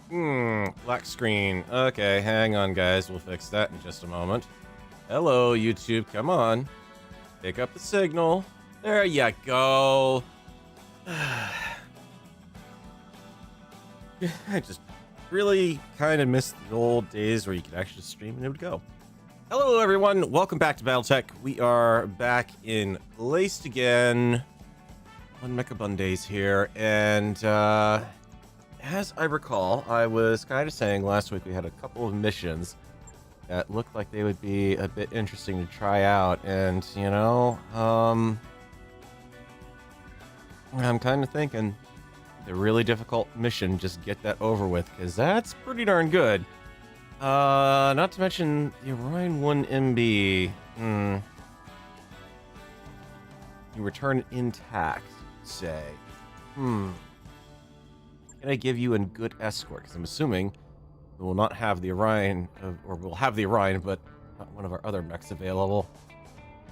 Black screen. Okay, hang on, guys. We'll fix that in just a moment. Hello, YouTube. Come on. Pick up the signal. There you go. I just really kind of miss the old days where you could actually stream and it would go. Hello, everyone. Welcome back to BattleTech. We are back in Laced again on Mechabun Days here, and as I recall, I was kind of saying last week we had a couple of missions that looked like they would be a bit interesting to try out, and you know, I'm kind of thinking the really difficult mission, just get that over with, because that's pretty darn good. Not to mention the Orion 1 MB. You return intact, say. Can I give you a good escort? Because I'm assuming we will not have the Orion, or we'll have the Orion, but not one of our other mechs available.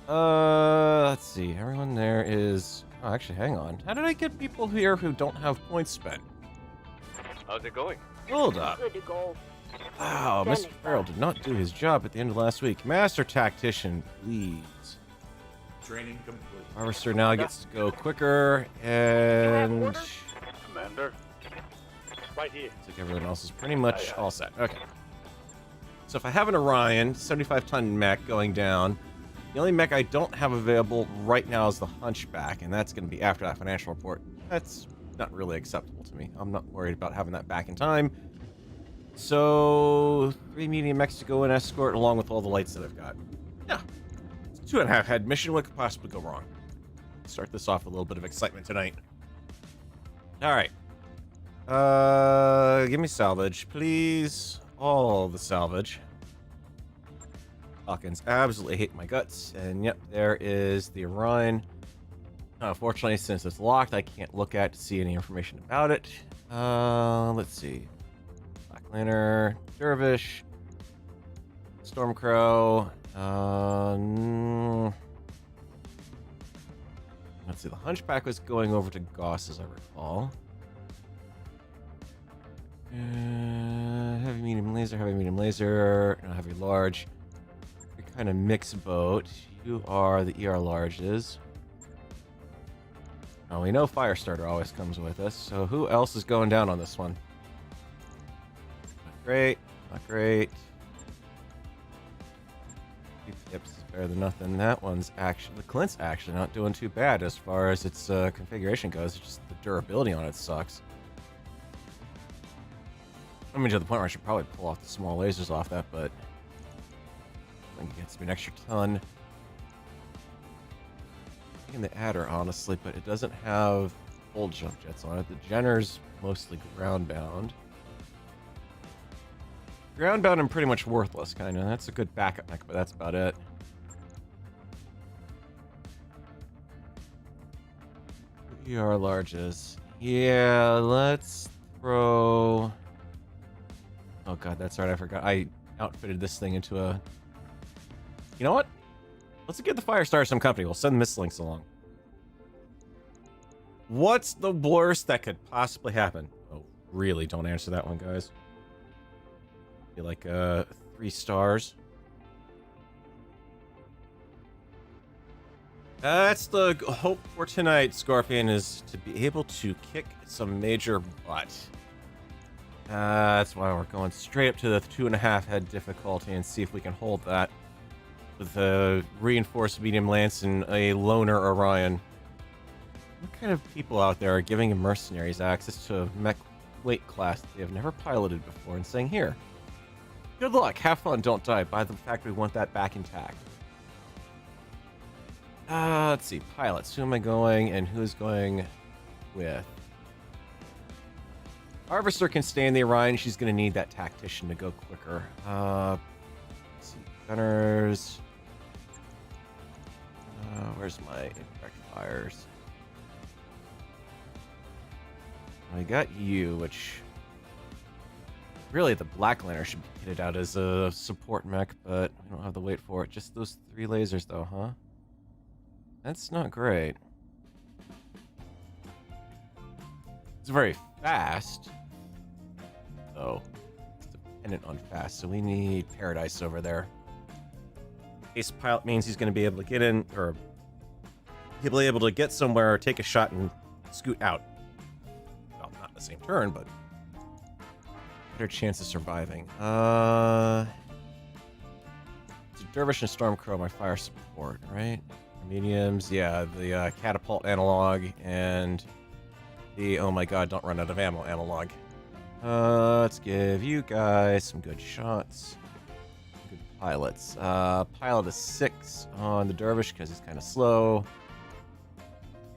Let's see. Everyone there is... Oh, actually, hang on. How did I get people here who don't have points spent? How's it going? Hold up. Good to go. Wow, Mr. Farrell did not do his job at the end of last week. Master Tactician, please. Training complete. Harvester now gets to go quicker, and... Commander. Right here. Looks like everyone else is pretty much all set. Okay. So if I have an Orion, 75-ton mech going down, the only mech I don't have available right now is the Hunchback, and that's going to be after that financial report. That's not really acceptable to me. I'm not worried about having that back in time. So, 3 medium mechs to go in escort, along with all the lights that I've got. Yeah. It's a 2.5 head mission. What could possibly go wrong? Start this off with a little bit of excitement tonight. Alright. Give me salvage, please. All the salvage. Hawkins absolutely hate my guts. And yep, there is the Orion. Fortunately, since it's locked, I can't look at to see any information about it. Let's see. Black Lantern, Dervish, Stormcrow. Let's see. The Hunchback was going over to Goss, as I recall. Heavy, medium, laser, no, heavy, large. You're kind of mixed boat. You are the ER larges. Oh, we know Firestarter always comes with us, so who else is going down on this one? Not great, not great. 2 tips is better than nothing. That one's actually, the Clint's actually not doing too bad as far as its configuration goes. It's just the durability on it sucks. I mean, to the point where I should probably pull off the small lasers off that, but I think it gets me an extra ton. Taking the Adder, honestly, but it doesn't have full jump jets on it. The Jenner's mostly ground bound. Ground bound and pretty much worthless, kind of. That's a good backup mech, but that's about it. ER larges. Yeah, let's throw... Oh god, that's right, I forgot. I outfitted this thing into a... You know what? Let's give the Firestar some company. We'll send Mistlinks along. What's the worst that could possibly happen? Oh, really? Don't answer that one, guys. Be like 3 stars. That's the hope for tonight, Scorpion, is to be able to kick some major butt. That's why we're going straight up to the 2.5 head difficulty and see if we can hold that with a reinforced medium lance and a loner Orion. What kind of people out there are giving mercenaries access to a mech weight class that they have never piloted before and saying, here, good luck, have fun, don't die, by the fact we want that back intact? Let's see, pilots. Who am I going and who's going with? Harvester can stay in the Orion. She's going to need that Tactician to go quicker. Let's see, gunners. Where's my indirect fires? I got you, which... Really, the Black Lantern should be kitted out as a support mech, but I don't have the weight for it. Just those 3 lasers, though, huh? That's not great. It's very fast. though. It's dependent on fast, so we need Paradise over there. Ace Pilot means he's going to be able to get in, or he'll be able to get somewhere, or take a shot, and scoot out. Well, not the same turn, but better chance of surviving. It's Dervish and Stormcrow, my fire support, right? Mediums, yeah, the catapult analog and the, oh my god, don't run out of ammo analog. Let's give you guys some good shots. Good pilots. Pilot is 6 on the Dervish because he's kind of slow.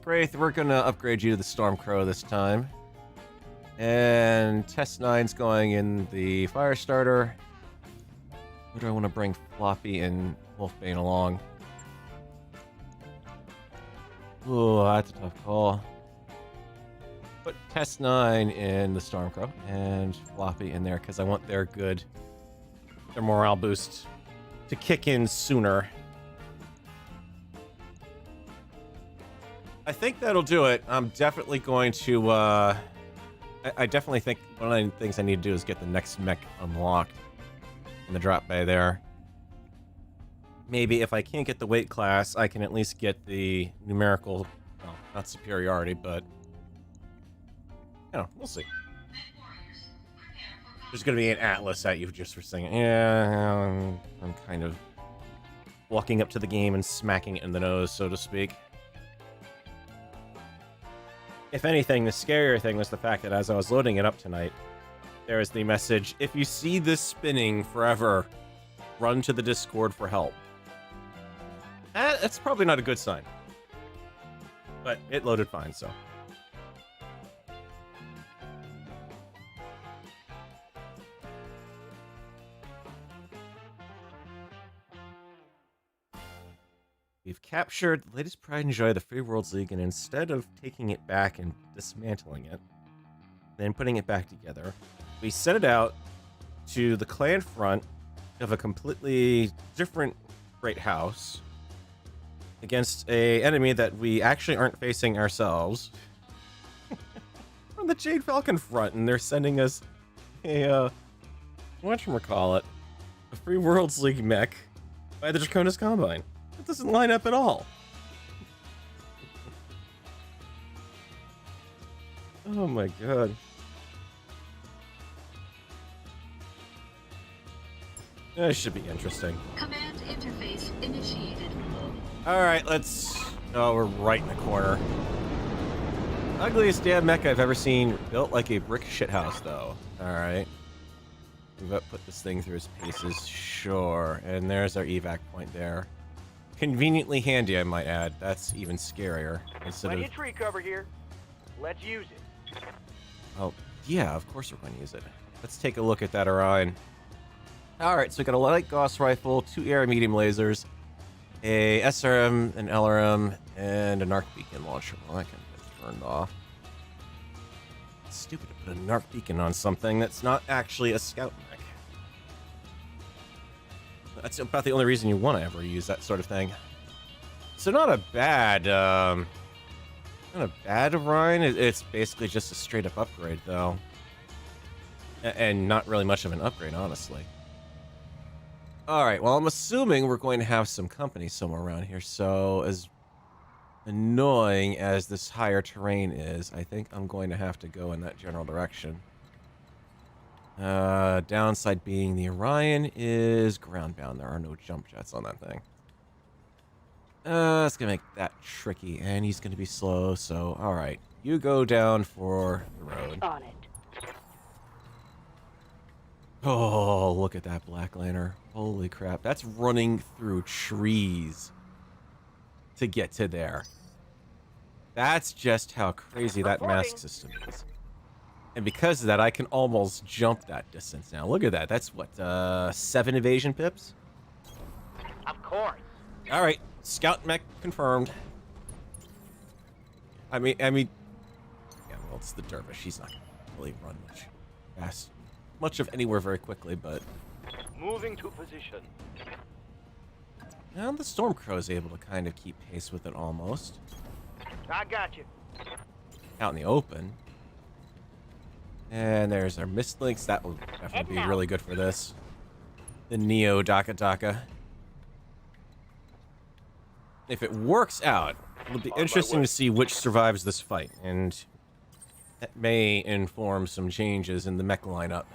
Wraith, we're gonna upgrade you to the Stormcrow this time. And Test 9's going in the Firestarter. Who do I want to bring Floppy and Wolfbane along? Ooh, that's a tough call. Put Test 9 in the Stormcrow and Floppy in there because I want their morale boost to kick in sooner. I think that'll do it. I'm definitely going to, I definitely think one of the things I need to do is get the next mech unlocked in the drop bay there. Maybe if I can't get the weight class, I can at least get the numerical, well, not superiority, but, you know, we'll see. There's going to be an Atlas at you just for saying, yeah, I'm kind of walking up to the game and smacking it in the nose, so to speak. If anything, the scarier thing was the fact that as I was loading it up tonight, there was the message, if you see this spinning forever, run to the Discord for help. That's probably not a good sign. But it loaded fine, so. We've captured the latest pride and joy of the Free Worlds League, and instead of taking it back and dismantling it, then putting it back together, we sent it out to the clan front of a completely different great house against a enemy that we actually aren't facing ourselves. On the Jade Falcon front, and they're sending us a, whatchamacallit, a Free Worlds League mech by the Draconis Combine. It doesn't line up at all. Oh my god. That should be interesting. Command interface initiated. Alright, let's... Oh, we're right in the corner. Ugliest damn mech I've ever seen, built like a brick shithouse, though. Alright. We've got to put this thing through its paces. Sure. And there's our evac point there. Conveniently handy, I might add. That's even scarier. Plenty of tree cover here. Let's use it. Oh, yeah, of course we're going to use it. Let's take a look at that Orion. Alright, so we got a light Gauss rifle, 2 air medium lasers, a SRM, an LRM, and an arc beacon launcher. Well, that can get turned off. It's stupid to put an arc beacon on something that's not actually a scout mech. That's about the only reason you want to ever use that sort of thing. So not a bad Orion. It's basically just a straight up upgrade, though. And not really much of an upgrade, honestly. Alright, well, I'm assuming we're going to have some company somewhere around here, so as annoying as this higher terrain is, I think I'm going to have to go in that general direction. Downside being the Orion is ground-bound. There are no jump jets on that thing. It's gonna make that tricky, and he's gonna be slow, so alright. You go down for the road. On it. Oh, look at that Black Lantern. Holy crap. That's running through trees to get to there. That's just how crazy that mask system is. And because of that, I can almost jump that distance now. Look at that. That's what, 7 evasion pips? Of course. All right. Scout mech confirmed. I mean, yeah, well, it's the Dervish. He's not going to really run much of anywhere very quickly, but... Moving to position. Now the Stormcrow is able to kind of keep pace with it almost. I got you. Out in the open. And there's our mist links. That will definitely Heading be out. really good for this. The Neo Daka Daka. If it works out, it'll be On my interesting way. to see which survives this fight, and that may inform some changes in the mech lineup.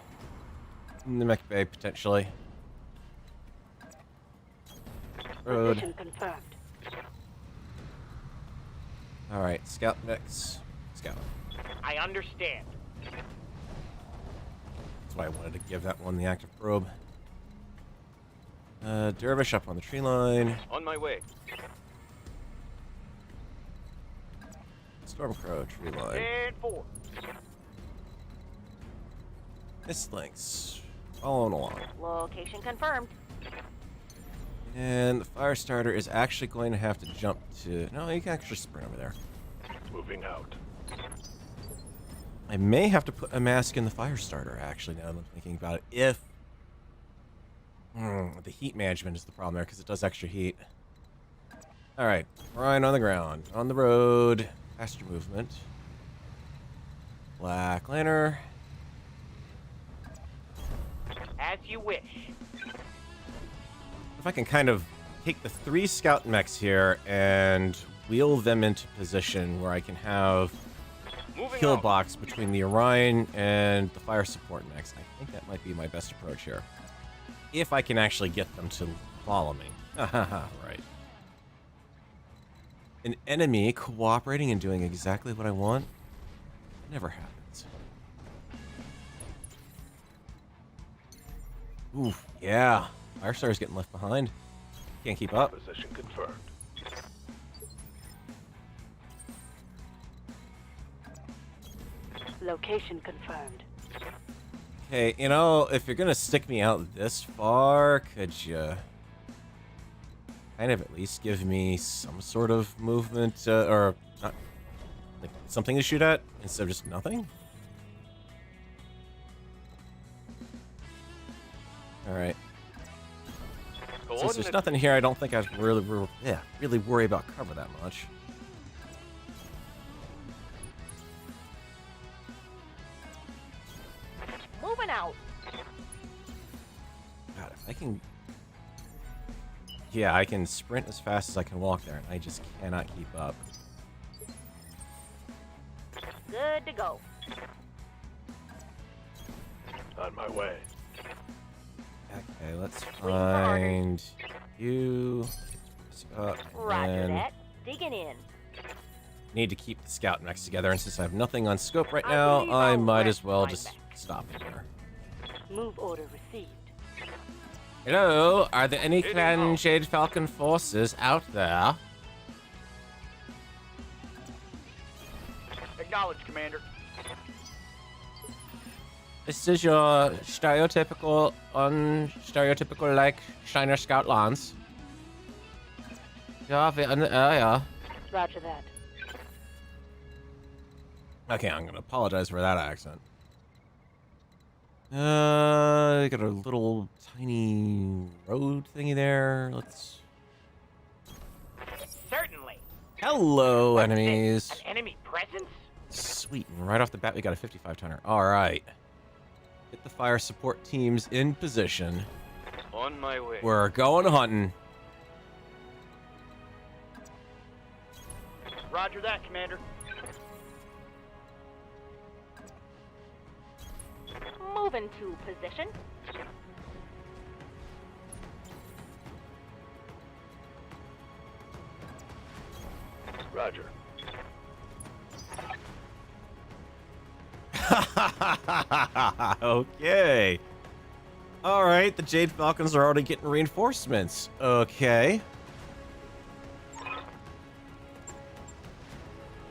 In the mech bay, potentially. Road. Position confirmed. Alright, scout mechs. Scout. I understand. That's why I wanted to give that one the active probe. Dervish up on the tree line. On my way. Stormcrow, tree line. 10-4. Mist links. Following along. Location confirmed. And the fire starter is actually going to have to jump to... No, you can actually sprint over there. Moving out. I may have to put a mask in the fire starter, actually, now that I'm thinking about it. If... the heat management is the problem there, because it does extra heat. Alright, Ryan on the ground. On the road. Faster movement. Black Lantern. As you wish. If I can kind of take the 3 scout mechs here and wheel them into position where I can have Moving kill out. box between the Orion and the fire support mechs. I think that might be my best approach here. If I can actually get them to follow me. Right. An enemy cooperating and doing exactly what I want never happens. Oof, yeah. Firestar's getting left behind. Can't keep up. Position confirmed. Location confirmed. Hey, you know, if you're gonna stick me out this far, could you kind of at least give me some sort of movement, or not, like something to shoot at instead of just nothing? All right. Since there's nothing here, I don't think I'd really worry about cover that much. Moving out. God, if I can... Yeah, I can sprint as fast as I can walk there, and I just cannot keep up. Good to go. On my way. Okay, let's find you. Roger And that. Digging in. need to keep the scout mechs together, and since I have nothing on scope right I now, believe I I'll might rest as well my just mech. stop it here. Move order received. Hello, are there any Hitting Clan home. Jade Falcon forces out there? Acknowledge, Commander. This is your stereotypical, unstereotypical, like, Shiner Scout Lance. Yeah, we're in the area. Roger that. Okay, I'm gonna apologize for that accent. Got a little tiny road thingy there. Let's... Certainly. Hello, What's this? enemies. An enemy presence? Sweet, and right off the bat, we got a 55-tonner. Alright. Get the fire support teams in position. On my way. We're going hunting. Roger that, Commander. Move into position. Roger. Okay. Alright, the Jade Falcons are already getting reinforcements. Okay.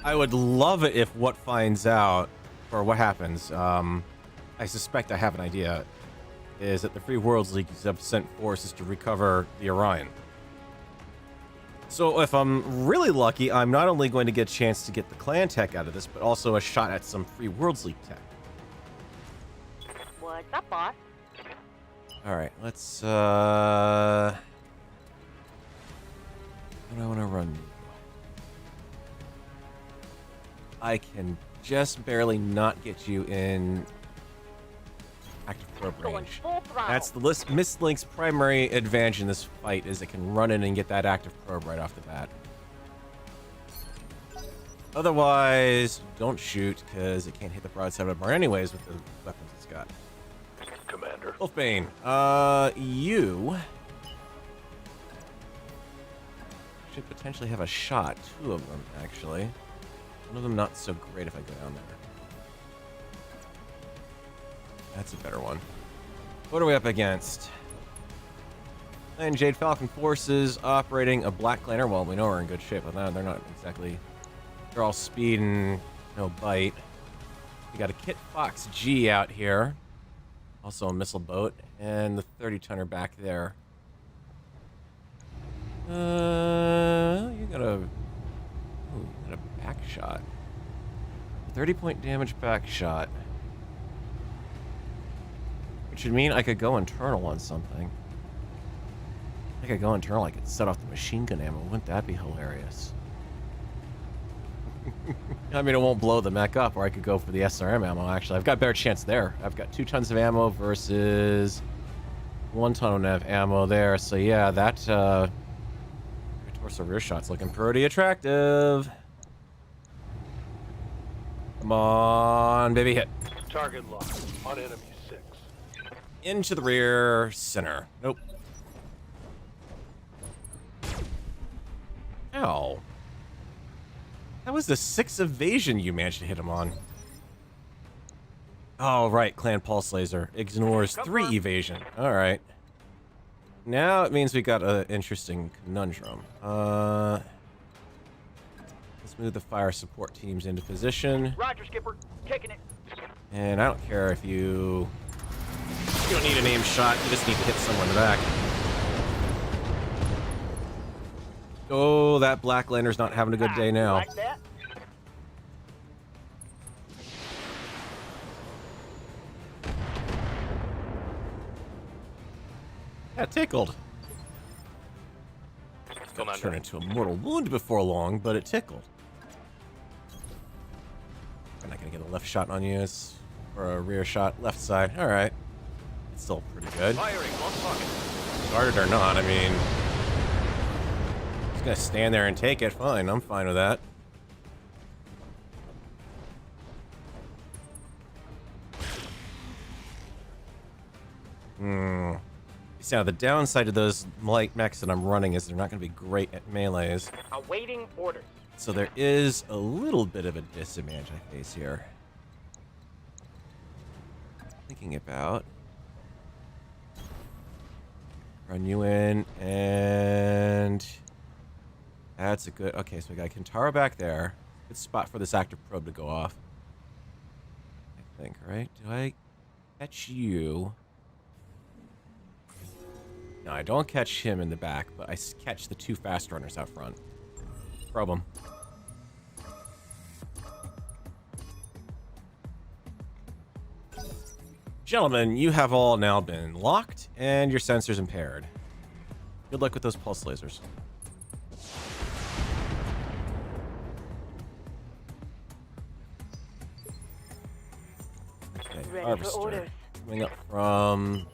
I would love it if what finds out, or what happens, I suspect I have an idea, is that the Free Worlds League have sent forces to recover the Orion. So if I'm really lucky, I'm not only going to get a chance to get the clan tech out of this, but also a shot at some Free Worlds League tech. What's up, boss? Alright, let's, what do I want to run? I can just barely not get you in active probe Going range. full throttle. That's the Miss Link's primary advantage in this fight, is it can run in and get that active probe right off the bat. Otherwise, don't shoot, because it can't hit the broadside of the barn anyways with the weapons it's got. Commander. Wolfbane, you should potentially have a shot. 2 of them, actually. One of them not so great if I go down there. That's a better one. What are we up against? And Jade Falcon forces operating a Black Lantern. Well, we know we're in good shape with that. They're not exactly... They're all speed and no bite. We got a Kit Fox G out here. Also a missile boat. And the 30-tonner back there. You got a... Ooh, you got a back shot. 30-point damage back shot. Which would mean I could go internal on something. I could go internal, I could set off the machine gun ammo. Wouldn't that be hilarious? I mean, it won't blow the mech up, or I could go for the SRM ammo, actually. I've got a better chance there. I've got 2 tons of ammo versus 1 ton of ammo there. So yeah, that torso rear shot's looking pretty attractive. Come on, baby, hit. Target locked. On enemy 6. Into the rear center. Nope. Ow. That was the 6 evasion you managed to hit him on. Oh, right. Clan Pulse Laser ignores 3 evasion. All right. Now it means we got an interesting conundrum. Let's move the fire support teams into position. Roger, Skipper. Taking it. And I don't care if you don't need an aim shot. You just need to hit someone in the back. Oh, that Black Lanter's not having a good day now. Like that? That tickled. It's gonna turn into a mortal wound before long, but it tickled. I'm not gonna get a left shot on you, or a rear shot, left side. All right, it's still pretty good. Firing on target. Guarded or not, I mean, just gonna stand there and take it. Fine, I'm fine with that. So the downside of those light mechs that I'm running is they're not going to be great at melees. Awaiting orders. So there is a little bit of a disadvantage I face here. Thinking about... Run you in, and... That's a good... Okay, so we got Kintaro back there. Good spot for this active probe to go off. I think, right? Do I catch you? No, I don't catch him in the back, but I catch the 2 fast runners out front. Probe them. Gentlemen, you have all now been locked, and your sensors impaired. Good luck with those pulse lasers. Okay, Harvester. Coming up from...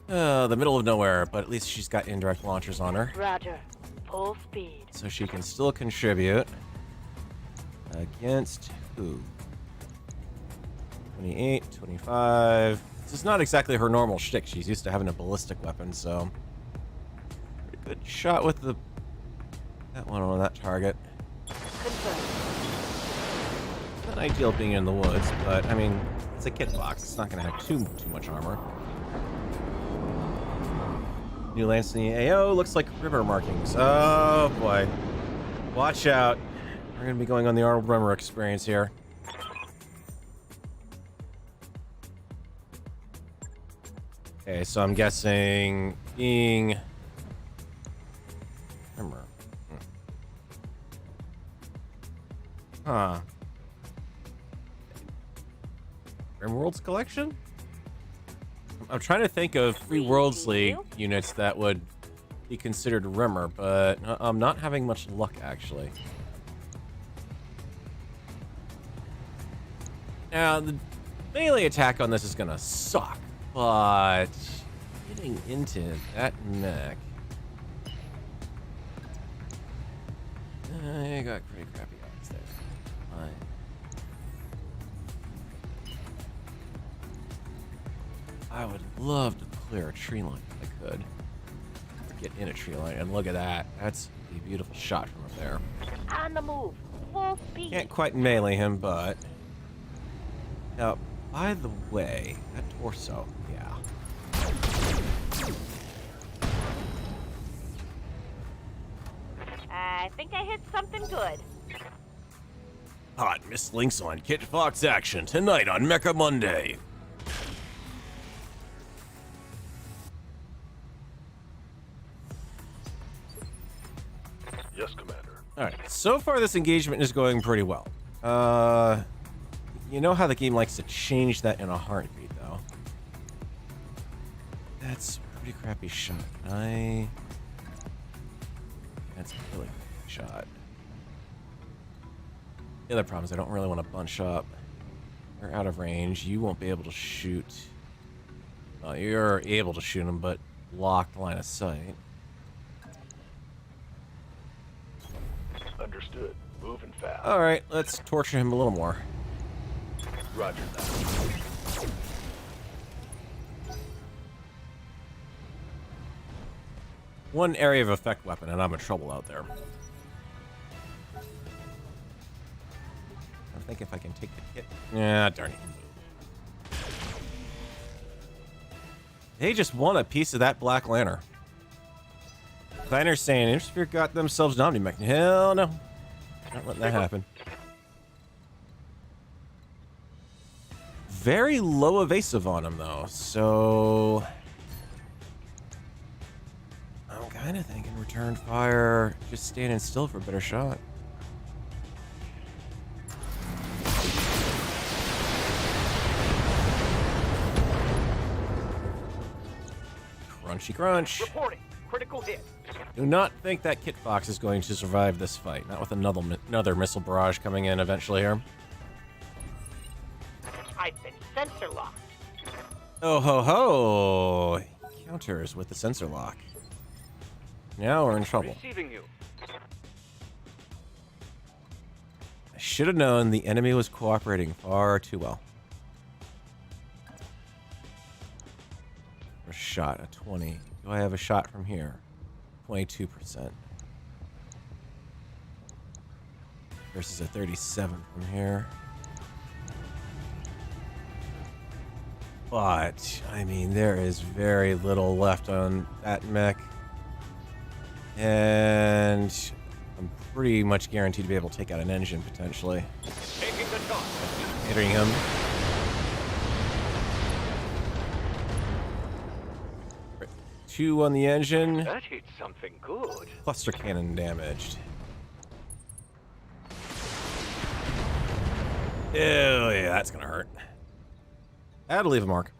the middle of nowhere, but at least she's got indirect launchers on her. Roger. Full speed. So she can still contribute. Against who? 28, 25. This is not exactly her normal shtick. She's used to having a ballistic weapon, so... Pretty good shot with the... that one on that target. Confirmed. Not ideal being in the woods, but, I mean, it's a kit box. It's not going to have too much armor. New lance in the AO looks like river markings. Oh boy. Watch out. We're going to be going on the Arnold Rimmer experience here. Okay, so I'm guessing being... Rimmer. Huh. Rimworld's collection? I'm trying to think of Free Worlds League units that would be considered Rimmer, but I'm not having much luck, actually. Now, the melee attack on this is gonna suck, but getting into that mech. I got pretty crappy odds there. Fine. I would love to clear a tree line if I could. Or get in a tree line, and look at that. That's a beautiful shot from up there. On the move. Full speed. Can't quite melee him, but... Now, by the way, that torso, yeah. I think I hit something good. Hot Miss Links on Kit Fox action tonight on Mecha Monday. Yes, Commander. Alright, so far this engagement is going pretty well. You know how the game likes to change that in a heartbeat, though. That's a pretty crappy shot. That's a really crappy shot. The other problem is I don't really want to bunch up. You're out of range. You won't be able to shoot. Well, you're able to shoot him, but locked line of sight. Understood. Moving fast. Alright, let's torture him a little more. Roger that. One area of effect weapon, and I'm in trouble out there. I think if I can take the hit. Yeah, darn it. They just want a piece of that Black Lantern. Planner's saying, Intersphere got themselves an Omni-Mech. Hell no. Not letting that happen. Very low evasive on him, though, so... I'm kind of thinking return fire, just standing still for a better shot. Crunchy crunch. Reporting. Critical hit. Do not think that Kit Fox is going to survive this fight. Not with another missile barrage coming in eventually here. I've been sensor locked. Oh ho ho! Counters with the sensor lock. Now we're in trouble. Receiving you. I should have known the enemy was cooperating far too well. A shot at 20. Do I have a shot from here? 22%. Versus a 37 from here. But, I mean, there is very little left on that mech. And I'm pretty much guaranteed to be able to take out an engine, potentially. Taking the shot. Hitting him. Two on the engine. That hit something good. Cluster cannon damaged. Ew, yeah, that's gonna hurt. That'll leave a mark.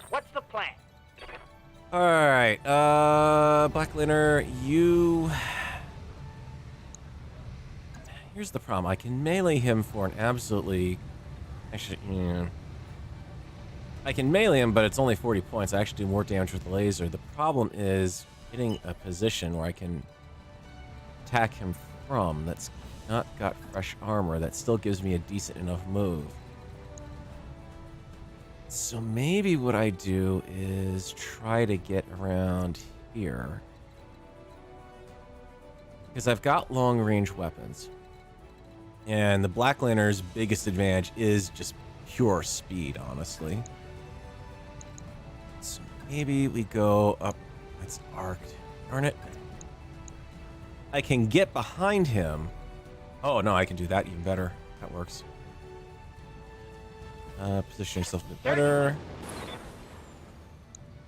What's the plan? Alright, Black Lantern, you... Here's the problem. I can melee him for an absolutely... Actually, yeah. I can melee him, but it's only 40 points. I actually do more damage with the laser. The problem is getting a position where I can attack him from that's not got fresh armor that still gives me a decent enough move. So maybe what I do is try to get around here. Because I've got long-range weapons. And the Black Lantern's biggest advantage is just pure speed, honestly. So maybe we go up. That's arced. Darn it. I can get behind him. Oh, no, I can do that even better. That works. Position yourself a bit better.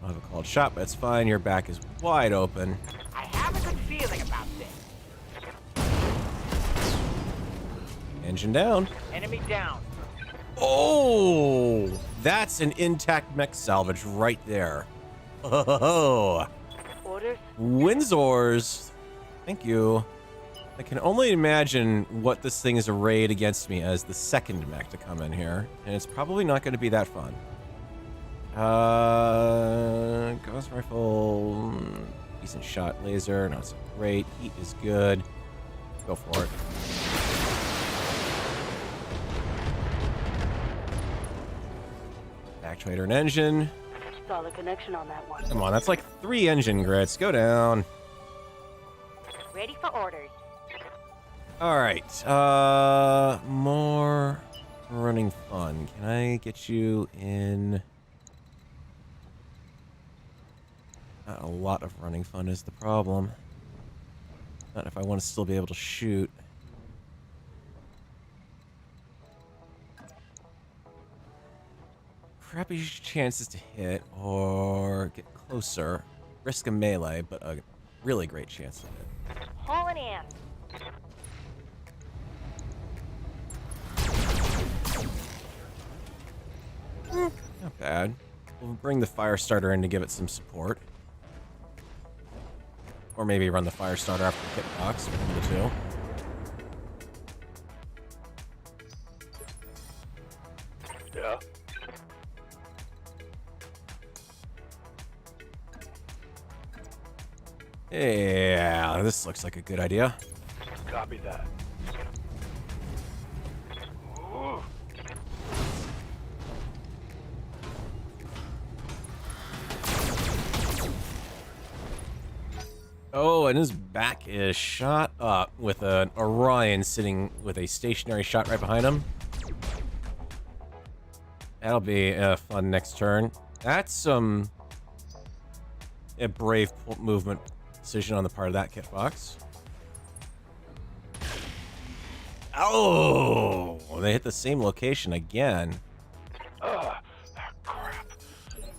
I don't have a called shot, but it's fine. Your back is wide open. I have a good feeling about this. Engine down. Enemy down. Oh, that's an intact mech salvage right there. Oh, Orders? Windsor's. Thank you. I can only imagine what this thing is arrayed against me as the second mech to come in here, and it's probably not going to be that fun. Gauss rifle, decent shot, laser, not so great. Heat is good. Go for it. Actuator and engine. Solid connection on that one. Come on, that's like 3 engine grits. Go down. Ready for orders. All right. More running fun. Can I get you in? Not a lot of running fun is the problem. Not if I want to still be able to shoot. Crappy chances to hit or get closer. Risk a melee, but a really great chance to hit. Hauling in. Not bad. We'll bring the fire starter in to give it some support. Or maybe run the fire starter after the kit box, one of the two. Yeah. Yeah, this looks like a good idea. Copy that. Ooh. Oh, and his back is shot up with an Orion sitting with a stationary shot right behind him. That'll be a fun next turn. That's a brave movement decision on the part of that kit box. Oh, they hit the same location again. Crap.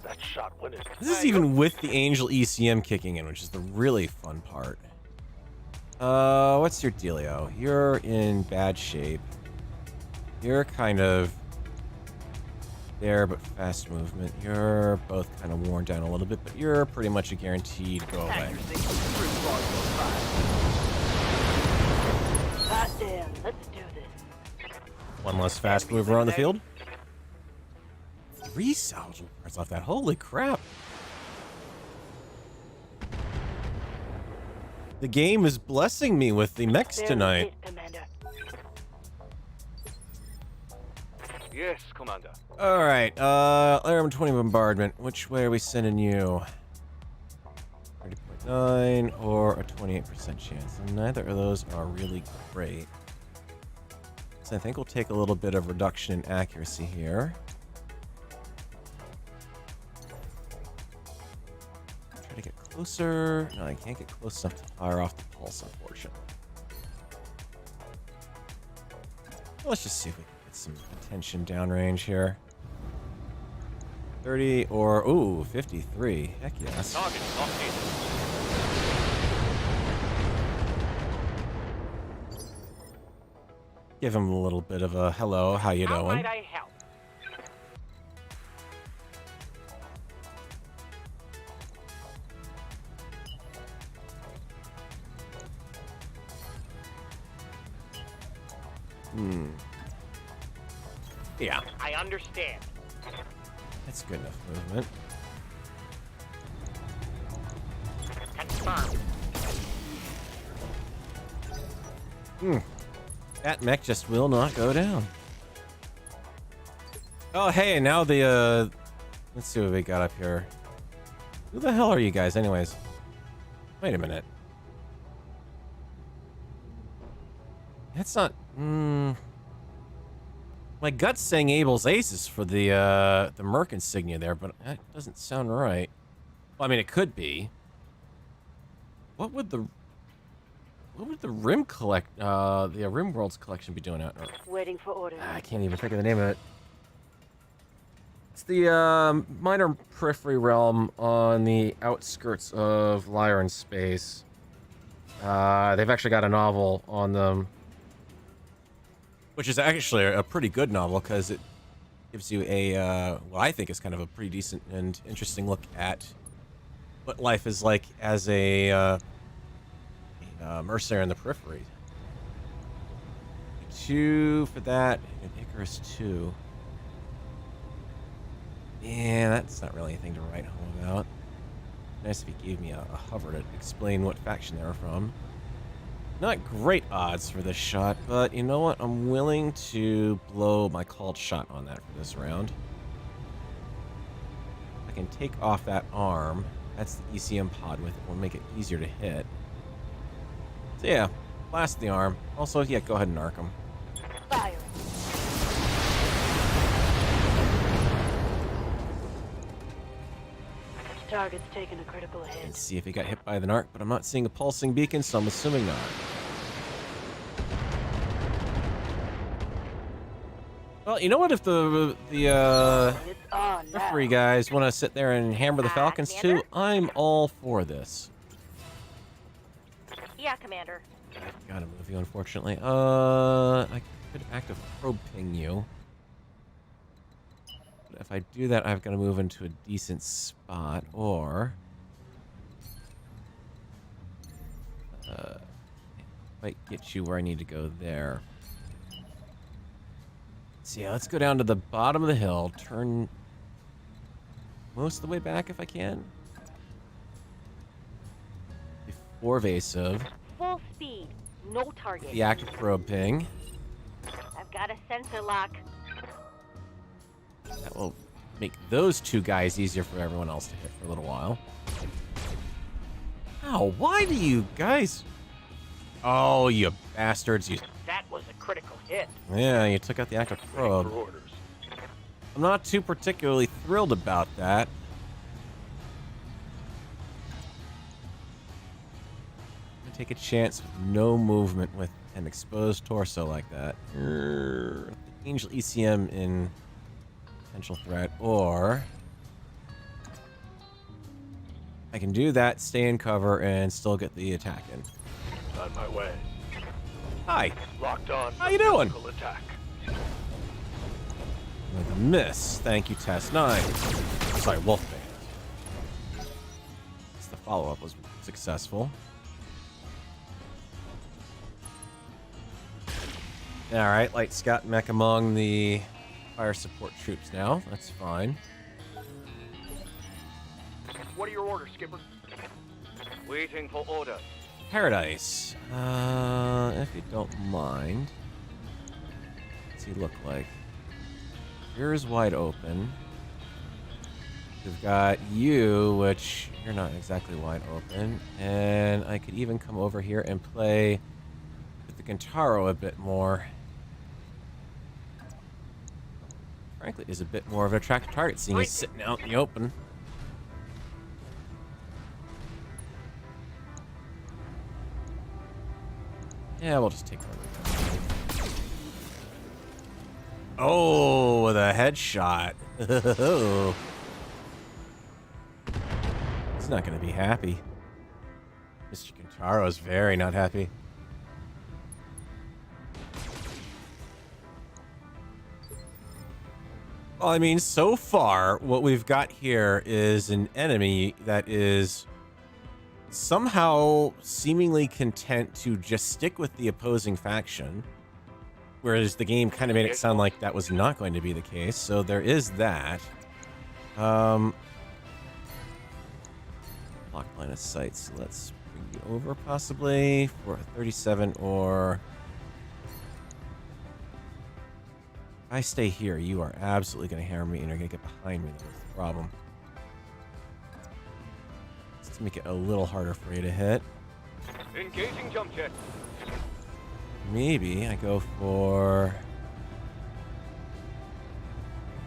That shot went in. This is even with the Angel ECM kicking in, which is the really fun part. What's your dealio? You're in bad shape. You're kind of there, but fast movement. You're both kind of worn down a little bit, but you're pretty much a guaranteed go away. Hot damn, let's do this. One less fast mover on the field. 3 salvageable parts off that. Holy crap. The game is blessing me with the mechs tonight. Commander. Yes, Commander. Alright, Alarm 20 bombardment. Which way are we sending you? 30.9 or a 28% chance. And neither of those are really great. So I think we'll take a little bit of reduction in accuracy here. Try to get closer. No, I can't get close enough to fire off the pulse, unfortunately. Let's just see if we can get some attention downrange here. 30 or, ooh, 53. Heck yes. Target located. Give him a little bit of a hello, how you How doing? might I help? Yeah, I understand. that's good enough movement. Confirmed. That mech just will not go down. Oh, hey, and now the, let's see what we got up here. Who the hell are you guys, anyways? Wait a minute. That's not, my gut's saying Abel's Aces for the Merc insignia there, but that doesn't sound right. Well, I mean, it could be. What would the Rim the Rim Worlds collection be doing out? Waiting for orders. I can't even think of the name of it. It's the minor periphery realm on the outskirts of Lyran space. They've actually got a novel on them, which is actually a pretty good novel because it gives you a what I think is kind of a pretty decent and interesting look at what life is like as a mercenary in the periphery. 2 for that, and Icarus 2. Yeah, that's not really anything to write home about. Nice if he gave me a hover to explain what faction they were from. Not great odds for this shot, but you know what? I'm willing to blow my called shot on that for this round. I can take off that arm. That's the ECM pod with it. Will make it easier to hit. So yeah, blast the arm. Also, yeah, go ahead and arc him. Fire. Target's taking a critical And hit. see if he got hit by the narc, but I'm not seeing a pulsing beacon, so I'm assuming not. Well, you know what? If the It's on now. referee guys want to sit there and hammer the Falcons too, Commander? I'm all for this. Yeah, Commander. I've got to move you, unfortunately. I could active probe ping you. But if I do that, I've got to move into a decent spot, or might get you where I need to go there. So yeah, let's go down to the bottom of the hill, turn most of the way back if I can. Before evasive, Full speed. No target. the active probe ping. I've got a sensor lock. That will make those two guys easier for everyone else to hit for a little while. Ow, why do you guys... Oh, you bastards. You... That was a critical hit. Yeah, you took out the active Waiting probe. for orders. I'm not too particularly thrilled about that. I'm gonna take a chance with no movement with an exposed torso like that. Angel ECM in potential threat, or I can do that, stay in cover, and still get the attack in. On my way. Hi, Locked on. How you doing? Physical attack. with a miss. Thank you, Test 9. Sorry, Wolfband. The follow-up was successful. Alright, light scout mech among the fire support troops now. That's fine. What are your orders, Skipper? Waiting for orders. Paradise. If you don't mind. What's he look like? Yours wide open. We've got you, which you're not exactly wide open. And I could even come over here and play with the Kintaro a bit more. Frankly, is a bit more of an attractive target, seeing he's sitting out in the open. Yeah, we'll just take one. Oh, with a headshot. He's not going to be happy. Mr. Kintaro is very not happy. Well, I mean, so far, what we've got here is an enemy that is somehow seemingly content to just stick with the opposing faction, whereas the game kind of made it sound like that was not going to be the case. So there is that. Lock line of sight. So let's bring you over possibly for a 37, or if I stay here, you are absolutely going to hammer me and you're going to get behind me. That's the problem. To make it a little harder for you to hit. Engaging jump jet. Maybe I go for...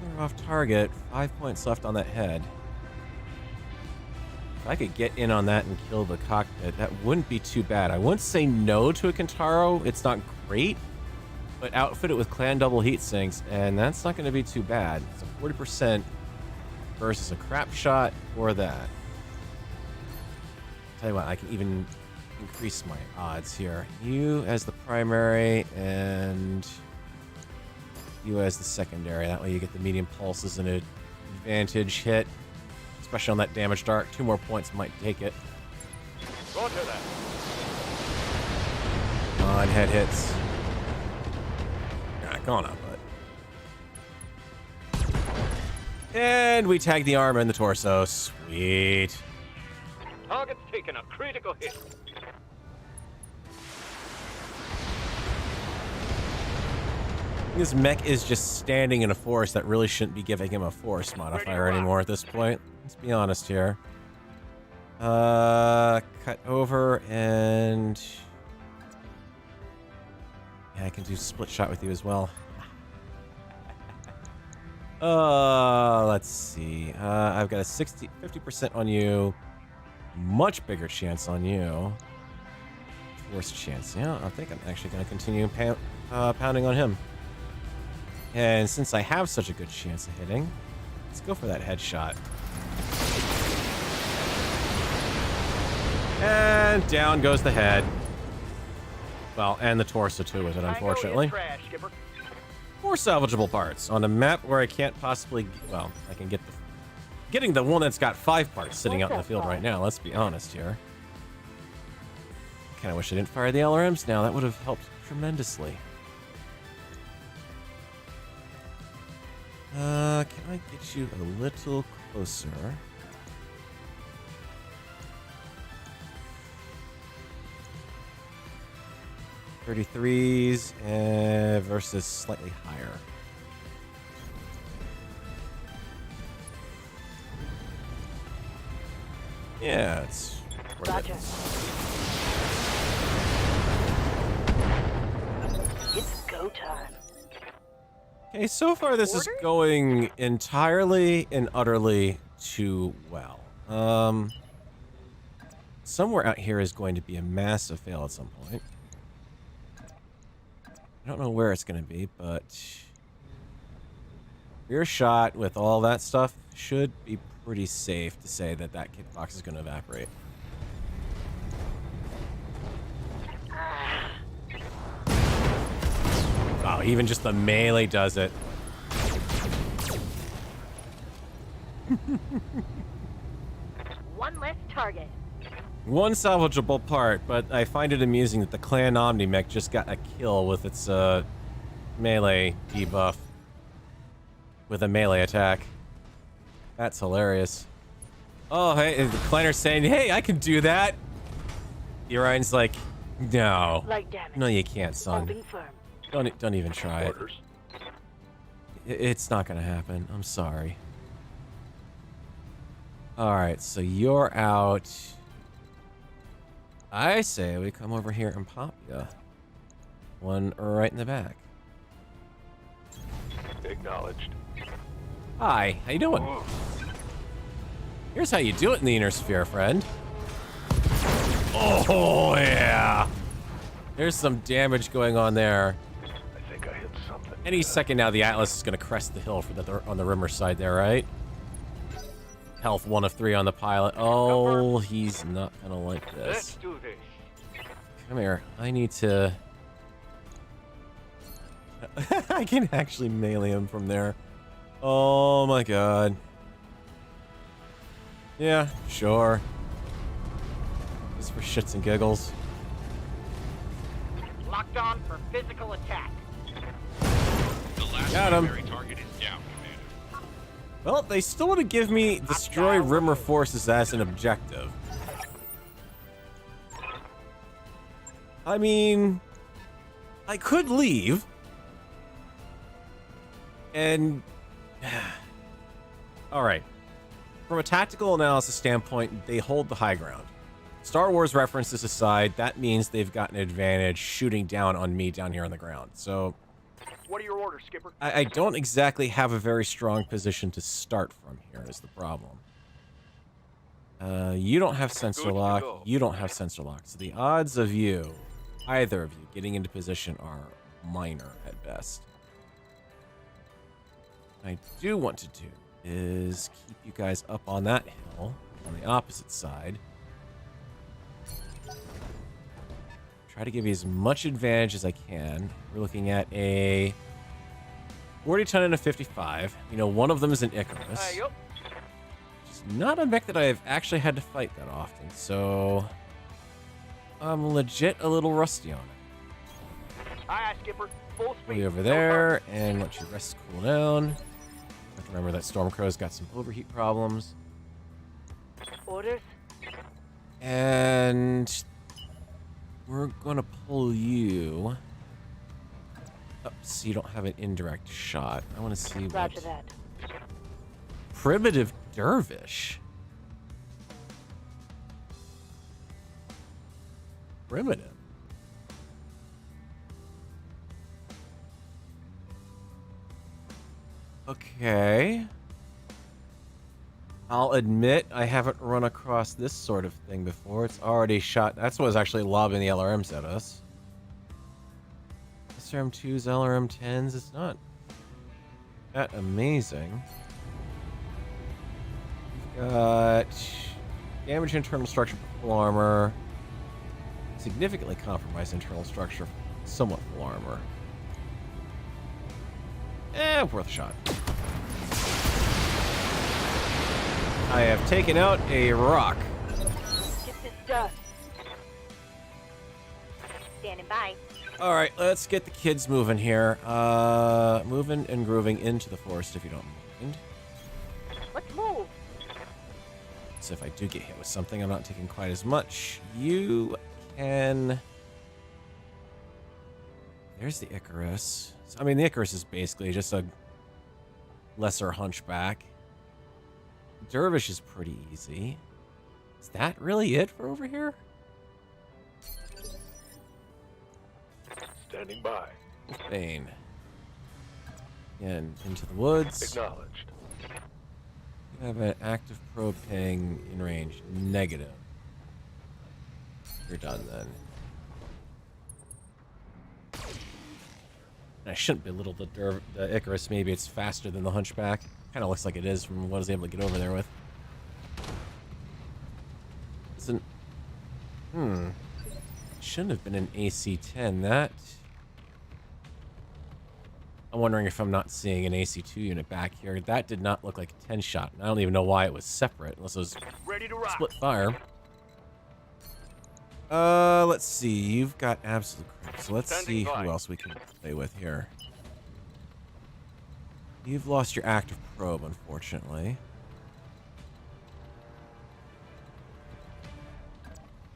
We're off target. 5 points left on that head. If I could get in on that and kill the cockpit, that wouldn't be too bad. I wouldn't say no to a Kintaro. It's not great, but outfit it with clan double heat sinks, and that's not going to be too bad. It's a 40% versus a crap shot or that. Tell you what, I can even increase my odds here. You as the primary and you as the secondary. That way you get the medium pulses and an advantage hit, especially on that damage dart. 2 more points might take it. Roger that. On head hits. gonna, but... And we tag the arm and the torso. Sweet. Target's taking a critical hit. This mech is just standing in a forest that really shouldn't be giving him a force modifier anymore at this point. Let's be honest here. Cut over and... Yeah, I can do split shot with you as well. Let's see. I've got a 50% on you. Much bigger chance on you. Force chance. Yeah, I think I'm actually going to continue pounding on him. And since I have such a good chance of hitting, let's go for that headshot. And down goes the head. Well, and the torso too with it, unfortunately. Trash, Skipper. 4 salvageable parts on a map where I can't possibly... Well, I can get the... Getting the one that's got 5 parts sitting out in the field right now, let's be honest here. Kinda wish I didn't fire the LRMs now. That would have helped tremendously. Can I get you a little closer? .33s versus slightly higher. Yeah, it's worth Roger. it. It's go time. Okay, so far this is going entirely and utterly too well. Somewhere out here is going to be a massive fail at some point. I don't know where it's going to be, but rear shot with all that stuff should be pretty safe to say that that kit box is going to evaporate. Oh, even just the melee does it. One less target. One salvageable part, but I find it amusing that the Clan Omni-Mech just got a kill with its melee debuff. With a melee attack. That's hilarious. Oh, hey, the Clanner's saying, hey, I can do that! Orion's like, no. Light damage. No, you can't, son. Holding firm. Don't even try it. Orders. It's not gonna happen. I'm sorry. Alright, so you're out. I say we come over here and pop ya. One right in the back. Acknowledged. Hi, how you doing? Here's how you do it in the inner sphere, friend. Oh, yeah. There's some damage going on there. I think I hit something. Any second now, the Atlas is going to crest the hill for on the Rimmer side there, right? Health 1 of 3 on the pilot. Oh, he's not going to like Let's this. do this. Come here. I need to... I can actually melee him from there. Oh my god. Yeah, sure. Just for shits and giggles. Locked on for physical attack. The last Got him. primary target is down, Commander. Well, they still want to give me destroy Rimmer forces as an objective. I mean, I could leave. And... Alright. From a tactical analysis standpoint, they hold the high ground. Star Wars references aside, that means they've got an advantage shooting down on me down here on the ground. So... What are your orders, Skipper? I don't exactly have a very strong position to start from here is the problem. You don't have sensor lock. You don't have sensor lock. So the odds of you, either of you, getting into position are minor at best. What I do want to do is keep you guys up on that hill on the opposite side. Try to give you as much advantage as I can. We're looking at a 40-ton and a 55. You know, one of them is an Icarus. Yep. Which is not a mech that I've actually had to fight that often, so I'm legit a little rusty on it. Aye, aye, Skipper. Full Pull speed. you over No there target. and let you rest, cool down. Have to remember that Stormcrow's got some overheat problems. Orders? And we're gonna pull you up so you don't have an indirect shot. I want to see what Roger that. primitive dervish. Primitive. Okay. I'll admit I haven't run across this sort of thing before. It's already shot. That's what was actually lobbing the LRMs at us. SRM2s, LRM10s, it's not that amazing. We've got damage internal structure, full armor. Significantly compromised internal structure, somewhat full armor. Worth a shot. I have taken out a rock. Get this done. Standing by. All right, let's get the kids moving here. Moving and grooving into the forest, if you don't mind. Let's move. So if I do get hit with something, I'm not taking quite as much. You can... There's the Icarus. I mean, the Icarus is basically just a lesser hunchback. Dervish is pretty easy. Is that really it for over here? Standing by. Bane. Again, into the woods. Acknowledged. You have an active probe ping in range. Negative. You're done then. I shouldn't belittle the Icarus. Maybe it's faster than the Hunchback. Kind of looks like it is from what I was able to get over there with. Isn't... Shouldn't have been an AC-10. That... I'm wondering if I'm not seeing an AC-2 unit back here. That did not look like a 10-shot. I don't even know why it was separate, unless it was Ready to rock. split fire. Let's see. You've got absolute crap. So let's see Standing by. who else we can play with here. You've lost your active probe, unfortunately.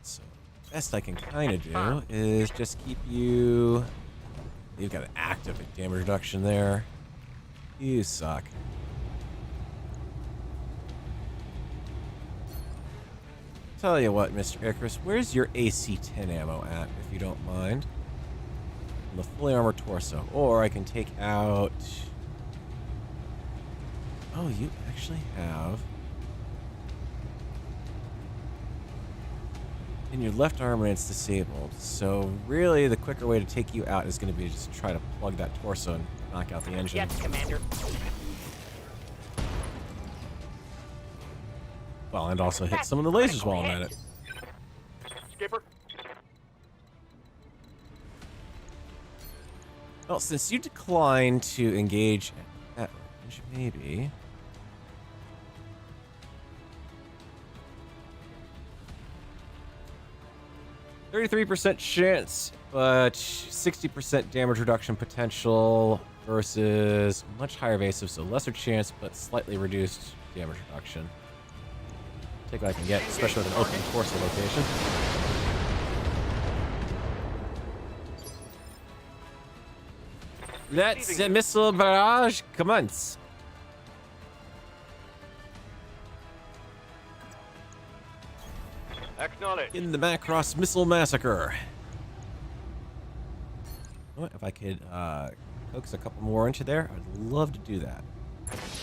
So, best I can kind of do is just keep you... You've got an active damage reduction there. You suck. Tell you what, Mr. Icarus, where's your AC-10 ammo at, if you don't mind? On the fully armored torso. Or I can take out... Oh, you actually have... In your left arm when it's disabled. So really, the quicker way to take you out is going to be just try to plug that torso and knock out the engine. Yes, Commander. Well, and also hit some of the lasers while I'm at it. Skipper. Well, since you declined to engage at that range, maybe... 33% chance, but 60% damage reduction potential versus much higher evasive, so lesser chance, but slightly reduced damage reduction. Take what I can get, especially with an open torso location. Let's missile barrage commence. Acknowledge. In the Macross Missile Massacre. What if I could coax a couple more into there? I'd love to do that.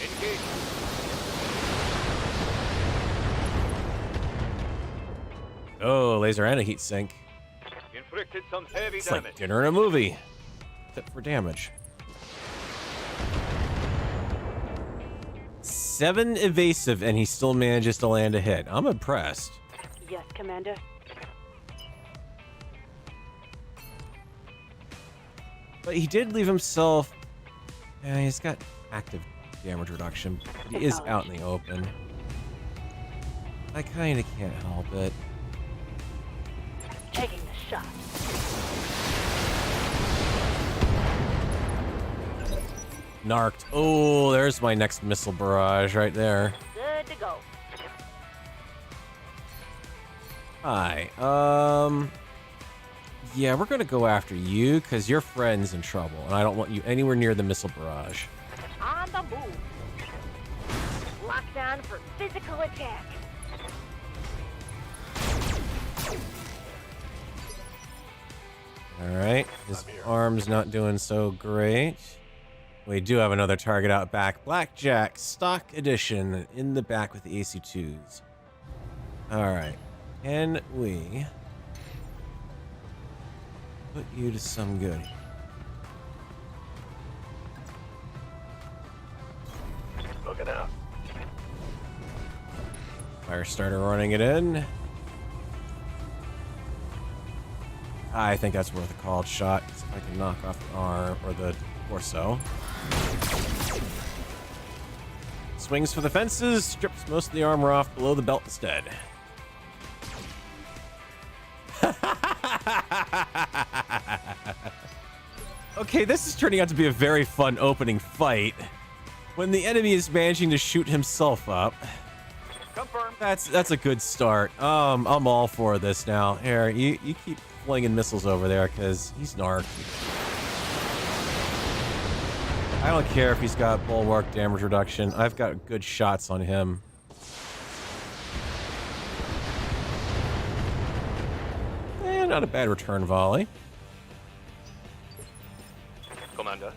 Engage. Oh, laser and a heat sink. Inflicted some heavy It's damage. like dinner in a movie, except for damage. 7 evasive, and he still manages to land a hit. I'm impressed. Yes, Commander. But he did leave himself... Yeah, he's got active damage reduction. But he is out in the open. I kind of can't help it. Taking the shot. Narked. Oh, there's my next missile barrage right there. Good to go. Hi. Yeah, we're gonna go after you because your friend's in trouble, and I don't want you anywhere near the missile barrage. On the move. Lockdown for physical attack. All right, his arm's not doing so great. We do have another target out back. Blackjack, stock edition, in the back with the AC-2s. All right, can we put you to some good? Looking out. Fire starter running it in. I think that's worth a called shot. See if I can knock off the arm or the torso. Swings for the fences, strips most of the armor off below the belt instead. Okay, this is turning out to be a very fun opening fight. When the enemy is managing to shoot himself up. Confirm. That's a good start. I'm all for this now. Here, you keep flinging missiles over there because he's narked. I don't care if he's got bulwark damage reduction. I've got good shots on him. Not a bad return volley. Commander.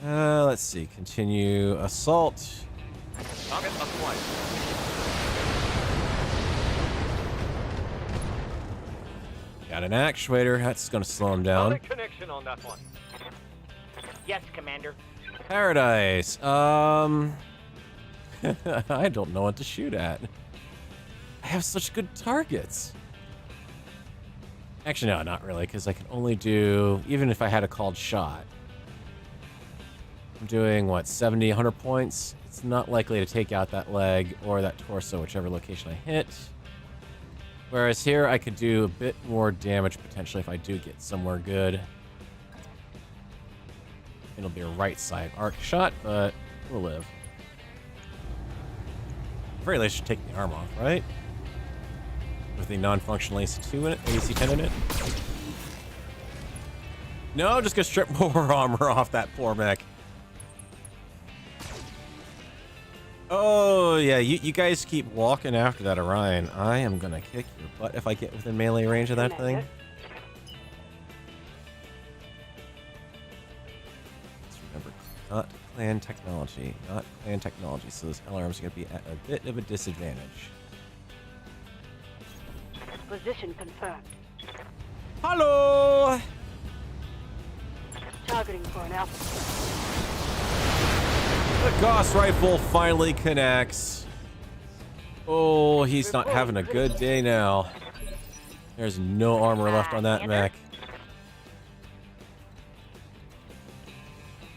Let's see. Continue assault. Target acquired. Got an actuator. That's going to slow him down. Solid connection on that one. Yes, Commander. Paradise. I don't know what to shoot at. I have such good targets. Actually, no, not really, because I can only do, even if I had a called shot. I'm doing, what, 70, 100 points? It's not likely to take out that leg or that torso, whichever location I hit. Whereas here, I could do a bit more damage, potentially, if I do get somewhere good. It'll be a right side arc shot, but we'll live. At the very least, I should take the arm off, right? With the non-functional AC2 in it, AC10 in it. No, just gonna strip more armor off that poor mech. Oh, yeah, you guys keep walking after that Orion. I am gonna kick your butt if I get within melee range of that thing. Let's remember, not clan technology. Not clan technology, so this LRM's gonna be at a bit of a disadvantage. Position confirmed. Hello! Targeting for an alpha. The Gauss rifle finally connects. Oh, he's not having a good day now. There's no armor left on that mech.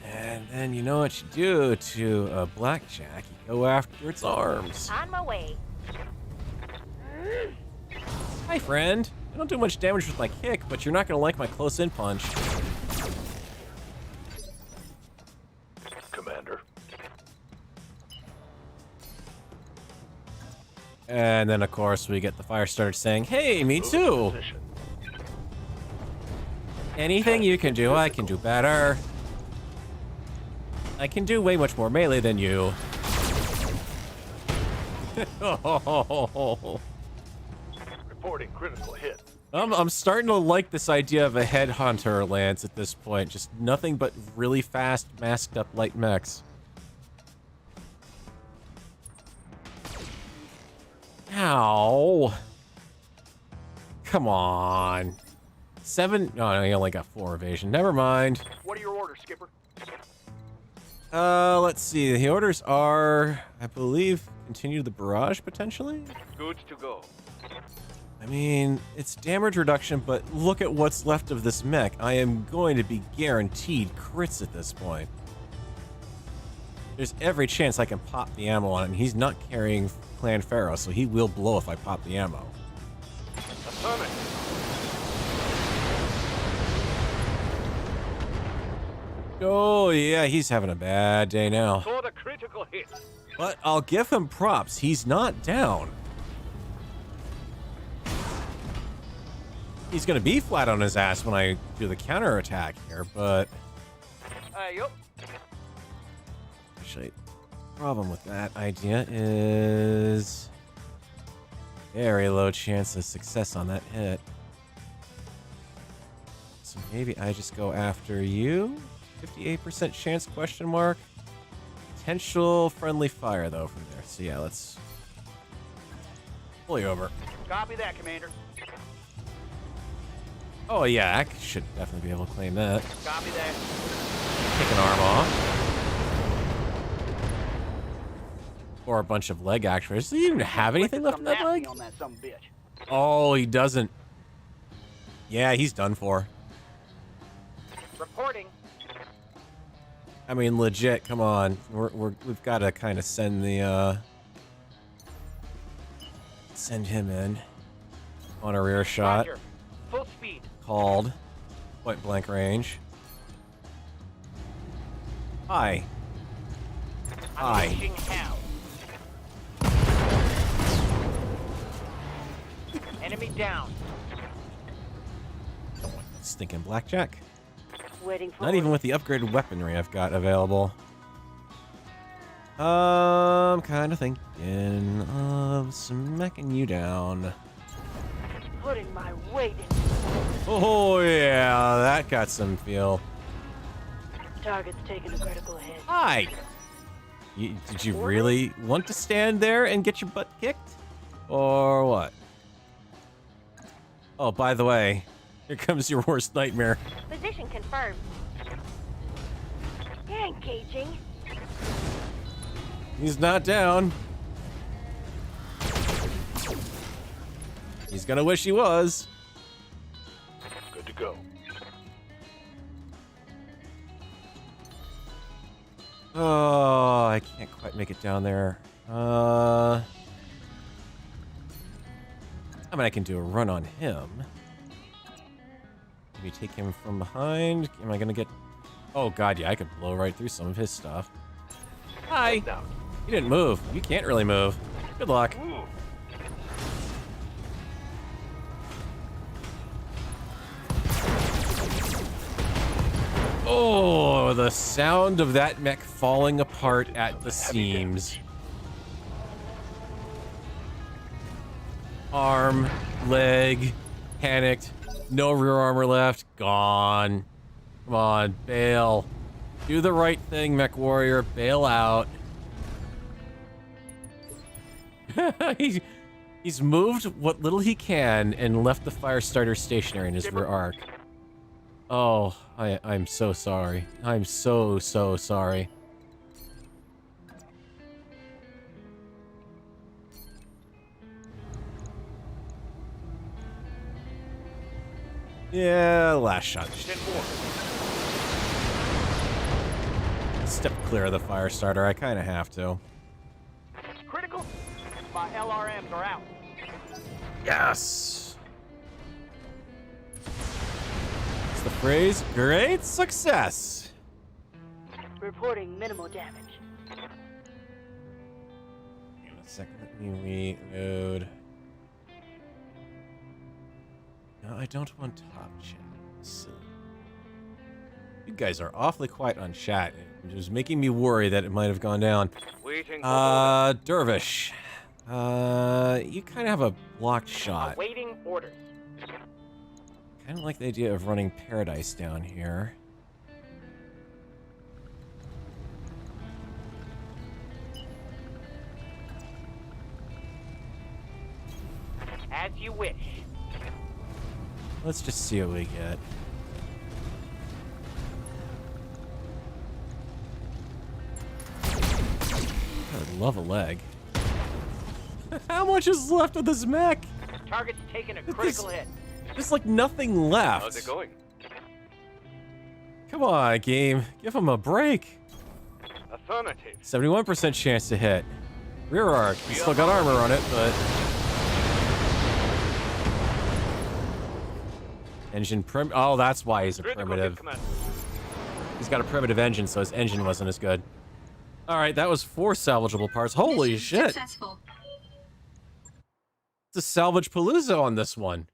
And then you know what you do to a Blackjack? You go after its arms. On my way. Hi, friend. I don't do much damage with my kick, but you're not going to like my close-in punch. Commander. And then, of course, we get the fire starter saying, hey, me too. Position. Anything you can do, I can do better. I can do way much more melee than you. Reporting critical hit. I'm starting to like this idea of a headhunter lance at this point. Just nothing but really fast, masked up light mechs. Ow. Come on. 7? No, he only got 4 evasion. Never mind. What are your orders, Skipper? Let's see. The orders are, I believe, continue the barrage, potentially? Goods to go. I mean, it's damage reduction, but look at what's left of this mech. I am going to be guaranteed crits at this point. There's every chance I can pop the ammo on it, and he's not carrying Clan Pharaoh, so he will blow if I pop the ammo. Affirmative. Oh, yeah, he's having a bad day now. Scored a critical hit. But I'll give him props. He's not down. He's going to be flat on his ass when I do the counterattack here, but... Yup. Actually, the problem with that idea is... very low chance of success on that hit. So maybe I just go after you? 58% chance, question mark? Potential friendly fire, though, from there. So yeah, let's... pull you over. Copy that, Commander. Oh yeah, I should definitely be able to claim that. Copy that. Take an arm off. Or a bunch of leg actuators. Does he even have anything left in that leg? On that son of a bitch. Oh, he doesn't. Yeah, he's done for. Reporting. I mean, legit, come on. We've got to kind of send the, send him in. On a rear shot. Roger. Full speed. Called. Point blank range. Hi. Hi. Unleashing hell. Enemy down. Stinking blackjack. Waiting for Not even with the upgraded weaponry I've got available. Kind of thinking of smacking you down. putting my weight in. Oh yeah, that got some feel. Target's taking a critical hit. Hi. Did you really want to stand there and get your butt kicked? Or what? Oh, by the way, here comes your worst nightmare. Position confirmed. You're engaging. He's not down. He's gonna wish he was. Good to go. Oh, I can't quite make it down there. I mean, I can do a run on him. Maybe take him from behind. Am I gonna get... Oh god, yeah, I could blow right through some of his stuff. Hi. Down. You didn't move. You can't really move. Good luck. Oh, the sound of that mech falling apart at the seams. Arm, leg, panicked. No rear armor left. Gone. Come on, bail. Do the right thing, mech warrior. Bail out. He's moved what little he can and left the fire starter stationary in his rear arc. Oh, I'm so sorry. I'm so sorry. Yeah, last shot. Step clear of the fire starter. I kind of have to. Critical. My LRMs are out. Yes. It's the phrase, great success. Reporting minimal damage. In a second, let me reload. No, I don't want top channels. You guys are awfully quiet on chat. It was making me worry that it might have gone down. Waiting for Dervish. You kind of have a blocked shot. Awaiting orders. Kind of like the idea of running Paradise down here. As you wish. Let's just see what we get. I would love a leg. How much is left of this mech? Target's taking a critical hit. There's like nothing left. How's it going? Come on, game. Give him a break. Affirmative. 71% chance to hit. Rear arc. He's still got armor on it, but... Engine prim... Oh, that's why he's a Critical primitive. hit, Commander. He's got a primitive engine, so his engine wasn't as good. All right, that was 4 salvageable parts. Holy Mission shit. Successful. It's a salvage palooza on this one.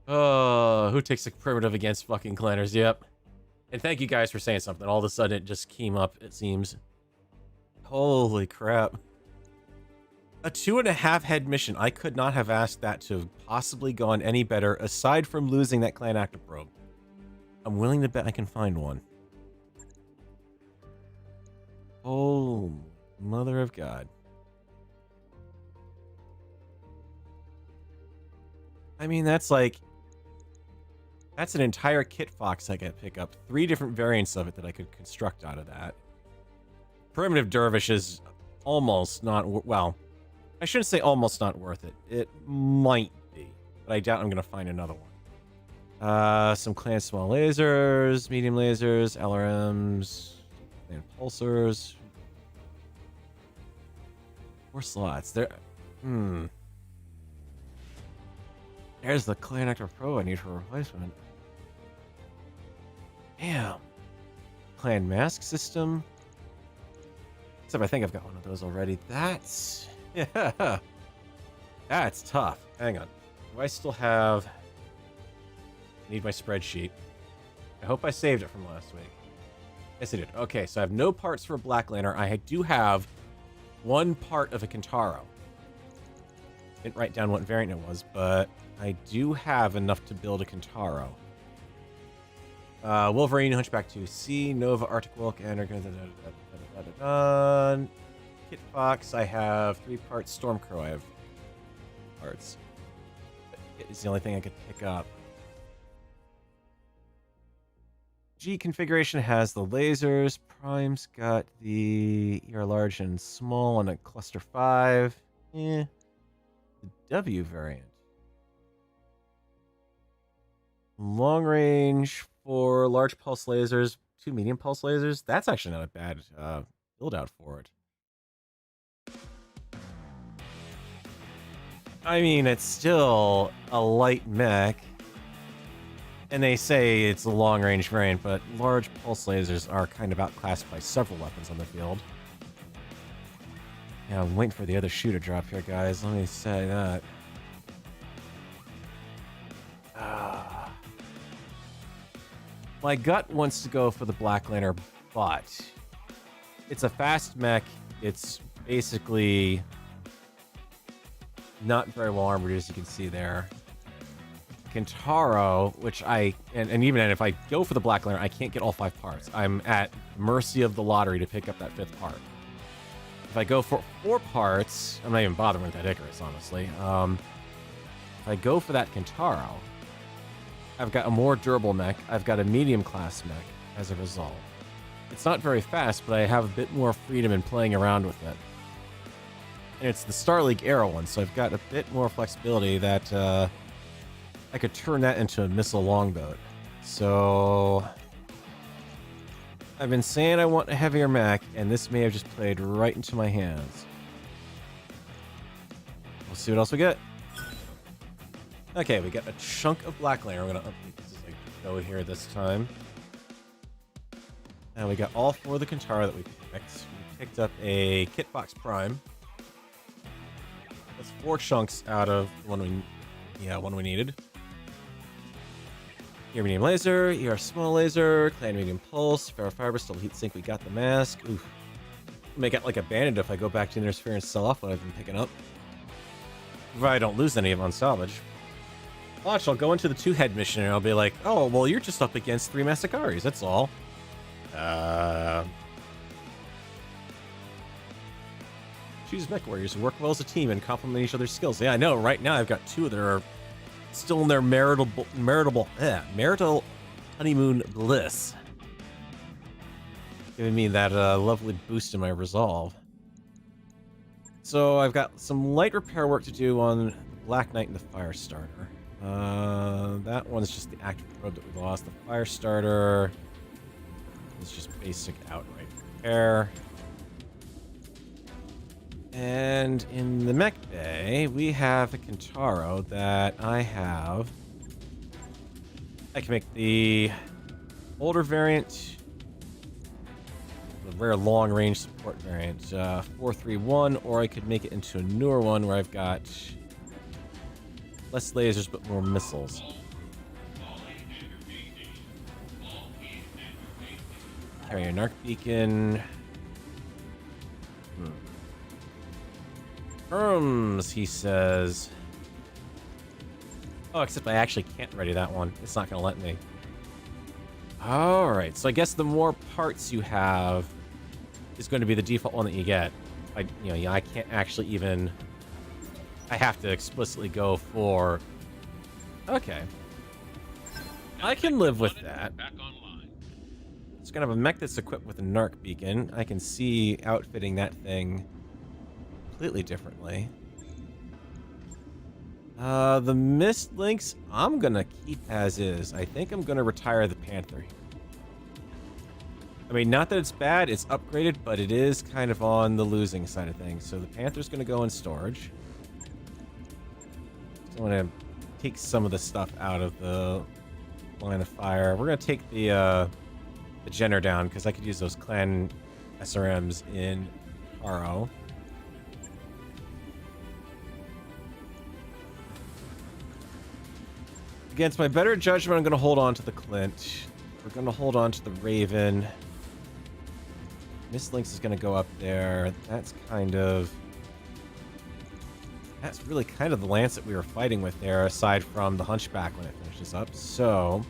Oh, who takes a primitive against fucking clanners? Yep. And thank you guys for saying something. All of a sudden, it just came up, it seems. Holy crap. A 2.5 head mission. I could not have asked that to have possibly gone any better, aside from losing that clan active probe. I'm willing to bet I can find one. Oh, mother of God. I mean, that's like... That's an entire kit fox I could pick up. 3 different variants of it that I could construct out of that. Primitive Dervish is almost not... Well, I shouldn't say almost not worth it. It might be. But I doubt I'm going to find another one. Some clan small lasers, medium lasers, LRMs, clan pulsars. 4 slots. There... There's the clan active pro I need for replacement. Damn. Clan mask system. Except I think I've got one of those already. That's... Yeah. That's tough. Hang on. Do I still have... Need my spreadsheet. I hope I saved it from last week. Yes, I did. Okay, so I have no parts for a Black Lantern. I do have 1 part of a Kintaro. Didn't write down what variant it was, but I do have enough to build a Kintaro. Wolverine, Hunchback 2C, Nova, Arctic Wilk, and... Kit Fox, I have 3 parts. Stormcrow, I have parts. It's the only thing I could pick up. G configuration has the lasers. Prime's got the ER large and small and a cluster 5. The W variant. Long range for large pulse lasers, 2 medium pulse lasers. That's actually not a bad build out for it. I mean, it's still a light mech. And they say it's a long range variant, but large pulse lasers are kind of outclassed by several weapons on the field. Yeah, I'm waiting for the other shoe to drop here, guys. Let me say that. My gut wants to go for the Black Lantern, but it's a fast mech. It's basically not very well armored, as you can see there. Kintaro, which and even if I go for the Black Lantern, I can't get all 5 parts. I'm at mercy of the lottery to pick up that 5th part. If I go for 4 parts, I'm not even bothering with that Icarus, honestly. If I go for that Kintaro, I've got a more durable mech. I've got a medium class mech as a result. It's not very fast, but I have a bit more freedom in playing around with it. And it's the Starleague Arrow one, so I've got a bit more flexibility that I could turn that into a missile longboat. So I've been saying I want a heavier mech, and this may have just played right into my hands. We'll see what else we get. Okay, we got a chunk of Black Lantern. We're gonna update this as I go here this time. And we got all 4 of the Kintaro that we picked. We picked up a Kit Fox Prime. That's 4 chunks out of one we needed. ER medium laser, ER small laser, clan medium pulse, ferrofiber, still heat sink. We got the mask. Oof. Make it like a bandit if I go back to the sphere and sell off what I've been picking up. Provided I don't lose any of them on salvage. Watch, I'll go into the 2-head mission and I'll be like, oh, well, you're just up against 3 Masakaris, that's all. Choose mech warriors who work well as a team and complement each other's skills. Yeah, I know. Right now, I've got 2 that are still in their marital honeymoon bliss, giving me that lovely boost in my resolve. So I've got some light repair work to do on the Black Knight and the Firestarter. That one's just the active probe that we lost. The Firestarter is just basic outright repair. And in the mech bay, we have a Kintaro that I I can make the older variant, the rare long-range support variant, 431, or I could make it into a newer one where I've got less lasers but more missiles. Carry a narc beacon. Terms, he says. Oh, except I actually can't ready that one. It's not going to let me. Alright, so I guess the more parts you have is going to be the default one that you get. I can't actually even... I have to explicitly go for... Okay. I can live with that. Back online. It's going to have a mech that's equipped with a narc beacon. I can see outfitting that thing completely differently. The mist links, I'm gonna keep as is. I think I'm gonna retire the Panther. I mean, not that it's bad, it's upgraded, but it is kind of on the losing side of things. So the Panther's gonna go in storage. Just want to take some of the stuff out of the line of fire. We're gonna take the Jenner down because I could use those clan SRMs in RO. Against my better judgment, I'm going to hold on to the Clint. We're going to hold on to the Raven. Miss Lynx is going to go up there. That's really kind of the lance that we were fighting with there, aside from the Hunchback when it finishes up. So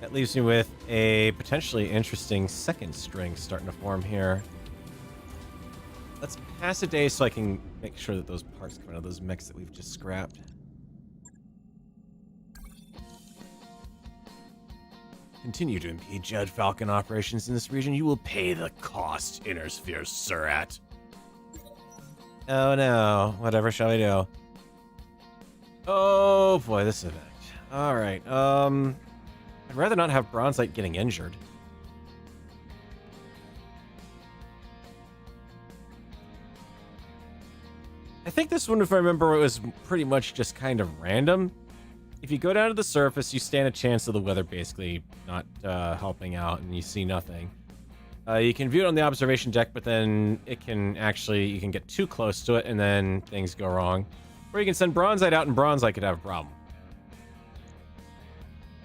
that leaves me with a potentially interesting second string starting to form here. Let's pass a day so I can make sure that those parts come out of those mechs that we've just scrapped. Continue to impede Jed Falcon operations in this region. You will pay the cost, Inner Sphere Surat. Oh no. Whatever shall we do? Oh boy, this event. Alright, I'd rather not have Bronzite getting injured. I think this one, if I remember, it was pretty much just kind of random. If you go down to the surface, you stand a chance of the weather basically not helping out, and you see nothing. You can view it on the observation deck, but then it can actually, you can get too close to it, and then things go wrong. Or you can send Bronzite out, and Bronzite could have a problem.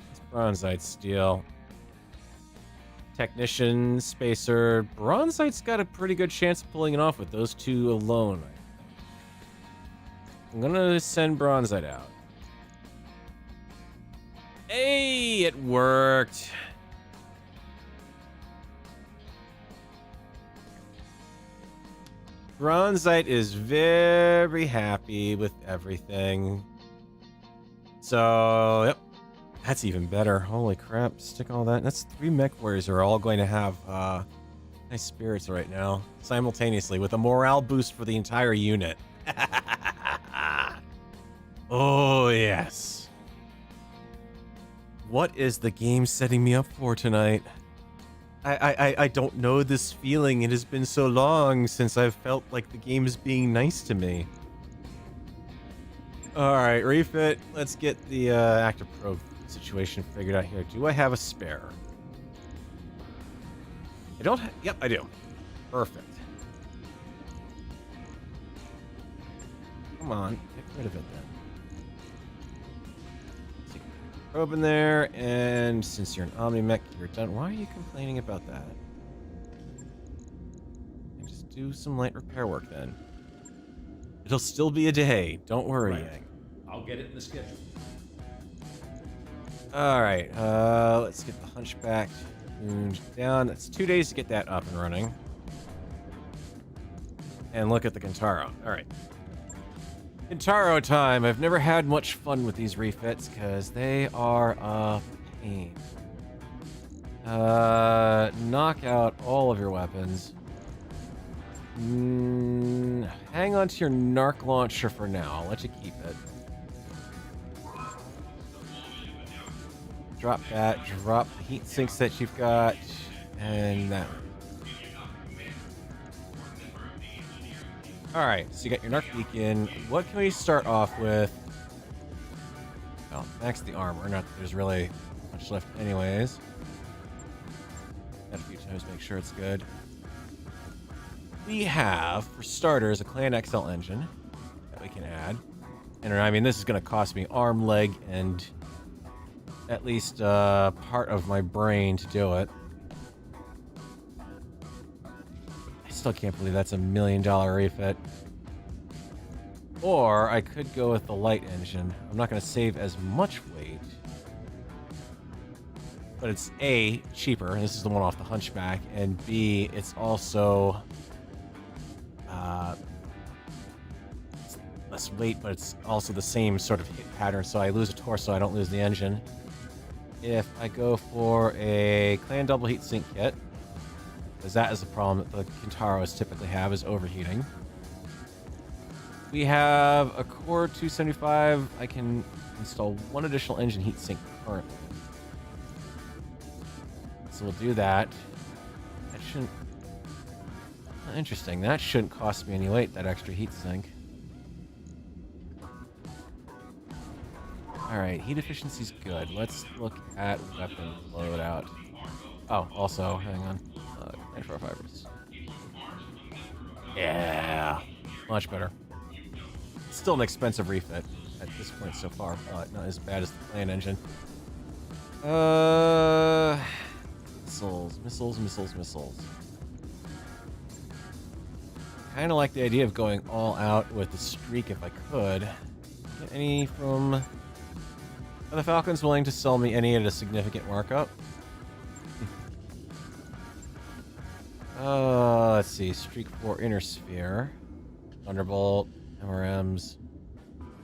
It's Bronzite Steel. Technician, Spacer. Bronzite's got a pretty good chance of pulling it off with those two alone. I'm gonna send Bronzite out. Hey, it worked. Bronzite is very happy with everything. So, yep. That's even better. Holy crap. Stick all that. That's 3 mech warriors are all going to have nice spirits right now. Simultaneously with a morale boost for the entire unit. Oh, yes. What is the game setting me up for tonight? I don't know this feeling. It has been so long since I've felt like the game is being nice to me. Alright, refit. Let's get the active probe situation figured out here. Do I have a spare? I don't yep, I do. Perfect. Come on, get rid of it then. Probe in there, and since you're an Omni-Mech, you're done. Why are you complaining about that? And just do some light repair work then. It'll still be a day. Don't worry. Right. I'll get it in the schedule. Alright, let's get the Hunchback wound down. That's 2 days to get that up and running. And look at the Kintaro. Alright. Kintaro time. I've never had much fun with these refits because they are a pain. Knock out all of your weapons. Hang on to your narc launcher for now. I'll let you keep it. Drop that. Drop the heat sinks that you've got. And that. Alright, so you got your narc beacon. What can we start off with? Well, max the armor. Not that there's really much left anyways. Got a few times to make sure it's good. We have, for starters, a Clan XL engine that we can add. And I mean, this is going to cost me arm, leg, and at least part of my brain to do it. I still can't believe that's $1 million refit. Or I could go with the light engine. I'm not going to save as much weight. But it's A, cheaper. This is the one off the Hunchback. And B, it's also it's less weight, but it's also the same sort of hit pattern. So I lose a torso, I don't lose the engine. If I go for a Clan double heat sink kit, because that is the problem that the Kintaros typically have, is overheating. We have a Core 275. I can install one additional engine heatsink currently. So we'll do that. That shouldn't... Interesting. That shouldn't cost me any weight, that extra heatsink. Alright, heat efficiency's good. Let's look at weapon loadout. Oh, also, hang on. Infrared fibers. Yeah. Much better. Still an expensive refit at this point so far, but not as bad as the Clan engine. Missiles. Kind of like the idea of going all out with the streak if I could. Get any from... Are the Falcons willing to sell me any at a significant markup? Let's see. Streak 4 Inner Sphere. Thunderbolt. MRMs.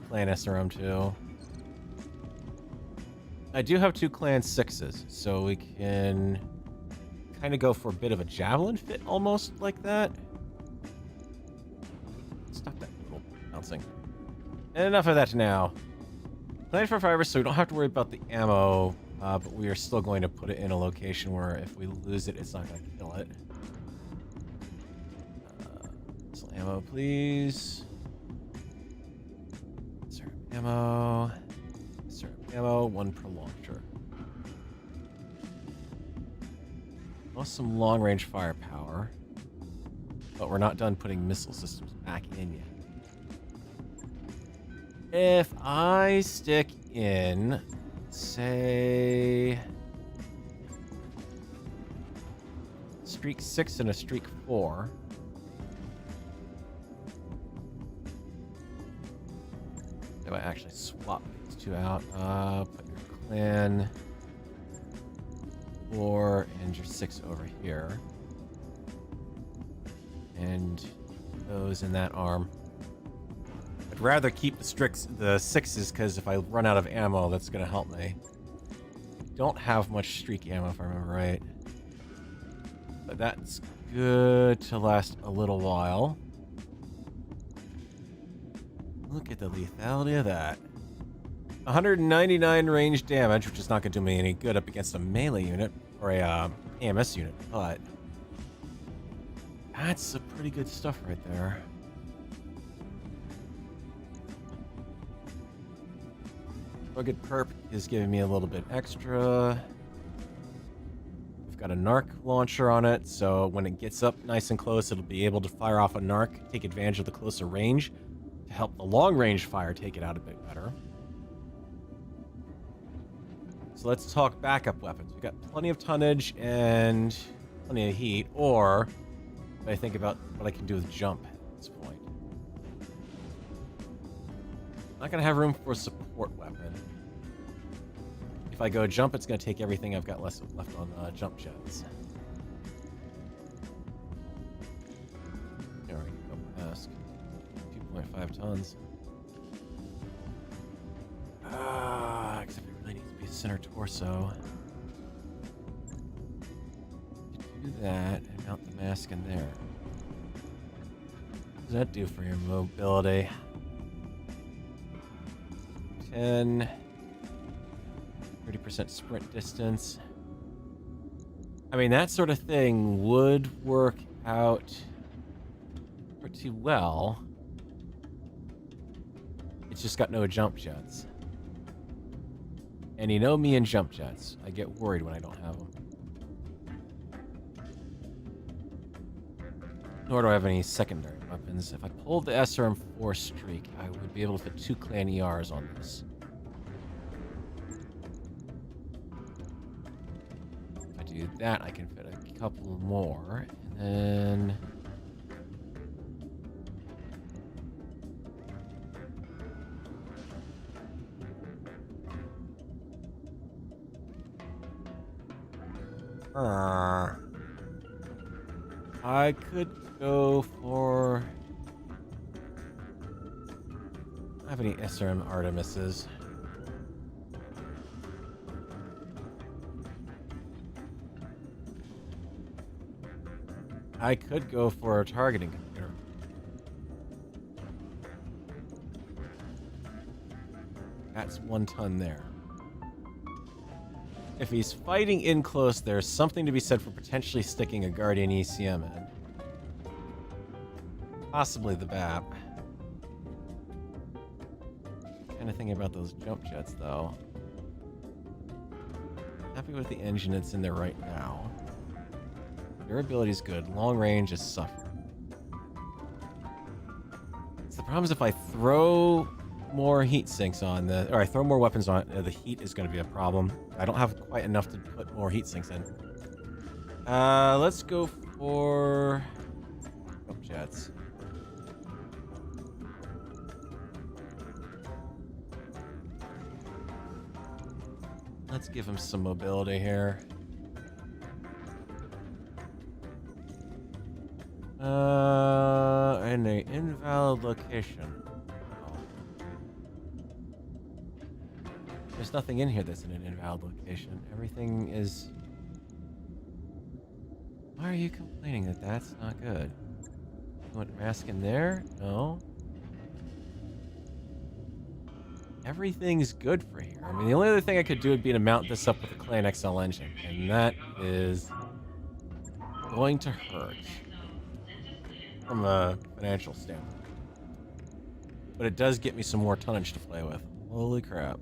Clan SRM 2. I do have 2 Clan 6s, so we can kind of go for a bit of a javelin fit, almost like that. Stop that little bouncing. And enough of that now. Clan for fibers, so we don't have to worry about the ammo, but we are still going to put it in a location where if we lose it, it's not going to kill it. Missile ammo, please. Ammo. Ammo, 1 per launcher. Well, some long-range firepower. But we're not done putting missile systems back in yet. If I stick in, say... Streak 6 and a Streak 4... I actually swap these 2 out. Put your Clan 4 and your 6 over here. And those in that arm. I'd rather keep the 6s, because if I run out of ammo, that's going to help me. Don't have much streak ammo, if I remember right. But that's good to last a little while. Look at the lethality of that. 199 range damage, which is not going to do me any good up against a melee unit, or a AMS unit, but that's some pretty good stuff right there. Rugged Perp is giving me a little bit extra. We've got a narc launcher on it, so when it gets up nice and close, it'll be able to fire off a narc, take advantage of the closer range, to help the long-range fire take it out a bit better. So let's talk backup weapons. We've got plenty of tonnage and plenty of heat, or if I think about what I can do with jump at this point. I'm not going to have room for a support weapon. If I go jump, it's going to take everything I've got left on jump jets. There we go. Mask. 2.5 tons. Except it really needs to be center torso. Do that and mount the mask in there. What does that do for your mobility? 10. 30% sprint distance. I mean, that sort of thing would work out pretty well. It's just got no jump jets. And you know me and jump jets. I get worried when I don't have them. Nor do I have any secondary weapons. If I pulled the SRM4 streak, I would be able to fit 2 clan ERs on this. If I do that, I can fit a couple more. And then... I could go for... I don't have any SRM Artemises. I could go for a targeting computer. That's 1 ton there. If he's fighting in close, there's something to be said for potentially sticking a Guardian ECM in. Possibly the BAP. Kind of thinking about those jump jets, though. Happy with the engine that's in there right now. Durability's good. Long range is suffering. So the problem is if I throw more heat sinks on the, or I throw more weapons on it, the heat is going to be a problem. I don't have quite enough to put more heat sinks in. Let's go for jump jets. Let's give him some mobility here. In an invalid location. Oh. There's nothing in here that's in an invalid location. Everything is... Why are you complaining that that's not good? You want mask in there? No. Everything's good for here. I mean, the only other thing I could do would be to mount this up with a Clan XL engine, and that is going to hurt from a financial standpoint. But it does get me some more tonnage to play with. Holy crap.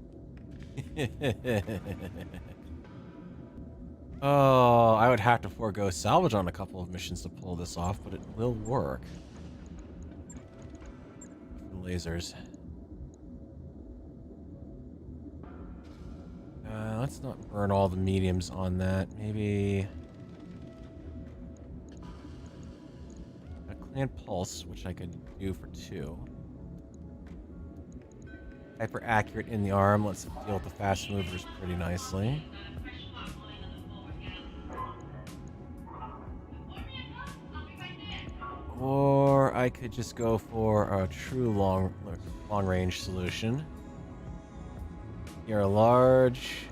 Oh, I would have to forego salvage on a couple of missions to pull this off, but it will work. Lasers. Let's not burn all the mediums on that. Maybe a Clan Pulse, which I could do for 2. Hyper accurate in the arm. Let's deal with the fast movers pretty nicely. Or I could just go for a true long range solution. You're a large.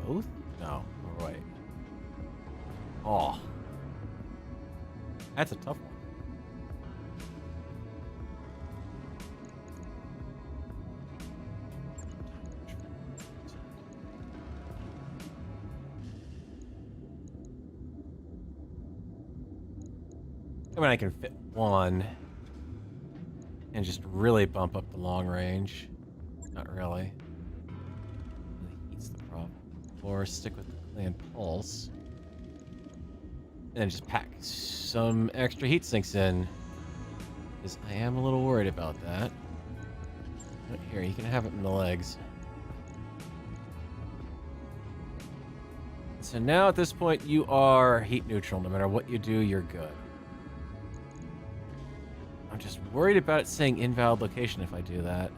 Both? No. Oh, wait. Oh. That's a tough one. I mean, I can fit 1 and just really bump up the long range. Not really. Really heats the problem. Or stick with the Clan Pulse. And then just pack some extra heat sinks in. Because I am a little worried about that. But here, you can have it in the legs. So now at this point, you are heat neutral. No matter what you do, you're good. I'm just worried about it saying invalid location if I do that.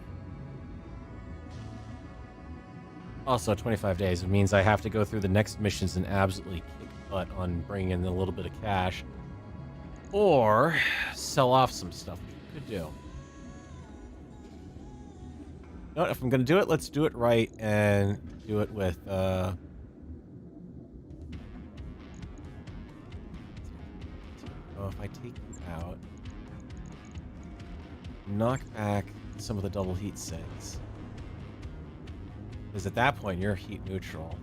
Also, 25 days means I have to go through the next missions and absolutely kick butt on bringing in a little bit of cash. Or sell off some stuff, which I could do. You know what, if I'm going to do it, let's do it right and do it with... Oh, if I take you out... knock back some of the double heat sinks. Because at that point, you're heat neutral.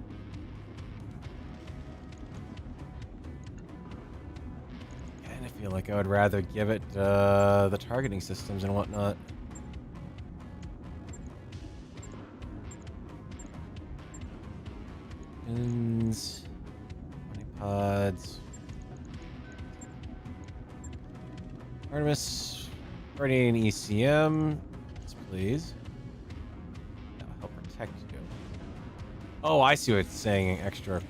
And I feel like I would rather give it the targeting systems and whatnot. Weapons. Money pods. Artemis. Guardian ECM. Yes, please. That'll help protect you. Oh, I see what it's saying. Extra.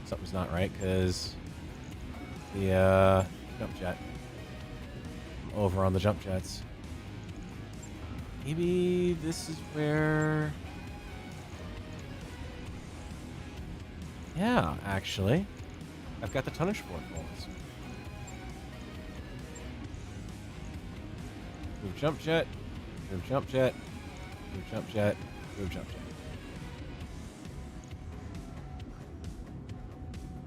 Something's not right, because the jump jet. I'm over on the jump jets. Maybe this is where... Yeah, actually. I've got the tonnage portfolios. Move jump jet. Move jump jet. Move jump jet. Move jump jet.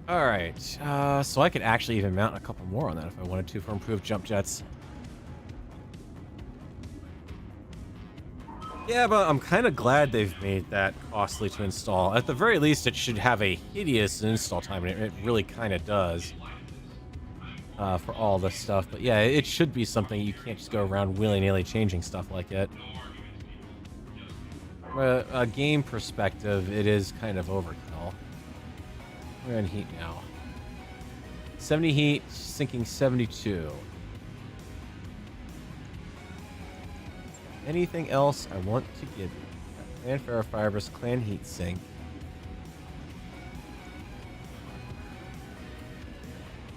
Alright, so I could actually even mount a couple more on that if I wanted to for improved jump jets. Yeah, but I'm kind of glad they've made that costly to install. At the very least, it should have a hideous install time, and it really kind of does for all this stuff. But yeah, it should be something you can't just go around willy-nilly changing stuff like it. From a game perspective, it is kind of overkill. We're in heat now. 70 heat, sinking 72. Anything else I want to give you? Clan ferrofibrous, clan heat sink.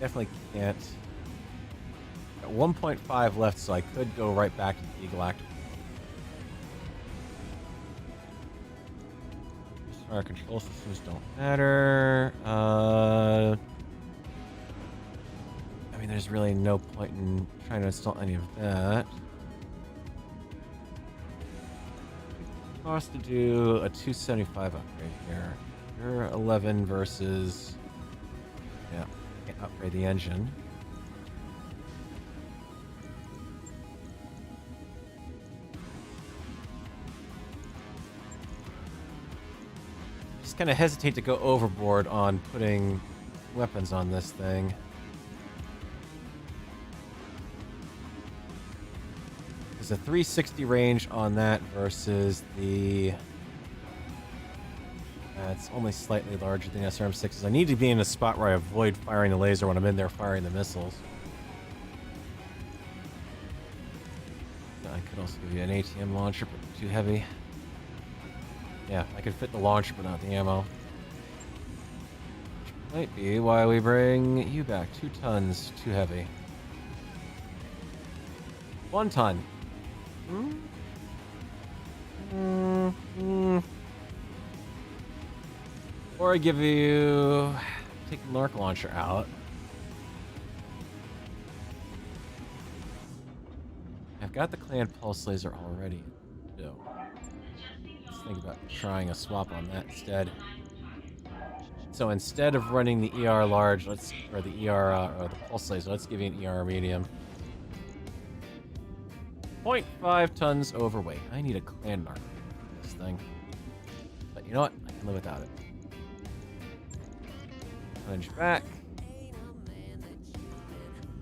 Definitely can't. Got 1.5 left, so I could go right back to the galactic. Our control systems don't matter. I mean, there's really no point in trying to install any of that. Cost to do a 275 upgrade here. You're 11 versus... Yeah, can't upgrade the engine. Just kind of hesitate to go overboard on putting weapons on this thing. There's a 360 range on that versus the... it's only slightly larger than SRM-6s. I need to be in a spot where I avoid firing the laser when I'm in there firing the missiles. I could also give you an ATM launcher, but too heavy. Yeah, I could fit the launcher, but not the ammo. Which might be why we bring you back. 2 tons, too heavy. 1 ton. Or I give you... Take the Narc launcher out. I've got the clan pulse laser already. So let's think about trying a swap on that instead. So instead of running the ER large, or the ER or the pulse laser, let's give you an ER medium. 0.5 tons overweight. I need a clan mark for this thing. But you know what? I can live without it. Punch back.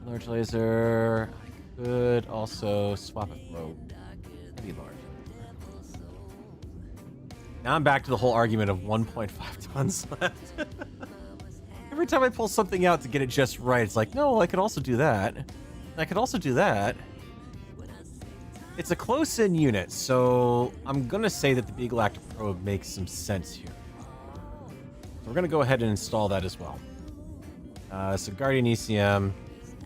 Large laser. I could also swap it for heavy large. Now I'm back to the whole argument of 1.5 tons left. Every time I pull something out to get it just right, it's like, no, I could also do that. I could also do that. It's a close-in unit, so I'm going to say that the B Galactic Probe makes some sense here. So we're going to go ahead and install that as well. So Guardian ECM,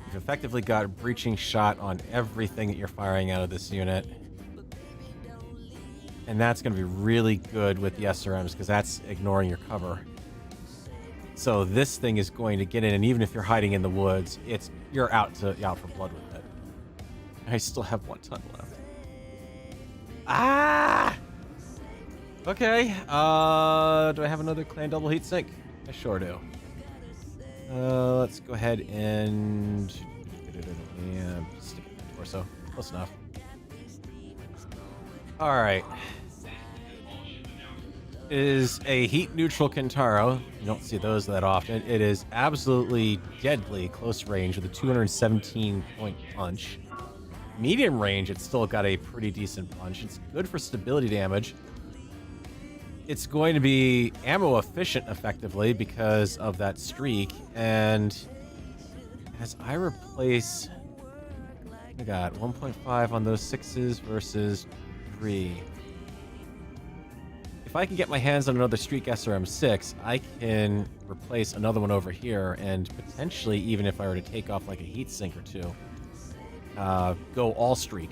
you've effectively got a breaching shot on everything that you're firing out of this unit. And that's going to be really good with the SRMs, because that's ignoring your cover. So this thing is going to get in, and even if you're hiding in the woods, you're out for blood with it. I still have 1 ton left. Ah! Okay. Do I have another clan double heat sink? I sure do. Let's go ahead and stick it in the torso. Close enough. All right. Is a heat neutral Kintaro. You don't see those that often. It is absolutely deadly close range with a 217 point punch. Medium range, it's still got a pretty decent punch. It's good for stability damage. it's going to be ammo efficient effectively because of that streak. And as I replace, I got 1.5 on those 6s versus 3. If I can get my hands on another streak SRM6, I can replace another one over here, and potentially, even if I were to take off like a heatsink or two, go all streak.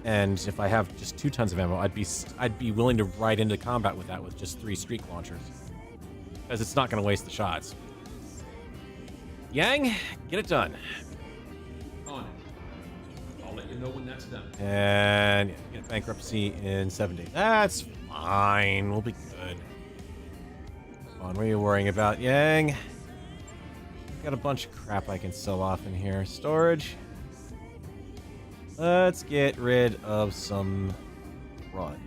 And if I have just 2 tons of ammo, I'd be willing to ride into combat with that with just 3 streak launchers, because it's not going to waste the shots. Yang, get it done. On it. I'll let you know when that's done. And yeah, get bankruptcy in 7 days. That's fine. We'll be good. Come on, what are you worrying about, Yang? I've got a bunch of crap I can sell off in here. Storage. Let's get rid of some run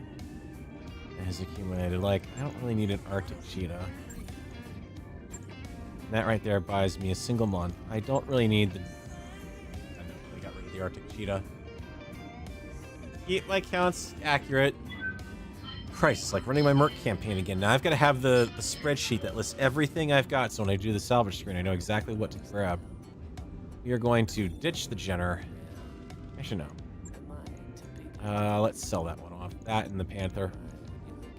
that has accumulated. Like, I don't really need an Arctic cheetah. That right there buys me a single month. I don't really need the... I got rid of the Arctic cheetah. My count's accurate. Christ, it's like running my Merc campaign again. Now I've got to have the spreadsheet that lists everything I've got, so when I do the salvage screen, I know exactly what to grab. We are going to ditch the Jenner. Actually, no. Let's sell that one off. That and the Panther.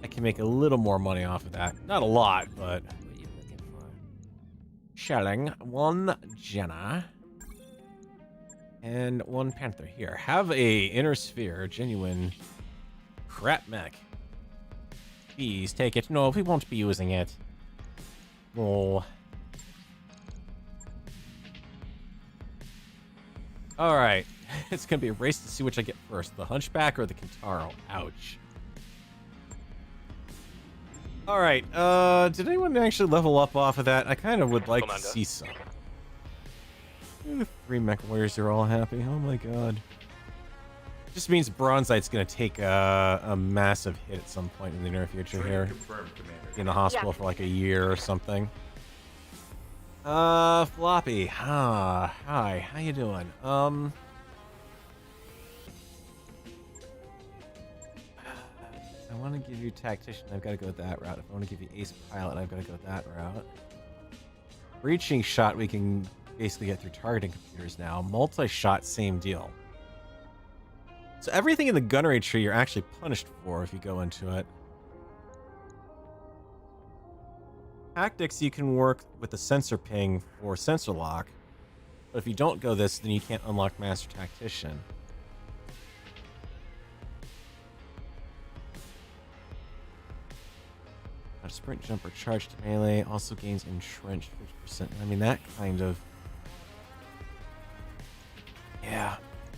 I can make a little more money off of that. Not a lot, but... Shelling. 1 Jenna. And 1 Panther here. Have a Inner Sphere, genuine crap mech. Please take it. No, we won't be using it. Oh. Alright. It's gonna be a race to see which I get first. The Hunchback or the Kintaro. Ouch. Alright, did anyone actually level up off of that? I kind of would like to see some. Ooh, 3 mech warriors are all happy. Oh my god. Just means Bronzite's gonna take a massive hit at some point in the near future here. Confirmed, Commander. In the hospital for like a year or something. Floppy. Hi, how you doing? I want to give you Tactician, I've got to go that route. If I want to give you Ace Pilot, I've got to go that route. Breaching Shot, we can basically get through targeting computers now. Multi-shot, same deal. So everything in the gunnery tree you're actually punished for if you go into it. Tactics, you can work with the sensor ping for sensor lock. But if you don't go this, then you can't unlock Master Tactician. Sprint jumper charged to melee also gains entrenched 50%. I mean, that kind of... Yeah.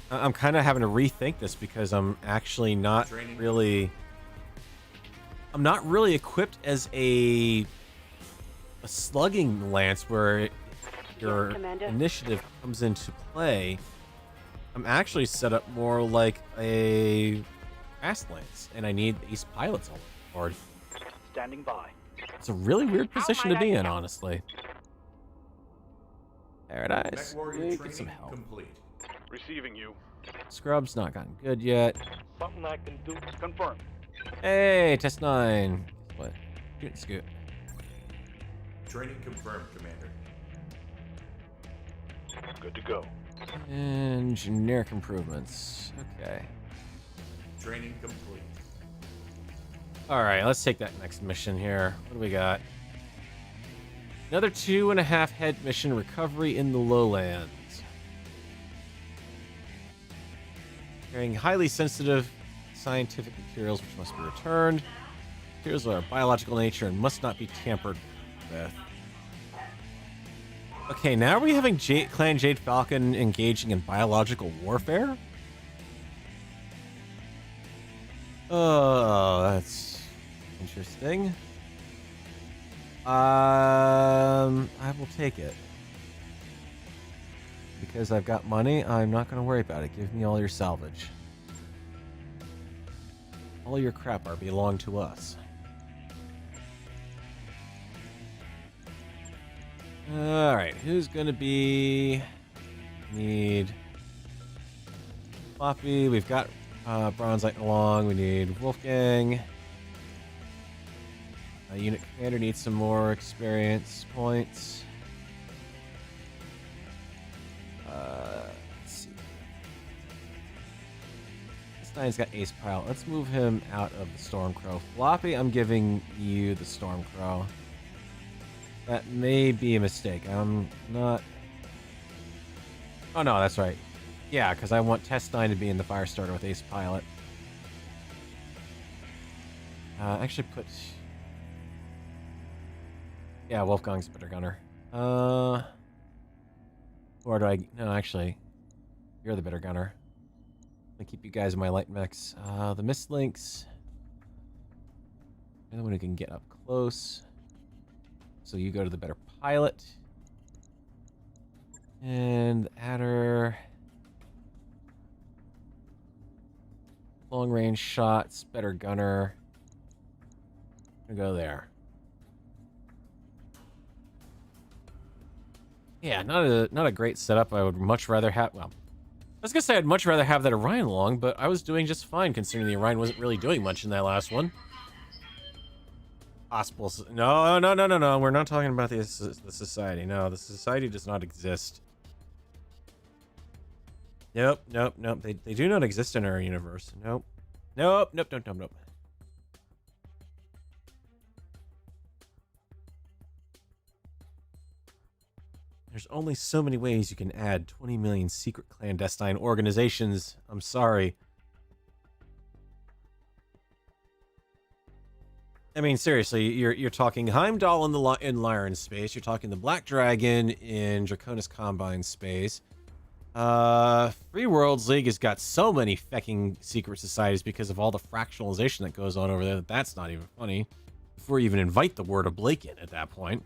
I'm kind of having to rethink this because I'm actually not really... I'm not really equipped as a slugging lance where your initiative comes into play. I'm actually set up more like a fast lance, and I need Ace Pilots on board. Standing by. It's a really weird position to be in, honestly. Paradise. Get some help. Complete. Receiving you. Scrub's not gotten good yet. Something I can do. Confirmed. Hey, test 9. What? Shoot and scoot. Training confirmed, Commander. Good to go. And generic improvements. Okay. Training complete. Alright, let's take that next mission here. What do we got? Another 2.5 head mission, recovery in the lowlands. Carrying highly sensitive scientific materials which must be returned. Materials are of biological nature and must not be tampered with. Okay, now are we having Clan Jade Falcon engaging in biological warfare? Oh, that's interesting. I will take it. Because I've got money, I'm not going to worry about it. Give me all your salvage. All your crap are belong to us. Alright, who's going to be... Need... Floppy, we've got Bronzite along, we need Wolfgang. Unit commander needs some more experience points. Let's see. This nine's got Ace Pilot. Let's move him out of the Stormcrow. Floppy, I'm giving you the Stormcrow. That may be a mistake. I'm not... Oh, no, that's right. Yeah, because I want Test 9 to be in the Firestarter with Ace Pilot. Actually put... Yeah, Wolfgang's better gunner. Or do I... No, actually, you're the better gunner. I'm gonna keep you guys in my light mechs. The Mistlinks. You're the one who can get up close. So you go to the better pilot. And Adder... Long range shots, better gunner. I'm gonna go there. Yeah, not a great setup. I would much rather have... Well, I was gonna say I'd much rather have that Orion along, but I was doing just fine considering the Orion wasn't really doing much in that last one. Hospitals... No. We're not talking about the society. No, the society does not exist. Nope. They do not exist in our universe. Nope. There's only so many ways you can add 20 million secret clandestine organizations. I'm sorry. I mean, seriously, you're talking Heimdall in Lyran space. You're talking the Black Dragon in Draconis Combine space. Free Worlds League has got so many fecking secret societies because of all the fractionalization that goes on over there that's not even funny. Before you even invite the word of Blake in at that point.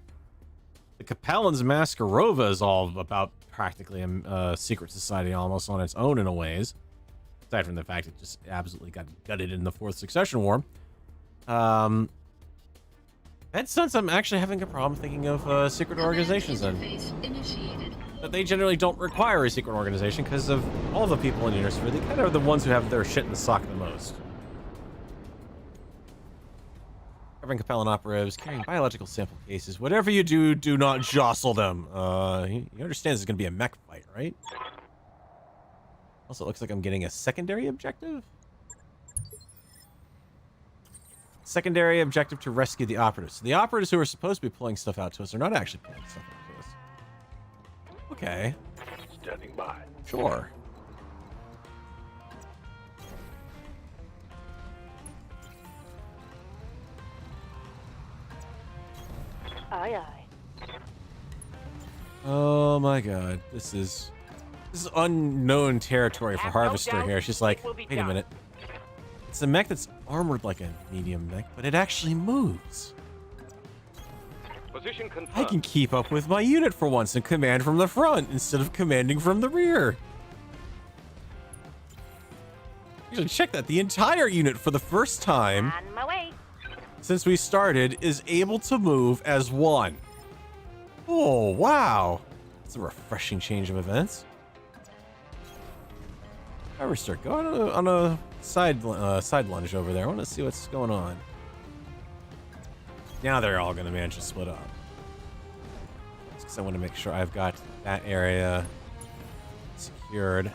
The Capellan's Maskarova is all about practically a secret society almost on its own in a ways. Aside from the fact it just absolutely got gutted in the Fourth Succession War. And since I'm actually having a problem thinking of secret organizations then. But they generally don't require a secret organization because of all the people in Unisphere. They kind of are the ones who have their shit in the sock the most. Covering Capellan operatives, carrying biological sample cases. Whatever you do, do not jostle them. You understand this is going to be a mech fight, right? Also, it looks like I'm getting a secondary objective. Secondary objective to rescue the operatives. So the operatives who are supposed to be pulling stuff out to us are not actually pulling stuff out to us. Okay. Standing by. Sure. Aye, aye. Oh my god. This is unknown territory for Have no Harvester doubt here. She's like, it will be wait a done. minute. It's a mech that's armored like a medium mech, but it actually moves. Position confirmed. I can keep up with my unit for once and command from the front instead of commanding from the rear. You should check that. The entire unit for the first time On my way. since we started is able to move as one. Oh, wow. It's a refreshing change of events. Harvester, go on a side lunge over there. I want to see what's going on. Now they're all going to manage to split up. Because I want to make sure I've got that area secured.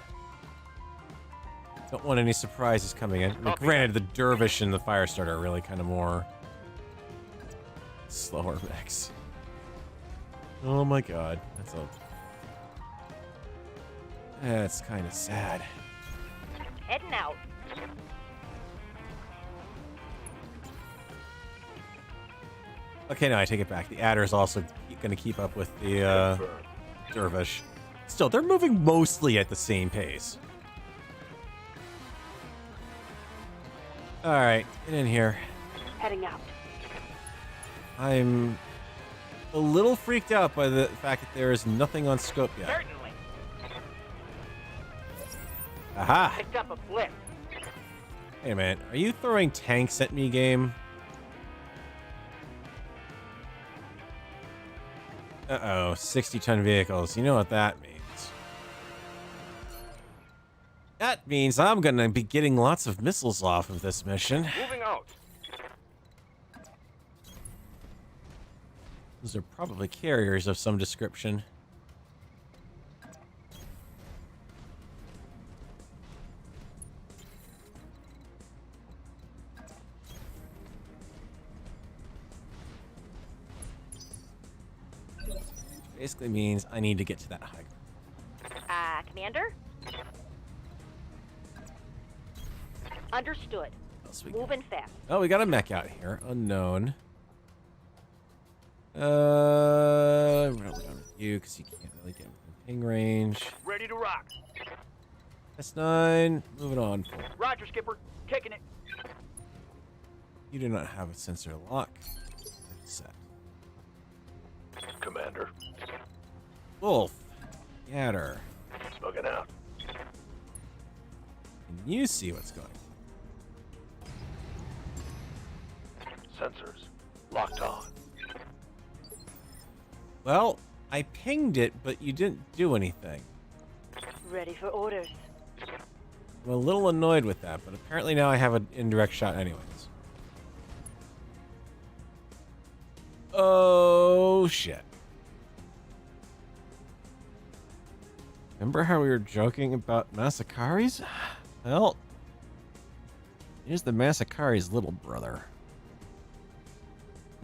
Don't want any surprises coming in. I mean, granted, the Dervish and the Firestarter are really kind of more slower mechs. Oh my god, that's kind of sad. Heading out. Okay, no, I take it back. The Adder's also going to keep up with the Dervish. Still, they're moving mostly at the same pace. All right, get in here. Heading out. I'm a little freaked out by the fact that there is nothing on scope yet. Certainly. Aha! Picked up a blip. Hey man, are you throwing tanks at me, game? Uh-oh, 60-ton vehicles. You know what that means. That means I'm gonna be getting lots of missiles off of this mission. Moving out. Those are probably carriers of some description. Basically means I need to get to that high ground. Commander? Understood. What else we got? Moving fast. Oh, we got a mech out here. Unknown. We're done with you because you can't really get within ping range. Ready to rock. S9, moving on. Roger, Skipper. Kicking it. You do not have a sensor lock. Set. Commander, Wolf. Gatter. smoking out. Can you see what's going on? Sensors locked on. Well, I pinged it, but you didn't do anything. Ready for orders. I'm a little annoyed with that, but apparently now I have an indirect shot anyways. Oh, shit. Remember how we were joking about Masakari's? Well, here's the Masakari's little brother.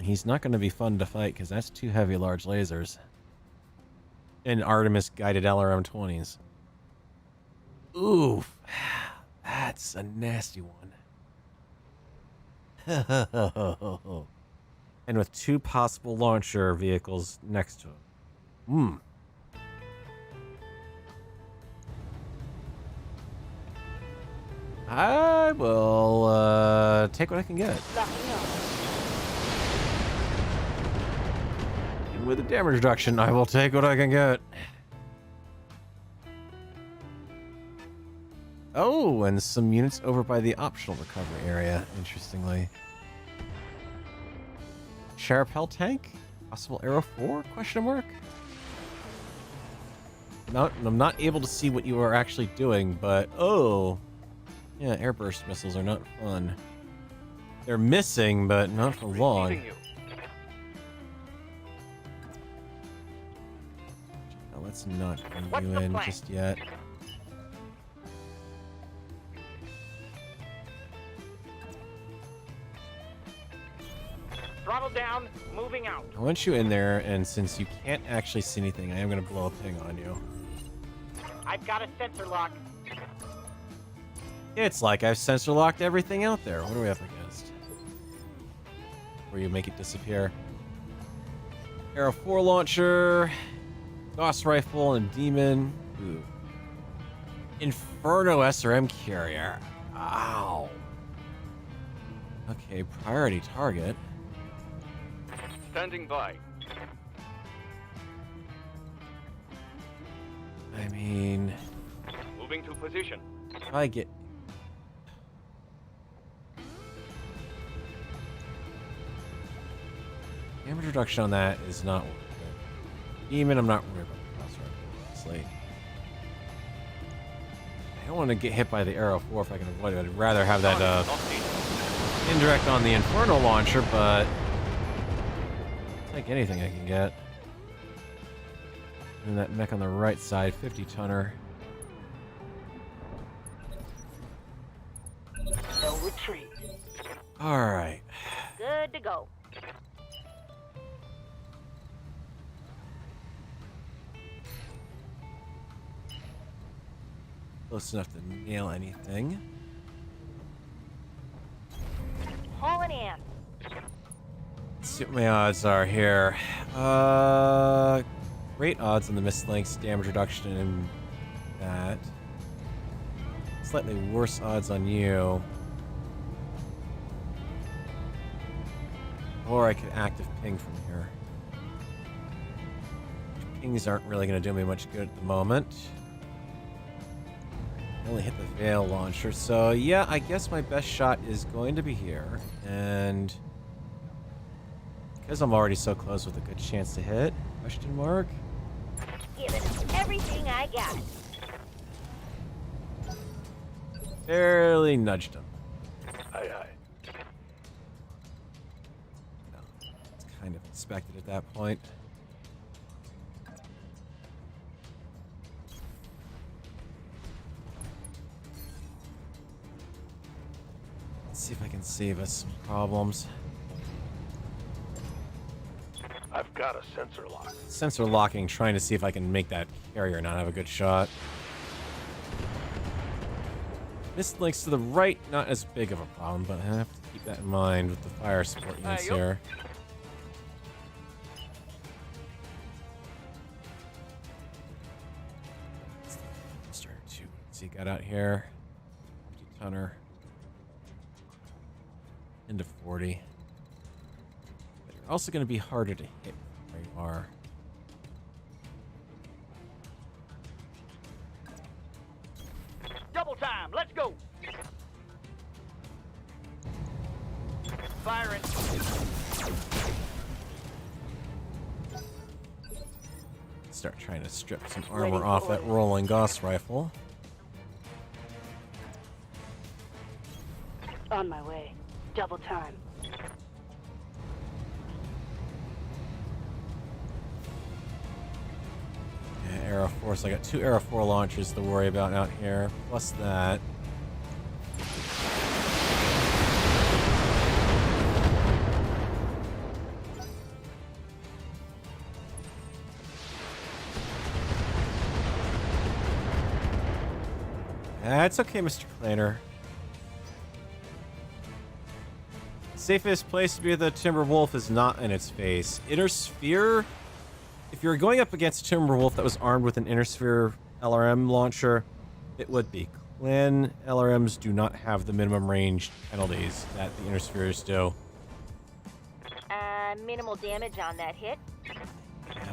He's not going to be fun to fight because that's two heavy large lasers. And Artemis guided LRM-20s. Oof. That's a nasty one. And with two possible launcher vehicles next to him. I will take what I can get. Locking up. And with the damage reduction, I will take what I can get. Oh, and some units over by the optional recovery area, interestingly. Sharpel tank? Possible Arrow 4? Question mark? I'm not able to see what you are actually doing, but oh. Yeah, airburst missiles are not fun. They're missing, but not for long. Receiving you. Now, let's not bring What's you the in plan? just yet. Throttle down. Moving out. I want you in there, and since you can't actually see anything, I am going to blow a ping on you. I've got a sensor lock. It's like I've sensor locked everything out there. What are we up against? Where you make it disappear. Arrow 4 launcher, Gauss rifle, and demon. Ooh. Inferno SRM carrier. Ow. Okay, priority target. Standing by. I mean, Moving to position. if I get... Damage reduction on that is not worth it. Demon, I'm not worried about the Gauss rifle, honestly. I don't want to get hit by the Arrow 4 if I can avoid it. I'd rather have that indirect on the Inferno launcher, but I'll take anything I can get. And that mech on the right side, 50-tonner. No retreat. Alright. Good to go. Close enough to nail anything. Hauling in. Let's see what my odds are here. Great odds on the mislinks, damage reduction, and that. Slightly worse odds on you. Or I could active ping from here. Pings aren't really going to do me much good at the moment. I only hit the Veil launcher, so yeah, I guess my best shot is going to be here. And because I'm already so close with a good chance to hit, question mark. Give it everything I got. Barely nudged him. Aye, aye. No, it's kind of in expected at that point. Let's see if I can save us some problems. I've got a sensor lock. Sensor locking, trying to see if I can make that carrier not have a good shot. This links to the right, not as big of a problem, but I have to keep that in mind with the fire support units here. Starter 2. See, got out here. 50-tonner. Into 40. But you're also going to be harder to hit where you are. Double time. Let's go. Firing. Start trying to strip some armor off that rolling Gauss rifle. On my way. Double time. Yeah, Arrow 4. So I got 2 Arrow 4 launchers to worry about out here. Plus that. That's okay, Mr. Clanner. Safest place to be with the Timberwolf is not in its face. Inner Sphere, if you're going up against a Timberwolf that was armed with an Inner Sphere LRM launcher, it would be. Clan LRMs do not have the minimum range penalties that the Inner Spheres do. Minimal damage on that hit. Yeah,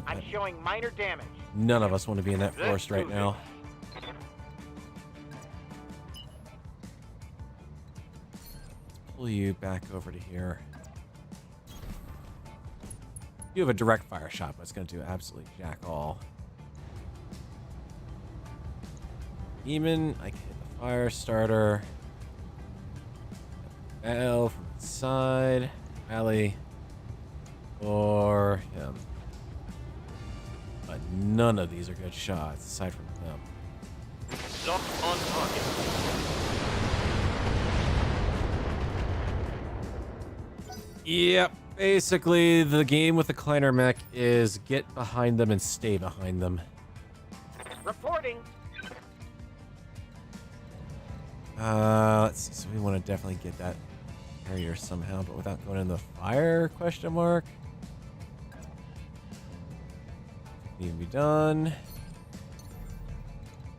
I'm but showing minor damage. none of us want to be in that Let's forest right move now. Pull you back over to here. You have a direct fire shot, but it's going to do absolutely jack all. Demon, I can hit the fire starter. L from the side. Alley. Or him. But none of these are good shots, aside from them. Lock on target. Yep. Basically, the game with the Kleiner mech is get behind them and stay behind them. Reporting. Let's see. So we want to definitely get that carrier somehow, but without going in the fire? Question mark. Need to be done.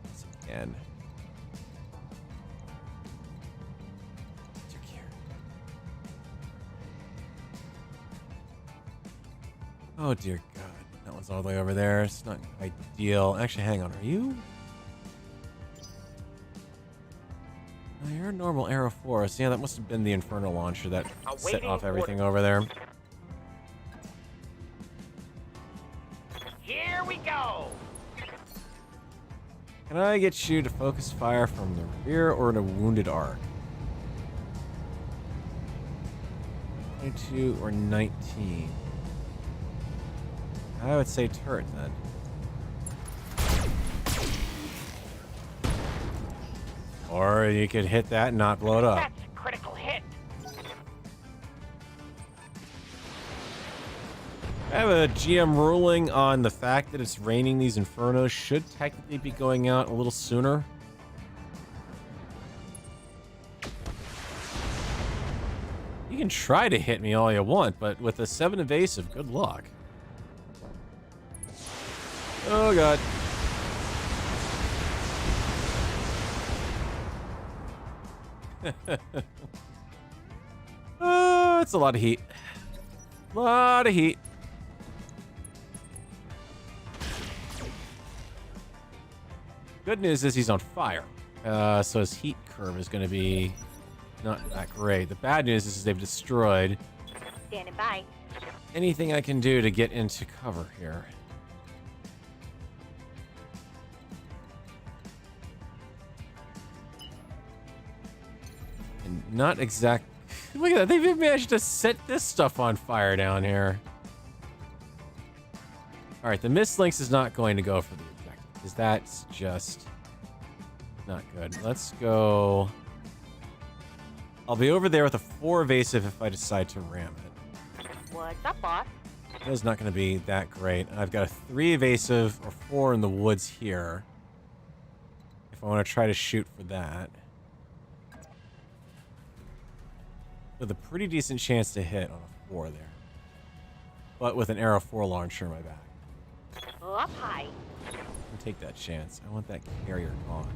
Let's see again. Secure. Oh dear God, that one's all the way over there. It's not ideal. Actually, hang on. Are you? No, you're a normal Arrow 4. So yeah, that must have been the Inferno launcher that set Awaiting off everything orders. over there. Here we go. Can I get you to focus fire from the rear or in a wounded arc? 22 or 19? I would say turret then. Or you could hit that and not blow it up. That's a critical hit. I have a GM ruling on the fact that it's raining. These Infernos should technically be going out a little sooner. You can try to hit me all you want, but with a 7 evasive, good luck. Oh God. Oh, it's a lot of heat. Lot of heat. Good news is he's on fire. So his heat curve is going to be not that great. The bad news is they've destroyed Standing by. anything I can do to get into cover here. And not exact. Look at that. They've managed to set this stuff on fire down here. All right, the Mist Lynx is not going to go for the objective because that's just not good. Let's go. I'll be over there with a 4 evasive if I decide to ram it. What's up, boss? That's not going to be that great. I've got a 3 evasive or 4 in the woods here. If I want to try to shoot for that. With a pretty decent chance to hit on a 4 there. But with an arrow 4 launcher in my back. Up high. I'll take that chance. I want that carrier gone.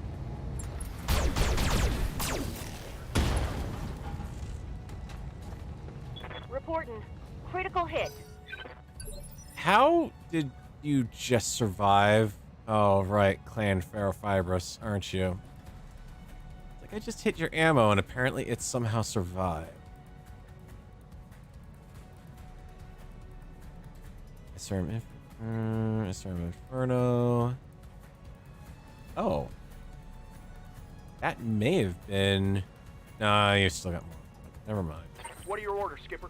Reporting. Critical hit. How did you just survive? Oh, right. Clan Ferrofibrous, aren't you? It's like I just hit your ammo and apparently it somehow survived. SRM Inferno. Oh. That may have been... Nah, you still got more. Never mind. What are your orders, Skipper?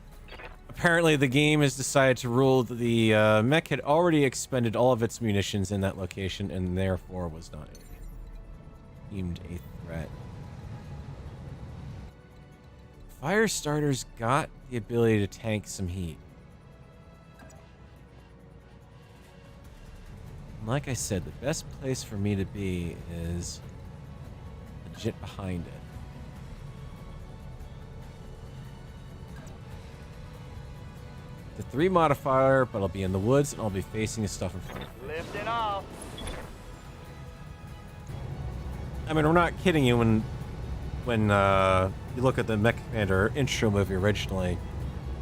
Apparently the game has decided to rule that the mech had already expended all of its munitions in that location and therefore was not deemed a threat. Fire starters got the ability to tank some heat. Like I said, the best place for me to be is legit behind it. The 3 modifier, but I'll be in the woods and I'll be facing the stuff in front of me. Lifting off. I mean, we're not kidding you when you look at the Mech Commander intro movie originally.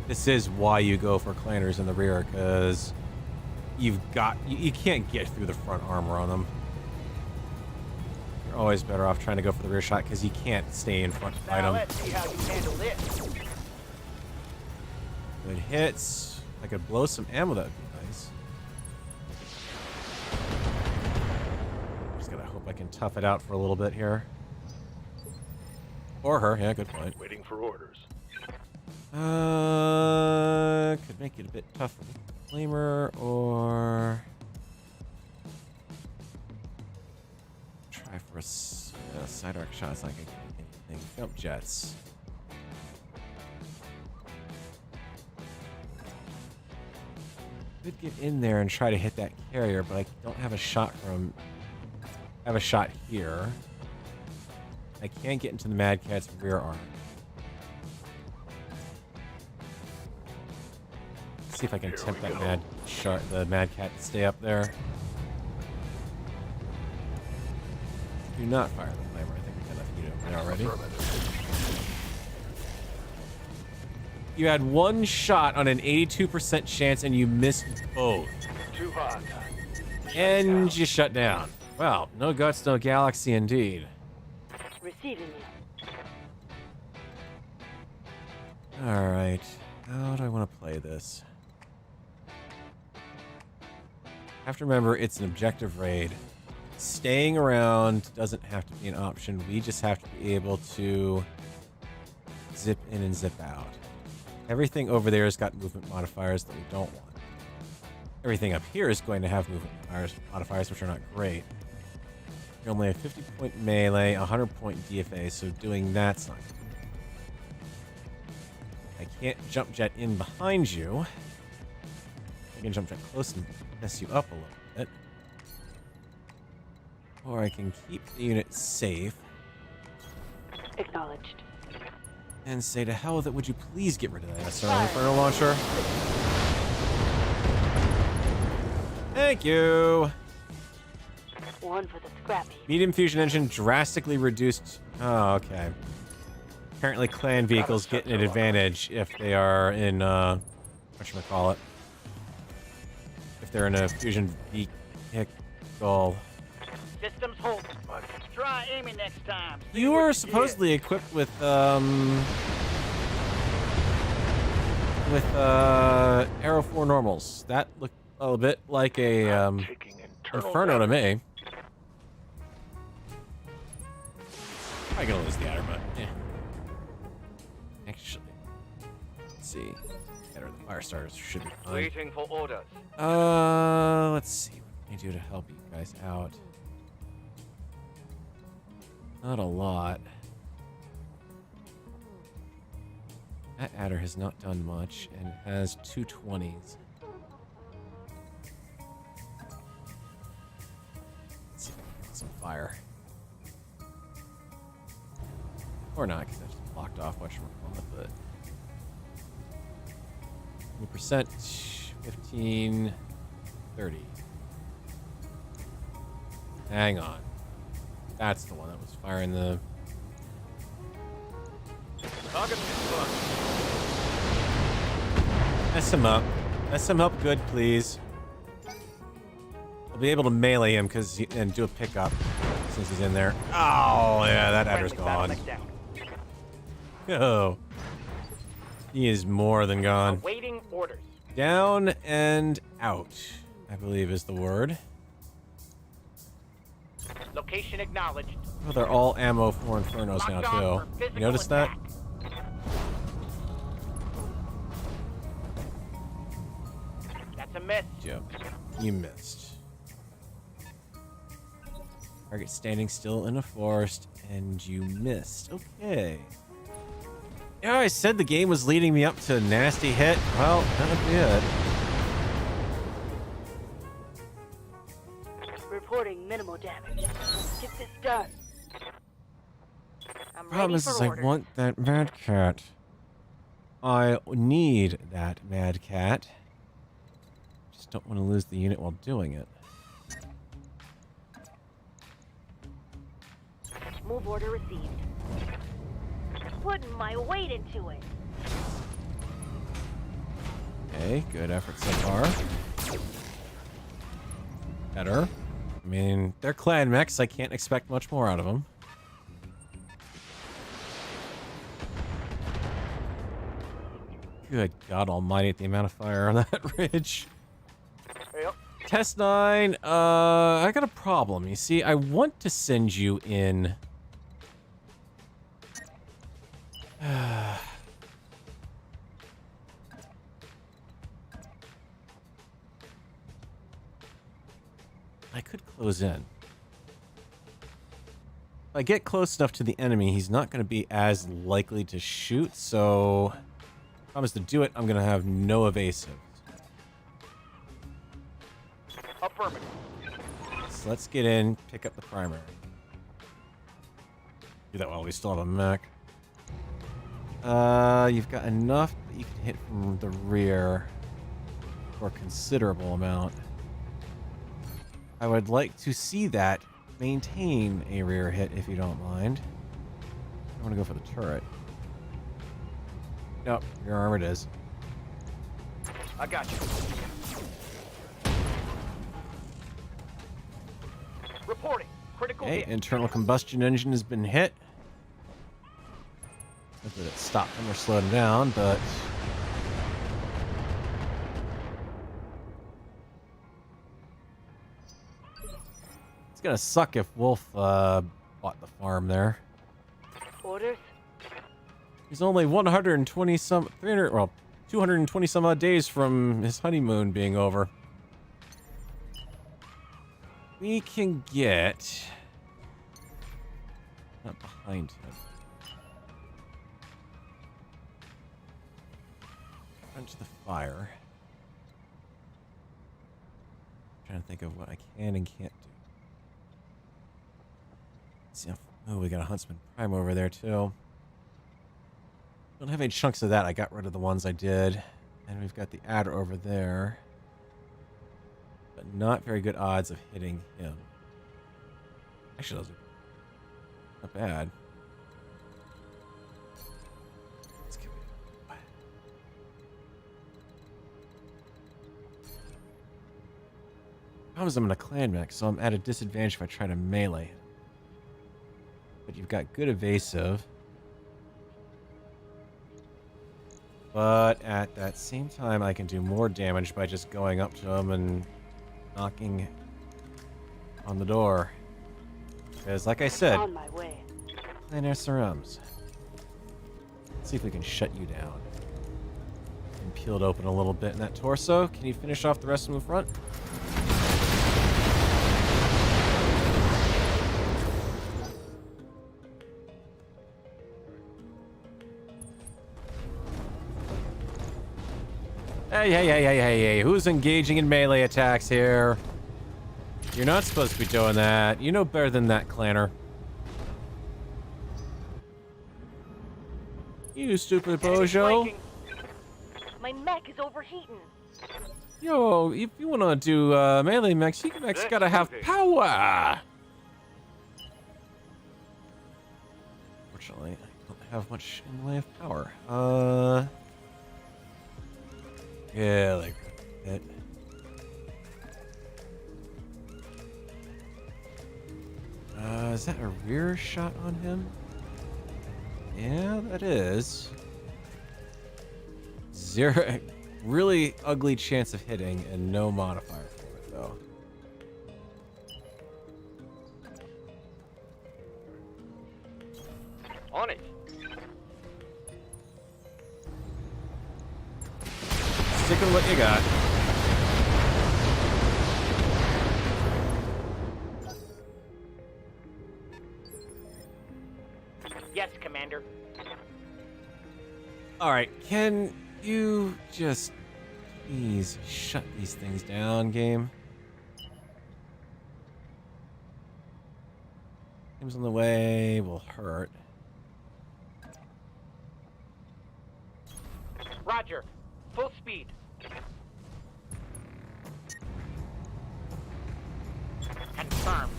This is why you go for clanners in the rear, because you can't get through the front armor on them. You're always better off trying to go for the rear shot because you can't stay in front to fight Now them. let's see how you handle this. Good hits. If I could blow some ammo, that would be nice. Just gotta hope I can tough it out for a little bit here. Or her, yeah, good point. Waiting for orders. Could make it a bit tougher with the flamer, or try for a side arc shot. It's not gonna get anything. Jump jets. Could get in there and try to hit that carrier, but I don't have a shot from. I have a shot here. I can't get into the Mad Cat's rear arm. See if I can tempt that the Mad Cat to stay up there. Do not fire the flamer. I think we got enough heat over there already. You had 1 shot on an 82% chance and you missed both. Too hot. And you shut down. Well, no guts, no galaxy indeed. Receiving you. Alright. How do I want to play this? Have to remember it's an objective raid. Staying around doesn't have to be an option. We just have to be able to zip in and zip out. Everything over there has got movement modifiers that we don't want. Everything up here is going to have movement modifiers, which are not great. You're only a 50-point melee, 100-point DFA, so doing that's not good. I can't jump jet in behind you. I can jump jet close and mess you up a little bit. Or I can keep the unit safe Acknowledged. and say to hell with it, would you please get rid of that SRM Inferno launcher? Thank you. One for the scrap heap. Medium fusion engine drastically reduced. Oh, okay. Apparently clan vehicles get an advantage if they are in, whatchamacallit. If they're in a fusion vehicle. Systems hold. Try aiming next time. See You what are get. supposedly equipped with Arrow 4 normals. That looked a little bit like a Taking internal Inferno to damage. me. I'm gonna lose the adder, but yeah. Actually, let's see. scatter. The fire starters should be fine. Waiting for orders. Let's see. What can I do to help you guys out? Not a lot. That adder has not done much and has 2 20s. Let's see if I can get some fire. Or not, because I just blocked off whatchamacallit, but 20%, 15, 30. Hang on. That's the one that was firing the... Target confirmed. Mess him up. Mess him up good, please. I'll be able to melee him and do a pickup since he's in there. Oh, yeah, that adder's gone. BattleTech down. Oh. He is more than gone. Awaiting orders. Down and out, I believe is the word. Location acknowledged. Oh, they're all ammo for Infernos Locked now, on too. for physical You notice that? attack. That's a miss. Yep. You missed. Target standing still in a forest, and you missed. Okay. Yeah, I said the game was leading me up to a nasty hit. Well, that would be it. Reporting minimal damage. Let's get this done. I'm Problem ready is, for I orders. want that mad cat. I need that mad cat. Just don't want to lose the unit while doing it. Move order received. Putting my weight into it. Okay, good effort so far. Better. I mean, they're clan mechs. I can't expect much more out of them. Good God almighty, at the amount of fire on that ridge. Yep. Test 9, I got a problem. You see, I want to send you in... I could close in. If I get close enough to the enemy, he's not going to be as likely to shoot, so... Promise to do it, I'm going to have no evasives. Affirmative. So let's get in, pick up the primary. Do that while we still have a mech. You've got enough that you can hit from the rear for a considerable amount. I would like to see that maintain a rear hit if you don't mind. I want to go for the turret. Nope, your armored is. I got you. Reporting. Critical Okay, hit. internal combustion engine has been hit. Not that it stopped him or slowed him down, but... It's gonna suck if Wolf bought the farm there. Orders? He's only 120 some... 300... Well, 220 some odd days from his honeymoon being over. We can get... Not behind him. Punch the fire. Trying to think of what I can and can't do. See, oh, we got a Huntsman Prime over there too. Don't have any chunks of that. I got rid of the ones I did, and we've got the adder over there, but not very good odds of hitting him. Actually, those are not bad. Let's get rid of it. Problem is I'm in a clan mech, so I'm at a disadvantage if I try to melee him. But you've got good evasive. But at that same time, I can do more damage by just going up to him and knocking on the door. Because, like I said, On my way. clan SRMs. Let's see if we can shut you down. and peeled open a little bit in that torso. Can you finish off the rest of the front? Hey, who's engaging in melee attacks here? You're not supposed to be doing that. You know better than that, Clanner. You stupid bojo. My mech is overheating. Yo, if you want to do melee mechs, you mechs gotta have power. Fortunately, I don't have much in the way of power. Yeah, like that. Is that a rear shot on him? Yeah, that is. Zero, really ugly chance of hitting and no modifier for it though. On it. Stick with what you got. Yes, Commander. All right, can you just please shut these things down, game? Games on the way will hurt. Roger. Full speed. Confirmed.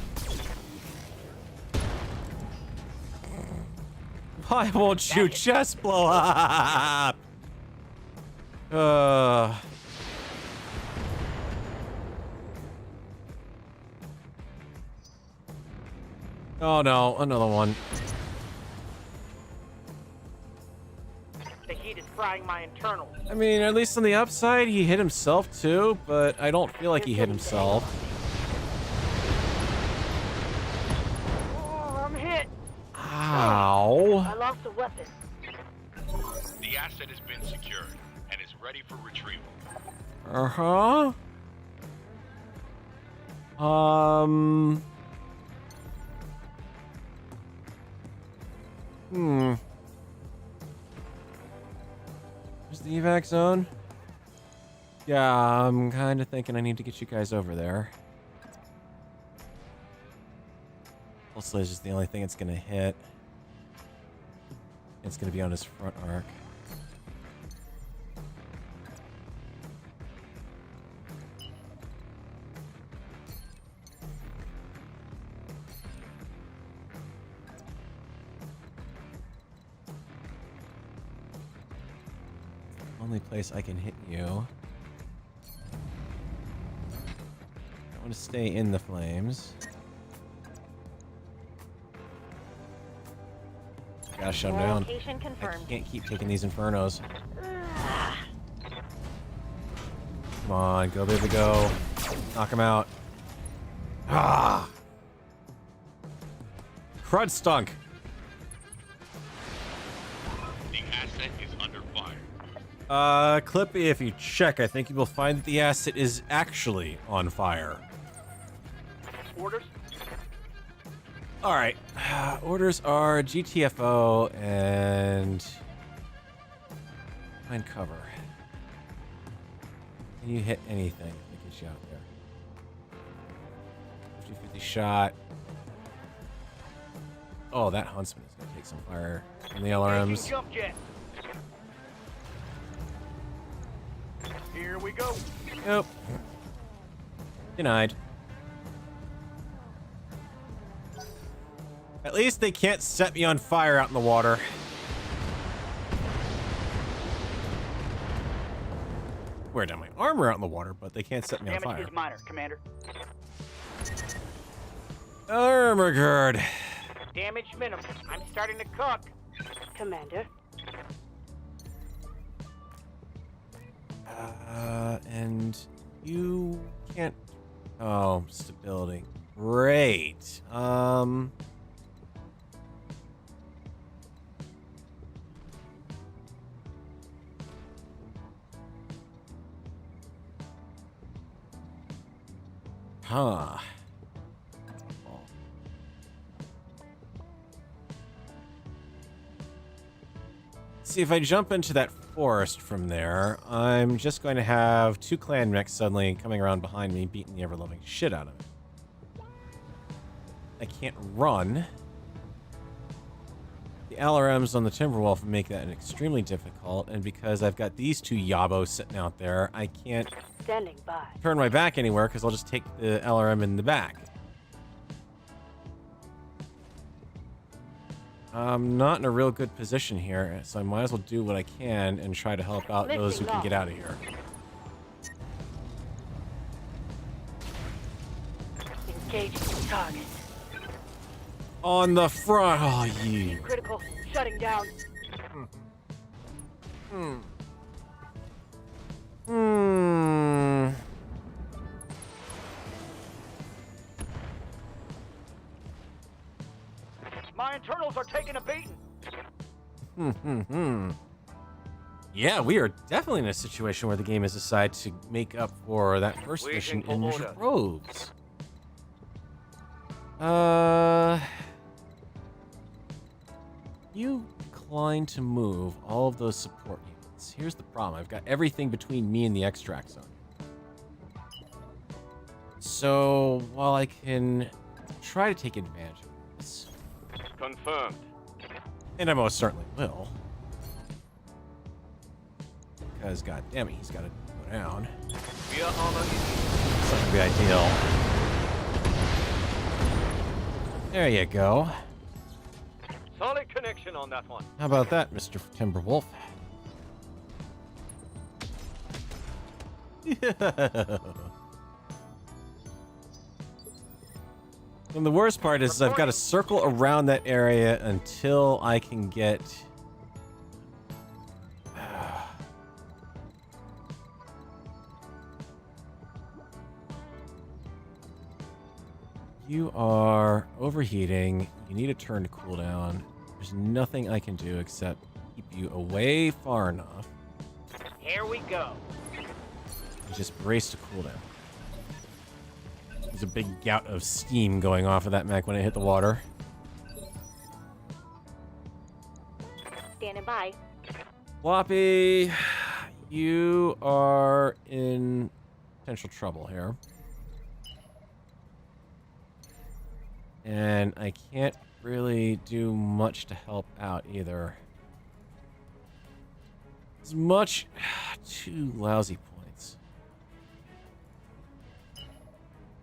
Why won't you just blow up? Oh no, another one. The heat is frying my internals. I mean, at least on the upside, he hit himself too, but I don't feel like he hit himself. Oh, I'm hit. Ow. I lost a weapon. The asset has been secured and is ready for retrieval. Uh-huh. Where's the evac zone? Yeah, I'm kind of thinking I need to get you guys over there. Pulse Laser is the only thing it's gonna hit. It's gonna be on his front arc. Only place I can hit you. I want to stay in the flames. Gotta shut him down. Location I confirmed. can't keep taking these infernos. Come on, go baby go. Knock him out. Ah! Crud stunk. The asset is under fire. Clippy, if you check, I think you will find that the asset is actually on fire. Orders? Alright. Orders are GTFO and find cover. Can you hit anything that gets you out there? 50-50 shot. Oh, that huntsman is gonna take some fire from the LRMs. Jump jet. Here we go. Nope. Denied. At least they can't set me on fire out in the water. Wear down my armor out in the water, but they can't set me on Damage fire. is minor, Commander. Armor guard. Damage minimum. I'm starting to cook. Commander. And you can't. Oh, stability. Great. Huh. See, if I jump into that forest from there, I'm just going to have 2 clan mechs suddenly coming around behind me, beating the ever-loving shit out of it. I can't run. The LRMs on the Timberwolf make that extremely difficult, and because I've got these 2 yabos sitting out there, I can't Standing by. turn my back anywhere because I'll just take the LRM in the back. I'm not in a real good position here, so I might as well do what I can and try to help out those who can get out of here. Engaging target. On the front! Oh, you. Critical. Shutting down. My internals are taking a beating. Yeah, we are definitely in a situation where the game has decided to make up for that first Waiting mission for in order. droves. You decline to move all of those support units. Here's the problem. I've got everything between me and the extract zone. So, while I can try to take advantage of this, Confirmed. and I most certainly will, because god damn it, he's got to go down. We are on It's not gonna be ideal. There you go. solid connection on that one. How about that, Mr. Timberwolf? Yeah. And the worst part is I've got to circle around that area until I can get... You are overheating. You need a turn to cool down. There's nothing I can do except keep you away far enough. Here we go. You just brace to cool down. There's a big gout of steam going off of that mech when it hit the water. Standing by. Floppy, you are in potential trouble here. And I can't really do much to help out either. As much... 2 lousy points.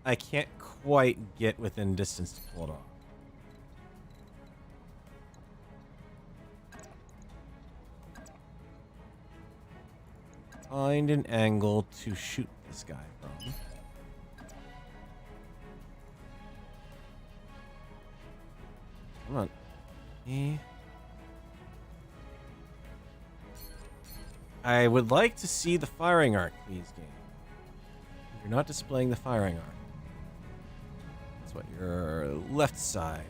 I can't quite get within distance to pull it off. Find an angle to shoot this guy from. Come on. I would like to see the firing arc, please, game. You're not displaying the firing arc. That's what your left side.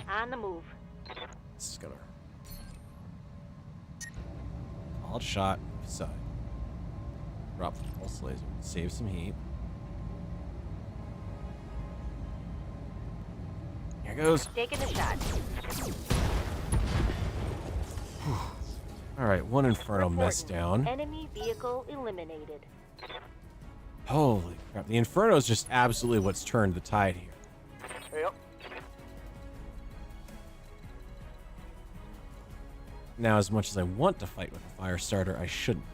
On the move. This is gonna Odd shot side. Drop the pulse laser. Save some heat. Here goes. Taking the shot. Alright, 1 Inferno mess down. Enemy vehicle eliminated. Holy crap. The Inferno is just absolutely what's turned the tide here. Yep. Now, as much as I want to fight with the Firestarter, I shouldn't.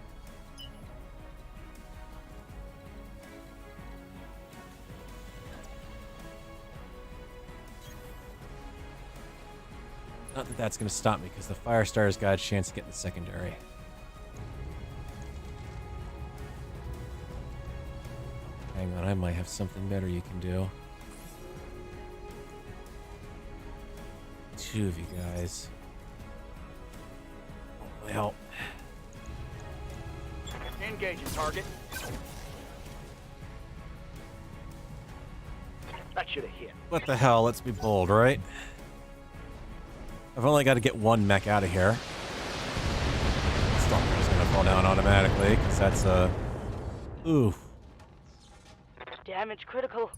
Not that that's going to stop me, because the Firestarter's got a chance to get in the secondary. Hang on, I might have something better you can do. 2 of you guys. Won't really help. Engaging target. That should have hit. What the hell? Let's be bold, right? I've only got to get one mech out of here. Stalker's gonna fall down automatically, because that's a... Ooh. Damage critical.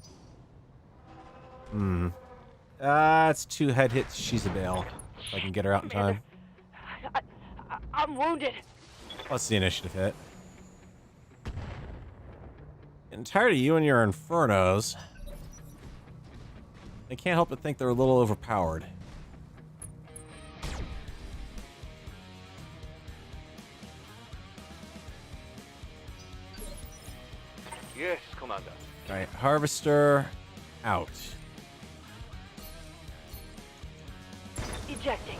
That's 2 head hits. She's a bail. If I can get her out in time. I'm wounded. Plus the initiative hit. Getting tired of you and your infernos. I can't help but think they're a little overpowered. Yes, Commander. Alright, Harvester out. Ejecting.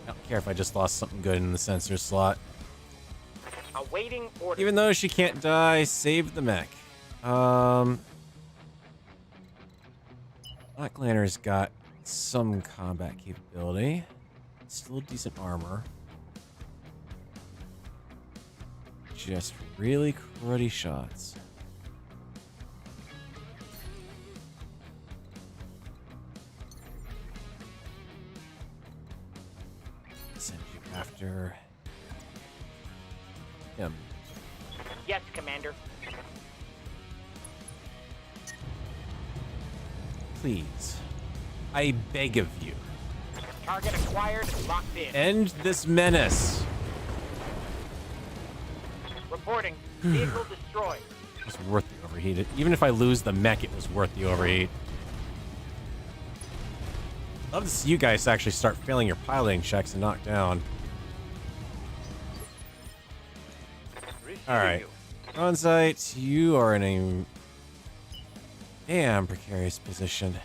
I don't care if I just lost something good in the sensor slot. Awaiting order. Even though she can't die, save the mech. Black Lantern's got some combat capability. Still decent armor. Just really cruddy shots. Send you after him. Yes, Commander. Please. I beg of you. Target acquired, locked in. End this menace. Reporting. Vehicle destroyed. It was worth the overheat. Even if I lose the mech, it was worth the overheat. Love to see you guys actually start failing your piloting checks and knock down. Alright. On site, you are in a damn precarious position.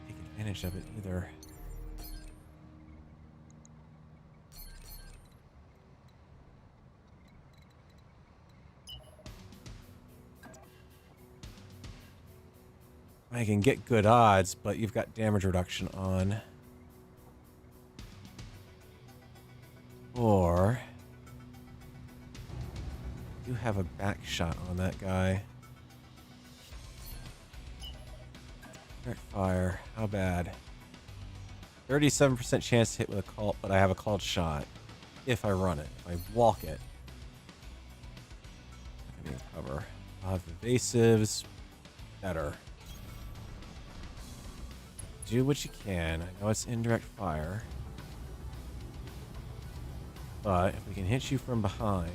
Take advantage of it either. I can get good odds, but you've got damage reduction on. Or you have a back shot on that guy. Direct fire. How bad? 37% chance to hit with a call, but I have a called shot. If I run it, if I walk it, I can cover. I'll have evasives. Better. Do what you can. I know it's indirect fire. But if we can hit you from behind,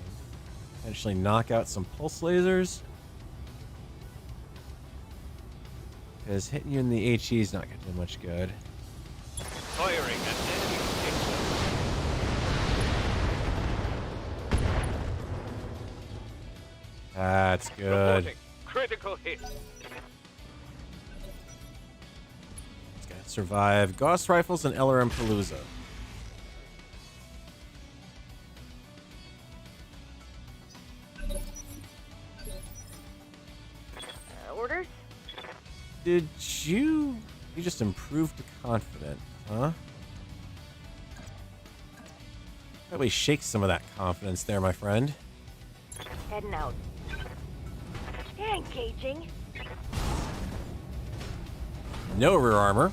potentially knock out some pulse lasers. Because hitting you in the HE is not going to do much good. Firing at enemy position. That's good. Reporting. Critical hit. It's got to survive Gauss Rifles and LRM Palooza. Orders? Did you just improved to confident, huh? Probably shake some of that confidence there, my friend. Heading out. Engaging. No rear armor.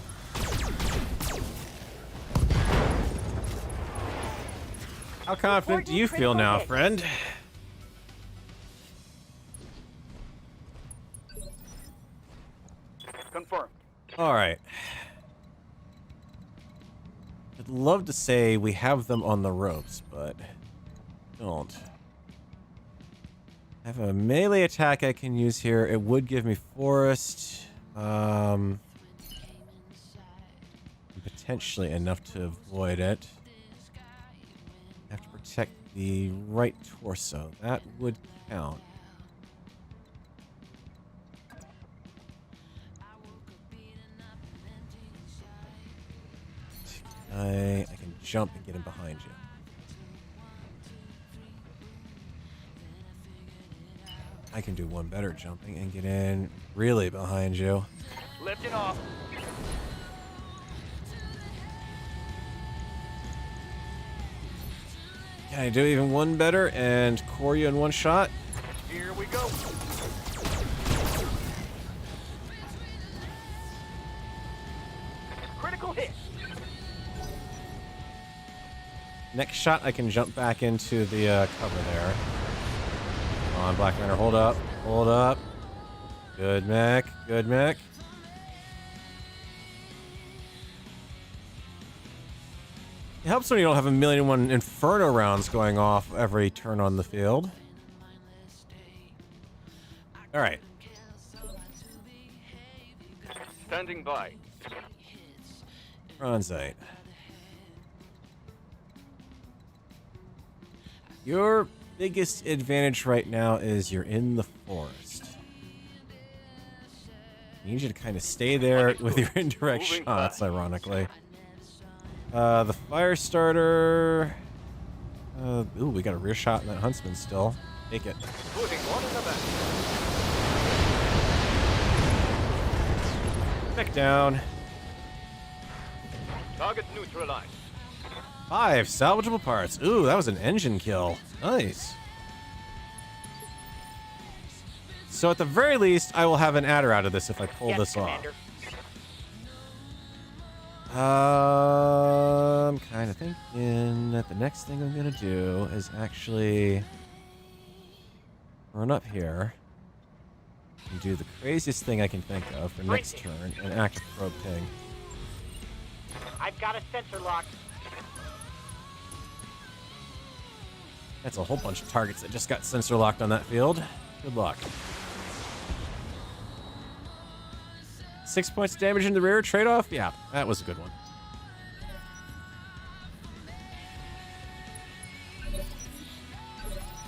How confident do you feel now, friend? Confirmed. All right. I'd love to say we have them on the ropes, but don't. I have a melee attack I can use here. It would give me forest. Potentially enough to avoid it. I have to protect the right torso. That would count. I can jump and get in behind you. I can do one better, jumping and get in really behind you. Lifting off. Can I do even one better and core you in one shot? Here we go. Next shot, I can jump back into the cover there. Come on, Black Runner, hold up. Hold up. Good mech. Good mech. It helps when you don't have 1,000,001 Inferno rounds going off every turn on the field. Alright. Standing by. Bronzite. Your biggest advantage right now is you're in the forest. I need you to kind of stay there with your indirect Moving shots, fast. ironically. The fire starter. Ooh, we got a rear shot in that huntsman still. Take it. Putting one in the back. Back down. Target neutralized. 5 salvageable parts. Ooh, that was an engine kill. Nice. So at the very least, I will have an adder out of this if I pull Yes, this Commander. off. I'm kind of thinking that the next thing I'm going to do is actually run up here and do the craziest thing I can think of for next turn and active probe ping. I've got a sensor lock. That's a whole bunch of targets that just got sensor locked on that field. Good luck. 6 points of damage in the rear trade-off? Yeah, that was a good one.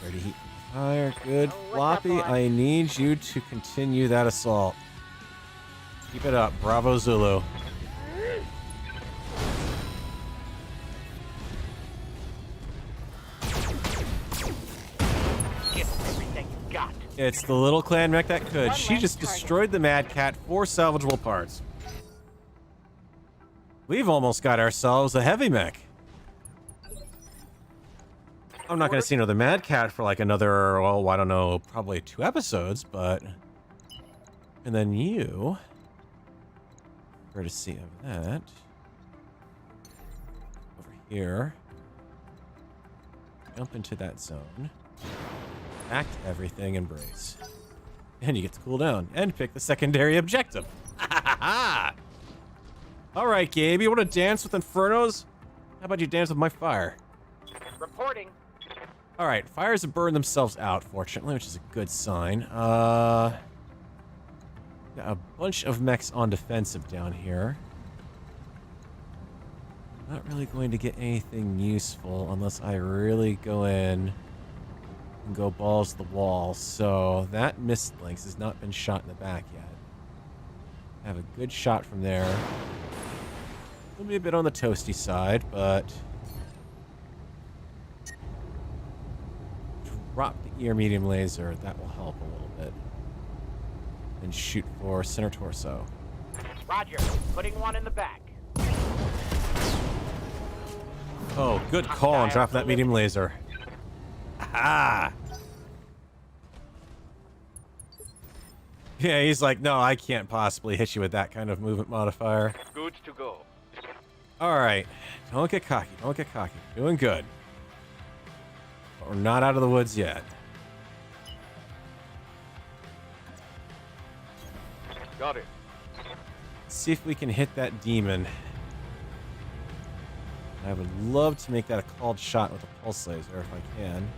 Ready heat fire. Good. Oh, what's Floppy, up, boy? I need you to continue that assault. Keep it up. Bravo, Zulu. Give everything you got. It's the little clan mech that could. One She less just target. destroyed the Mad Cat. 4 salvageable parts. We've almost got ourselves a heavy mech. I'm not going to see another Mad Cat for like another, well, I don't know, probably 2 episodes, but... And then you... Courtesy of that. Over here. Jump into that zone. Act everything, embrace. And you get to cool down and pick the secondary objective. Alright, Gabe, you want to dance with Infernos? How about you dance with my fire? Reporting. Alright, fires have burned themselves out, fortunately, which is a good sign. Got a bunch of mechs on defensive down here. Not really going to get anything useful unless I really go in and go balls to the wall. So that missed links has not been shot in the back yet. I have a good shot from there. It'll be a bit on the toasty side, but drop the ear medium laser. That will help a little bit. And shoot for center torso. Roger. Putting one in the back. Oh, good call on dropping that medium laser. Aha! Yeah, he's like, no, I can't possibly hit you with that kind of movement modifier. Good to go. Alright. Don't get cocky. Don't get cocky. Doing good. But we're not out of the woods yet. Got it. Let's see if we can hit that demon. I would love to make that a called shot with a pulse laser if I can.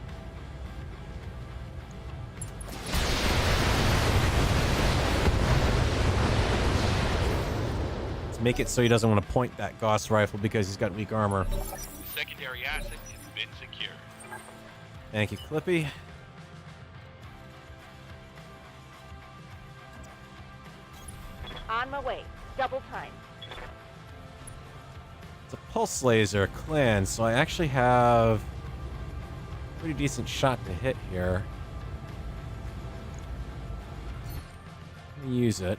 Let's make it so he doesn't want to point that Gauss rifle because he's got weak armor. The secondary asset has been secured. Thank you, Clippy. On my way. Double time. It's a pulse laser clan, so I actually have a pretty decent shot to hit here. I'm gonna use it.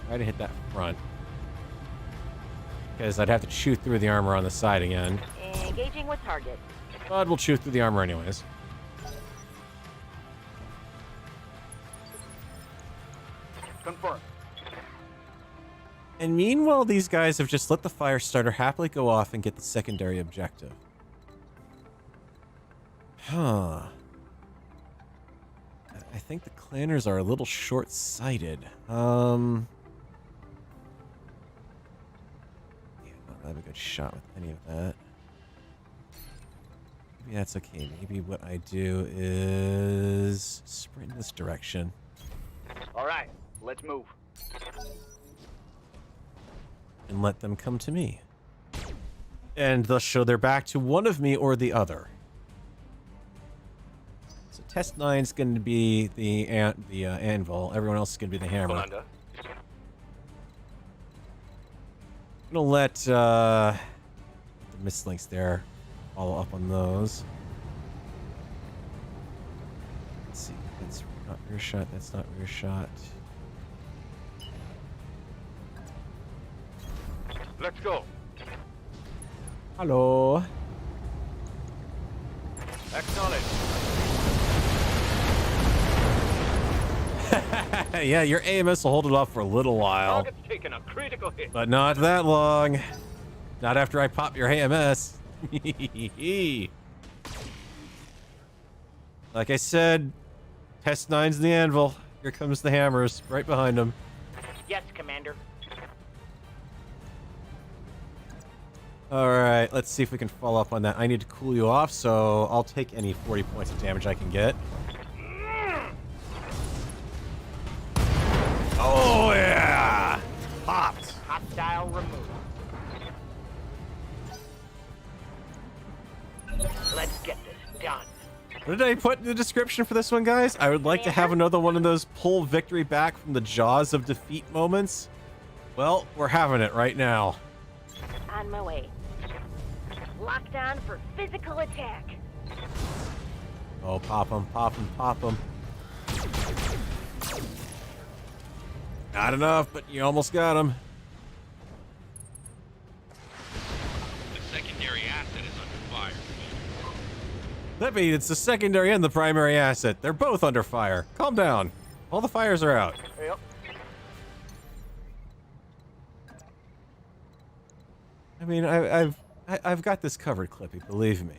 Try to hit that front. Because I'd have to chew through the armor on the side again. Engaging with target. But we'll chew through the armor anyways. Confirmed. And meanwhile, these guys have just let the fire starter happily go off and get the secondary objective. Huh. I think the clanners are a little short-sighted. Yeah, not have a good shot with any of that. Maybe that's okay. Maybe what I do is sprint in this direction. All right, let's move. And let them come to me. And thus show their back to one of me or the other. So test 9 is going to be the anvil. Everyone else is going to be the hammer. Commander. I'm going to let the mislinks there follow up on those. Let's see. That's not rear shot. That's not rear shot. Let's go. Hello. Acknowledge. Yeah, your AMS will hold it off for a little while. Target's taking a critical hit. But not that long. Not after I pop your AMS. Like I said, test 9's the anvil. Here comes the hammers right behind him. Yes, Commander. Alright, let's see if we can follow up on that. I need to cool you off, so I'll take any 40 points of damage I can get. Oh, yeah! Popped! Hostile removed. Let's get this done. What did I put in the description for this one, guys? I would like to have another one of those pull victory back from the jaws of defeat moments. Well, we're having it right now. On my way. Locked on for physical attack. Oh, pop him, pop him, pop him. Not enough, but you almost got him. The secondary asset is under fire. That means it's the secondary and the primary asset. They're both under fire. Calm down. All the fires are out. Yep. I mean, I've got this covered, Clippy. Believe me.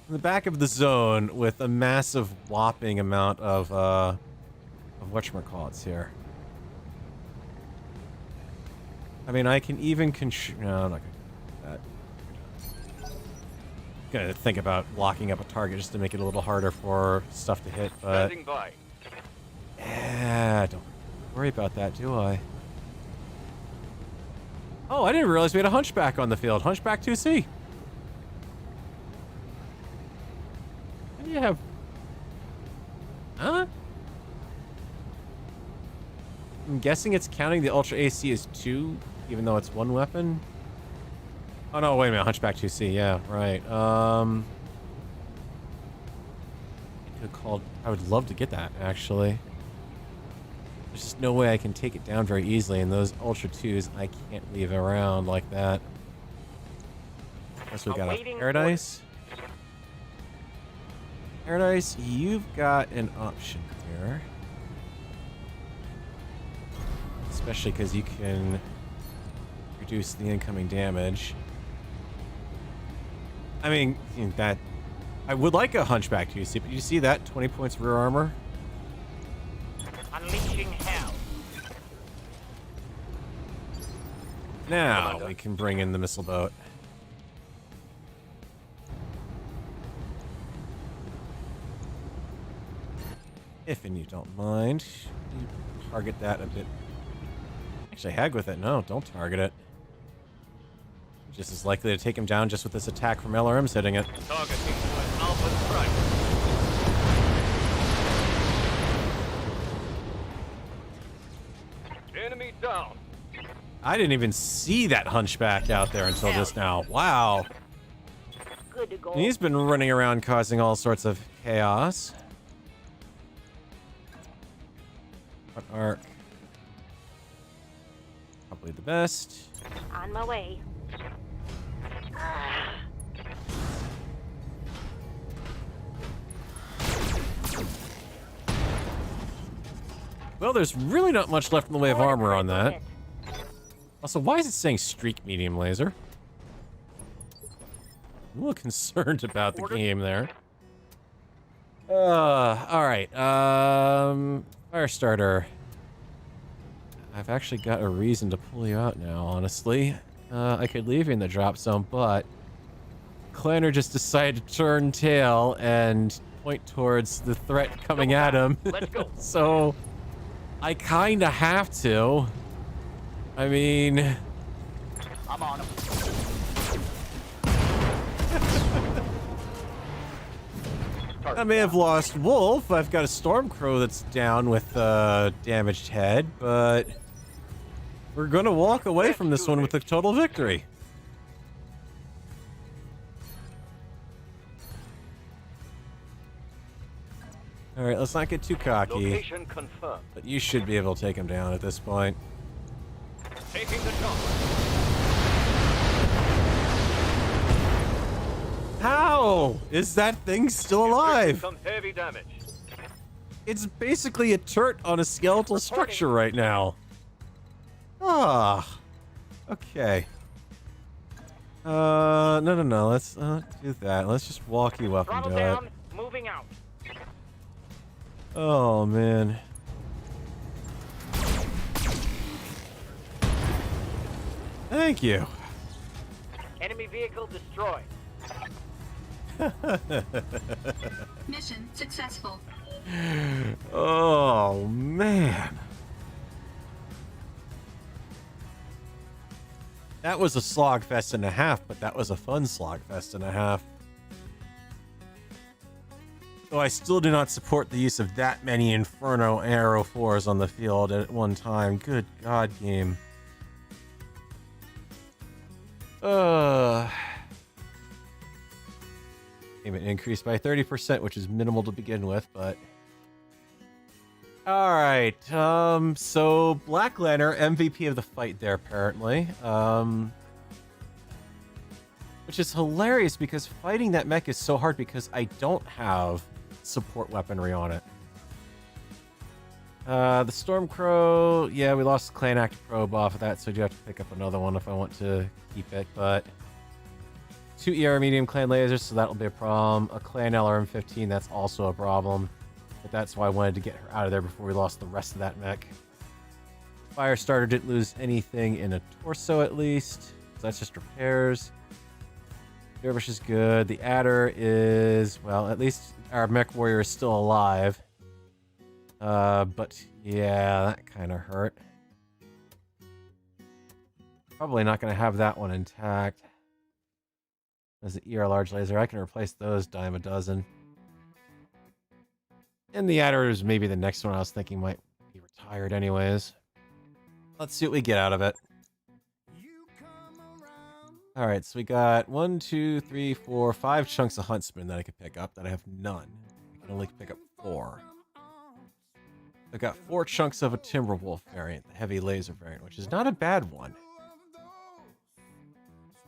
In the back of the zone with a massive whopping amount of whatchamacallits here. I mean, I can even no, I'm not gonna do that. Gonna think about locking up a target just to make it a little harder for stuff to hit, but Standing by. yeah, don't worry about that, do I? Oh, I didn't realize we had a hunchback on the field. Hunchback 2C. How do you have... Huh? I'm guessing it's counting the Ultra AC as 2, even though it's 1 weapon. Oh no, wait a minute. Hunchback 2C, yeah, right. I would love to get that, actually. There's just no way I can take it down very easily, and those Ultra 2s I can't leave around like that. Unless we got a Paradise. Paradise, you've got an option here. Especially because you can reduce the incoming damage. I mean, that... I would like a Hunchback 2C, but you see that? 20 points rear armor? Unleashing hell. Now we can bring in the missile boat. If and you don't mind, you target that a bit. Actually, hag with it. No, don't target it. Just as likely to take him down just with this attack from LRMs hitting it. Targeting an Alpha strike. Enemy down. I didn't even see that hunchback out there until just now. Wow. Good to go. And he's been running around causing all sorts of chaos. What arc? Probably the best. On my way. Well, there's really not much left in the way of Order armor on critical that. hit. Also, why is it saying streak medium laser? I'm a little concerned about the game there. Alright. Firestarter. I've actually got a reason to pull you out now, honestly. I could leave you in the drop zone, but Clanner just decided to turn tail and point towards the threat coming at him. Let's go. So, I kinda have to. I mean... I'm on him. I may have lost Wolf. I've got a Stormcrow that's down with a damaged head, but we're gonna walk away from this one with a total victory. All right, let's not get too cocky, Location confirmed. but you should be able to take him down at this point. Taking the jump. How is that thing still alive? Some heavy damage. It's basically a turret on a skeletal structure right now. Ah, okay. No. Let's not do that. Let's just walk you up and Throttle do down, it. moving out. Oh man. Thank you. Enemy vehicle destroyed. Mission successful. Oh man. That was a slogfest and a half, but that was a fun slogfest and a half. Though I still do not support the use of that many Inferno Arrow 4s on the field at one time. Good God, game. Payment increased by 30%, which is minimal to begin with, but... Alright, so Black Lantern, MVP of the fight there, apparently. Which is hilarious because fighting that mech is so hard because I don't have support weaponry on it. The Stormcrow, yeah, we lost the Clan Act probe off of that, so I do have to pick up another one if I want to keep it, but... 2 ER medium clan lasers, so that'll be a problem. A clan LRM-15, that's also a problem. But that's why I wanted to get her out of there before we lost the rest of that mech. Firestarter didn't lose anything in a torso, at least. So that's just repairs. Dervish is good. The Adder is... well, at least our mech warrior is still alive. But yeah, that kind of hurt. Probably not going to have that one intact. As an ER large laser, I can replace those dime a dozen. And the Adder is maybe the next one I was thinking might be retired anyways. Let's see what we get out of it. Alright, so we got 1, 2, 3, 4, 5 chunks of Huntsman that I could pick up that I have none. I can only pick up 4. I've got 4 chunks of a Timberwolf variant, the heavy laser variant, which is not a bad one.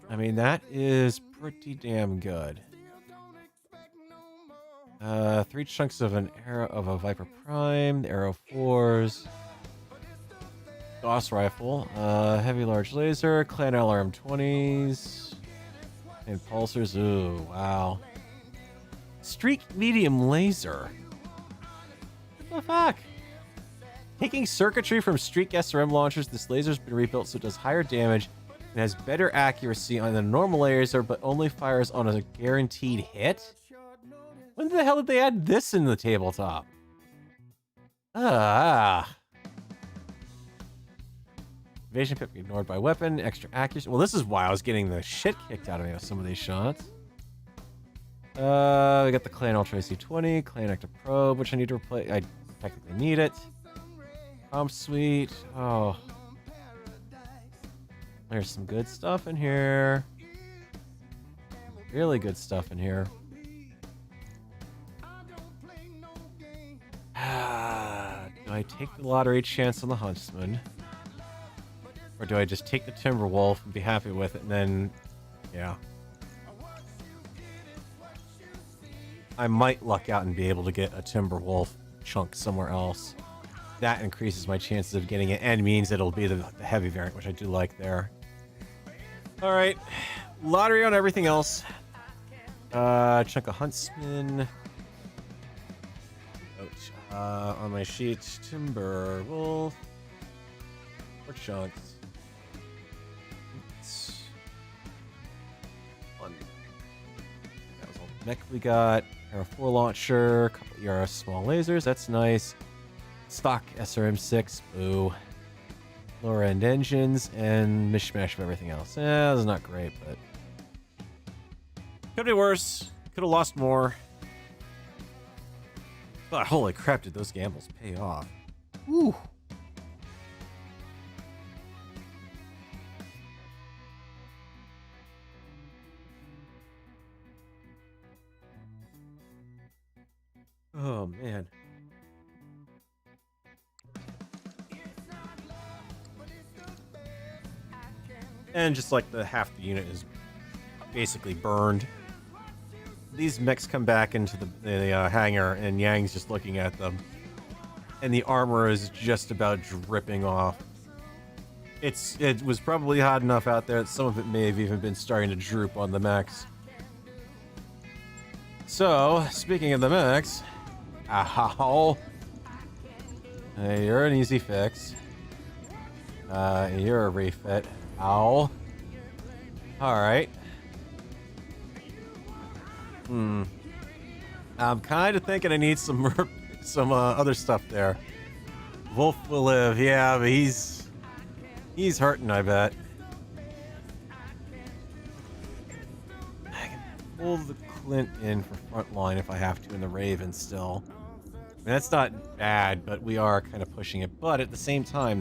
I mean, that is pretty damn good. 3 chunks of an arrow of a Viper Prime, the Arrow 4s, Gauss Rifle, heavy large laser, Clan LRM 20s, and pulsers. Ooh, wow. Streak medium laser. What the fuck? Taking circuitry from Streak SRM launchers, this laser's been rebuilt so it does higher damage and has better accuracy on the normal laser, but only fires on a guaranteed hit? When the hell did they add this in the tabletop? Evasion pip ignored by weapon, extra accuracy. Well, this is why I was getting the shit kicked out of me with some of these shots. We got the Clan Ultra AC-20, Clan Active Probe, which I need to replace. I technically need it. Comp Suite. Oh. There's some good stuff in here. Really good stuff in here. Do I take the lottery chance on the Huntsman? Or do I just take the Timberwolf and be happy with it and then... yeah. I might luck out and be able to get a Timberwolf chunk somewhere else. that increases my chances of getting it, and means it'll be the heavy variant, which I do like there. All right, lottery on everything else. Chunk of Huntsman. On my sheet, Timber Wolf. 4 chunks. Fun. That was all the mech we got. Arrow 4 launcher, couple ERS small lasers, that's nice. Stock SRM6, boo. Lower end engines, and mishmash of everything else. That's not great, but could be worse. Could have lost more. But holy crap, did those gambles pay off? Woo. Oh man. And just like the half the unit is basically burned. These mechs come back into the hangar, and Yang's just looking at them. And the armor is just about dripping off. It was probably hot enough out there that some of it may have even been starting to droop on the mechs. So, speaking of the mechs... Ow! Hey, you're an easy fix. You're a refit. Ow. Alright. I'm kind of thinking I need some other stuff there. Wolf will live, yeah, but he's hurting, I bet. I can pull the Clint in for front line if I have to in the Raven still. I mean, that's not bad, but we are kind of pushing it. But at the same time,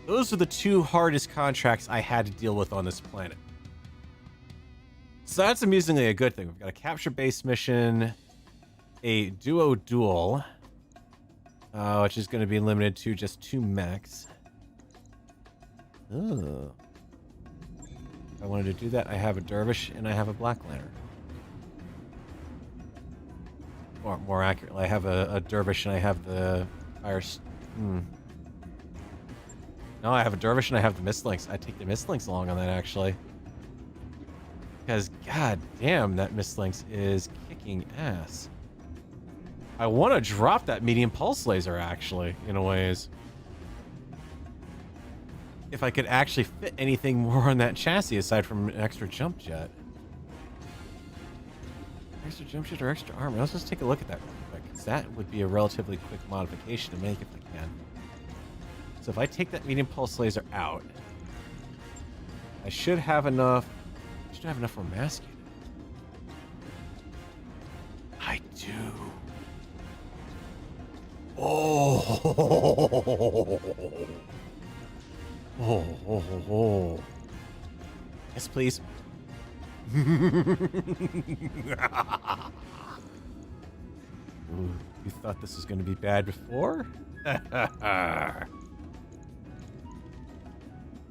those are the 2 hardest contracts I had to deal with on this planet. So that's amusingly a good thing. We've got a capture base mission, a duo duel, which is going to be limited to just 2 mechs. Oh. If I wanted to do that, I have a Dervish and I have a Black Lantern. Or more accurately, I have a Dervish and I have the fire. No, I have a Dervish and I have the Mistlinks. I take the Mistlinks along on that, actually. Because, god damn, that Mistlinks is kicking ass. I want to drop that medium pulse laser, actually, in a ways. If I could actually fit anything more on that chassis aside from an extra jump jet. Extra jump jet or extra armor? Let's just take a look at that real quick, because that would be a relatively quick modification to make if I can. So if I take that medium pulse laser out, I should have enough. I should have enough for mass unit. I do. Oh. Oh. Yes, please. Ooh, you thought this was going to be bad before?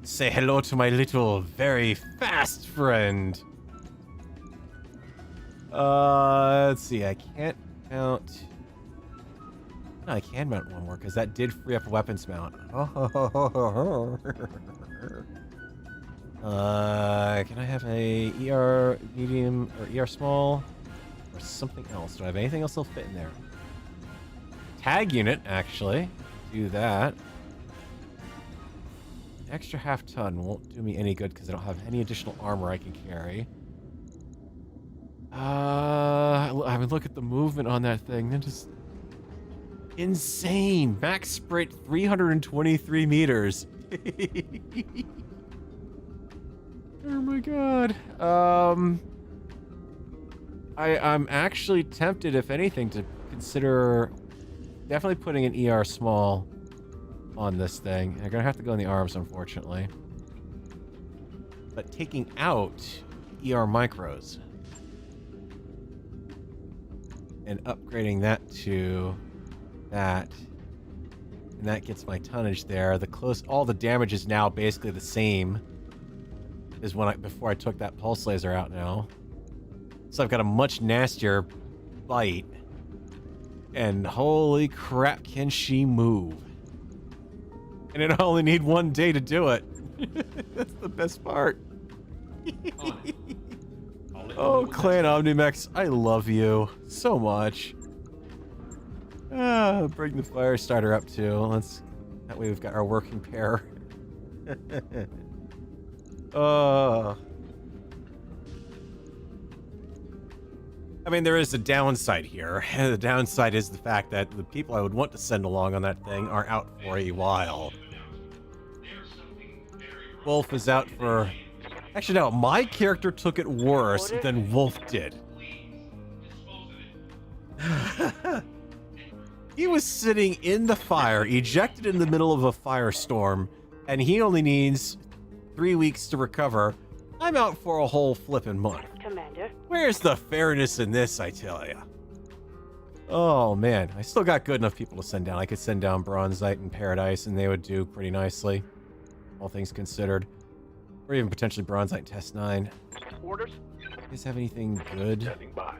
Say hello to my little, very fast friend. Let's see. I can't mount. No, I can mount one more because that did free up a weapons mount. Can I have a ER medium or ER small or something else? Do I have anything else that'll fit in there? Tag unit, actually. Do that. Extra half ton won't do me any good because I don't have any additional armor I can carry. I mean, look at the movement on that thing. They're just insane. Max sprint 323 meters. Oh my god. I'm actually tempted, if anything, to consider definitely putting an ER small on this thing. I'm gonna have to go in the arms, unfortunately. But taking out ER micros and upgrading that to that, and that gets my tonnage there. All the damage is now basically the same as before I took that pulse laser out now. So I've got a much nastier bite. And holy crap, can she move? And I only need 1 day to do it. That's the best part. On it. I'll let you know Oh, when Clan that's done. Omnimex, I love you so much. Bring the fire starter up too. That way we've got our working pair. I mean, there is a downside here. The downside is the fact that the people I would want to send along on that thing are out for a while. Wolf is out for... Actually, no, my character took it worse than Wolf did. He was sitting in the fire, ejected in the middle of a firestorm, and he only needs 3 weeks to recover. I'm out for a whole flippin' month. Commander. Where's the fairness in this, I tell ya? Oh, man. I still got good enough people to send down. I could send down Bronzite and Paradise, and they would do pretty nicely. All things considered. Or even potentially Bronzite and Test 9. Orders? You guys have anything good? Standing by.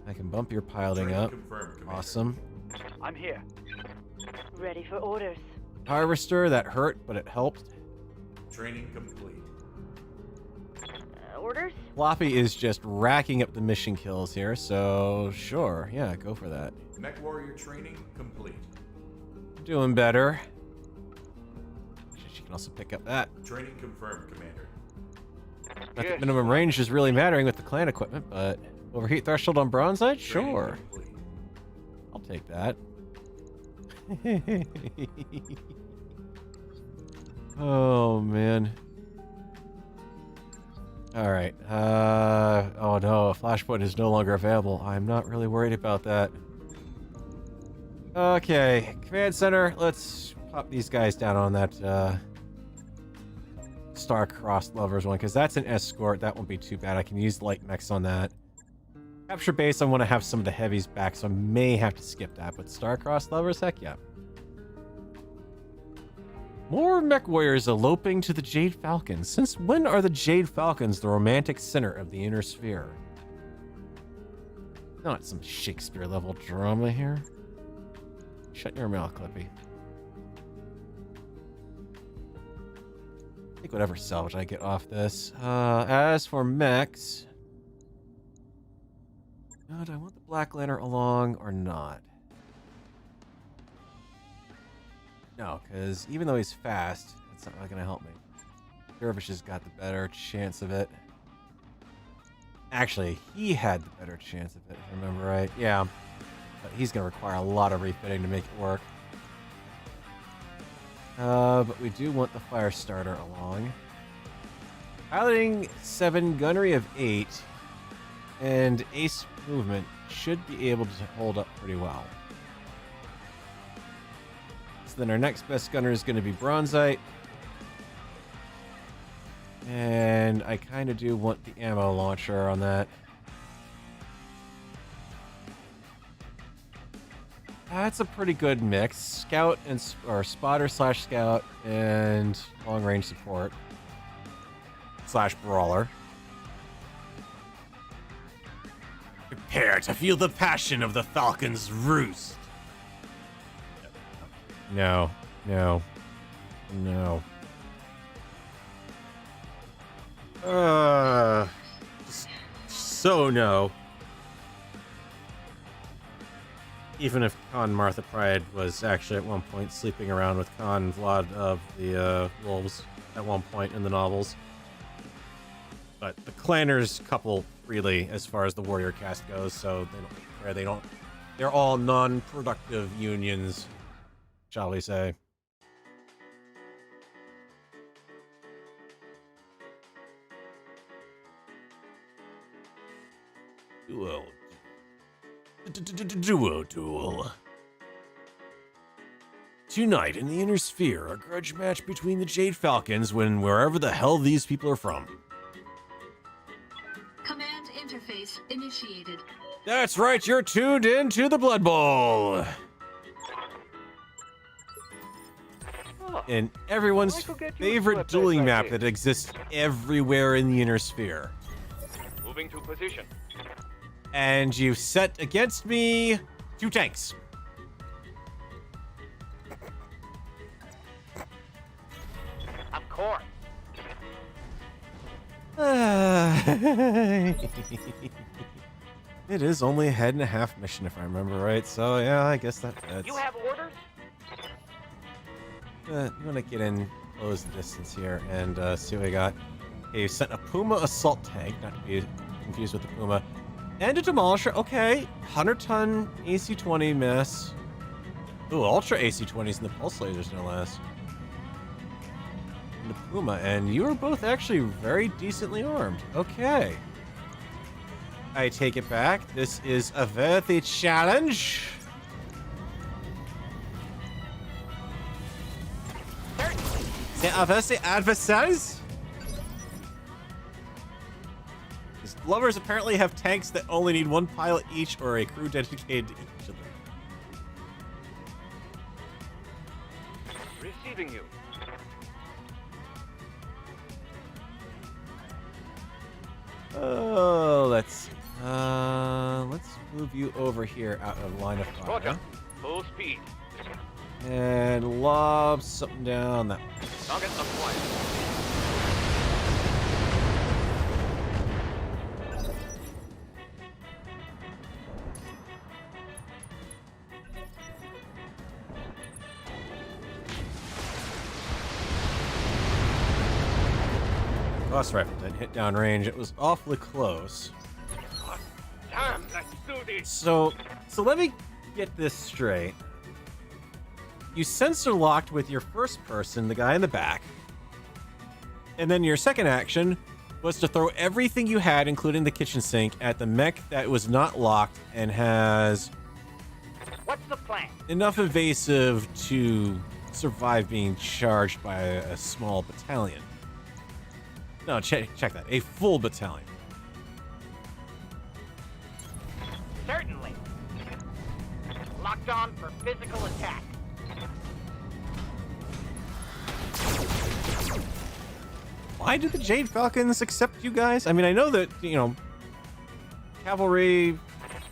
I can bump your piloting Training up. confirmed, Commander. Awesome. I'm here. Ready for orders. Harvester, that hurt, but it helped. Training complete. Orders? Floppy is just racking up the mission kills here, so sure. Yeah, go for that. Mech warrior training complete. Doing better. She can also pick up that. Training confirmed, Commander. Not that minimum range is really mattering with the clan equipment, but overheat threshold on Bronzite? Training Sure. complete. I'll take that. Oh, man. Alright. Oh no, a flashpoint is no longer available. I'm not really worried about that. Okay, command center, let's pop these guys down on that, Star-Crossed Lovers one, because that's an escort. That won't be too bad. I can use light mechs on that. Capture base, I want to have some of the heavies back, so I may have to skip that, but Star-Crossed Lovers, heck yeah. More mech warriors eloping to the Jade Falcons. Since when are the Jade Falcons the romantic center of the inner sphere? Not some Shakespeare-level drama here. Shut your mouth, Clippy. Take whatever salvage I get off this. As for mechs... do I want the Black Lantern along or not? No, because even though he's fast, it's not really going to help me. Dervish has got the better chance of it. Actually, he had the better chance of it, if I remember right. Yeah, but he's going to require a lot of refitting to make it work. But we do want the fire starter along. Piloting 7, gunnery of 8, and ace movement should be able to hold up pretty well. Then our next best gunner is going to be Bronzite. And I kind of do want the ammo launcher on that. That's a pretty good mix. Scout and or spotter slash scout and long range support slash brawler. Prepare to feel the passion of the Falcon's roost. No, no, no. So no. Even if Khan Martha Pride was actually at one point sleeping around with Khan Vlad of the Wolves at one point in the novels. But the clanners couple freely as far as the warrior cast goes, so they don't they're all non-productive unions, shall we say. Duo duel. Tonight in the Inner Sphere, a grudge match between the Jade Falcons when wherever the hell these people are from. Command interface initiated. That's right, you're tuned in to the Blood Bowl. And everyone's favorite dueling map that exists everywhere in the Inner Sphere. Moving to position. And you've set against me 2 tanks. course. It is only a head and a half mission, if I remember right. So yeah, I guess that's. You have orders? You want to get in close the distance here and see what we got. Okay, you sent a Puma assault tank, not to be confused with the Puma, and a demolisher. Okay, 100-ton AC-20 miss. Ooh, ultra AC-20s and the pulse lasers, no less. And the Puma, and you are both actually very decently armed. Okay. I take it back. This is a worthy challenge. They are worthy adversaries. These lovers apparently have tanks that only need one pilot each or a crew dedicated to each of them. Receiving you. Oh, let's see. Let's move you over here out of line of fire. Roger. Full speed. And lob something down that way. Target acquired. Boss rifle didn't hit downrange. It was awfully close. Damn, let's do this. So let me get this straight. You sensor locked with your first person, the guy in the back. And then your second action was to throw everything you had, including the kitchen sink, at the mech that was not locked and has What's the plan? enough evasive to survive being charged by a small battalion. No, check that. A full battalion. Certainly. Locked on for physical attack. Why did the Jade Falcons accept you guys? I mean, I know that, you know, cavalry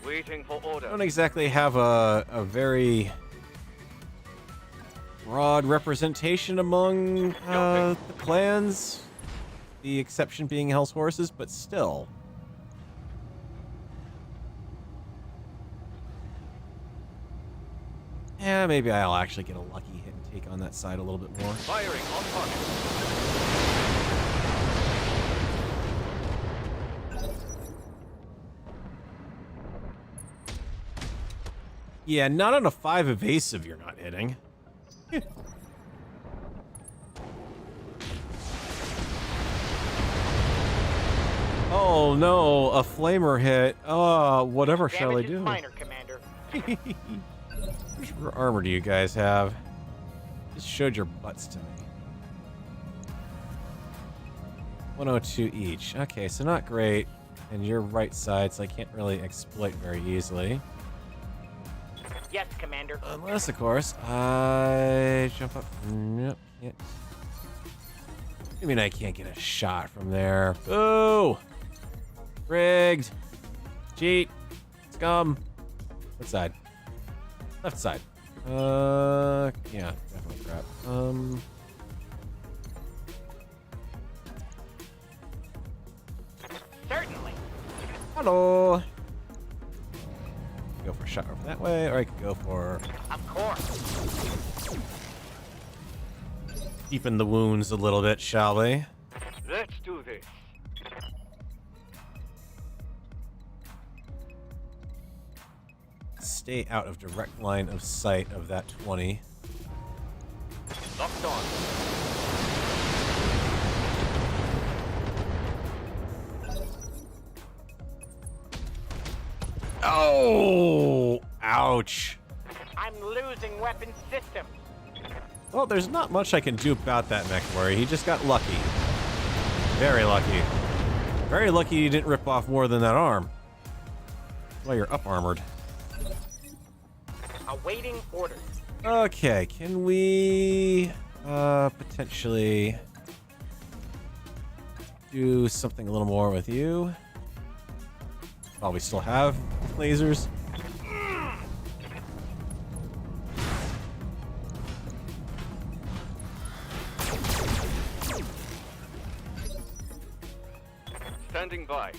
Waiting for order. don't exactly have a very broad representation among the clans. The exception being Hell's Horses, but still. Yeah, maybe I'll actually get a lucky hit and take on that side a little bit more. Firing on target. Yeah, not on a 5 evasive you're not hitting. Oh no, a flamer hit. Oh, whatever shall I Damage do? is minor, Commander. What armor do you guys have? Just showed your butts to me. 102 each. Okay, so not great. And you're right side, so I can't really exploit very easily. Yes, Commander. Unless, of course, I jump up. Nope, can't. I mean, I can't get a shot from there. Boo! Rigged. Cheat. Scum. What side? Left side. Yeah, definitely crap. Certainly. Hello. Go for a shot over that way, or I could go for Of course. deepen the wounds a little bit, shall we? Let's do this. Stay out of direct line of sight of that 20. Locked on. Oh! Ouch. I'm losing weapon system. Well, there's not much I can do about that mech warrior. He just got lucky. Very lucky. Very lucky he didn't rip off more than that arm. Well, you're up armored. Awaiting orders. Okay, can we potentially do something a little more with you? While we still have lasers. Standing by.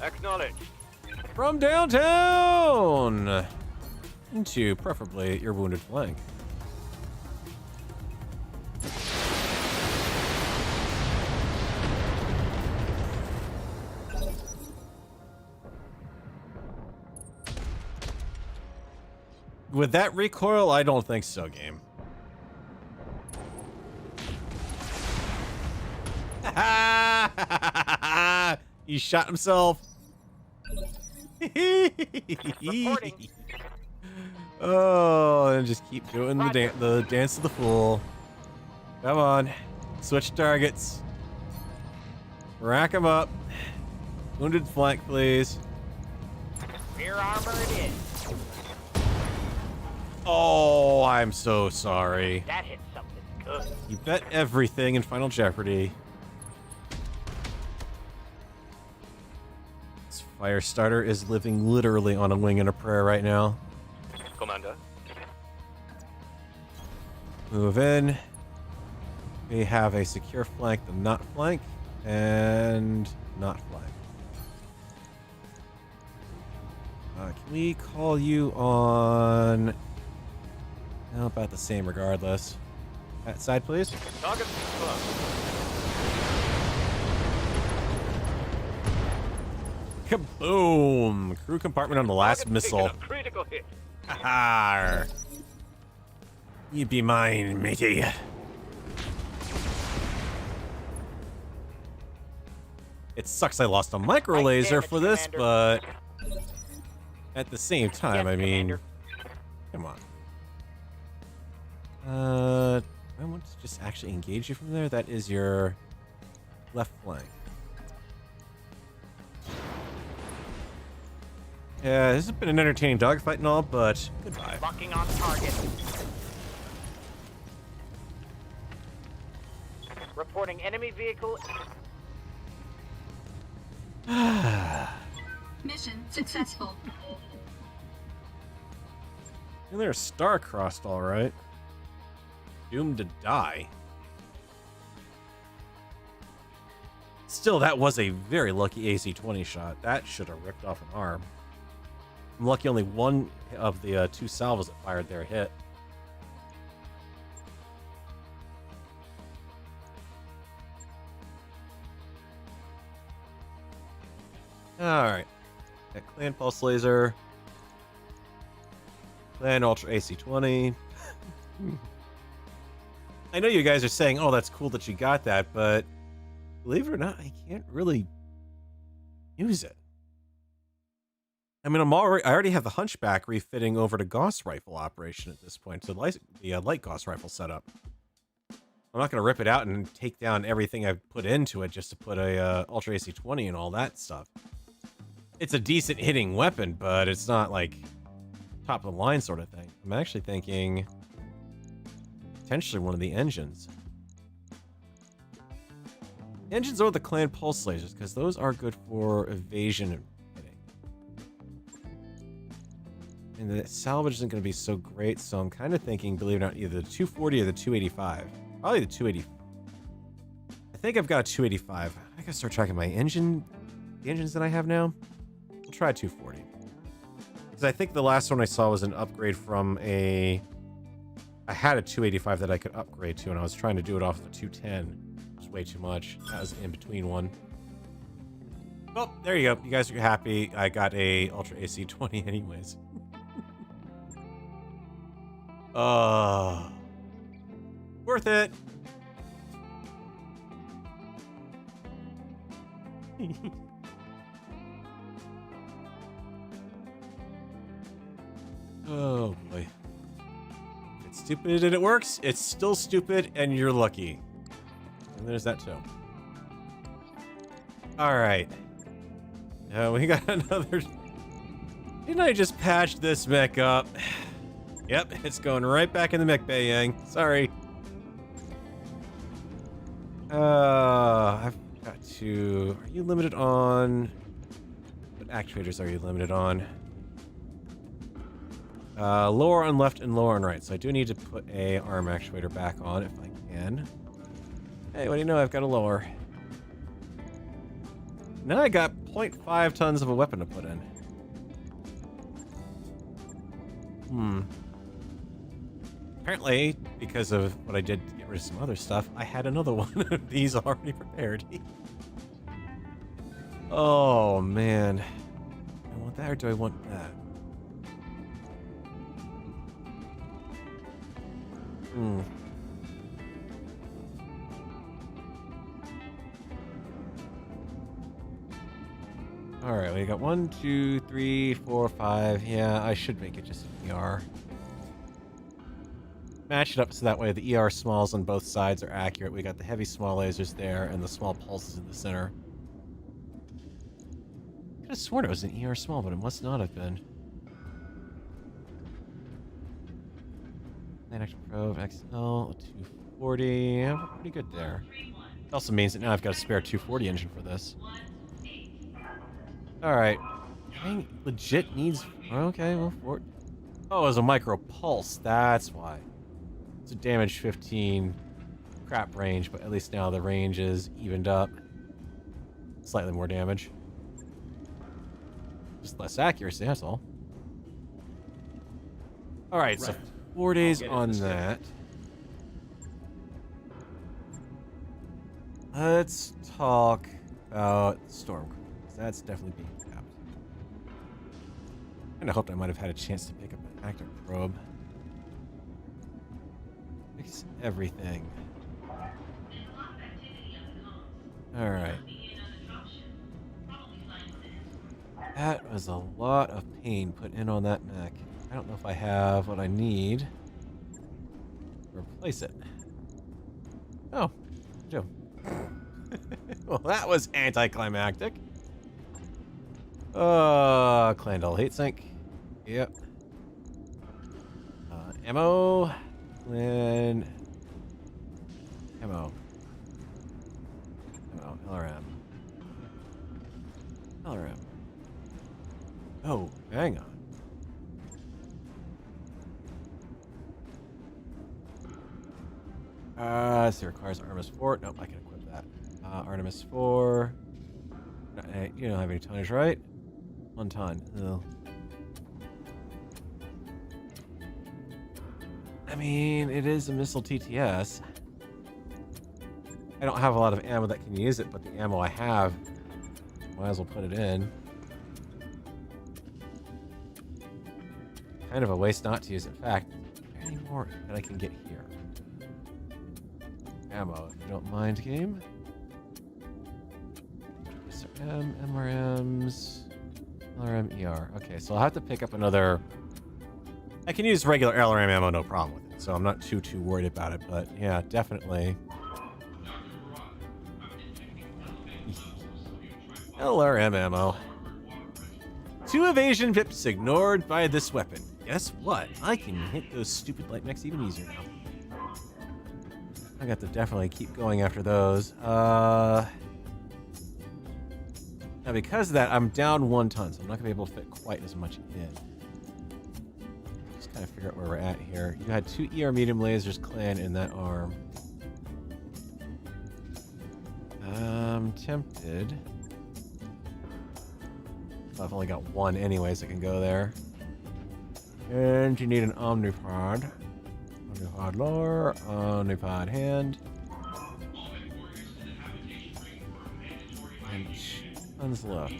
Acknowledged. From downtown into preferably your wounded flank. With that recoil, I don't think so, game. He shot himself. Reporting. Oh, and just keep doing the dance of the fool. Come on, switch targets. Rack them up. Wounded flank, please. Rear armor it is. Oh, I'm so sorry. That hit something good. You bet everything in Final Jeopardy. This fire starter is living literally on a wing and a prayer right now. Commander. Move in. We have a secure flank, the not flank, and not flank. Can we call you on... How about the same regardless? That side, please. Target confirmed. Kaboom! Crew compartment on the last Target missile. taken a critical hit. Ha! You be mine, matey. It sucks I lost a micro Right laser damage, for this, Commander. but at the same time, Yes, I mean, Commander. come on. I want to just actually engage you from there. That is your left flank. Yeah, this has been an entertaining dogfight and all, but goodbye. Locking on target. Reporting enemy vehicle. Mission successful. And they're star-crossed, all right. Doomed to die. Still, that was a very lucky AC-20 shot. That should have ripped off an arm. I'm lucky only one of the two salvos that fired there hit. Alright. Got Clan Pulse Laser. Clan Ultra AC-20. I know you guys are saying, oh, that's cool that you got that, but believe it or not, I can't really use it. I mean, I already have the Hunchback refitting over to Gauss Rifle operation at this point, to the light Gauss Rifle setup. I'm not going to rip it out and take down everything I've put into it just to put a Ultra AC-20 and all that stuff. It's a decent hitting weapon, but it's not like top of the line sort of thing. I'm actually thinking potentially one of the engines. Engines or the Clan Pulse Lasers, because those are good for evasion and hitting. And the salvage isn't going to be so great, so I'm kind of thinking, believe it or not, either the 240 or the 285. Probably the 280. I think I've got a 285. I gotta start tracking my engine, the engines that I have now. We'll try 240. Because I think the last one I saw was an upgrade from a... I had a 285 that I could upgrade to, and I was trying to do it off the 210. It was way too much. That was an in-between one. Well, there you go. You guys are happy. I got a Ultra AC-20 anyways. Worth it. Oh boy. It's stupid and it works. It's still stupid and you're lucky. And there's that too. Alright. We got another... Didn't I just patch this mech up? Yep, it's going right back in the mech bay, Yang. Sorry. I've got to... Are you limited on... What actuators are you limited on? Lower on left and lower on right. So I do need to put a arm actuator back on if I can. Hey, what do you know? I've got a lower. now I got 0.5 tons of a weapon to put in. Apparently, because of what I did to get rid of some other stuff, I had another one of these already prepared. Oh, man. Do I want that or do I want that? Alright, we got 1, 2, 3, 4, 5. Yeah, I should make it just an ER. Match it up so that way the ER smalls on both sides are accurate. We got the heavy small lasers there and the small pulses in the center. I could have sworn it was an ER small, but it must not have been. Active probe XL 240. Yeah, we're pretty good there. It also means that now I've got a spare 240 engine for this. Alright. Dang, legit needs... Okay, well, oh, it was a micro pulse. That's why. It's a damage 15 crap range, but at least now the range is evened up. Slightly more damage. Just less accuracy, that's all. Alright, so 4 days on that. Let's talk about Storm. That's definitely being capped. I kinda hoped I might have had a chance to pick up an active probe. Fix everything. Alright. That was a lot of pain put in on that mech. I don't know if I have what I need to replace it. Oh, I do. Well, that was anticlimactic. Clandel heatsink. Yep. Ammo. Ammo. Ammo. LRM. LRM. Oh, hang on. So it requires Artemis 4. Nope, I can equip that. Artemis 4. You don't have any tonnage, right? 1 ton. Oh. I mean, it is a missile TTS. I don't have a lot of ammo that can use it, but the ammo I have, might as well put it in. Kind of a waste not to use it. In fact, any more that I can get here? Ammo, if you don't mind, game. SRM, MRMs, LRM, ER. Okay, so I'll have to pick up another... I can use regular LRM ammo, no problem with it, so I'm not too worried about it, but yeah, definitely. LRM ammo. 2 evasion VIPs ignored by this weapon. Guess what? I can hit those stupid light mechs even easier now. I got to definitely keep going after those. Now because of that, I'm down 1 ton, so I'm not gonna be able to fit quite as much in. Just kind of figure out where we're at here. You had 2 ER medium lasers clan in that arm. I'm tempted. I've only got 1 anyways that can go there. And you need an Omnipod. Omnipod lore, Omnipod hand. And tons left.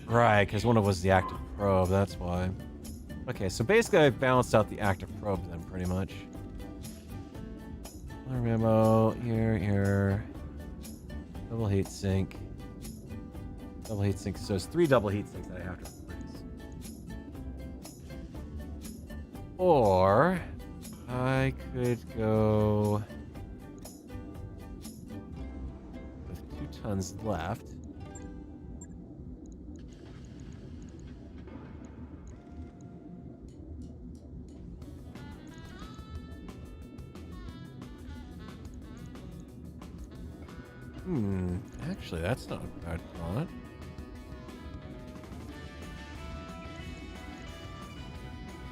Right, because one of was the active probe, that's why. Okay, so basically I've balanced out the active probe then, pretty much. More ammo, here. Double heat sink. Double heat sink, so it's 3 double heat sinks that I have to replace. Or I could go with 2 tons left. Actually, that's not a bad thought.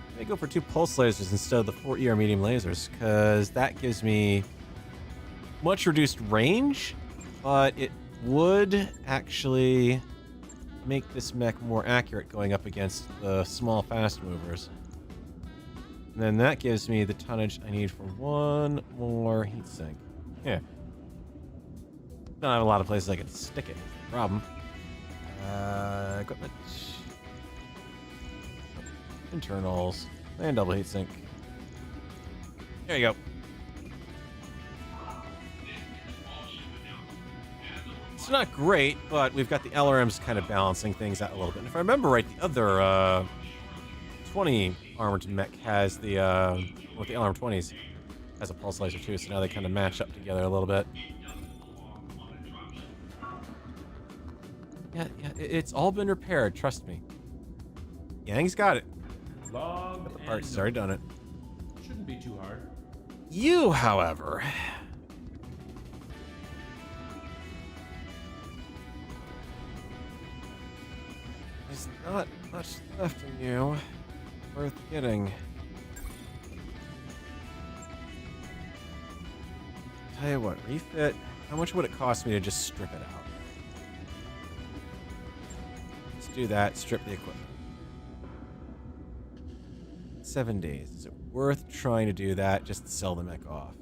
I may go for 2 pulse lasers instead of the 4 ER medium lasers, because that gives me much reduced range, but it would actually make this mech more accurate going up against the small fast movers. And then that gives me the tonnage I need for one more heatsink. Yeah. Don't have a lot of places I can stick it. Problem. Equipment. Internals. And double heatsink. There you go. It's not great, but we've got the LRMs kind of balancing things out a little bit. And if I remember right, the other 20 armored mech has the with the LRM-20s has a pulse laser too, so now they kind of match up together a little bit. Yeah, it's all been repaired, trust me. Yang's got it. Logged Got the parts, and already done it. Shouldn't be too hard. You, however, there's not much left in you worth getting. Tell you what, refit. How much would it cost me to just strip it out? Let's do that. Strip the equipment. 7 days. Is it worth trying to do that just to sell the mech off?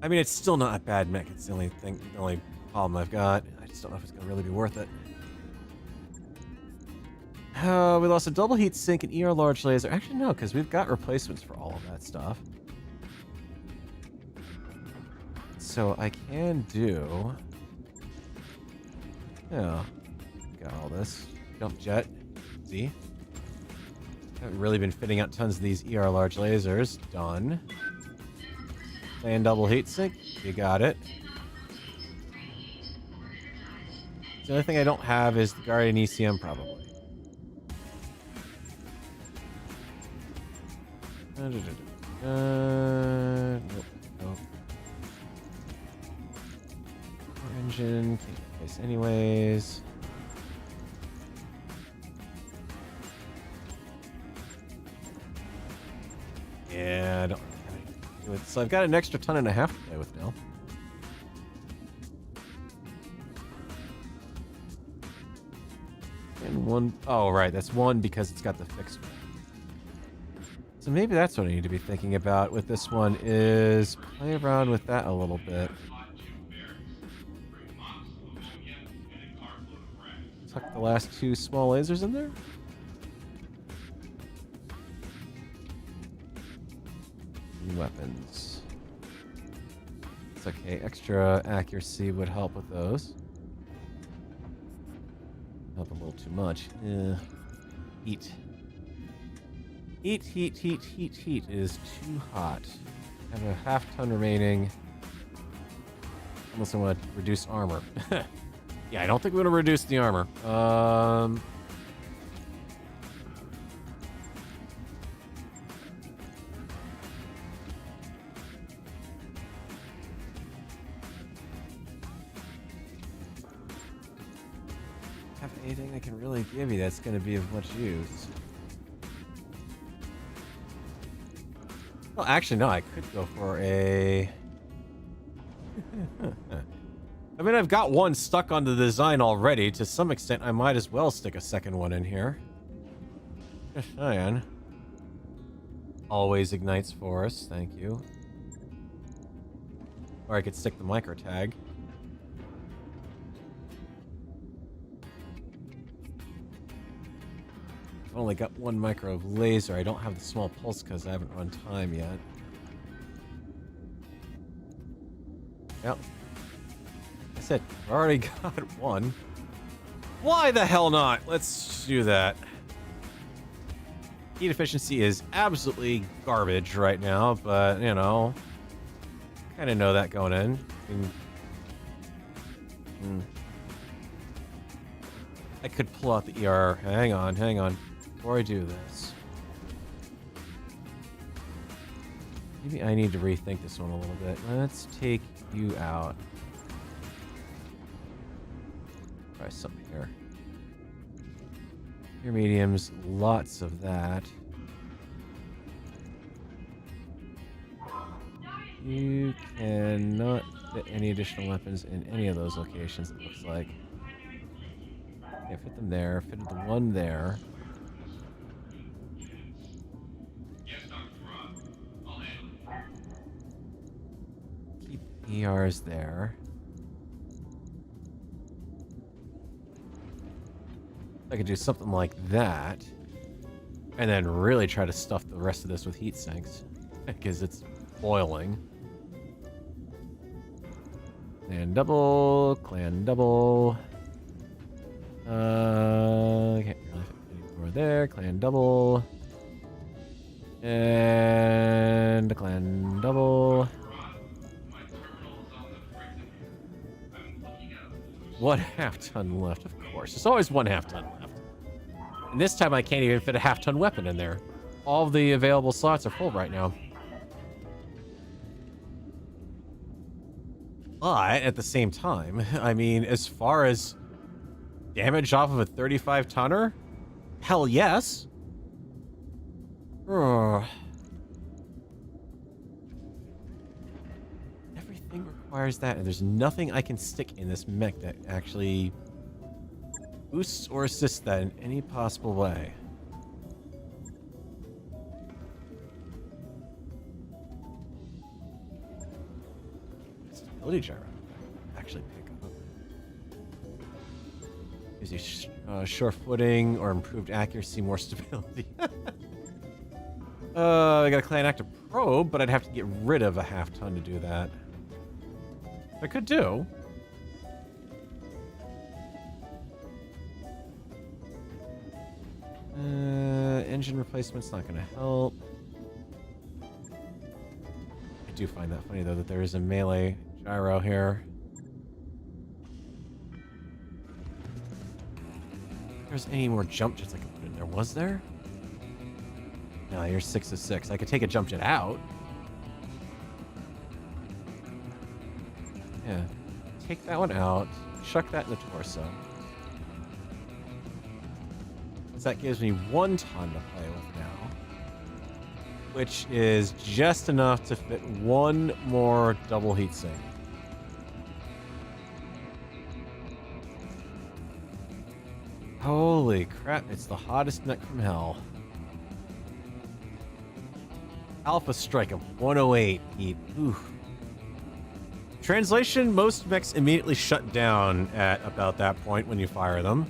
I mean, it's still not a bad mech. It's the only thing, the only problem I've got. I just don't know if it's gonna really be worth it. We lost a double heat sink and ER large laser. Actually, no, because we've got replacements for all of that stuff. So I can do. Yeah, got all this. Jump jet. Z. Haven't really been fitting out tons of these ER large lasers. Done. And double heat sink. You got it. The only thing I don't have is the Guardian ECM, probably. Nope. Core engine. Can't replace anyways. Yeah, I don't really have anything to do with it. So I've got an extra ton and a half to play with now. And one, oh right, that's one because it's got the fixed one. So maybe that's what I need to be thinking about with this one is play around with that a little bit. Tuck the last two small lasers in there. Weapons. It's okay. Extra accuracy would help with those. Help a little too much. Heat. Heat is too hot. I have a half ton remaining. Unless I want to reduce armor. Yeah, I don't think we're going to reduce the armor. Have anything I can really give you that's going to be of much use. Well, actually, no, I could go for a... I mean, I've got one stuck on the design already. To some extent, I might as well stick a second one in here. Just saying. Always ignites for us, thank you. Or I could stick the micro tag. I've only got one micro laser. I don't have the small pulse because I haven't run time yet. Yep. I said, I've already got one. Why the hell not? Let's do that. Heat efficiency is absolutely garbage right now, but, you know, kind of know that going in. I could pull out the ER. Hang on. Before I do this. Maybe I need to rethink this one a little bit. Let's take you out. Try something here. Your mediums, lots of that. You cannot fit any additional weapons in any of those locations, it looks like. Okay, fit them there. Fitted the one there. Keep ERs there. I could do something like that. And then really try to stuff the rest of this with heat sinks. Because it's boiling. Clan double. Clan double. Can't really fit any more there. Clan double. And a clan double. One half-ton left, of course. There's always one half-ton left. And this time I can't even fit a half-ton weapon in there. All of the available slots are full right now. But at the same time, I mean, as far as damage off of a 35-tonner, hell yes. Ugh. Everything requires that, and there's nothing I can stick in this mech that actually boosts or assists that in any possible way. Stability gyro actually pick up. Gives you sure footing or improved accuracy, more stability. I got a clan active probe, but I'd have to get rid of a half-ton to do that. I could do. Engine replacement's not going to help. I do find that funny, though, that there is a melee gyro here. If there's any more jump jets I could put in there. Was there? No, you're 6 of 6. I could take a jump jet out. Yeah. Take that one out. Chuck that in the torso. That gives me 1 ton to play with now. Which is just enough to fit 1 more double heat sink. Holy crap, it's the hottest mech from hell. Alpha strike of 108 heat. Oof. Translation, most mechs immediately shut down at about that point when you fire them.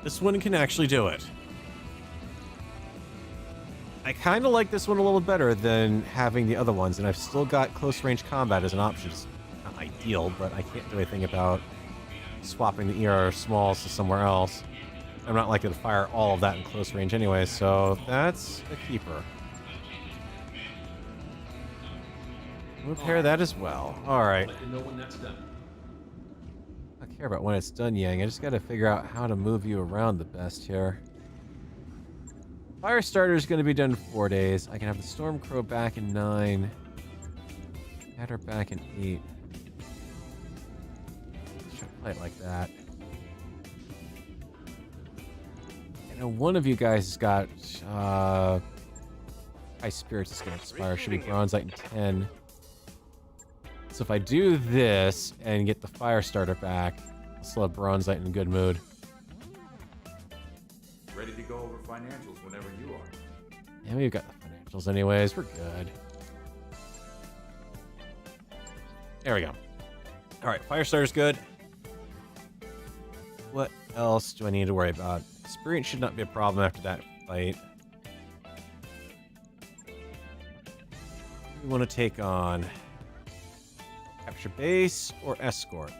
This one can actually do it. I kind of like this one a little better than having the other ones, and I've still got close range combat as an option. It's not ideal, but I can't do anything about swapping the ER smalls to somewhere else. I'm not likely to fire all of that in close range anyway, so that's a keeper. Repair that as well. Alright. Let you know when that's done. I don't care about when it's done, Yang. I just gotta figure out how to move you around the best here. Firestarter is going to be done in 4 days. I can have the Stormcrow back in 9. Had her back in 8. Let's try to play it like that. I know one of you guys has got High Spirits is going to expire. Should be Bronzite in 10. So if I do this and get the Firestarter back, I'll still have Bronzite in good mood. Ready to go over financials whenever you are. And we've got the financials anyways. We're good. There we go. All right, Firestarter's good. What else do I need to worry about? Experience should not be a problem after that fight. We want to take on Capture Base or Escort.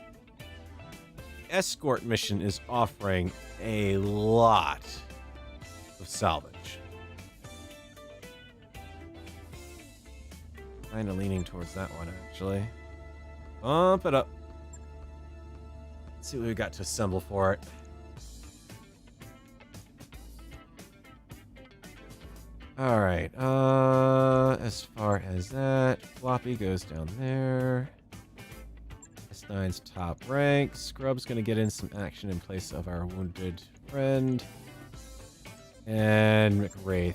Escort mission is offering a lot of salvage. Kind of leaning towards that one, actually. Bump it up. Let's see what we've got to assemble for it. Alright, as far as that, Floppy goes down there. S9's top rank. Scrub's gonna get in some action in place of our wounded friend. And McWraith.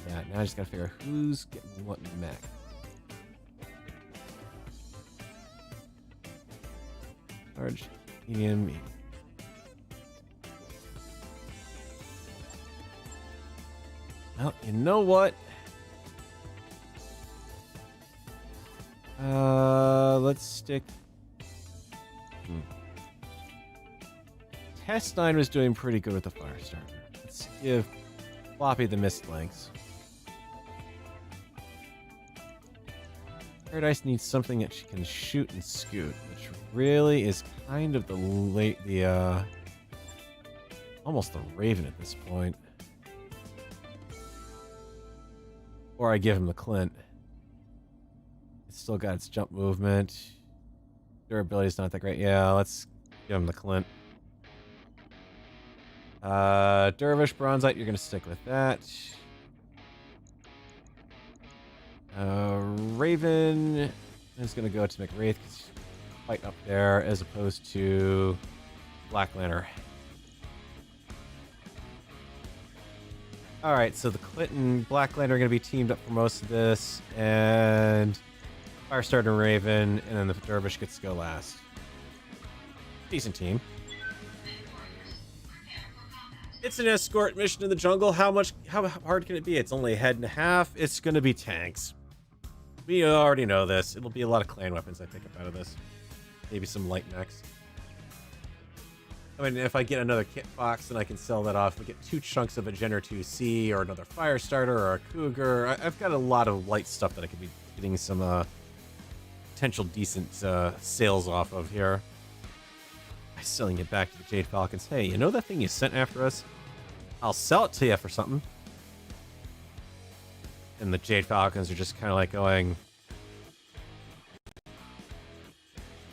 That. Now I just gotta figure out who's getting what mech. Large, medium, medium. Well, you know what? Let's stick. Test 9 was doing pretty good with the fire starter. Let's give Floppy the mist lengths. Paradise needs something that she can shoot and scoot, which really is kind of almost the Raven at this point. Or I give him the Clint. It's still got its jump movement. Durability's not that great. Yeah, let's give him the Clint. Dervish, Bronzite, you're gonna stick with that. Raven is gonna go to McWraith because she's quite up there as opposed to Black Lantern. Alright, so the Clint and Black Lantern are gonna be teamed up for most of this, and Firestarter and Raven, and then the Dervish gets to go last. Decent team. It's an escort mission in the jungle. How hard can it be? It's only a head and a half. It's going to be tanks. We already know this. It'll be a lot of clan weapons I pick up out of this. Maybe some light mechs. I mean, if I get another kit box, then I can sell that off. We get 2 chunks of a Gen 2C or another Firestarter or a Cougar. I've got a lot of light stuff that I could be getting some potential decent sales off of here. I'm selling it back to the Jade Falcons. Hey, you know that thing you sent after us? I'll sell it to you for something. And the Jade Falcons are just kind of like going,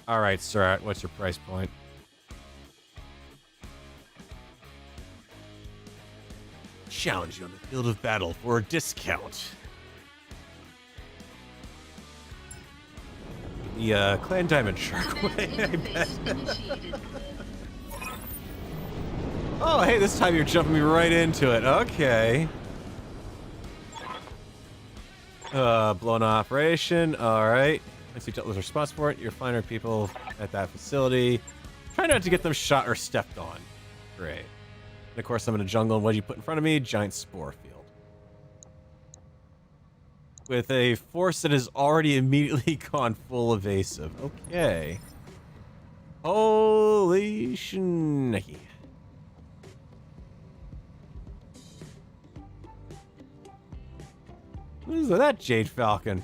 all right, sir, what's your price point? Challenge you on the field of battle for a discount. The Clan Diamond Shark way, I bet. Oh, hey, this time you're jumping me right into it. Okay. Blown operation. All right. Once you dealt with response for it, you're finding people at that facility. Try not to get them shot or stepped on. Great. And of course, I'm in a jungle, and what do you put in front of me? Giant spore field. With a force that has already immediately gone full evasive. Okay. Holy shnicky. What is that Jade Falcon?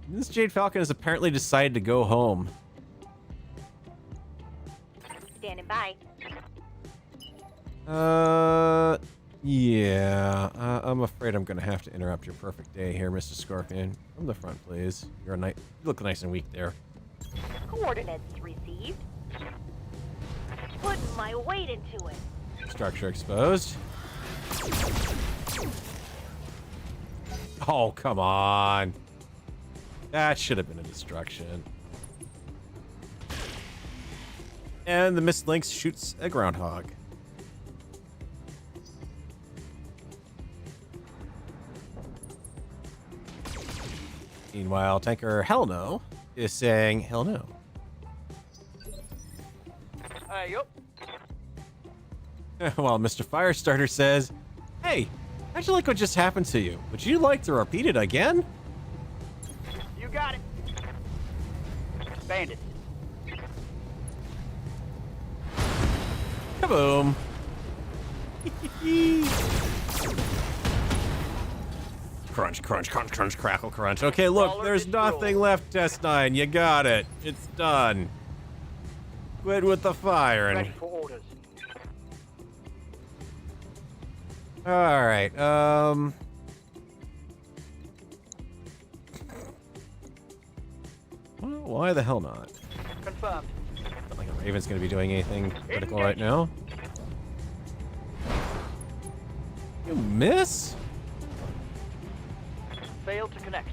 This Jade Falcon has apparently decided to go home. Standing by. Yeah. I'm afraid I'm gonna have to interrupt your perfect day here, Mr. Scorpion. From the front, please. You're you look nice and weak there. Coordinates received. Putting my weight into it. Structure exposed. Oh, come on. That should have been a destruction. And the Mist Lynx shoots a groundhog. Meanwhile, Tanker Hell No is saying hell no. Yup. While Mr. Firestarter says, hey, how'd you like what just happened to you? Would you like to repeat it again? You got it. Bandit. Kaboom. Crunch, crunch, crunch, crunch, crackle, crunch. Okay, look, there's nothing left, Test 9. You got it. It's done. Quit with the firing. Ready for orders. Alright, well, why the hell not? Confirmed. Not like a Raven's gonna be doing anything critical right now. You miss? Failed to connect.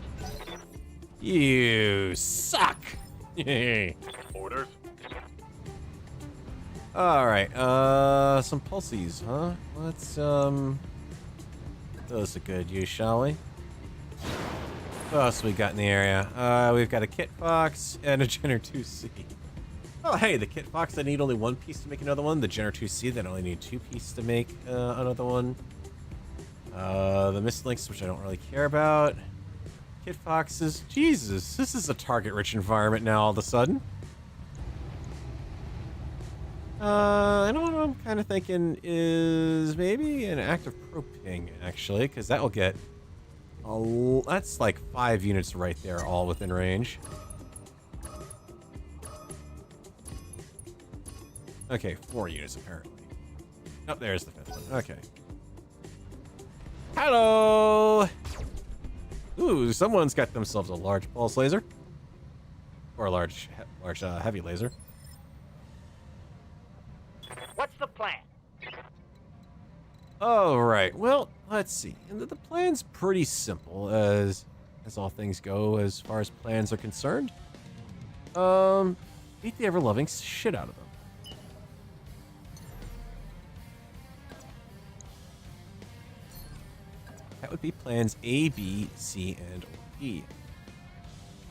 You suck. Orders? Alright, some pulses, huh? Let's, those a good use, shall we? What else we got in the area? We've got a Kit Fox and a Jenner 2C. Oh, hey, the Kit Fox, I need only one piece to make another one. The Jenner 2C, then I only need 2 pieces to make another one. The Mistlinks, which I don't really care about. Kit Foxes. Jesus, this is a target-rich environment now all of a sudden. I know what I'm kind of thinking is maybe an active pro-ping, actually, because that will get... that's like 5 units right there, all within range. Okay, 4 units, apparently. Oh, there's the 5th one. Okay. Hello! Ooh, someone's got themselves a large pulse laser. Or a large heavy laser. What's the plan? All right. Well, let's see. And the plan's pretty simple, as all things go, as far as plans are concerned. Beat the ever-loving shit out of them. That would be plans A, B, C, and or E.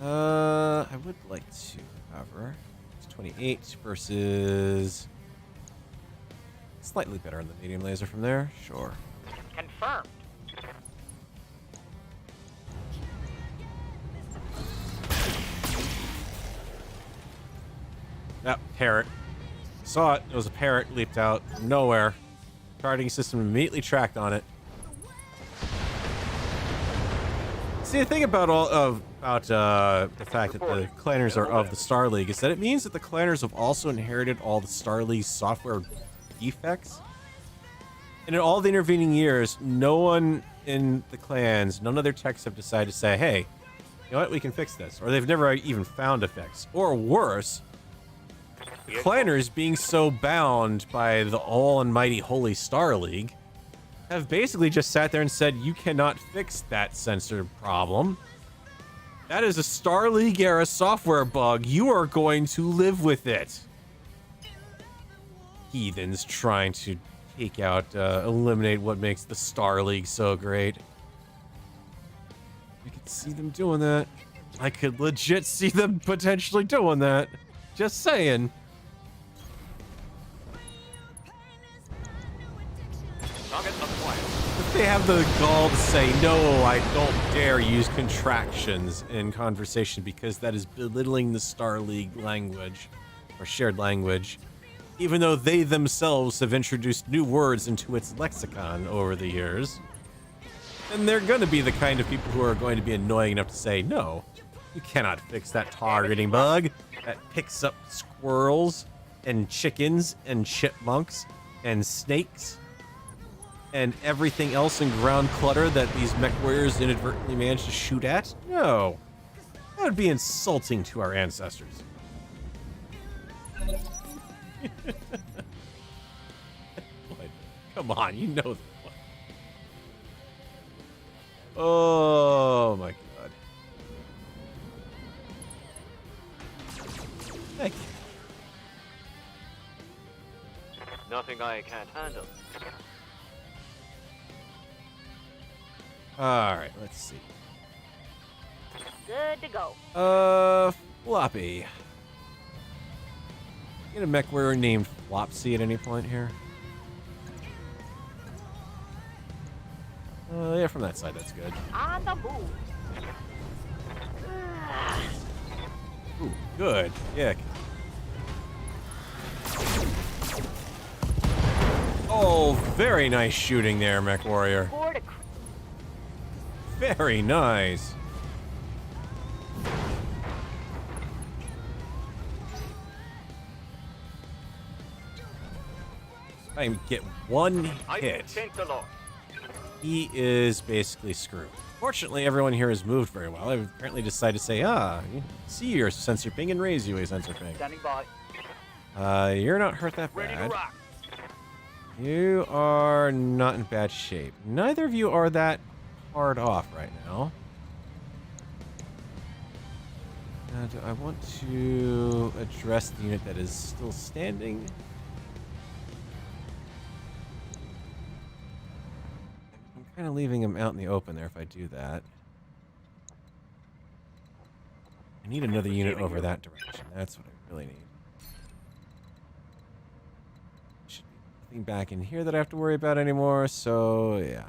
I would like to, however, it's 28 versus slightly better on the medium laser from there. Sure. Confirmed. That parrot. Saw it. It was a parrot leaped out from nowhere. Targeting system immediately tracked on it. See, the thing about the fact that the clanners are of the Star League is that it means that the clanners have also inherited all the Star League software defects. And in all the intervening years, no one in the clans, none of their techs have decided to say, hey, you know what, we can fix this. Or they've never even found a fix. Or worse, the clanners, being so bound by the all-almighty Holy Star League, have basically just sat there and said, you cannot fix that sensor problem. That is a Star League era software bug. You are going to live with it. Heathens trying to take out, eliminate what makes the Star League so great. I could see them doing that. I could legit see them potentially doing that. Just saying. If they have the gall to say, no, I don't dare use contractions in conversation because that is belittling the Star League language, or shared language, even though they themselves have introduced new words into its lexicon over the years, then they're going to be the kind of people who are going to be annoying enough to say, no, you cannot fix that targeting bug that picks up squirrels and chickens and chipmunks and snakes and everything else in ground clutter that these mech warriors inadvertently managed to shoot at? No. That would be insulting to our ancestors. Come on, you know that one. Oh my god. Thank you. Nothing I can't handle. Alright, let's see. Good to go. Floppy. Get a mech warrior named Flopsy at any point here? Yeah, from that side, that's good. On the move. Ooh, good. Yeah. Oh, very nice shooting there, mech warrior. Scored a Very nice. I get one hit. He is basically screwed. Fortunately, everyone here has moved very well. I've apparently decided to say, you see your sensor ping and raise you a sensor ping. Standing by. You're not hurt that Ready to bad. rock. You are not in bad shape. Neither of you are that hard off right now. And I want to address the unit that is still standing. I'm kind of leaving him out in the open there if I do that. I need another unit over that direction. That's what I really need. Should be nothing back in here that I have to worry about anymore, so yeah.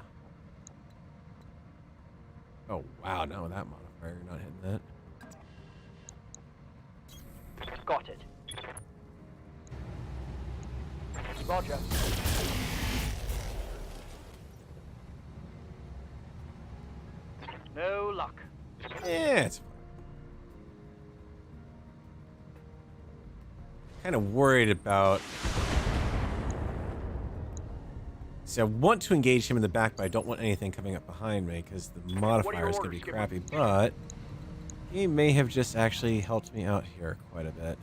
Oh, wow, not with that modifier. You're not hitting that. Got it. Roger. No luck. Yeah, it's fine. Kind of worried about... See, I want to engage him in the back, but I don't want anything coming up behind me because the modifier is going to be crappy, but he may have just actually helped me out here quite a bit.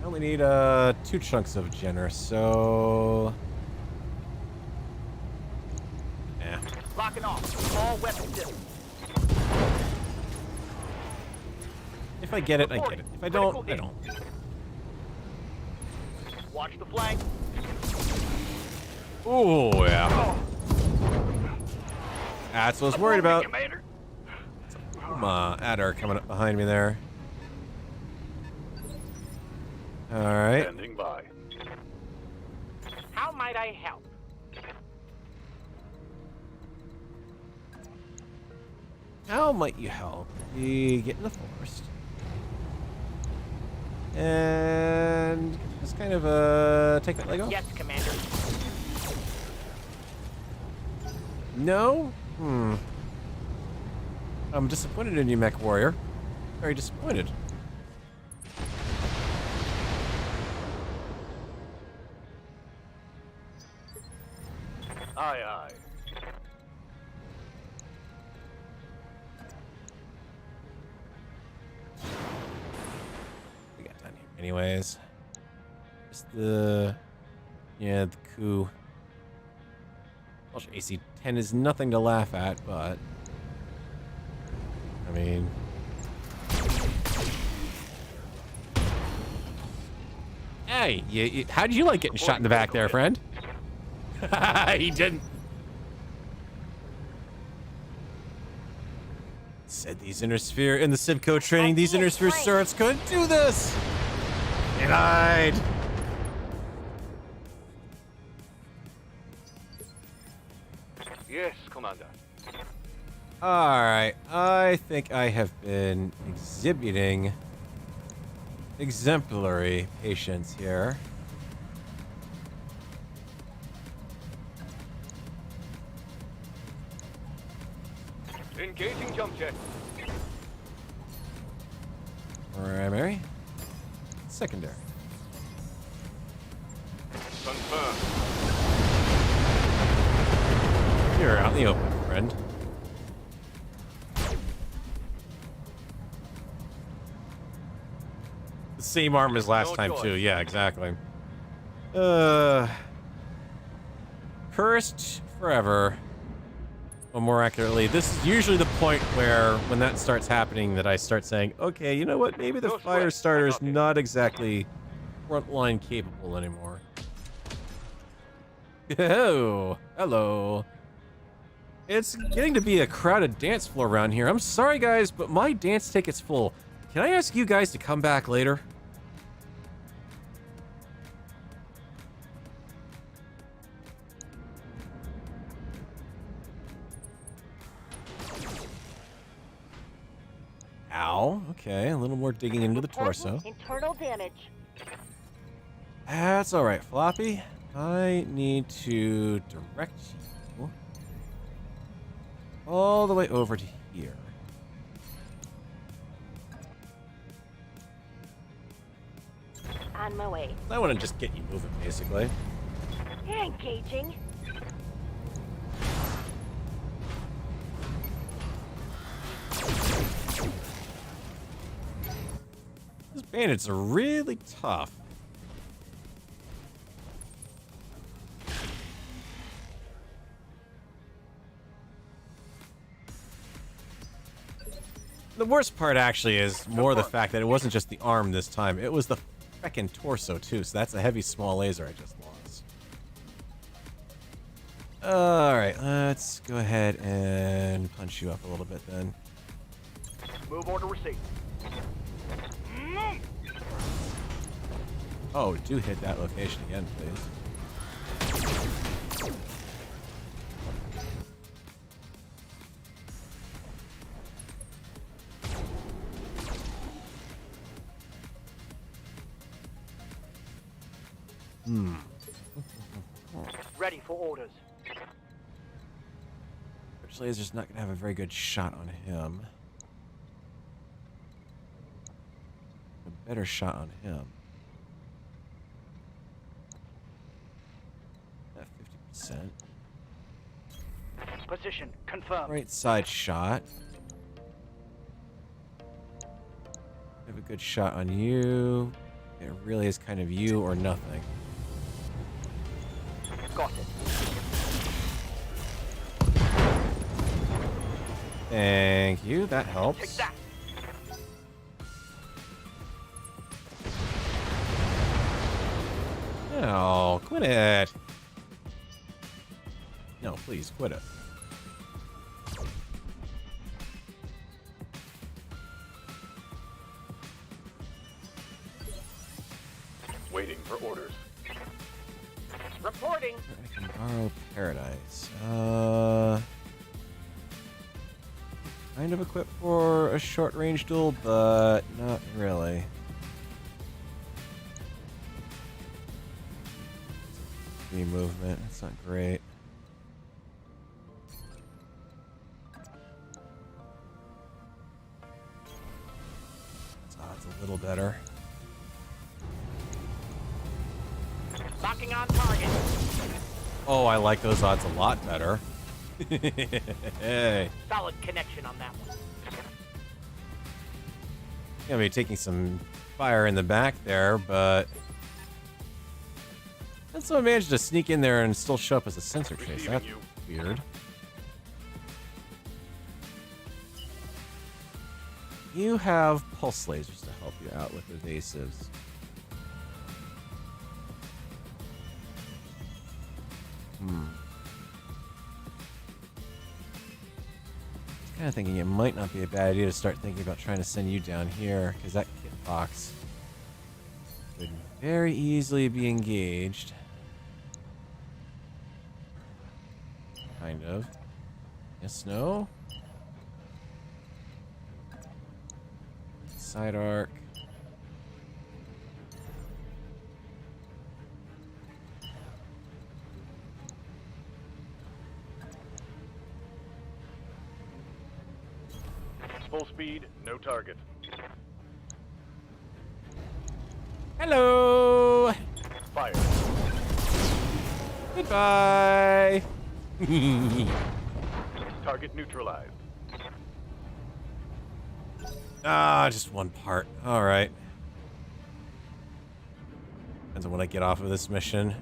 I only need 2 chunks of Jenner, so... Yeah. Locking off. All weapons system. If I get it, I get it. If I don't, I don't. Watch the flank. Oh, yeah. That's what I was worried about. Commander. Adder coming up behind me there. Alright. Standing by. How might I help? How might you help? We get in the forest. And just kind of take that Lego? Yes, Commander. No? I'm disappointed in you, Mech Warrior. Very disappointed. Aye, aye. We got done here. Anyways. Just the... Yeah, the coup. Vulture AC 10 is nothing to laugh at, but... I mean... Hey, how did you like getting shot in the back there, friend? He didn't. Said these Intersphere in the Civco training, these Intersphere turrets couldn't do this. Denied. Yes, Commander. Alright, I think I have been exhibiting exemplary patience here. Engaging jump jet. Primary. Secondary. Confirmed. You're out in the open, friend. The same arm as last time, too. Yeah, exactly. Cursed forever. Or more accurately, this is usually the point where, when that starts happening, that I start saying, okay, you know what? Maybe the fire starter is not exactly frontline capable anymore. Oh, hello. It's getting to be a crowded dance floor around here. I'm sorry, guys, but my dance ticket's full. Can I ask you guys to come back later? Ow. Okay, a little more digging into the torso. Internal damage. That's all right, Floppy. I need to direct you all the way over to here. On my way. I want to just get you moving, basically. Engaging. These bandits are really tough. The worst part actually is more the fact that it wasn't just the arm this time. It was the feckin' torso too. So that's a heavy small laser I just lost. Alright, let's go ahead and punch you up a little bit then. Move order received. Oh, do hit that location again, please. Ready for orders. Which laser's not gonna have a very good shot on him. A better shot on him. At 50%. Position confirmed. Right side shot. Have a good shot on you. It really is kind of you or nothing. Got it. Thank you. That helps. Take that. No, quit it. No, please quit it. Waiting for orders. Reporting. I can borrow Paradise. Kind of equipped for a short range duel, but not really. Free movement. That's not great. It's a little better. Locking on target. Oh, I like those odds a lot better. Hey. Solid connection on that one. Gonna be taking some fire in the back there, but and so I managed to sneak in there and still show up as a sensor chase. Receiving That's you. weird. You have pulse lasers to help you out with evasives. Kind of thinking it might not be a bad idea to start thinking about trying to send you down here, because that kit box could very easily be engaged. Kind of. Yes, no? Side arc. Full speed, no target. Hello! Fire. Goodbye! Target neutralized. Ah, just one part. Alright. Depends on when I get off of this mission.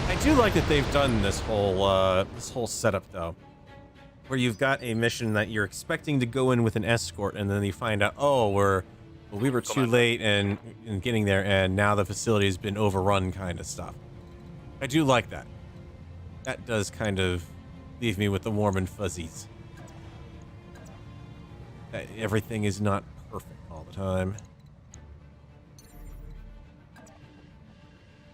I do like that they've done this whole setup though, where you've got a mission that you're expecting to go in with an escort, and then you find out, oh, we were too late in getting there, and now the facility has been overrun, kind of stuff. I do like that. That does kind of leave me with the warm and fuzzies. That everything is not perfect all the time.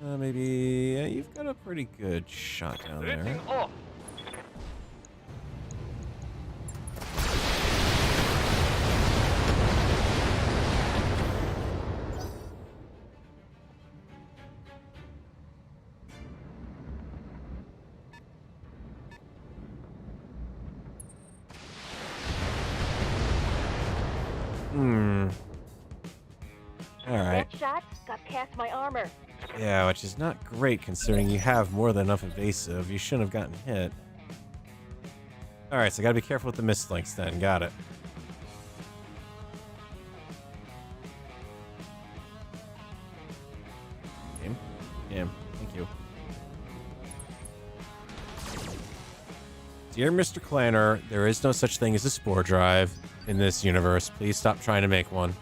Maybe you've got a pretty good shot down there. Hitting off. Alright. That shot got past my armor. Yeah, which is not great considering you have more than enough evasive. You shouldn't have gotten hit. Alright, so I gotta be careful with the mislinks then. Got it. Game. Thank you. Dear Mr. Clanner, there is no such thing as a spore drive in this universe. Please stop trying to make one.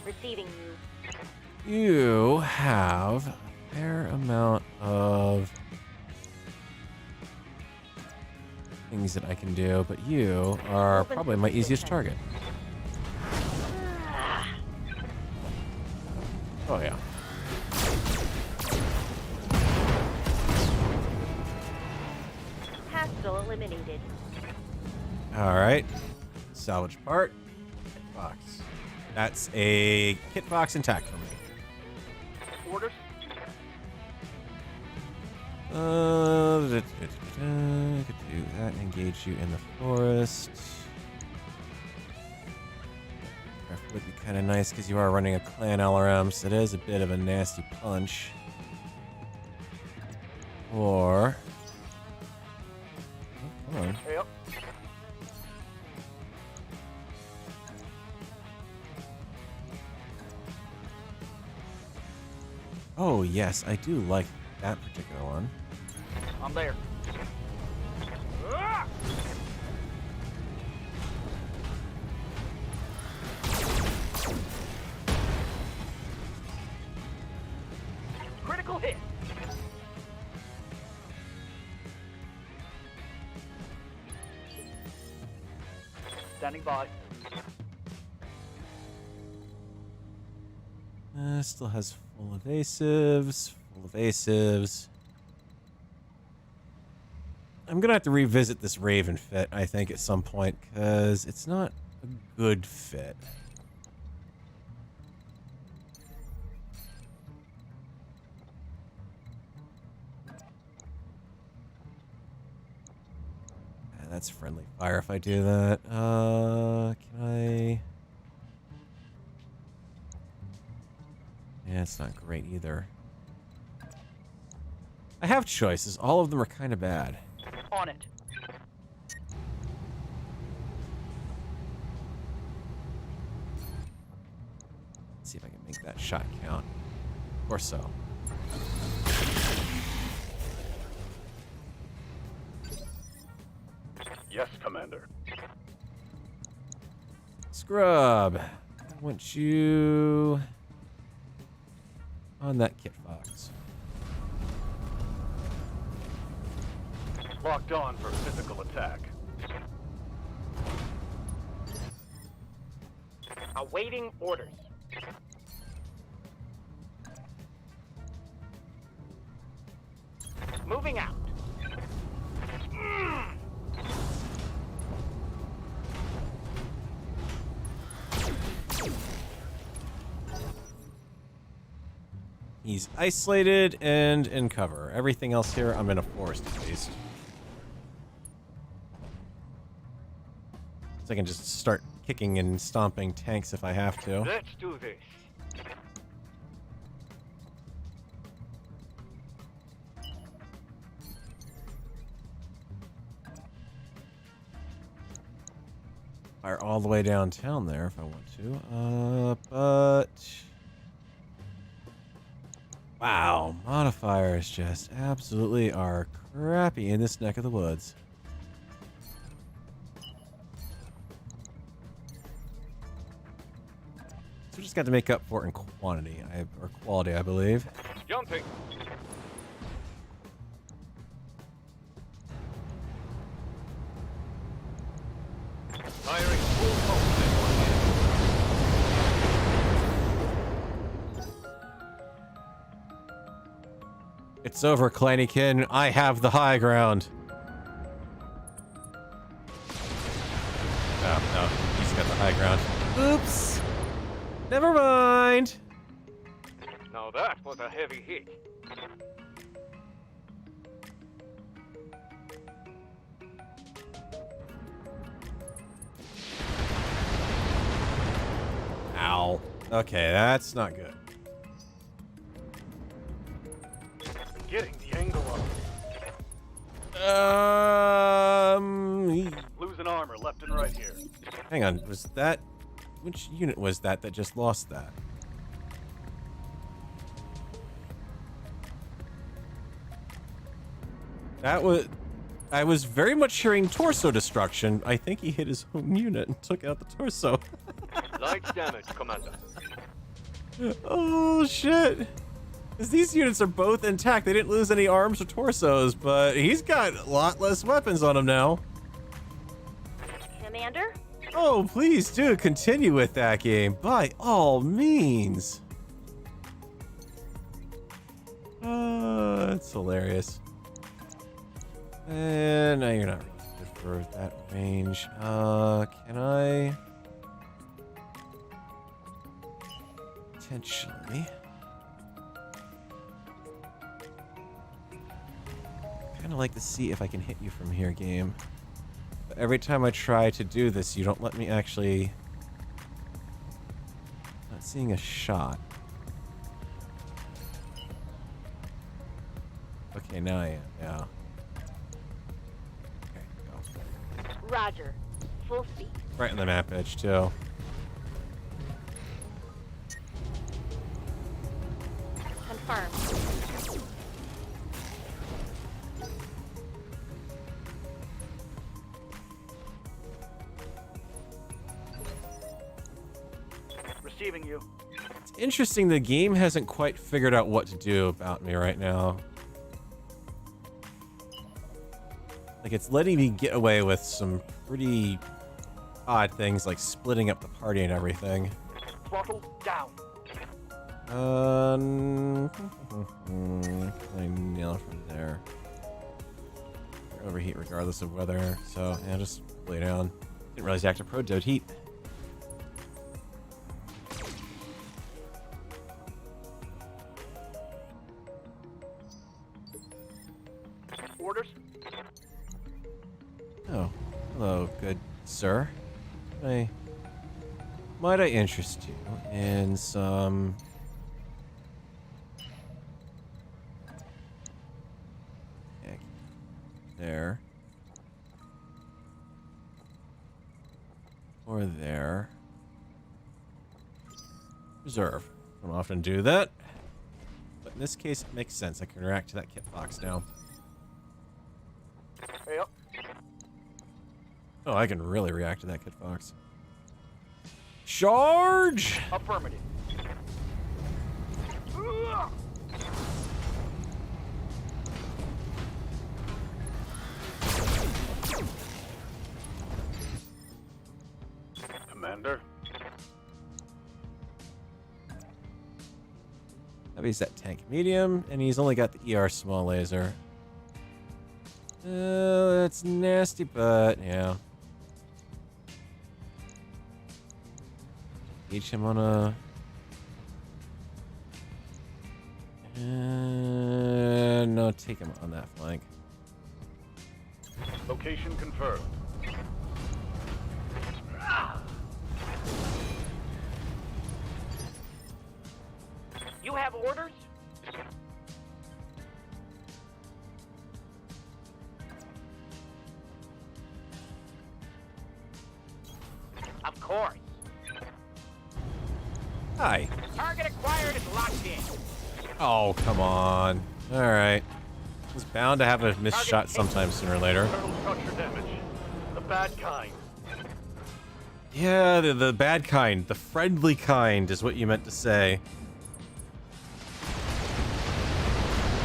Receiving you. You have a fair amount of things that I can do, but you are probably my easiest target. Oh, yeah. Hostile eliminated. All right. Salvage part. Kit box. That's a kit box intact for me. Orders? Could do that. Engage you in the forest. That would be kind of nice because you are running a clan LRM, so it is a bit of a nasty punch. Or... oh, come on. Yep. Oh, yes, I do like that particular one. I'm there. Ah! Critical hit. Standing by. Still has full evasives, full evasives. I'm gonna have to revisit this Raven fit, I think, at some point, because it's not a good fit. That's friendly fire if I do that. Can I... yeah, it's not great either. I have choices. All of them are kind of bad. On it. Let's see if I can make that shot count. Or so. Yes, Commander. Scrub. I want you on that kit box. Locked on for physical attack. Awaiting orders. Moving out. He's isolated and in cover. Everything else here, I'm in a forest at least. So I can just start kicking and stomping tanks if I have to. Let's do this. Fire all the way downtown there if I want to. But... wow, modifiers just absolutely are crappy in this neck of the woods. So we just got to make up for it in quantity, or quality, I believe. Jumping. Firing full It's over, Clannykin. I have the high ground. Oh, no. He's got the high ground. Oops. Never mind. Now that was a heavy hit. Ow. Okay, that's not good. Getting the angle up. Losing armor left and right here. Hang on, was that... which unit was that just lost that? That was... I was very much hearing torso destruction. I think he hit his own unit and took out the torso. Light damage, Commander. Oh, shit. 'Cause these units are both intact. They didn't lose any arms or torsos, but he's got a lot less weapons on him now. Commander? Oh, please do continue with that game, by all means. It's hilarious. And no, you're not really good for that range. Can I? Potentially. Kind of like to see if I can hit you from here, game. But every time I try to do this, you don't let me actually... Not seeing a shot. Okay, now I am, yeah. Okay, go. Roger. Full speed. Right on the map edge, too. Confirmed. Receiving you. It's interesting the game hasn't quite figured out what to do about me right now. Like, it's letting me get away with some pretty odd things, like splitting up the party and everything. Throttle down. Can I nail it from there? Overheat regardless of weather, so yeah, just lay down. Didn't realize Active Pro did heat. Orders? Oh, hello, good sir. Might I interest you in some... There. Or there. Reserve. Don't often do that. But in this case, it makes sense. I can react to that kit box now. Hey up. Oh, I can really react to that kit box. Charge! Affirmative. Commander. He's that tank medium, and he's only got the ER small laser. That's nasty, but yeah. Each him on a... no, take him on that flank. Location confirmed. You have orders? Of course. Hi. Target acquired is locked in. Oh, come on. Alright. Was bound to have a missed shot sometime sooner or later. Internal structure damage. The bad kind. Yeah, the bad kind. The friendly kind is what you meant to say.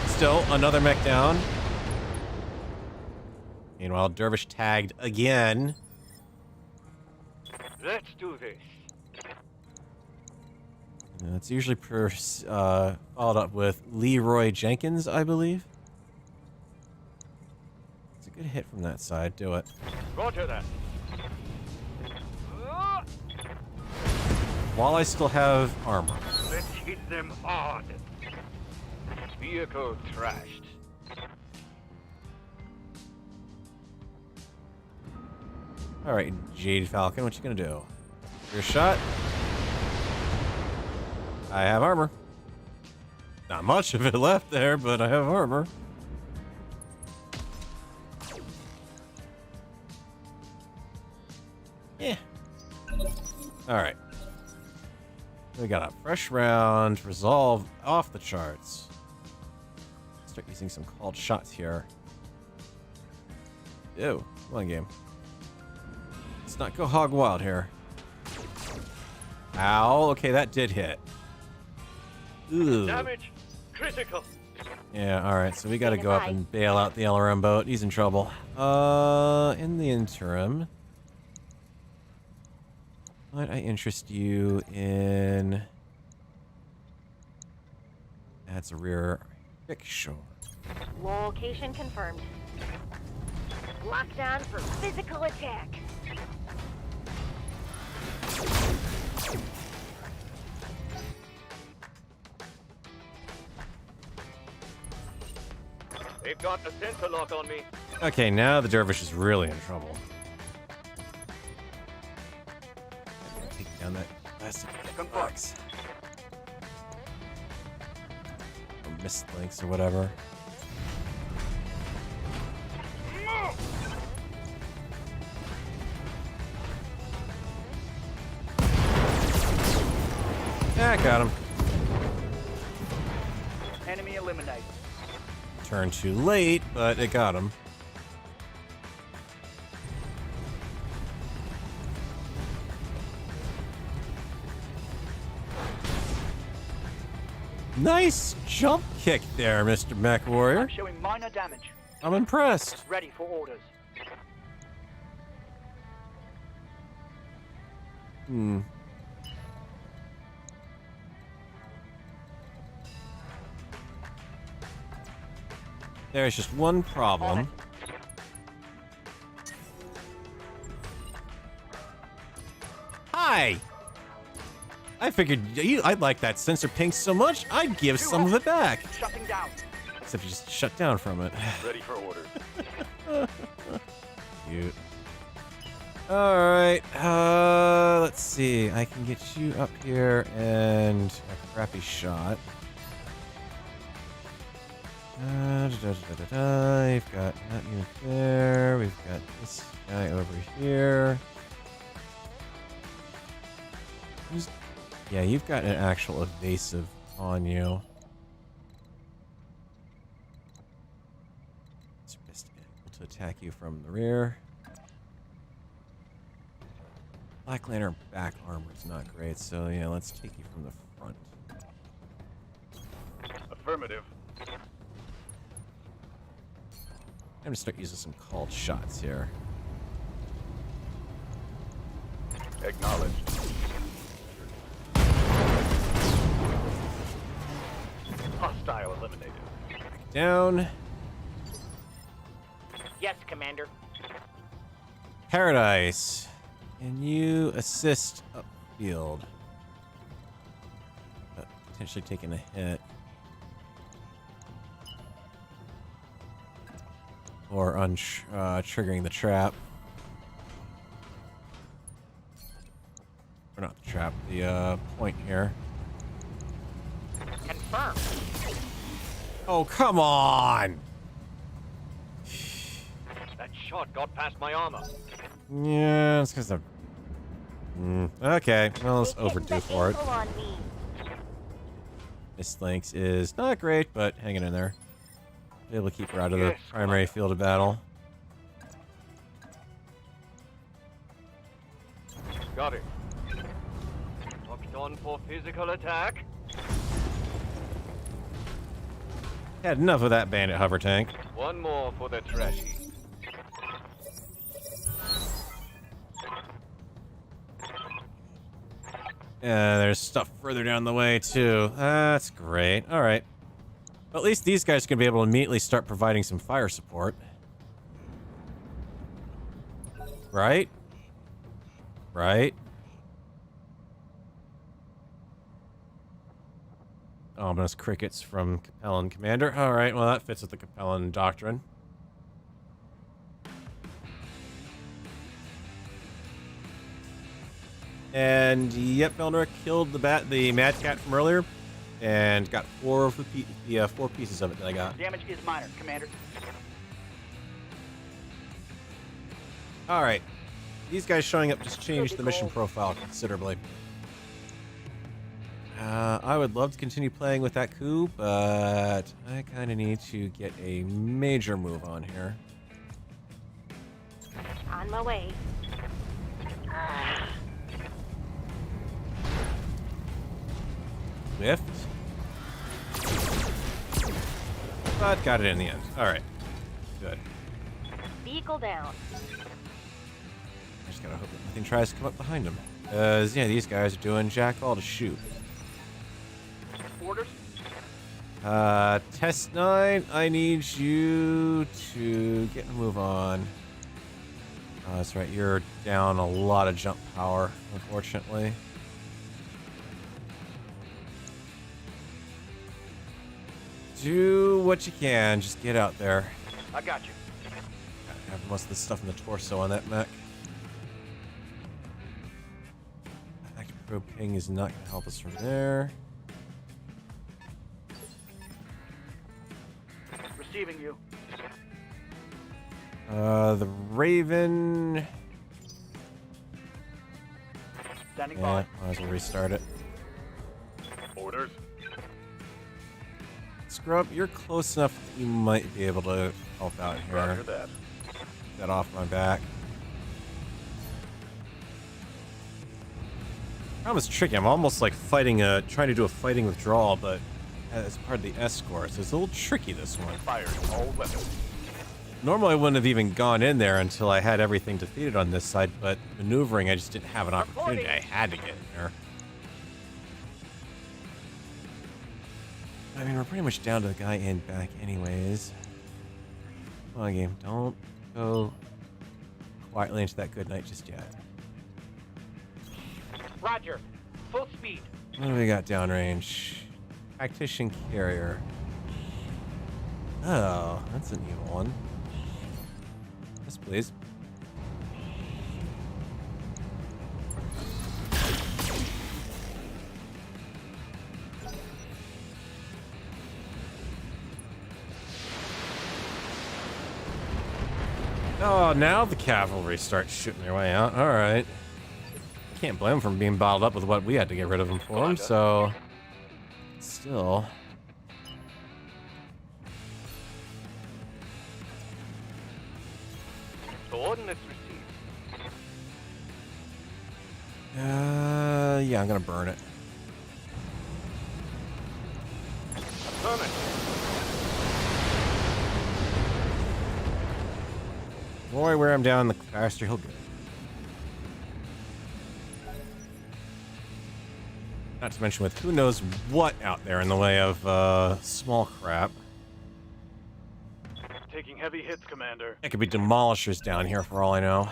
Still, another mech down. Meanwhile, Dervish tagged again. Let's do this. It's usually followed up with Leroy Jenkins, I believe. It's a good hit from that side. Do it. Roger that. While I still have armor. Let's hit them hard. Vehicle trashed. All right, Jade Falcon, what you gonna do? Your shot. I have armor. Not much of it left there, but I have armor. Yeah. All right. We got a fresh round, resolve off the charts. Start using some called shots here. Ew. Come on, game. Let's not go hog wild here. Ow. Okay, that did hit. Ooh. Damage critical. Yeah, alright, so we gotta go up and bail out the LRM boat. He's in trouble. In the interim, might I interest you in... That's a rear rickshaw. Location confirmed. Lockdown for physical attack. They've got a sensor lock on me. Okay, now the dervish is really in trouble. Take down that plastic box. Or mist links or whatever. Yeah, got him. Enemy eliminated. Turned too late, but it got him. Nice jump kick there, Mr. Mech Warrior. I'm showing minor damage. I'm impressed. Ready for orders. Hmm. There's just one problem. Hi! I figured I'd like that sensor ping so much, I'd give some of it back. Shutting down. Except you just shut down from it. Ready for orders. Cute. Alright, let's see. I can get you up here and a crappy shot. We've got that unit there. We've got this guy over here. Yeah, you've got an actual evasive on you. Sophisticated. Able to attack you from the rear. Black Lantern back armor is not great, so yeah, let's take you from the front. Affirmative. I'm gonna start using some called shots here. Acknowledged. Hostile eliminated. Down. Yes, Commander. Paradise. Can you assist upfield? Potentially taking a hit. Or triggering the trap. Or not the trap, the point here. Confirmed. Oh, come on! That shot got past my armor. Yeah, it's because of... okay, well, let's overdue for it. On me. This Lynx is not great, but hanging in there. Be able to keep her out of the primary field of battle. Got it. Locked on for physical attack. Had enough of that bandit hover tank. One more for the trashy. There's stuff further down the way, too. That's great. Alright. Well, at least these guys can be able to immediately start providing some fire support. Right? Right? Ominous crickets from Capellan Commander. Alright, well that fits with the Capellan doctrine. And yep, Velnor killed the Mad Cat from earlier, and got four pieces of it that I got. Damage is minor, Commander. All right, these guys showing up just changed the mission profile considerably. I would love to continue playing with that coup, but I kind of need to get a major move on here. On my way. Lift. But got it in the end. Alright. Good. Vehicle down. I just gotta hope that nothing tries to come up behind him. Yeah, these guys are doing jack all to shoot. Orders? Test 9, I need you to get a move on. Oh, that's right, you're down a lot of jump power, unfortunately. Do what you can, just get out there. I got you. Gotta have most of the stuff in the torso on that mech. Active probe ping is not gonna help us from there. Receiving you. The Raven. Standing Yeah, by. might as well restart it. Orders. Scrub, you're close enough that you might be able to help out here. Roger that. Get that off my back. That was tricky. I'm almost like fighting trying to do a fighting withdrawal, but as part of the escort, so it's a little tricky this one. Fired all weapons. Normally I wouldn't have even gone in there until I had everything defeated on this side, but maneuvering, I just didn't have an opportunity. I had to get in there. I mean, we're pretty much down to the guy in back anyways. Come on, game. Don't go quietly into that good night just yet. Roger. Full speed. What do we got downrange? Tactician carrier. Oh, that's a new one. Yes, please. Oh, now the cavalry starts shooting their way out. All right. Can't blame them for being bottled up with what we had to get rid of them for them, so... Still... Coordinates received. Yeah, I'm gonna burn it. The more I wear him down, the faster he'll go. Not to mention with who knows what out there in the way of small crap. Taking heavy hits, Commander. It could be demolishers down here for all I know.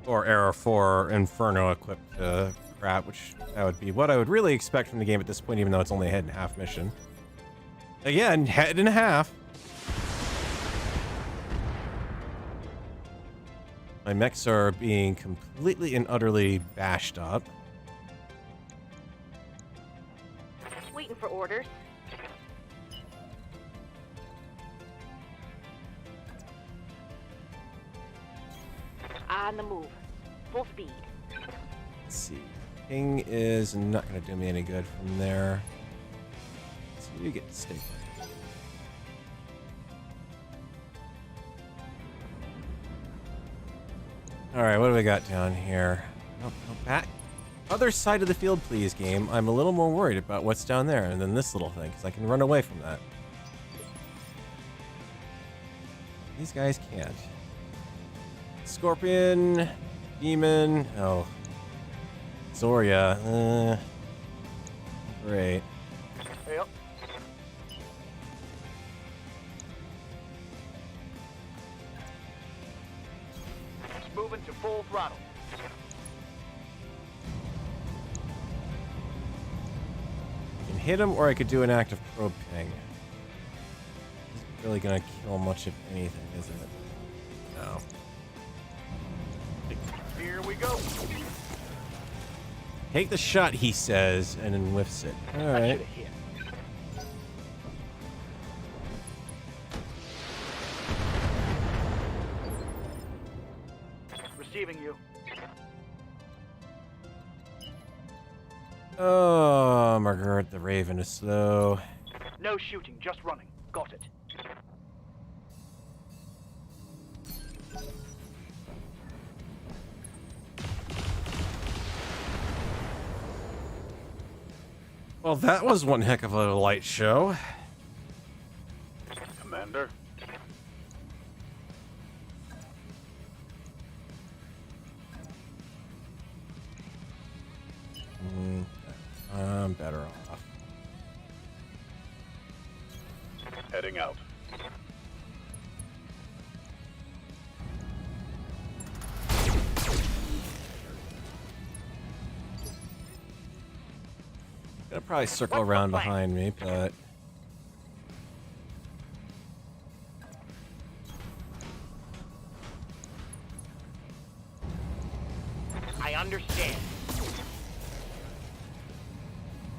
Or Era 4 Inferno equipped crap, which that would be what I would really expect from the game at this point, even though it's only a head and a half mission. Again, head and a half. My mechs are being completely and utterly bashed up. Waiting for orders. On the move. Full speed. Let's see. Ping is not going to do me any good from there. So you get to stay put. Alright, what do we got down here? Oh, back. Other side of the field, please, game. I'm a little more worried about what's down there than this little thing, because I can run away from that. These guys can't. Scorpion, Demon, oh. Zoria, great. Yep. Moving to full throttle. I can hit him, or I could do an active probe ping. Isn't really gonna kill much of anything, is it? No. Here we go. Take the shot, he says, and then whiffs it. All I right. should have hit. Receiving you. Oh, Margaret, the Raven is slow. No shooting, just running. Got it. Well, that was one heck of a light show. Commander? I'm better off. Heading out. Gonna probably circle around behind me, but I understand.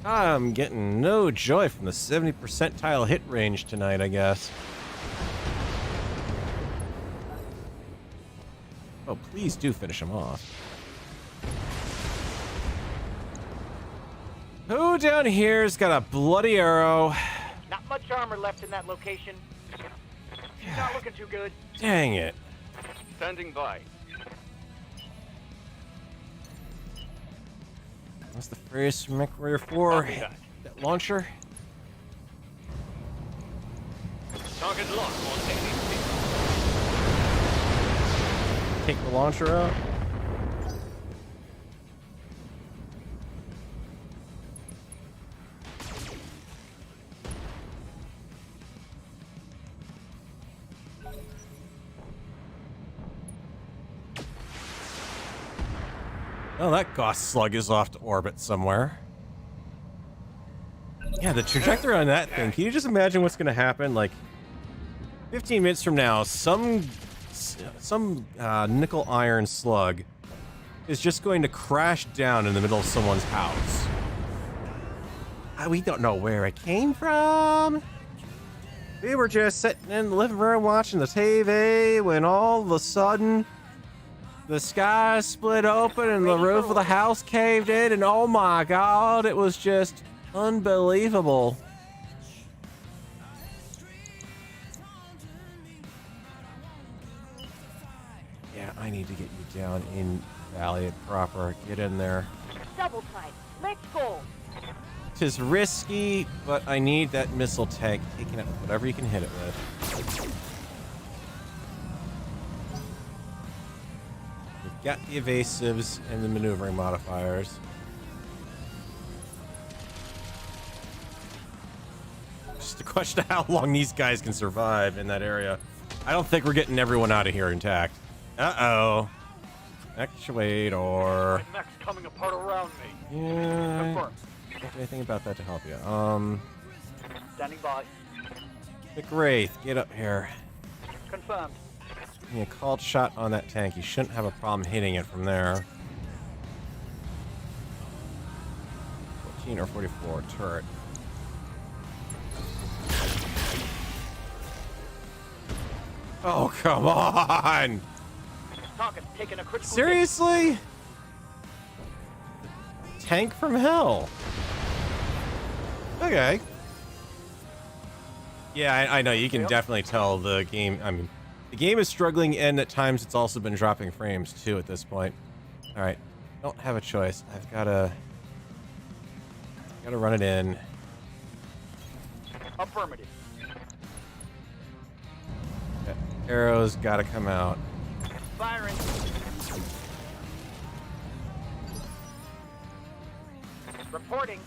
I'm getting no joy from the 70 percentile hit range tonight, I guess. Oh, please do finish him off. Who down here's got a bloody arrow? Not much armor left in that location. She's not looking too good. Dang it. Standing by. What's the phrase from MechWarrior 4? Copy that. That launcher? Target locked on enemy. Take the launcher out? Oh, that Gauss slug is off to orbit somewhere. Yeah, the trajectory on that thing. Can you just imagine what's going to happen? Like, 15 minutes from now, some nickel iron slug is just going to crash down in the middle of someone's house. We don't know where it came from. We were just sitting in the living room watching the TV when all of a sudden the sky split open and the roof of the house caved in, and oh my god, it was just unbelievable. Yeah, I need to get you down in Valiant proper. Get in there. Double time. Let's go. Tis risky, but I need that missile tank taken out with whatever you can hit it with. You've got the evasives and the maneuvering modifiers. Just a question of how long these guys can survive in that area. I don't think we're getting everyone out of here intact. Uh-oh. Actuator. My mech's coming apart around me. Yeah. Confirmed. Can't do anything about that to help you. Standing by. McWraith, get up here. Confirmed. Give me a called shot on that tank. You shouldn't have a problem hitting it from there. 14 or 44 turret. Oh, come on! Target's taking a critical hit. Seriously? Tank from hell. Okay. Yeah, I know. You can definitely tell the game. I mean, the game is struggling, and at times it's also been dropping frames too at this point. All right, don't have a choice. I've gotta run it in. Affirmative. That arrow's gotta come out. Firing. Reporting.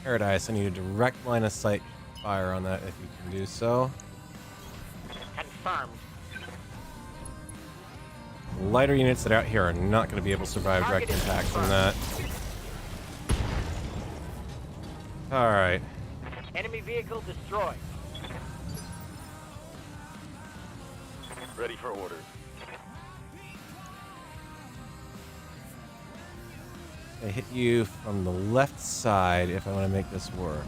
Paradise, I need a direct line of sight fire on that if you can do so. Confirmed. Lighter units that are out here are not going to be able to survive direct impact from that. Alright. Enemy vehicle destroyed. Ready for orders. I hit you from the left side if I want to make this work.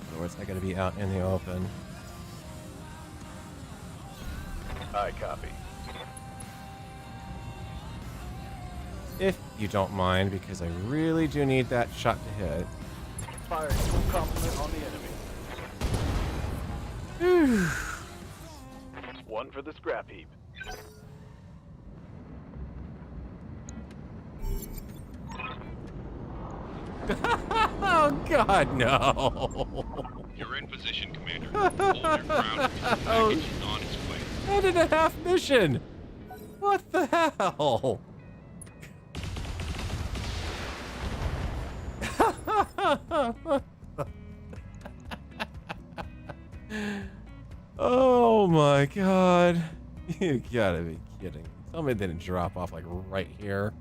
In other words, I got to be out in the open. I copy. If you don't mind, because I really do need that shot to hit. Firing full complement on the enemy. One for the scrap heap. Oh God, no! You're in position, Commander. Hold your ground. The package is on its way. 1.5 mission. What the hell? Oh my God! You gotta be kidding! Tell me they didn't drop off like right here.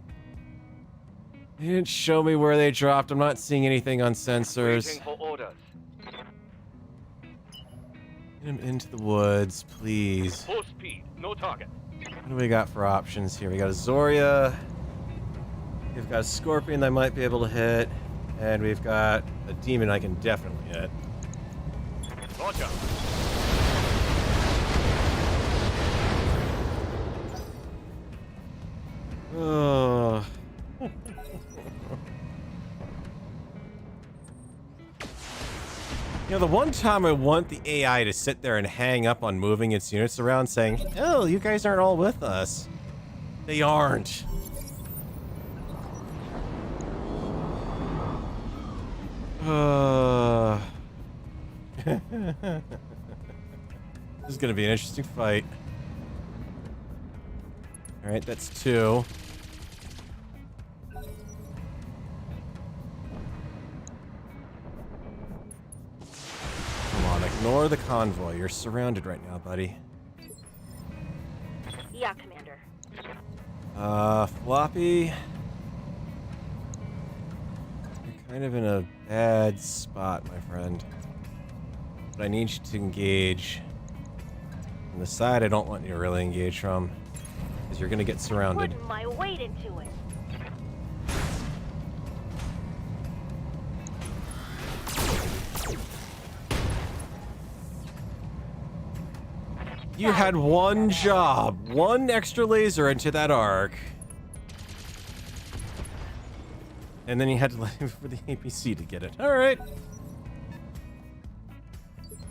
They didn't show me where they dropped. I'm not seeing anything on sensors. Waiting for orders. Get him into the woods, please. Full speed, no target. What do we got for options here? We got a Zoria. We've got a Scorpion that I might be able to hit. And we've got a Demon I can definitely hit. Vulture. Oh. You know, the one time I want the AI to sit there and hang up on moving its units around saying, oh, you guys aren't all with us. They aren't. This is gonna be an interesting fight. Alright, that's 2. Come on, ignore the convoy. You're surrounded right now, buddy. Yeah, Commander. Floppy. You're kind of in a bad spot, my friend. But I need you to engage. On the side I don't want you to really engage from, because you're gonna get surrounded. Putting my weight into it. You had one job, one extra laser into that arc. And then you had to let him for the APC to get it. Alright.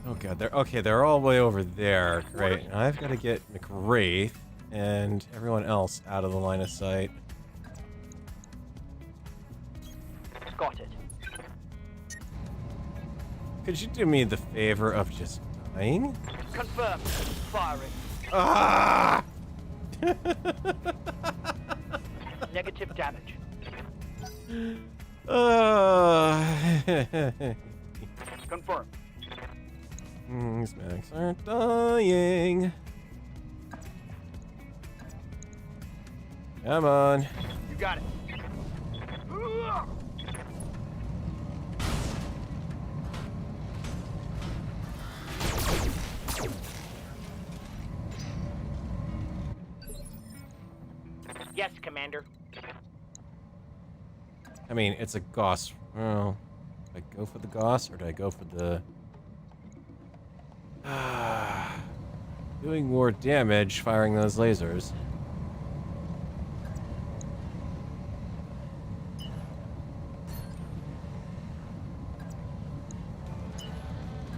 Oh god, they're all the way over there. Great. Now I've got to get McWraith and everyone else out of the line of sight. Got it. Could you do me the favor of just dying? Confirmed. Firing. Ah! Negative damage. Confirmed. These mechs aren't dying. Come on. You got it. Yes, Commander. I mean, it's a Gauss. Well, do I go for the Gauss or do I go for the... doing more damage firing those lasers.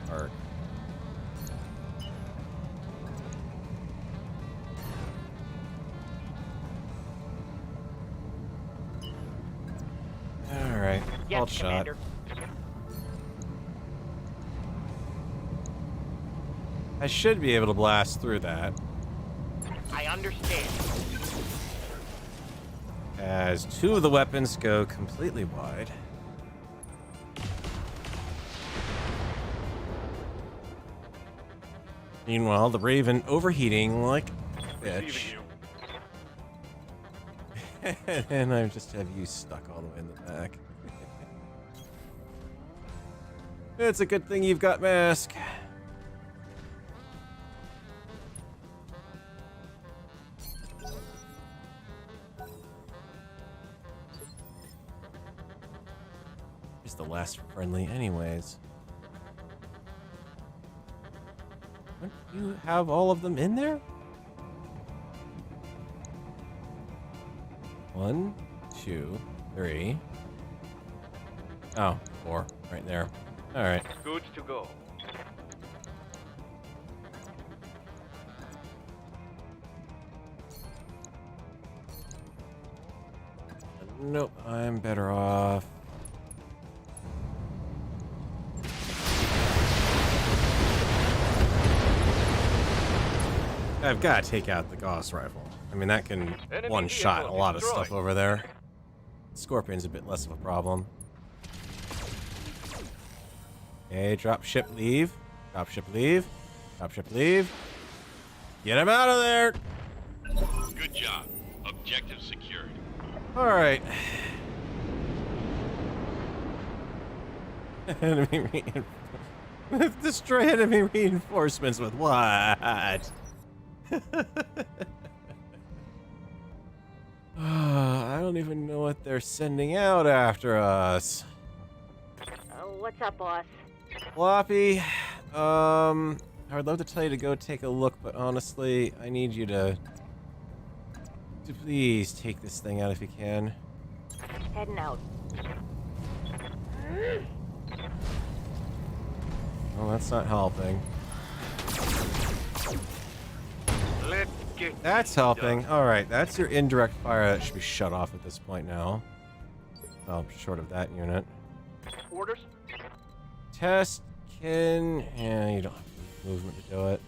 Arc. Alright, Yes, shot. Commander. I should be able to blast through that. I understand. As 2 of the weapons go completely wide. Meanwhile, the Raven overheating like a bitch. And I just have you stuck all the way in the back. It's a good thing you've got mask. He's the last friendly anyways. Don't you have all of them in there? 1, 2, 3. Oh, 4. Right there. Alright. Good to go. Nope, I'm better off I've got to take out the Gauss rifle. I mean, that can Enemy one-shot a vehicle lot of destroyed. stuff over there. Scorpion's a bit less of a problem. Okay, drop ship leave. Drop ship leave. Drop ship leave. Get him out of there! Good job. Objective secured. Alright. Enemy destroy enemy reinforcements with what? I don't even know what they're sending out after us. What's up, boss? Floppy, I would love to tell you to go take a look, but honestly, I need you to please take this thing out if you can. Heading out. Well, that's not helping. Let's get That's helping. Alright, that's your indirect fire. That should be shut off at this point now. Well, short of that unit. Orders? Test can... Yeah, you don't have movement to do it.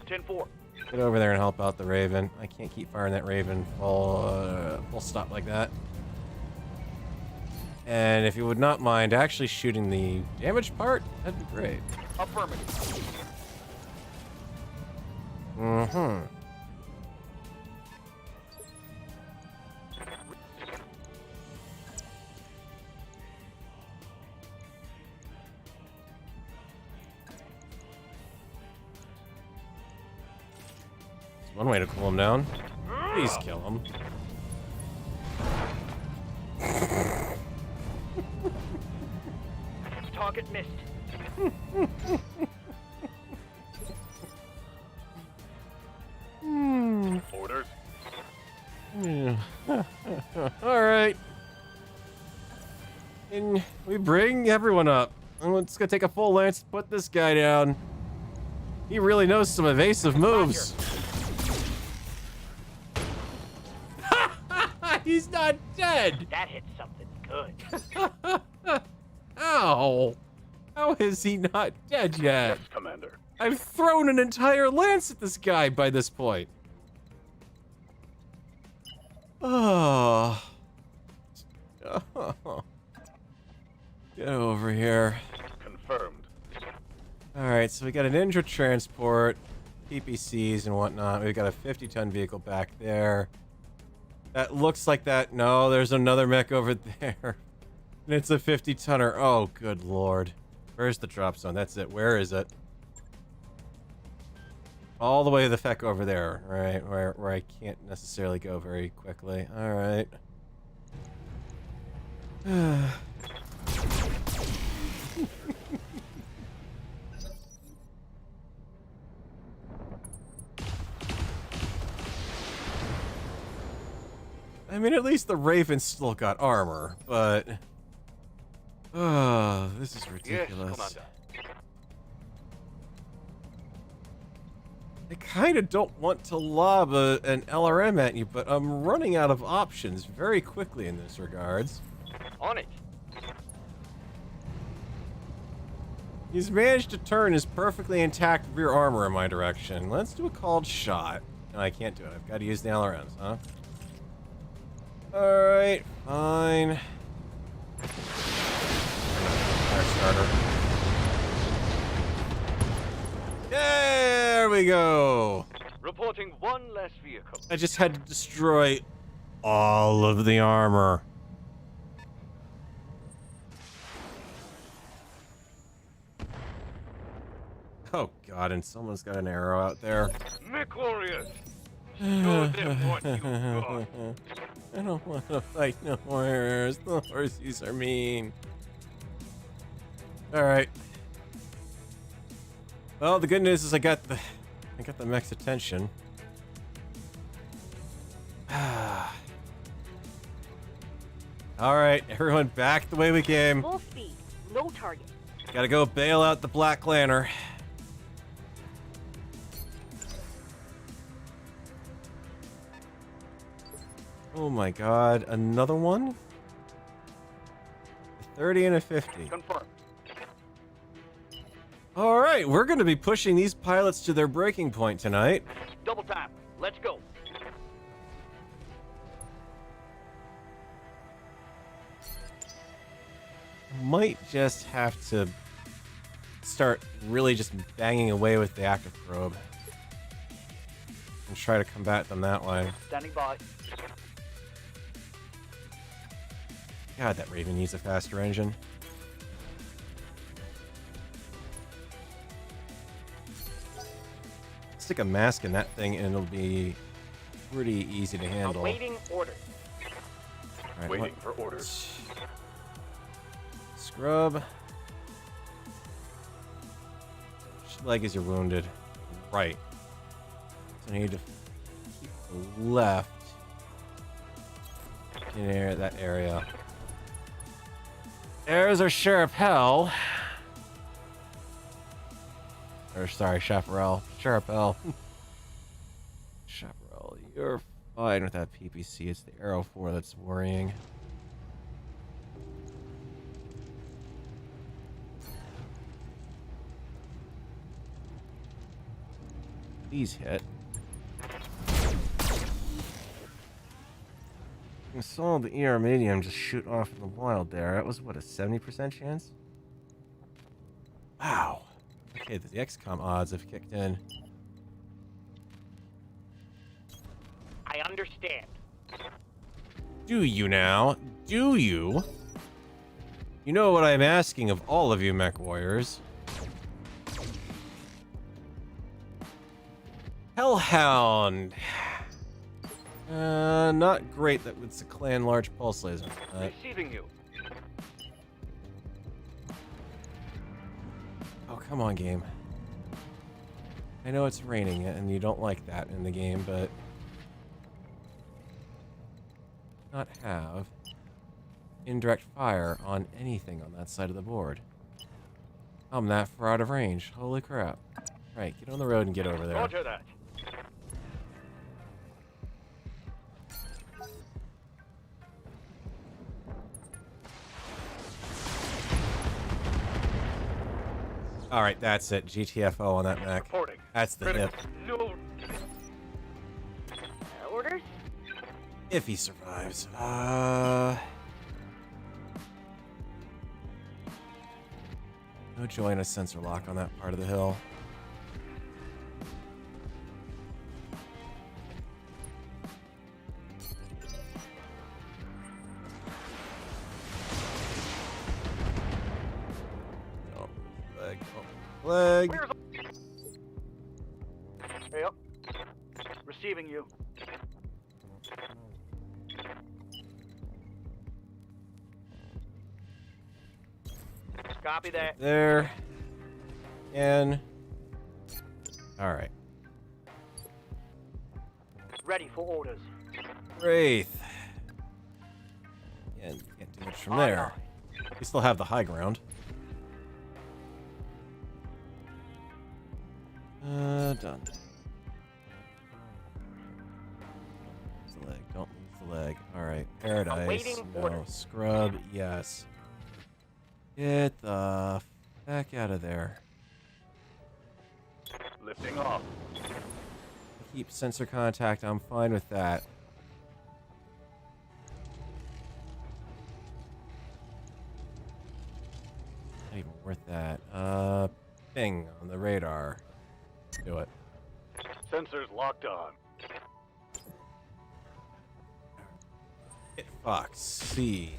10-4. Get over there and help out the Raven. I can't keep firing that Raven full stop like that. And if you would not mind actually shooting the damage part, that'd be great. Affirmative. Mm-hmm. There's one way to cool him down. Please kill him. Target missed. Orders. All right. And we bring everyone up. And it's gonna take a full lance to put this guy down. He really knows some evasive moves. He's not dead. That hit something good. Ow. How is he not dead yet? Commander. I've thrown an entire lance at this guy by this point. Oh. Get over here. Confirmed. Alright, so we got an Indra transport, PPCs and whatnot. We've got a 50-ton vehicle back there. That looks like that. No, there's another mech over there. And it's a 50-tonner. Oh, good lord. Where's the drop zone? That's it. Where is it? All the way to the feck over there, right? Where I can't necessarily go very quickly. Alright. I mean, at least the Raven still got armor, but... Oh, this is ridiculous. Yes, Commander. I kind of don't want to lob an LRM at you, but I'm running out of options very quickly in this regards. On it. He's managed to turn his perfectly intact rear armor in my direction. Let's do a called shot. No, I can't do it. I've got to use the LRMs, huh? Alright, fine. Fire starter. There we go! Reporting one less vehicle. I just had to destroy all of the armor. Oh god, and someone's got an arrow out there. Victorious. Show them what you got. I don't want to fight no more. The horsies are mean. Alright. Well, the good news is I got the mech's attention. Alright, everyone back the way we came. Full speed. No target. Gotta go bail out the Black Lantern. Oh my god, another one? A 30 and a 50. Confirmed. All right, we're going to be pushing these pilots to their breaking point tonight. Double time. Let's go. Might just have to start really just banging away with the active probe and try to combat them that way. Standing by. God, that Raven needs a faster engine. Stick a mask in that thing and it'll be pretty easy to handle. Awaiting orders. All right, Waiting for orders. Scrub. Which leg is you're wounded? Right. So I need to keep the left in that area. There's our Sheriff Hell. Or sorry, Chaparral. Sheriff Hell. Chaparral, you're fine with that PPC. It's the Arrow 4 that's worrying. Please hit. I saw the ER medium just shoot off in the wild there. That was what, a 70% chance? Wow. Okay, the XCOM odds have kicked in. I understand. Do you now? Do you? You know what I'm asking of all of you mech warriors. Hellhound. Not great that it's a clan large pulse laser. Receiving you. Oh, come on, game. I know it's raining and you don't like that in the game, but not have indirect fire on anything on that side of the board. I'm that far out of range. Holy crap. Right, get on the road and get over there. Roger that. All right, that's it. GTFO on that mech. Reporting. That's the hip. No. Orders? If he survives. No joy in a sensor lock on that part of the hill. Leg. Yep. Receiving you. Copy that. There. And. Alright. Ready for orders. Wraith. And can't do much from there. We still have the high ground. Done. Lose the leg. Don't lose the leg. Alright. Paradise. Awaiting No. orders. Scrub. Yes. Get the heck out of there. Lifting off. Keep sensor contact. I'm fine with that. Not even worth that. Ping on the radar. Do it. Sensors locked on. Hit Fox. C.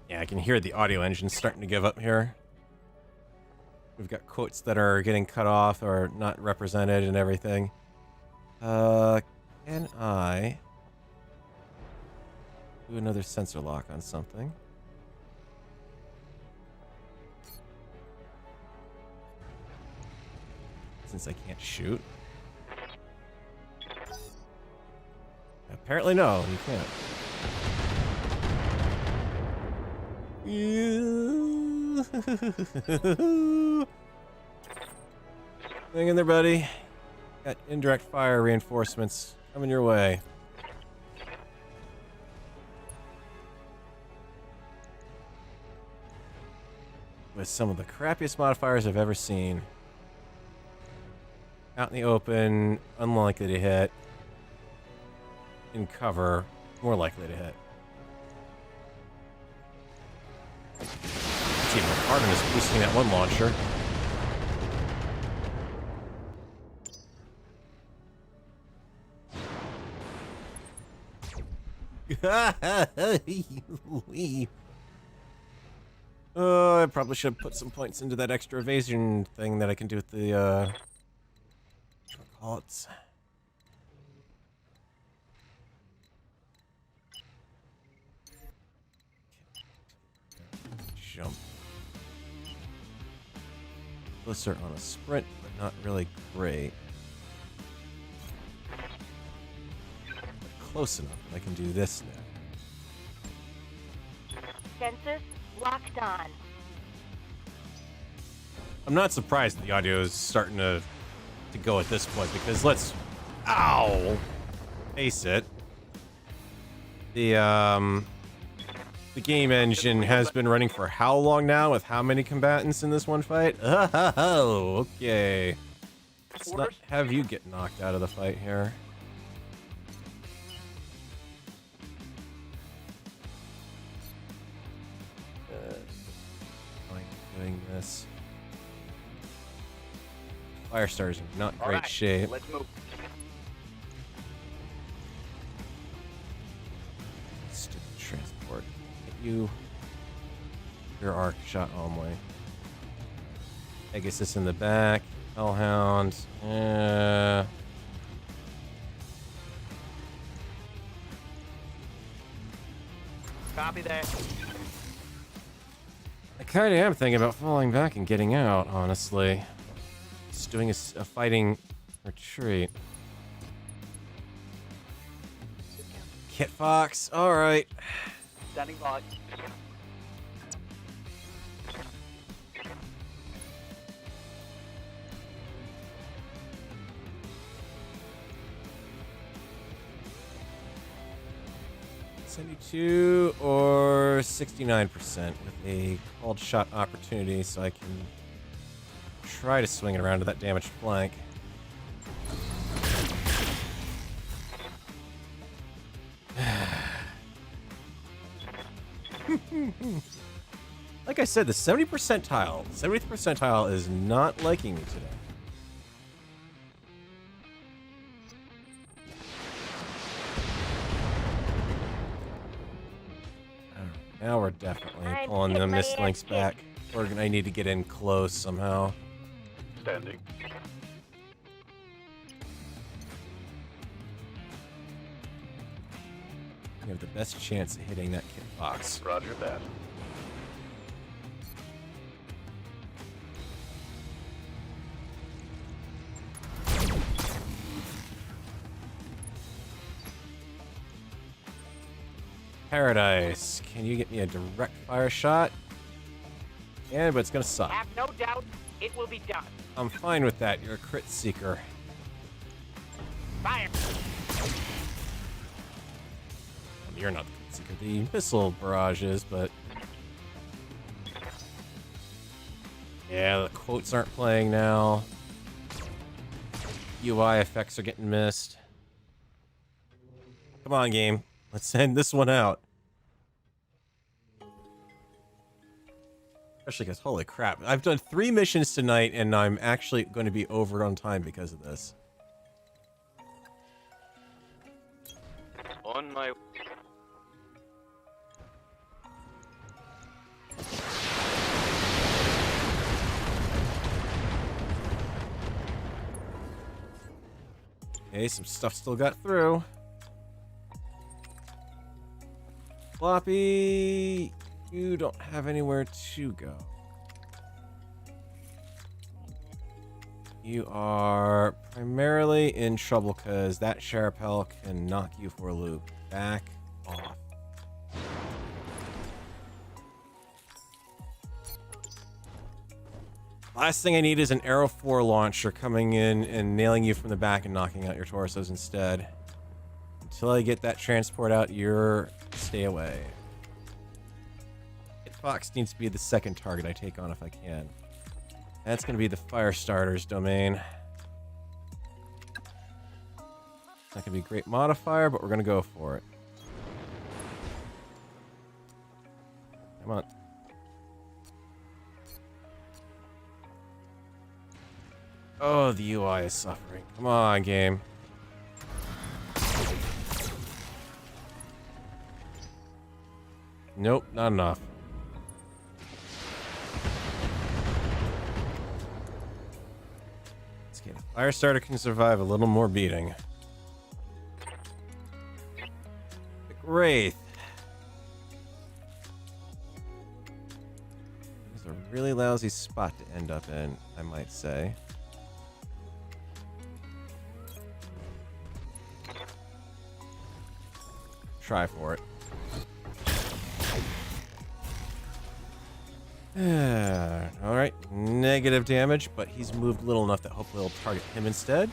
Yeah, I can hear the audio engine starting to give up here. We've got quotes that are getting cut off or not represented and everything. Can I do another sensor lock on something? Since I can't shoot. Apparently no, you can't. Hang in there, buddy. Got indirect fire reinforcements coming your way. With some of the crappiest modifiers I've ever seen. Out in the open, unlikely to hit. In cover, more likely to hit. It's even harder than just boosting that one launcher. Oh, I probably should have put some points into that extra evasion thing that I can do with the, call it. Jump. Closer on a sprint, but not really great. Close enough that I can do this now. Sensors locked on. I'm not surprised that the audio is starting to go at this point because let's face it. The game engine has been running for how long now with how many combatants in this one fight? Oh, okay. Let's not have you get knocked out of the fight here. Doing this. Firestar's in not great shape. Let's move. Stupid transport. Get you. Your arc shot only. Pegasus in the back. Hellhound. Copy that. I kind of am thinking about falling back and getting out, honestly. Just doing a fighting retreat. Kit Fox, alright. Standing by. $72 or 69% with a called shot opportunity, so I can try to swing it around to that damaged flank. Like I said, the 70th percentile is not liking me today. Now we're definitely pulling the mist links back. We're gonna need to get in close somehow. Standing. We have the best chance of hitting that kit box. Roger that. Paradise, can you get me a direct fire shot? Yeah, but it's gonna suck. Have no doubt, it will be done. I'm fine with that. You're a crit seeker. Fire. You're not the crit seeker. The missile barrages, but yeah, the quotes aren't playing now. UI effects are getting missed. Come on, game. Let's send this one out. Especially because, holy crap, I've done 3 missions tonight, and I'm actually going to be over on time because of this. On my... Okay, some stuff still got through. Floppy, you don't have anywhere to go. You are primarily in trouble because that Sharapel can knock you for a loop. Back off. Last thing I need is an Arrow 4 launcher coming in and nailing you from the back and knocking out your torsos instead. Until I get that transport out, you're... stay away. Fox needs to be the second target I take on if I can. That's going to be the Firestarter's domain. It's not going to be a great modifier, but we're going to go for it. Come on. Oh, the UI is suffering. Come on, game. Nope, not enough. Let's get it. Firestarter can survive a little more beating. Wraith. This is a really lousy spot to end up in, I might say. Try for it. Alright, negative damage, but he's moved little enough that hopefully it'll target him instead.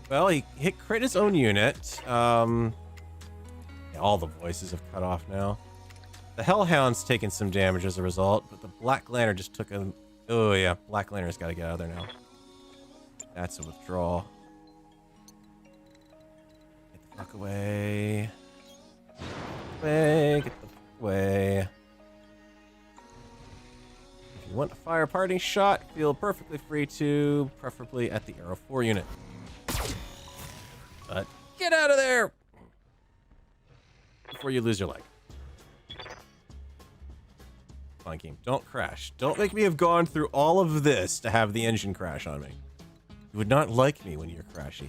Well, he hit crit his own unit. Yeah, all the voices have cut off now. The Hellhound's taken some damage as a result, but the Black Lantern just took a... Oh yeah, Black Lantern's got to get out of there now. That's a withdrawal. Get the fuck away. Get the fuck away. If you want a fire parting shot, feel perfectly free to, preferably at the Arrow 4 unit. But get out of there before you lose your leg. Come on, game. Don't crash. Don't make me have gone through all of this to have the engine crash on me. You would not like me when you're crashy.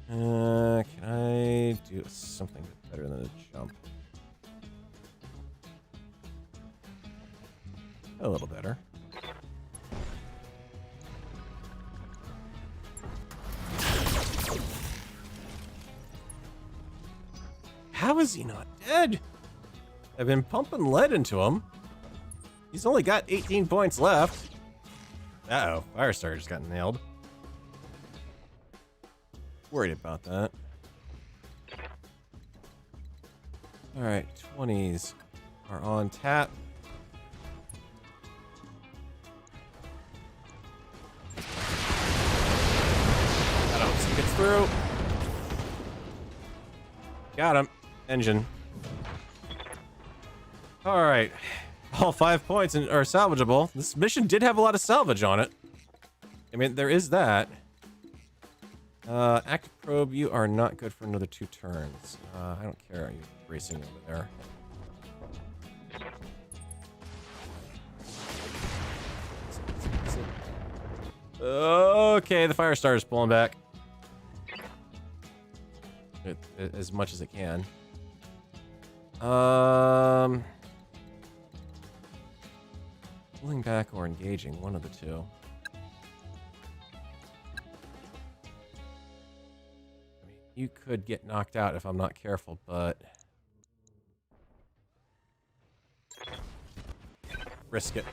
Can I do something better than a jump? A little better. How is he not dead? I've been pumping lead into him. He's only got 18 points left. Uh-oh, Firestarter just got nailed. Worried about that. Alright, 20s are on tap. I hope he gets through. Got him. Engine. Alright. All 5 points are salvageable. This mission did have a lot of salvage on it. I mean, there is that. Active probe, you are not good for another 2 turns. I don't care. Are you racing over there? Okay, the Firestarter's pulling back. As much as it can. Pulling back or engaging, one of the two. You could get knocked out if I'm not careful, but... risk it.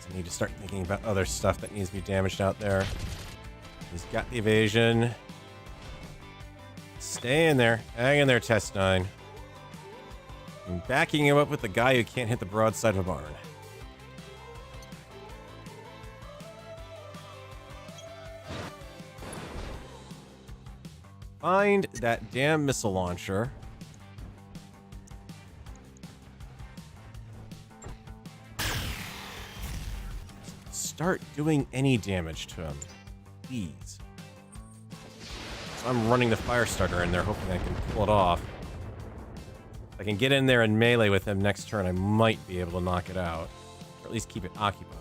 I need to start thinking about other stuff that needs to be damaged out there. He's got the evasion. Stay in there. Hang in there, Test 9. I'm backing him up with the guy who can't hit the broadside of a barn. Find that damn missile launcher. Start doing any damage to him, please. So I'm running the Firestarter in there, hoping I can pull it off. If I can get in there and melee with him next turn, I might be able to knock it out. Or at least keep it occupied.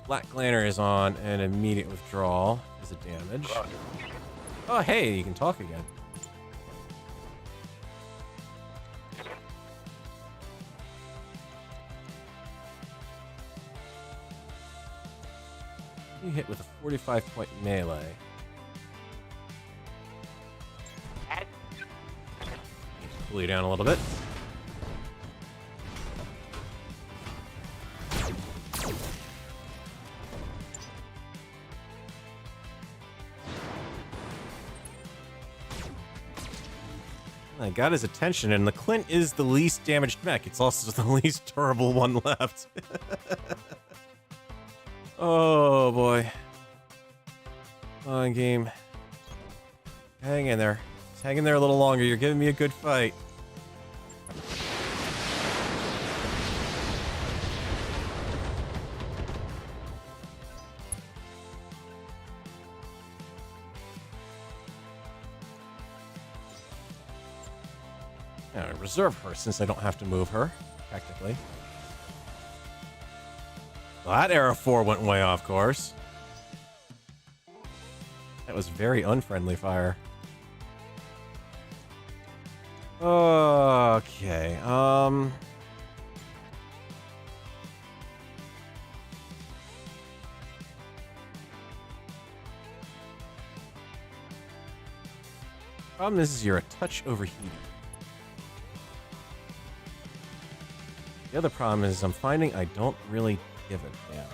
Black Lantern is on an immediate withdrawal as a damage. Oh, hey, you can talk again. You hit with a 45-point melee. Pull you down a little bit. I got his attention, and the Clint is the least damaged mech. It's also the least durable one left. Oh boy. Come on, game. Hang in there. Just hang in there a little longer. You're giving me a good fight. Now, I reserve her since I don't have to move her, technically. Well, that arrow 4 went way off course. That was very unfriendly fire. Okay, problem is you're a touch overheated. The other problem is I'm finding I don't really give a damn.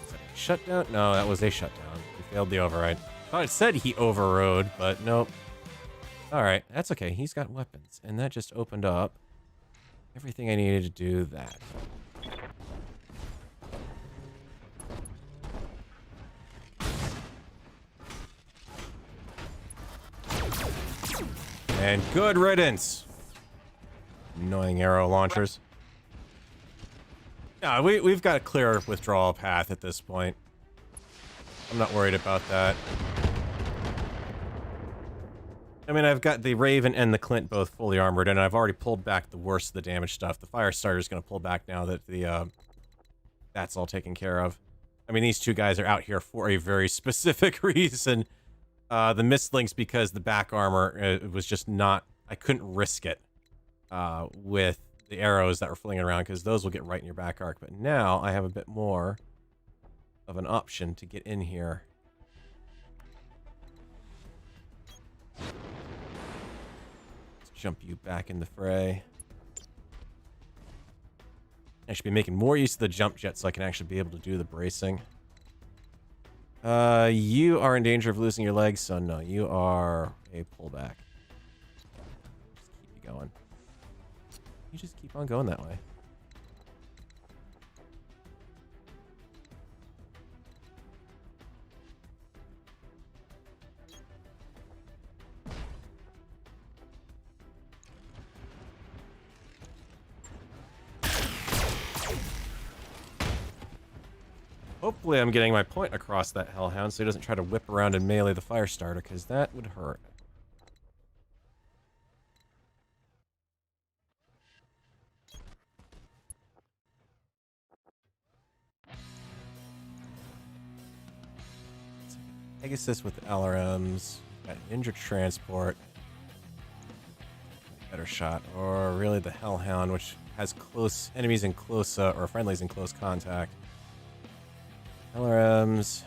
Is that a shutdown? No, that was a shutdown. He failed the override. Thought it said he overrode, but nope. Alright, that's okay. He's got weapons. And that just opened up everything I needed to do that. And good riddance. Annoying arrow launchers. Yeah, we've got a clear withdrawal path at this point. I'm not worried about that. I mean, I've got the Raven and the Clint both fully armored, and I've already pulled back the worst of the damage stuff. The fire starter is going to pull back now that that's all taken care of. I mean, these two guys are out here for a very specific reason. The mist links because the back armor was just not... I couldn't risk it with the arrows that were flinging around because those will get right in your back arc. But now I have a bit more of an option to get in here. Let's jump you back in the fray. I should be making more use of the jump jet so I can actually be able to do the bracing. You are in danger of losing your legs, so no, you are a pullback. Just keep you going. You just keep on going that way. Hopefully I'm getting my point across that Hellhound so he doesn't try to whip around and melee the fire starter, because that would hurt. Pegasus with the LRMs. Got injured transport. Better shot. Or really the Hellhound, which has close enemies in close, or friendlies in close contact. LRMs.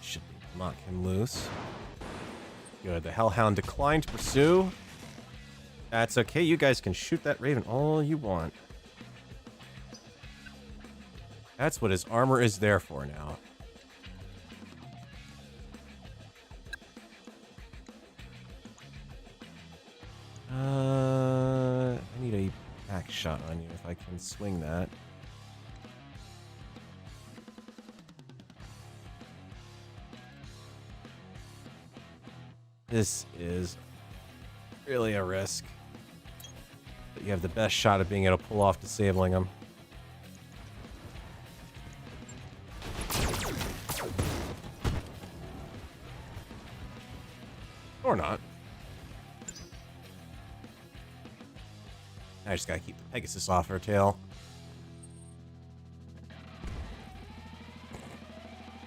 Should knock him loose. Good. The Hellhound declined to pursue. That's okay. You guys can shoot that Raven all you want. That's what his armor is there for now. I need a back shot on you if I can swing that. This is really a risk. But you have the best shot of being able to pull off disabling him. Or not. I just gotta keep the Pegasus off her tail.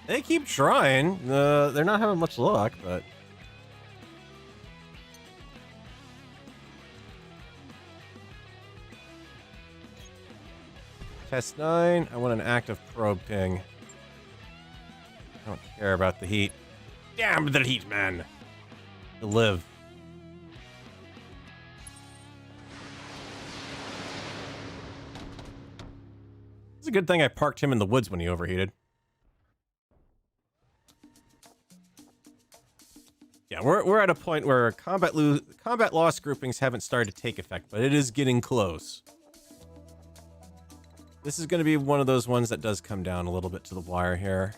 They keep trying. They're not having much luck, but... Test 9. I want an active probe ping. I don't care about the heat. Damn the heat, man! To live. It's a good thing I parked him in the woods when he overheated. Yeah, we're at a point where combat loss groupings haven't started to take effect, but it is getting close. This is going to be one of those ones that does come down a little bit to the wire here.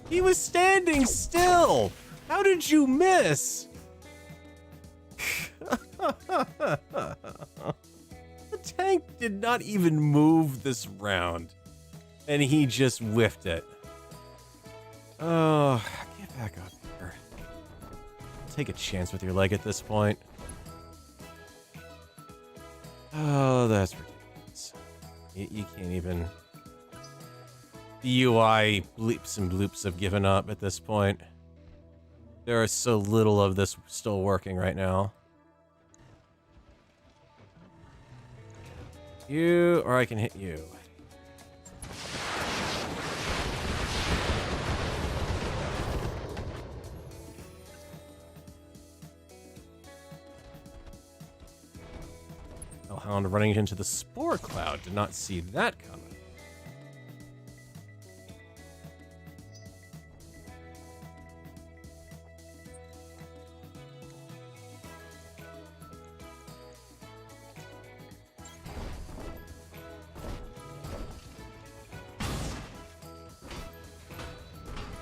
He was standing still! How did you miss? The tank did not even move this round, and he just whiffed it. Oh, get back up here. Take a chance with your leg at this point. Oh, that's ridiculous. You can't even... The UI bleeps and bloops have given up at this point. There is so little of this still working right now. You, or I can hit you. Hellhound running into the spore cloud. Did not see that coming.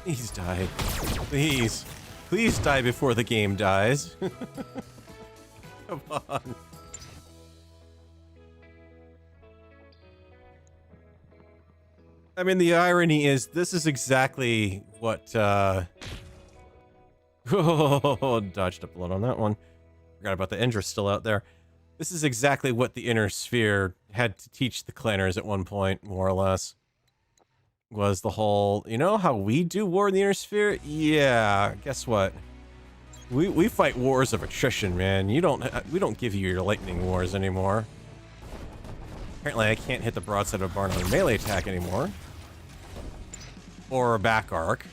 Please die. Please. Please die before the game dies. Come on. I mean, the irony is, this is exactly what, oh, dodged a bullet on that one. Forgot about the Indra still out there. This is exactly what the Inner Sphere had to teach the clanners at one point, more or less. Was the whole, you know how we do war in the Inner Sphere? Yeah, guess what? We fight wars of attrition, man. We don't give you your lightning wars anymore. Apparently I can't hit the broadside of a barn on a melee attack anymore. Or a back arc.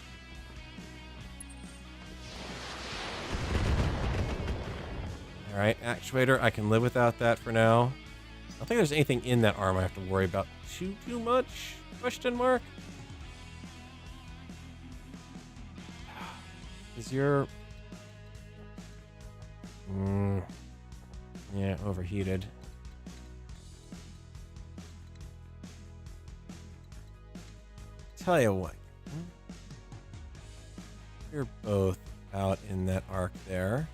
Alright, actuator, I can live without that for now. I don't think there's anything in that arm I have to worry about too much? Question mark? Is your... yeah, overheated. Tell you what. You're both out in that arc there.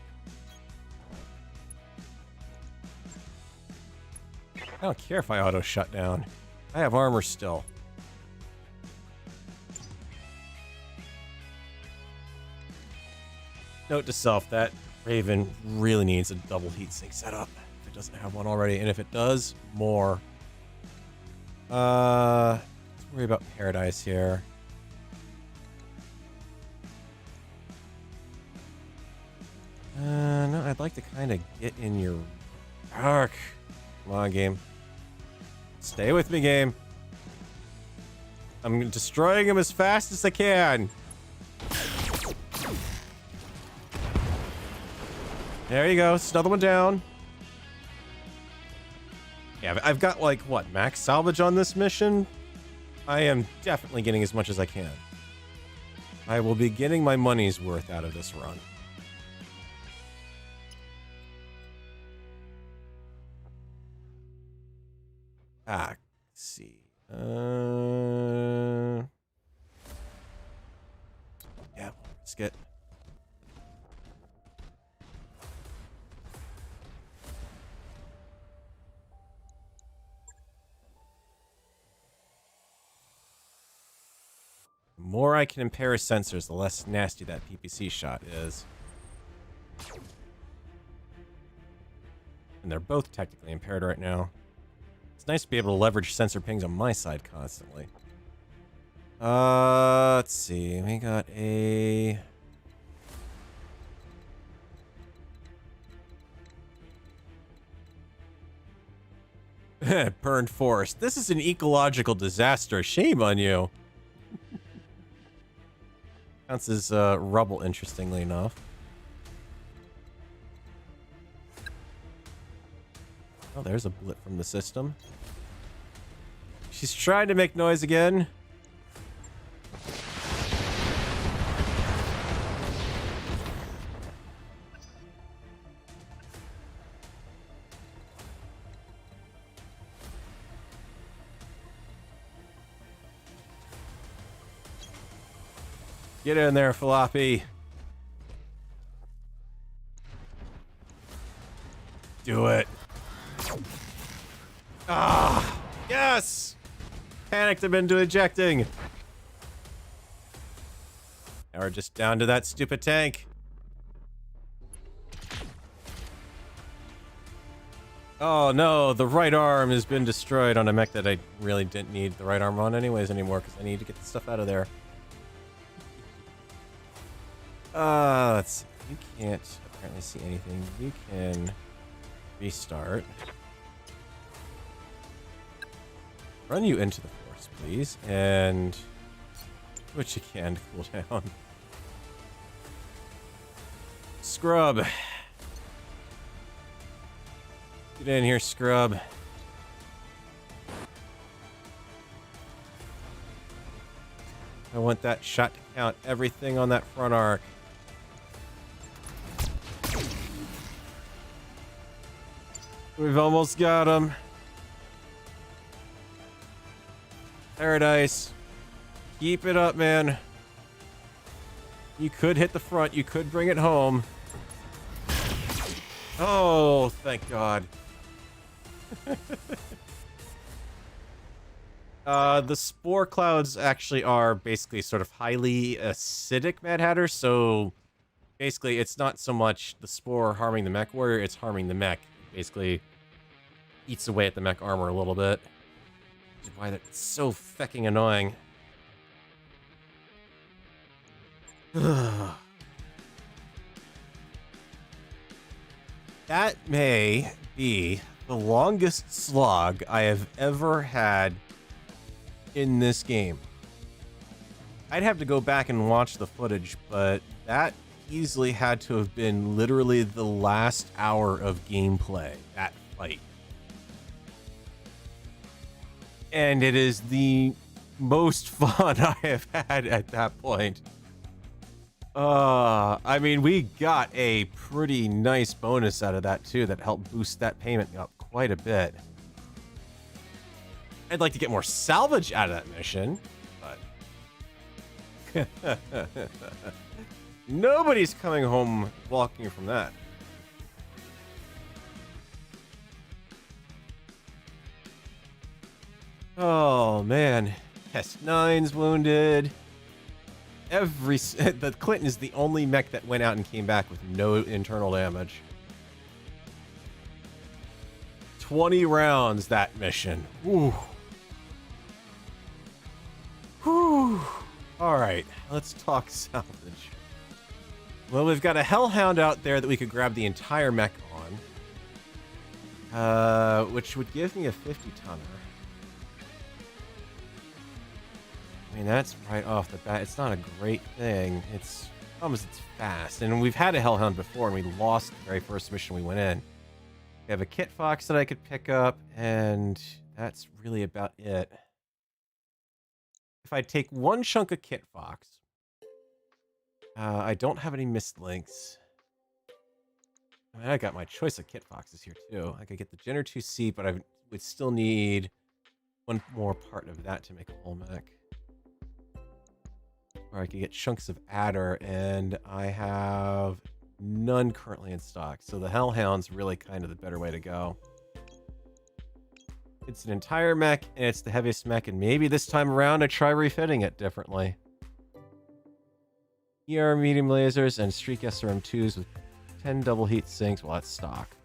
I don't care if I auto shut down. I have armor still. Note to self, that Raven really needs a double heatsink setup if it doesn't have one already, and if it does, more. Let's worry about Paradise here. No, I'd like to kind of get in your arc. Come on, game. Stay with me, game. I'm destroying him as fast as I can. There you go. It's another one down. Yeah, I've got, like, what, max salvage on this mission? I am definitely getting as much as I can. I will be getting my money's worth out of this run. Ah, let's see. Yeah, let's get... more I can impair sensors, the less nasty that PPC shot is. And they're both technically impaired right now. It's nice to be able to leverage sensor pings on my side constantly. Let's see. We got a... burned forest. This is an ecological disaster. Shame on you. Counts as rubble, interestingly enough. Oh, there's a blip from the system. She's trying to make noise again. Get in there, Floppy. Do it. Ah, yes! Panicked him into ejecting. Now we're just down to that stupid tank. Oh no, the right arm has been destroyed on a mech that I really didn't need the right arm on anyways anymore because I need to get the stuff out of there. Let's see. You can't apparently see anything. You can restart. Run you into the force, please, and do what you can to cool down. Scrub. Get in here, Scrub. I want that shot to count everything on that front arc. We've almost got him. Paradise. Keep it up, man. You could hit the front. You could bring it home. Oh, thank God. The spore clouds actually are basically sort of highly acidic Mad Hatter, so basically it's not so much the spore harming the mech warrior, it's harming the mech. It basically eats away at the mech armor a little bit. Which is why that's so fecking annoying. That may be the longest slog I have ever had in this game. I'd have to go back and watch the footage, but that easily had to have been literally the last hour of gameplay, that fight. And it is the most fun I have had at that point. I mean, we got a pretty nice bonus out of that too that helped boost that payment up quite a bit. I'd like to get more salvage out of that mission, but nobody's coming home walking from that. Oh man, S9's wounded. The Clinton is the only mech that went out and came back with no internal damage. 20 rounds that mission. Whew. Whew. All right, let's talk salvage. Well, we've got a Hellhound out there that we could grab the entire mech on, which would give me a 50-tonner. I mean, that's right off the bat. It's not a great thing. It's almost it's fast. And we've had a Hellhound before, and we lost the very first mission we went in. We have a Kit Fox that I could pick up, and that's really about it. If I take one chunk of Kit Fox, I don't have any missed links. I mean, I got my choice of Kit Foxes here, too. I could get the Jenner 2C, but I would still need one more part of that to make a whole mech. Or I could get chunks of Adder, and I have none currently in stock. So the Hellhound's really kind of the better way to go. It's an entire mech, and it's the heaviest mech, and maybe this time around I try refitting it differently. ER medium lasers and Streak SRM2s with 10 double heat sinks. Well, that's stock.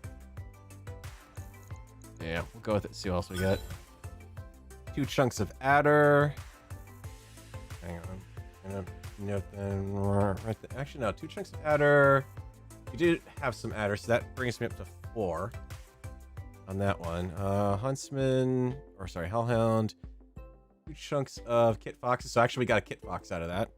Yeah, we'll go with it. See what else we got. 2 chunks of adder. Hang on. Note then. Right there. Actually, no. 2 chunks of adder. We do have some adder, so that brings me up to 4 on that one. Huntsman, or sorry, Hellhound. 2 chunks of Kit Foxes. So actually, we got a Kit Fox out of that.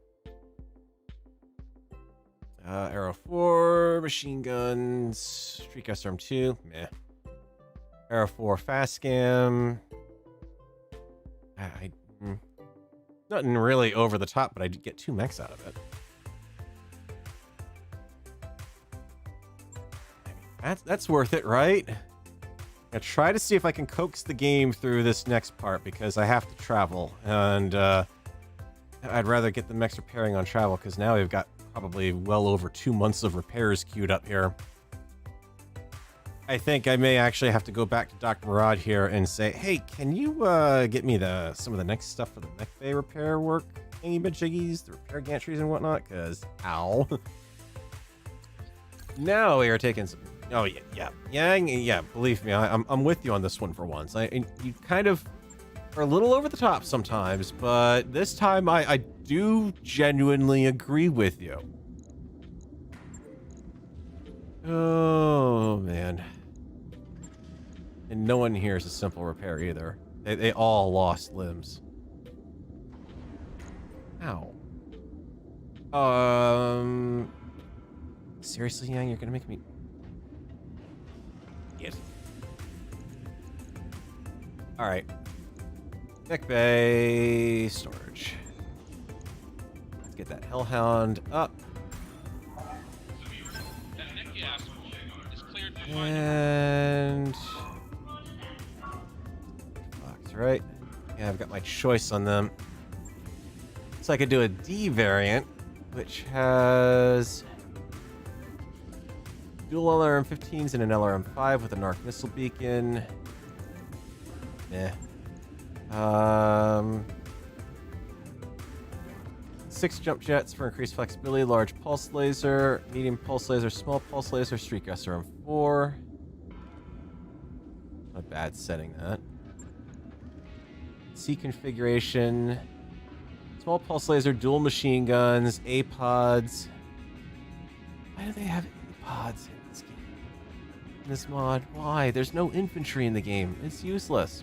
Arrow 4, machine guns, Streak SRM2, meh. Arrow 4, fast scam. Nothing really over the top, but I did get 2 mechs out of it. I mean, that's worth it, right? I'll try to see if I can coax the game through this next part because I have to travel, and I'd rather get the mechs repairing on travel because now we've got probably well over 2 months of repairs queued up here. I think I may actually have to go back to Dr. Murad here and say, hey, can you get me some of the next stuff for the mech bay repair work? Thingy-majiggies, the repair gantries and whatnot, because, ow. Now we are taking some... Oh, yeah, believe me, I'm with you on this one for once. You kind of are a little over the top sometimes, but this time I do genuinely agree with you. Oh, man. And no one here is a simple repair either. They all lost limbs. Ow. Seriously, Yang, you're gonna make me... Get. Alright. Mech bay storage. Let's get that Hellhound up. And... Fox, right? Yeah, I've got my choice on them. So I could do a D variant, which has... dual LRM-15s and an LRM-5 with an arc missile beacon. Eh. 6 jump jets for increased flexibility, large pulse laser, medium pulse laser, small pulse laser, Streak SRM-4. Not a bad setting, that. C configuration, small pulse laser, dual machine guns, A-pods. Why do they have A-pods in this game? In this mod? Why? There's no infantry in the game. It's useless.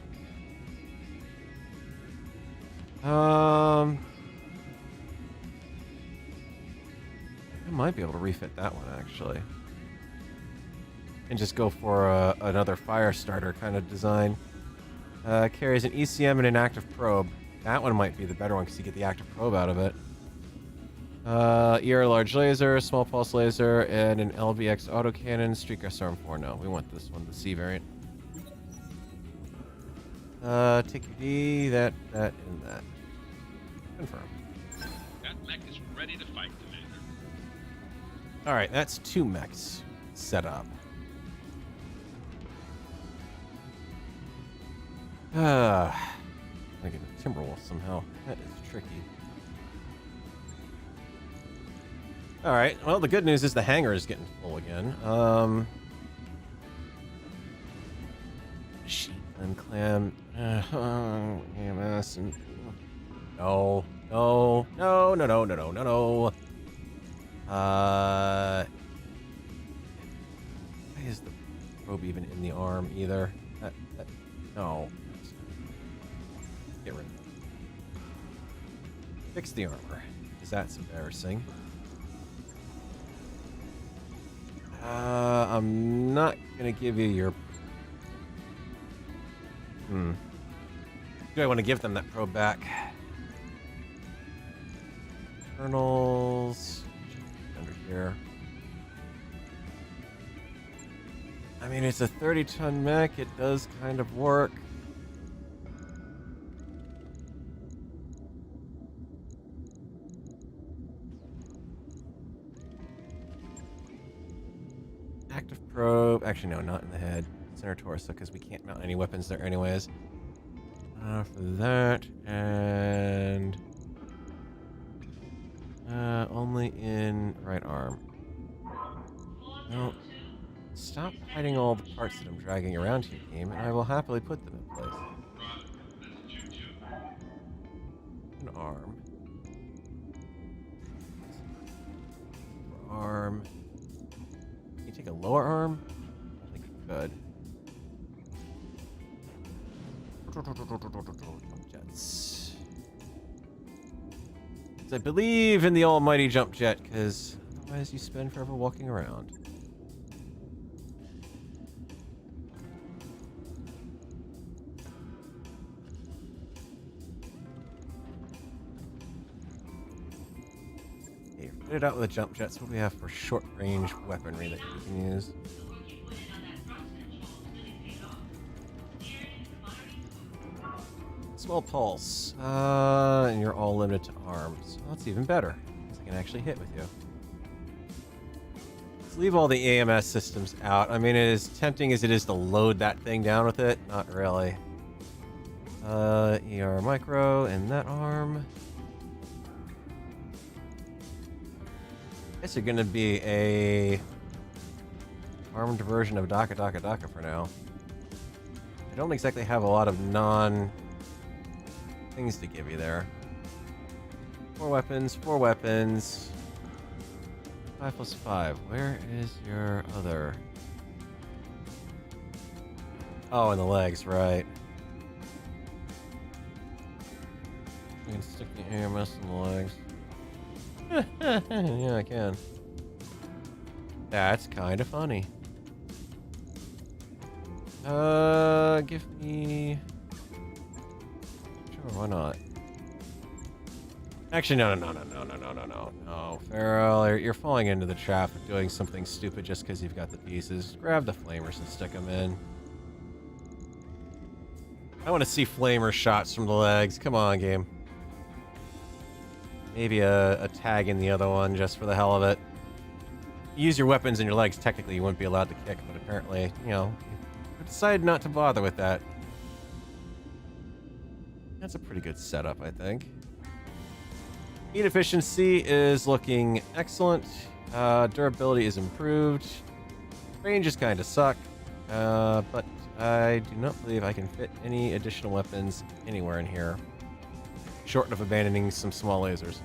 I might be able to refit that one, actually. And just go for another fire starter kind of design. Carries an ECM and an active probe. That one might be the better one because you get the active probe out of it. ER large laser, small pulse laser, and an LVX autocannon. Streak SRM-4. No, we want this one, the C variant. TQD, that, and that. Confirm. That mech is ready to fight, Commander. Alright, that's 2 mechs set up. I get a Timberwolf somehow. That is tricky. Alright, well, the good news is the hangar is getting full again. Sheep and clam. EMS and... No. Why is the probe even in the arm either? No. Get rid of it. Fix the armor, because that's embarrassing. I'm not gonna give you your... Do I want to give them that probe back? Internals... Under here. I mean, it's a 30-ton mech. It does kind of work. Active probe. Actually, no, not in the head. Center torso, because we can't mount any weapons there anyways. For that, and... Only in right arm. No. Stop hiding all the parts that I'm dragging around here, game, and I will happily put them in place. An arm. Arm. Can you take a lower arm? I think you could. Jets. I believe in the almighty jump jet, because otherwise you spend forever walking around. Okay, fit it out with a jump jet. So what do we have for short range weaponry that you can use? Small pulse. And you're all limited to arms. Well, that's even better, because I can actually hit with you. Let's leave all the AMS systems out. I mean, as tempting as it is to load that thing down with it, not really. ER micro and that arm. I guess you're gonna be a armed version of Daka Daka Daka for now. I don't exactly have a lot of things to give you there. 4 weapons, 4 weapons. 5 plus 5. Where is your other? Oh, in the legs, right. I can stick the AMS in the legs. Yeah, I can. That's kind of funny. Give me... Sure, why not? Actually, no. No, Farrell, you're falling into the trap of doing something stupid just because you've got the pieces. Grab the flamers and stick them in. I want to see flamer shots from the legs. Come on, game. Maybe a tag in the other one just for the hell of it. Use your weapons in your legs. Technically, you wouldn't be allowed to kick, but apparently, you know, you decided not to bother with that. That's a pretty good setup, I think. Heat efficiency is looking excellent. Durability is improved. Ranges kind of suck, but I do not believe I can fit any additional weapons anywhere in here, short of abandoning some small lasers.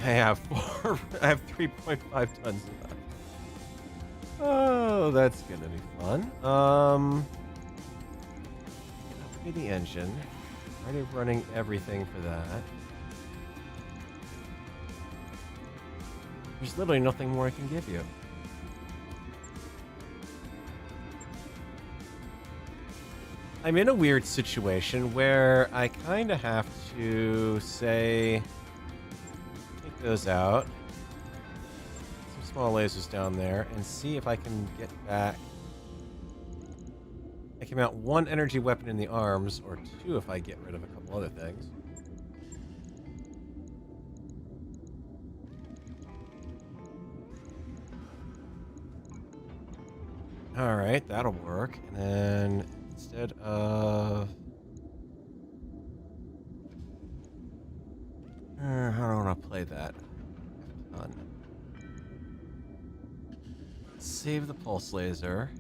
I have 3.5 tons of that. Oh, that's gonna be fun. Upgrade the engine. Already running everything for that. There's literally nothing more I can give you. I'm in a weird situation where I kind of have to say, take those out, some small lasers down there, and see if I can get back. I can mount 1 energy weapon in the arms, or 2 if I get rid of a couple other things. Alright, that'll work. And then instead of... how do I want to play that? Done. Save the pulse laser.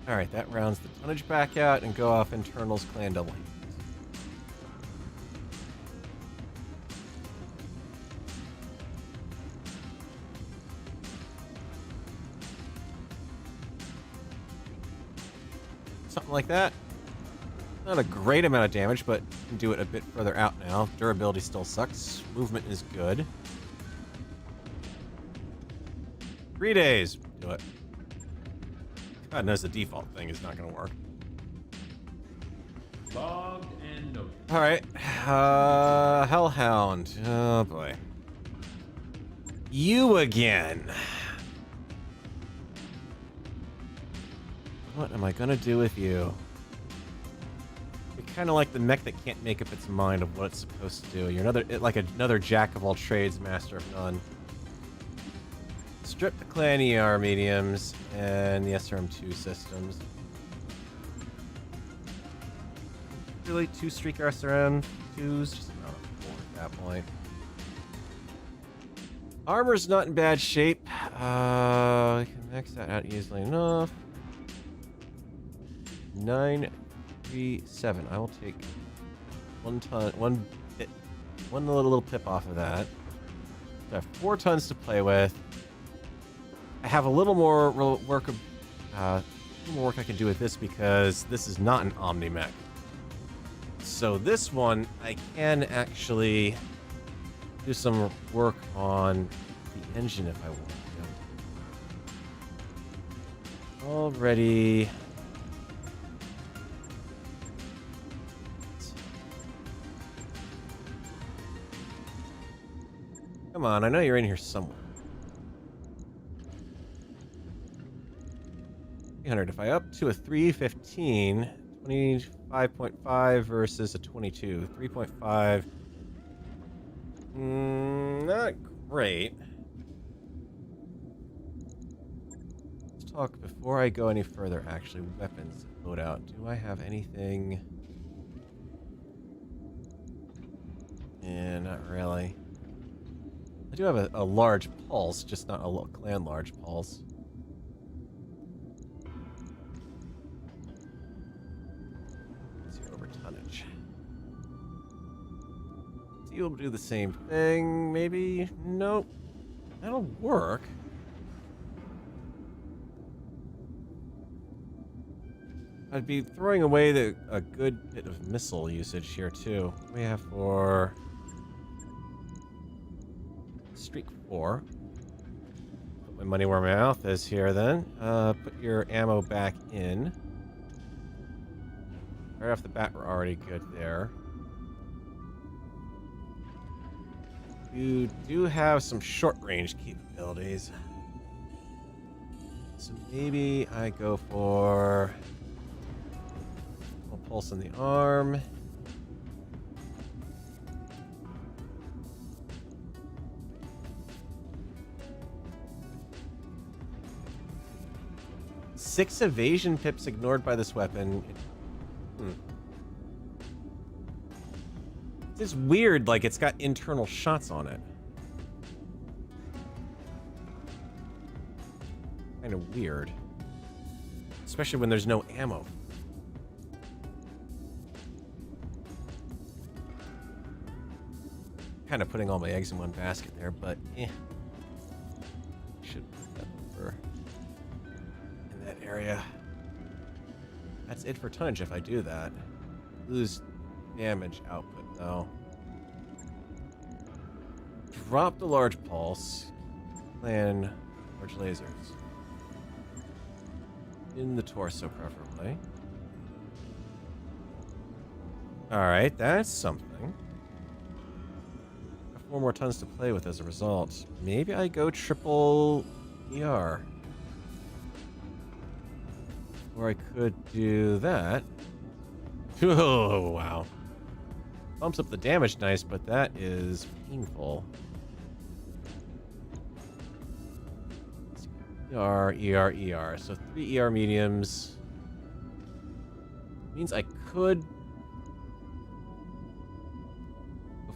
Alright, that rounds the tonnage back out and go off internals clan double. Something like that. Not a great amount of damage, but can do it a bit further out now. Durability still sucks. Movement is good. 3 days. Do it. God knows the default thing is not going to work. Logged and noted. Alright. Hellhound. Oh boy. You again. What am I going to do with you? You're kind of like the mech that can't make up its mind of what it's supposed to do. You're like another jack of all trades, master of none. strip the clan ER mediums and the SRM2 systems. Really, 2 streaker SRM2s? Just about a 4 at that point. Armor's not in bad shape. We can max that out easily enough. 937. I will take 1 ton, one little pip off of that. I have 4 tons to play with. I have a little more work I can do with this because this is not an Omni mech. So this one, I can actually do some work on the engine if I want to. Already. Come on, I know you're in here somewhere. 300. If I up to a 315, 25.5 versus a 22. 3.5. Not great. Let's talk before I go any further. Actually, weapons loadout. Do I have anything? Yeah, not really. I do have a large pulse, just not a clan large pulse. Let's see, over tonnage. You'll do the same thing, maybe? Nope. That'll work. I'd be throwing away a good bit of missile usage here, too. We have for Streak 4. Put my money where my mouth is here, then. Put your ammo back in. Right off the bat, we're already good there. You do have some short-range capabilities. So maybe I go for a pulse in the arm. Six evasion pips ignored by this weapon. It's weird, like it's got internal shots on it. Kind of weird. Especially when there's no ammo. Kind of putting all my eggs in one basket there, but eh. Should put that over in that area. That's it for tonnage if I do that. Lose damage output though. Drop the large pulse. Plan large lasers. In the torso, preferably. Alright, that's something. 4 more tons to play with as a result. Maybe I go triple ER. Or I could do that. Oh, wow. Bumps up the damage nice, but that is painful. ER, ER, ER. So 3 ER mediums. Means I could go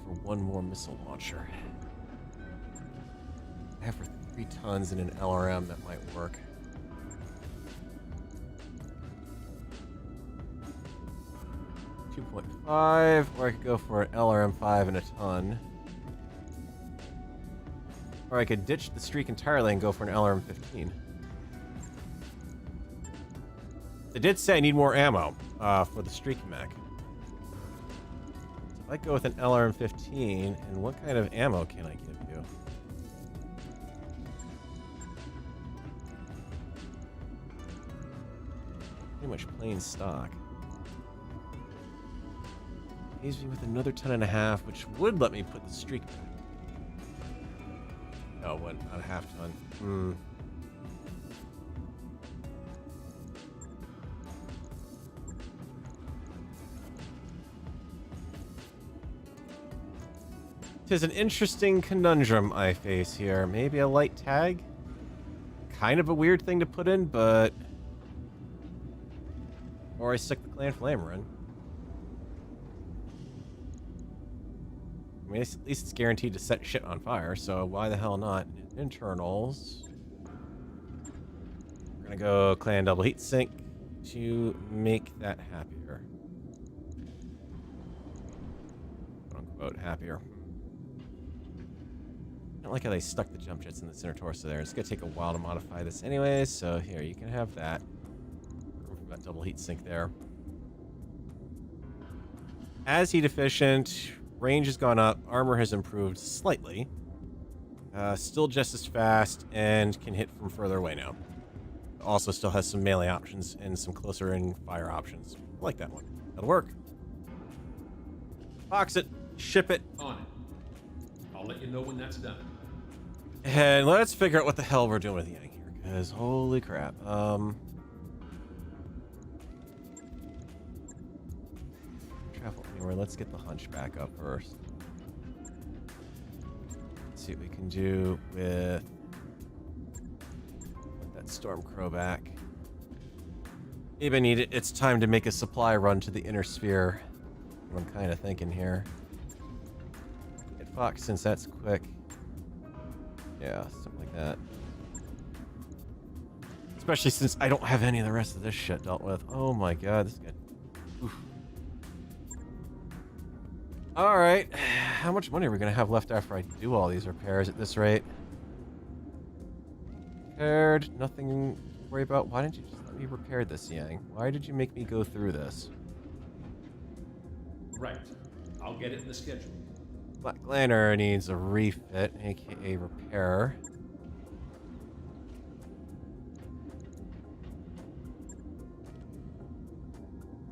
for 1 more missile launcher. I have for 3 tons and an LRM that might work. .5, or I could go for an LRM5 and a ton. Or I could ditch the streak entirely and go for an LRM15. They did say I need more ammo for the streak mech. So if I go with an LRM15, and what kind of ammo can I give you? Pretty much plain stock. Leaves me with another 10.5, which would let me put the streak back. No, what? Not a half ton. Tis an interesting conundrum I face here. Maybe a light tag? kind of a weird thing to put in, but... Or I stick the clan flamer in. I mean, at least it's guaranteed to set shit on fire, so why the hell not? Internals. We're gonna go clan double heat sink to make that happier. Quote unquote happier. I don't like how they stuck the jump jets in the center torso there. It's gonna take a while to modify this anyway, so here, you can have that. That double heat sink there. As heat efficient, range has gone up, armor has improved slightly. Still just as fast and can hit from further away now. Also still has some melee options and some closer in fire options. I like that one. That'll work. Box it, ship it. On it. I'll let you know when that's done. And let's figure out what the hell we're doing with Yang here, because holy crap. Travel anywhere. Let's get the hunchback up first. Let's see what we can do with that Stormcrow back. Maybe I need it. It's time to make a supply run to the inner sphere. What I'm kind of thinking here. Get Fox since that's quick. Yeah, something like that. Especially since I don't have any of the rest of this shit dealt with. Oh my god, this guy. Oof. Alright, how much money are we going to have left after I do all these repairs at this rate? Repaired, nothing to worry about. Why didn't you just let me repair this, Yang? Why did you make me go through this? Right. I'll get it in the schedule. Black Lantern needs a refit, aka repair.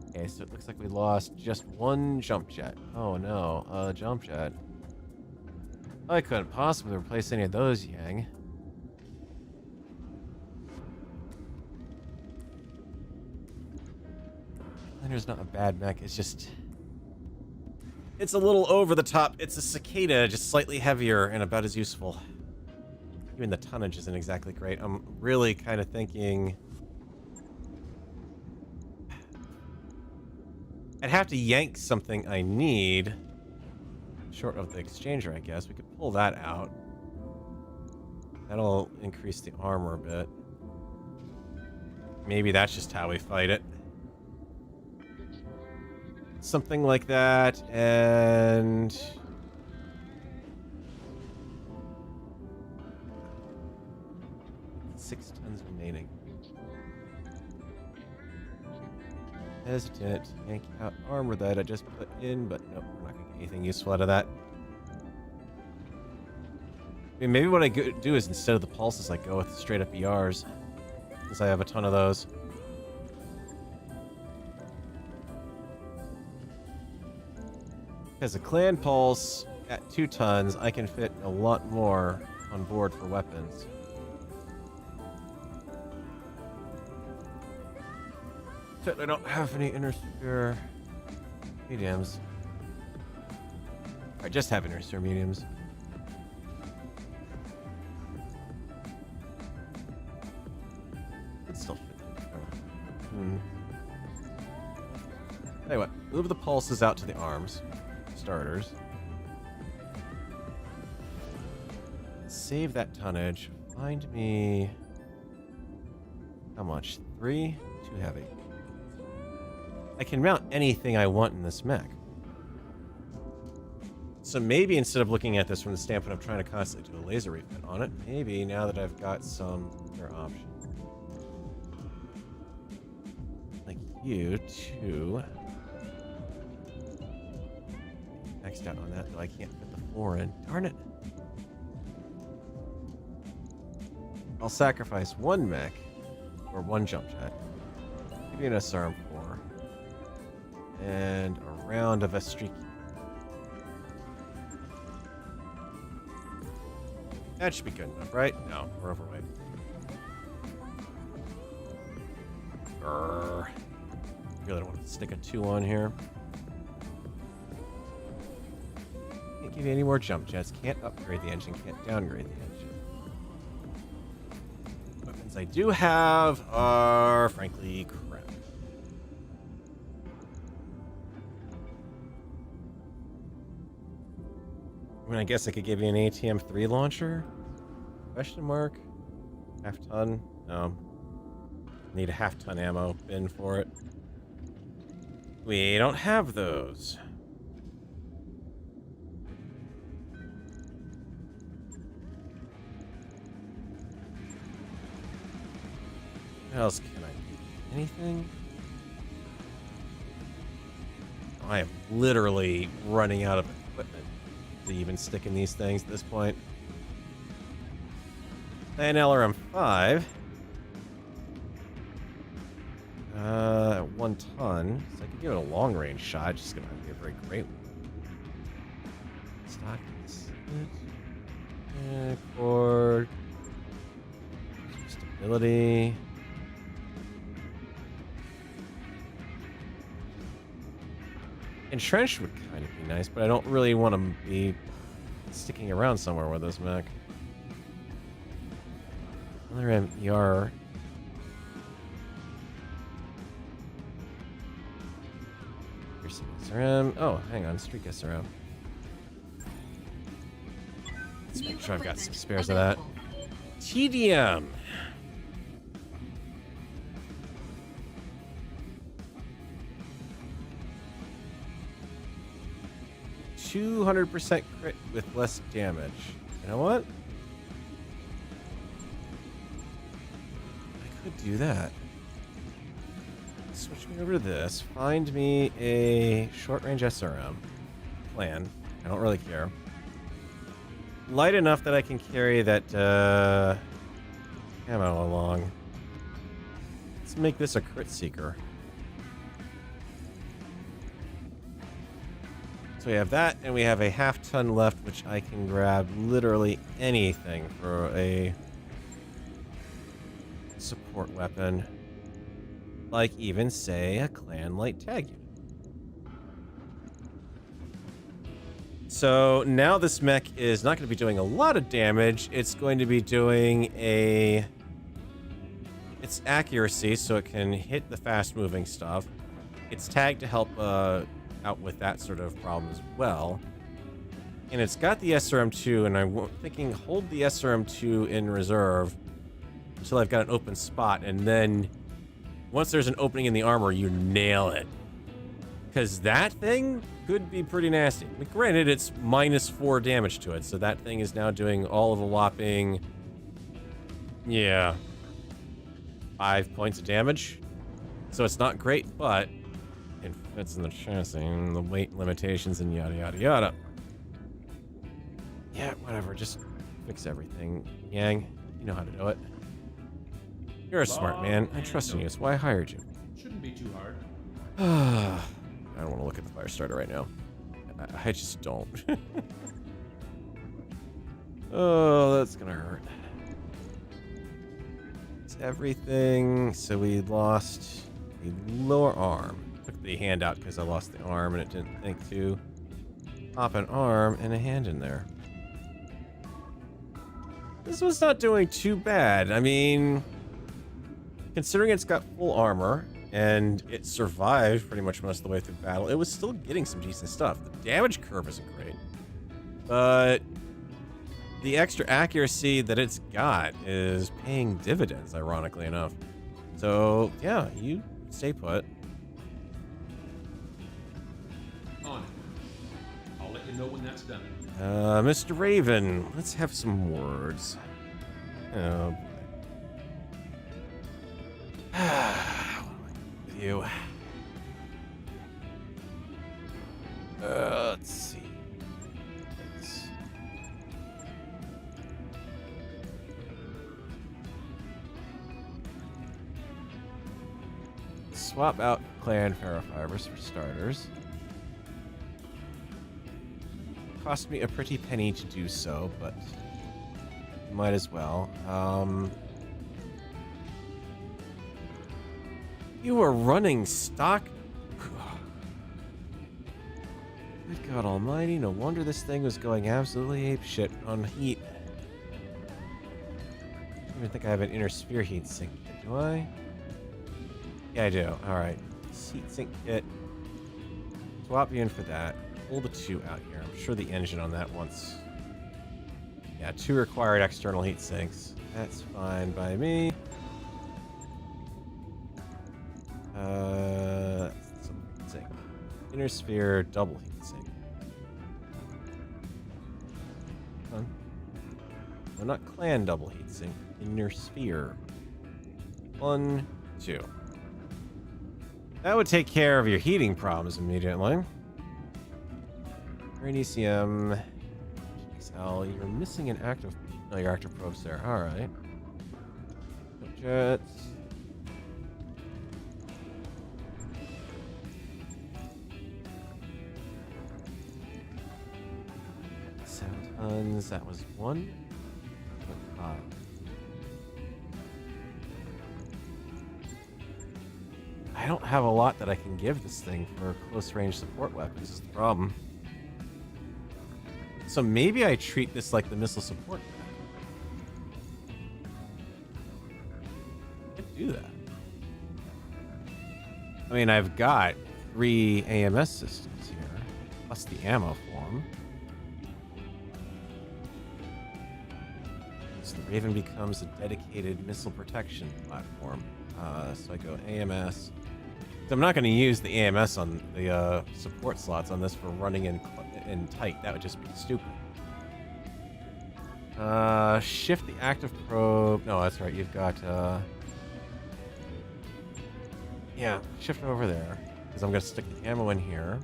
Okay, so it looks like we lost just one jump jet. Oh no, jump jet. I couldn't possibly replace any of those, Yang. Lanter's not a bad mech, it's just... It's a little over the top. It's a cicada, just slightly heavier and about as useful. Even the tonnage isn't exactly great. I'm really kind of thinking... I'd have to yank something I need. Short of the exchanger, I guess. We could pull that out. That'll increase the armor a bit. Maybe that's just how we fight it. Something like that, and... 6 tons remaining. Hesitant, yank out armor that I just put in, but nope, we're not gonna get anything useful out of that. I mean, maybe what I do is instead of the pulses, I go with straight up ERs, because I have a ton of those. As a clan pulse at 2 tons, I can fit a lot more on board for weapons. Except I don't have any inner sphere mediums. I just have inner sphere mediums. It's still fit. Anyway, move the pulses out to the arms. Starters. Save that tonnage. Find me... How much? 3? Too heavy. I can mount anything I want in this mech. So maybe instead of looking at this from the standpoint of trying to constantly do a laser refit on it, maybe now that I've got some other options. Like you to... Maxed out on that, though I can't fit the 4 in. Darn it. I'll sacrifice 1 mech, or 1 jump jet. Give you an SRM 4. And a round of a streaky. That should be good enough, right? No, we're overweight. Really don't want to stick a 2 on here. Can't give you any more jump jets. Can't upgrade the engine. Can't downgrade the engine. I do have are, frankly, crap. I mean, I guess I could give you an ATM-3 launcher? Question mark? Half ton? No. Need a half-ton ammo bin for it. We don't have those. What else can I do? Anything? I am literally running out of equipment to even stick in these things at this point. An LRM-5. 1 ton. So I could give it a long-range shot. Just gonna be a very great one. Stock. Cord. Stability. Entrenched would kind of be nice, but I don't really want to be sticking around somewhere with this mech. Another MER. Here's some SRM. Oh, hang on, Streak SRM. Let's make sure I've got some spares of that. TDM. %, crit with less damage. You know what? I could do that. Switch me over to this. Find me a short-range SRM plan. I don't really care. Light enough that I can carry that ammo along. Let's make this a crit seeker. So we have that, and we have a half-ton left, which I can grab literally anything for a support weapon. Like even, say, a clan light tag unit. So now this mech is not going to be doing a lot of damage. It's going to be doing its accuracy, so it can hit the fast-moving stuff. It's tagged to help out with that sort of problem as well. And it's got the SRM2, and I'm thinking hold the SRM2 in reserve until I've got an open spot, and then once there's an opening in the armor, you nail it. Because that thing could be pretty nasty. I mean, granted, it's -4 damage to it, so that thing is now doing all of a whopping, yeah, 5 points of damage. So it's not great, but it fits in the chassis and the weight limitations and yada yada yada. Yeah, whatever, just fix everything. Yang, you know how to do it. You're a smart man. I trust in you. That's why I hired you. Shouldn't be too hard. I don't want to look at the fire starter right now. I just don't. Oh, that's gonna hurt. It's everything. So we lost the lower arm. Took the hand out because I lost the arm and it didn't think to pop an arm and a hand in there. This was not doing too bad. I mean, considering it's got full armor and it survived pretty much most of the way through battle, it was still getting some decent stuff. The damage curve isn't great, but the extra accuracy that it's got is paying dividends, ironically enough. So, yeah, you stay put. On it. I'll let you know when that's done. Mr. Raven, let's have some words. Oh, with you. Let's see. Swap out clan ferrofibers for starters. Cost me a pretty penny to do so, but might as well. You are running stock. Good God Almighty! No wonder this thing was going absolutely apeshit on heat. I don't even think I have an inner sphere heatsink kit, do I? Yeah, I do. Alright. Heatsink kit. Swap you in for that. Pull the 2 out here. I'm sure the engine on that wants... Yeah, 2 required external heat sinks. That's fine by me. Sink. Inner sphere, double heat sink. No, not clan double heat sink. Inner sphere. 1, 2. That would take care of your heating problems immediately. Green ECM. XL. You're missing an active... No, your active probe's there. Alright. Jets. Tons. That was 1. I don't have a lot that I can give this thing for close range support weapons is the problem. So maybe I treat this like the missile support pack. I could do that. I mean, I've got 3 AMS systems here, plus the ammo form. So the Raven becomes a dedicated missile protection platform. So I go AMS. So I'm not going to use the AMS on the support slots on this for running in tight. That would just be stupid. Shift the active probe. No, that's right. You've got... Yeah, shift over there. Because I'm going to stick the ammo in here.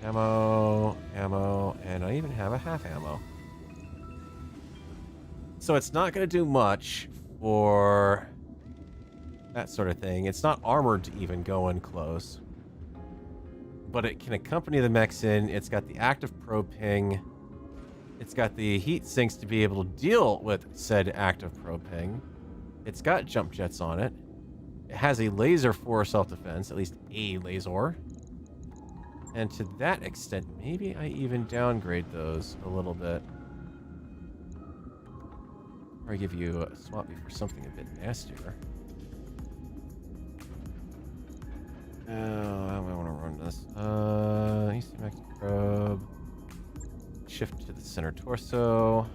Ammo, ammo, and I even have a half ammo. So it's not going to do much for that sort of thing. It's not armored to even go in close. But it can accompany the mechs in. It's got the active probe ping. It's got the heat sinks to be able to deal with said active probe ping. It's got jump jets on it. It has a laser for self-defense, at least a laser. And to that extent, maybe I even downgrade those a little bit. Or give you a swap me for something a bit nastier. Oh, I want to run this. ECM active probe. Shift to the center torso.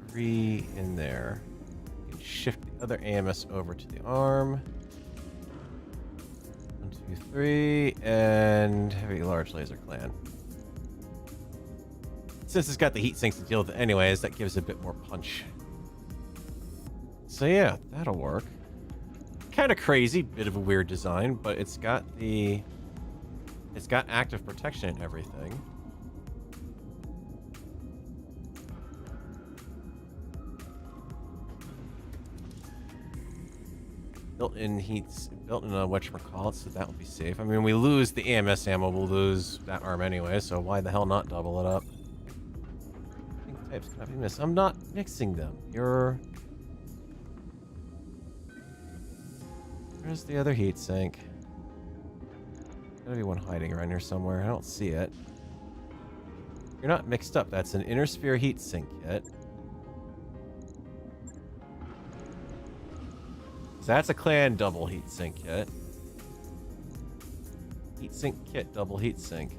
3 in there. And shift the other AMS over to the arm. 1, 2, 3, and heavy large laser clan. Since it's got the heat sinks to deal with it anyways, that gives it a bit more punch. So yeah, that'll work. Kind of crazy, bit of a weird design, but it's got active protection and everything. Built-in heats, built-in whatchamacallit, so that will be safe. I mean, we lose the AMS ammo, we'll lose that arm anyway, so why the hell not double it up? I think types cannot be missed. I'm not mixing them. Where's the other heat sink? Gotta be one hiding around here somewhere. I don't see it. You're not mixed up. That's an inner sphere heat sink kit. So that's a clan double heat sink kit. Heat sink kit, double heat sink.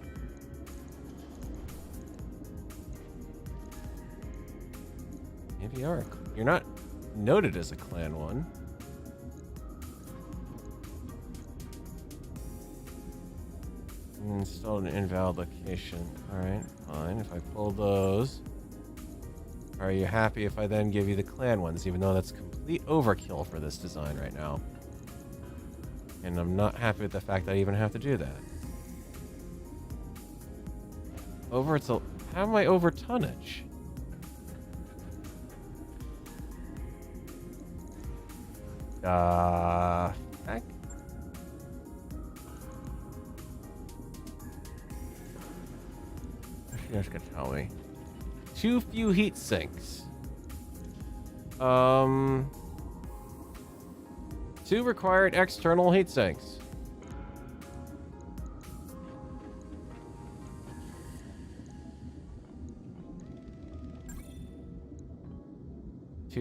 Maybe you're not noted as a clan one. Installed an invalid location. Alright, fine. If I pull those, are you happy if I then give you the clan ones, even though that's complete overkill for this design right now? And I'm not happy with the fact that I even have to do that. How am I over tonnage? Heck? You're just gonna tell me. Too few heat sinks. 2 required external heat sinks.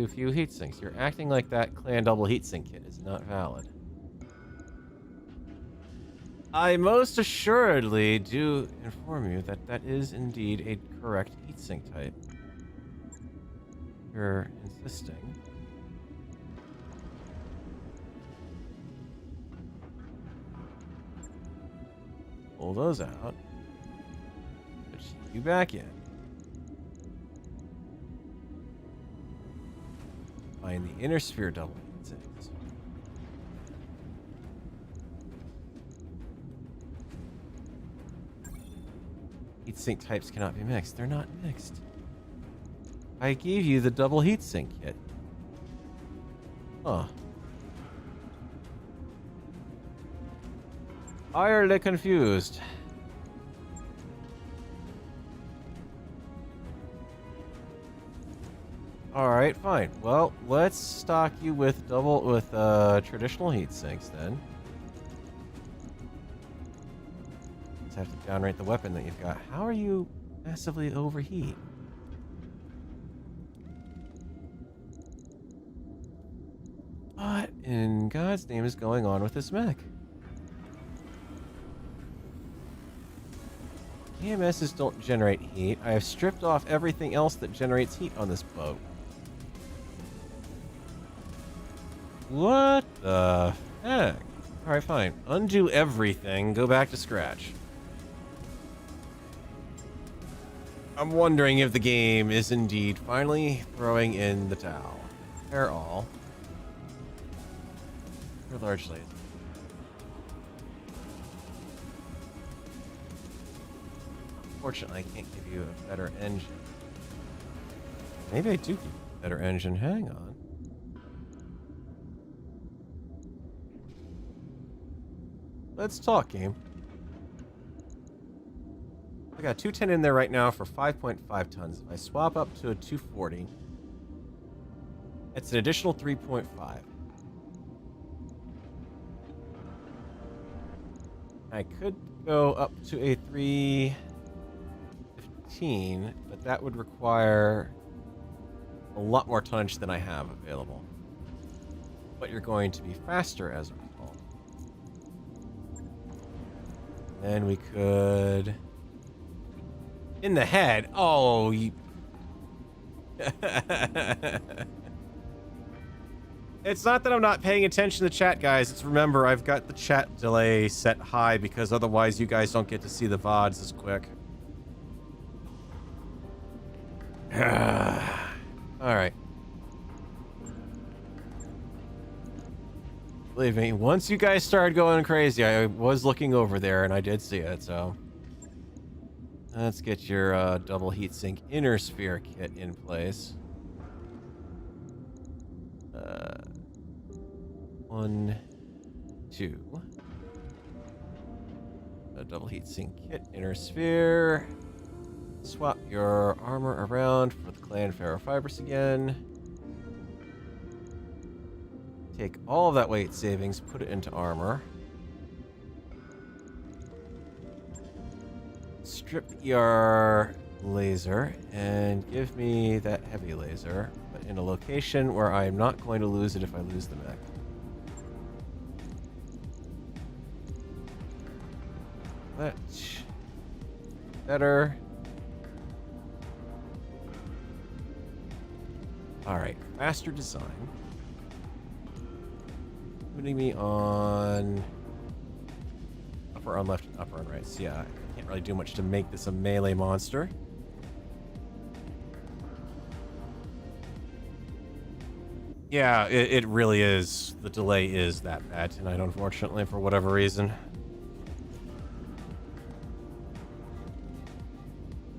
too few heatsinks. You're acting like that clan double heatsink kit is not valid. I most assuredly do inform you that that is indeed a correct heatsink type. You're insisting. Pull those out. Put you back in. Find the inner sphere double heatsinks. Heatsink types cannot be mixed. They're not mixed. I gave you the double heatsink kit. Huh. Utterly confused. Alright, fine. Well, let's stock you with traditional heat sinks then. Just have to downrate the weapon that you've got. How are you massively overheat? What in God's name is going on with this mech? EMSs don't generate heat. I have stripped off everything else that generates heat on this boat. What the heck? Alright, fine. Undo everything. Go back to scratch. I'm wondering if the game is indeed finally throwing in the towel. Repair all. Or largely. Unfortunately, I can't give you a better engine. Maybe I do give you a better engine. Hang on. Let's talk, game. I got 210 in there right now for 5.5 tons. If I swap up to a 240, it's an additional 3.5. I could go up to a 315, but that would require a lot more tonnage than I have available. But you're going to be faster as a result. Then we could... In the head. Oh, you... It's not that I'm not paying attention to chat, guys. It's remember, I've got the chat delay set high because otherwise you guys don't get to see the VODs as quick. Alright. Believe me, once you guys started going crazy, I was looking over there and I did see it, so... Let's get your double heatsink inner sphere kit in place. 1, 2. A double heatsink kit, inner sphere. Swap your armor around for the clan ferrofibrous again. Take all of that weight savings, put it into armor. Strip the ER laser and give me that heavy laser, but in a location where I'm not going to lose it if I lose the mech. Much better. Alright, faster design. Putting me on upper on left and upper on right. So yeah, I can't really do much to make this a melee monster. Yeah, it really is. The delay is that bad tonight, unfortunately, for whatever reason.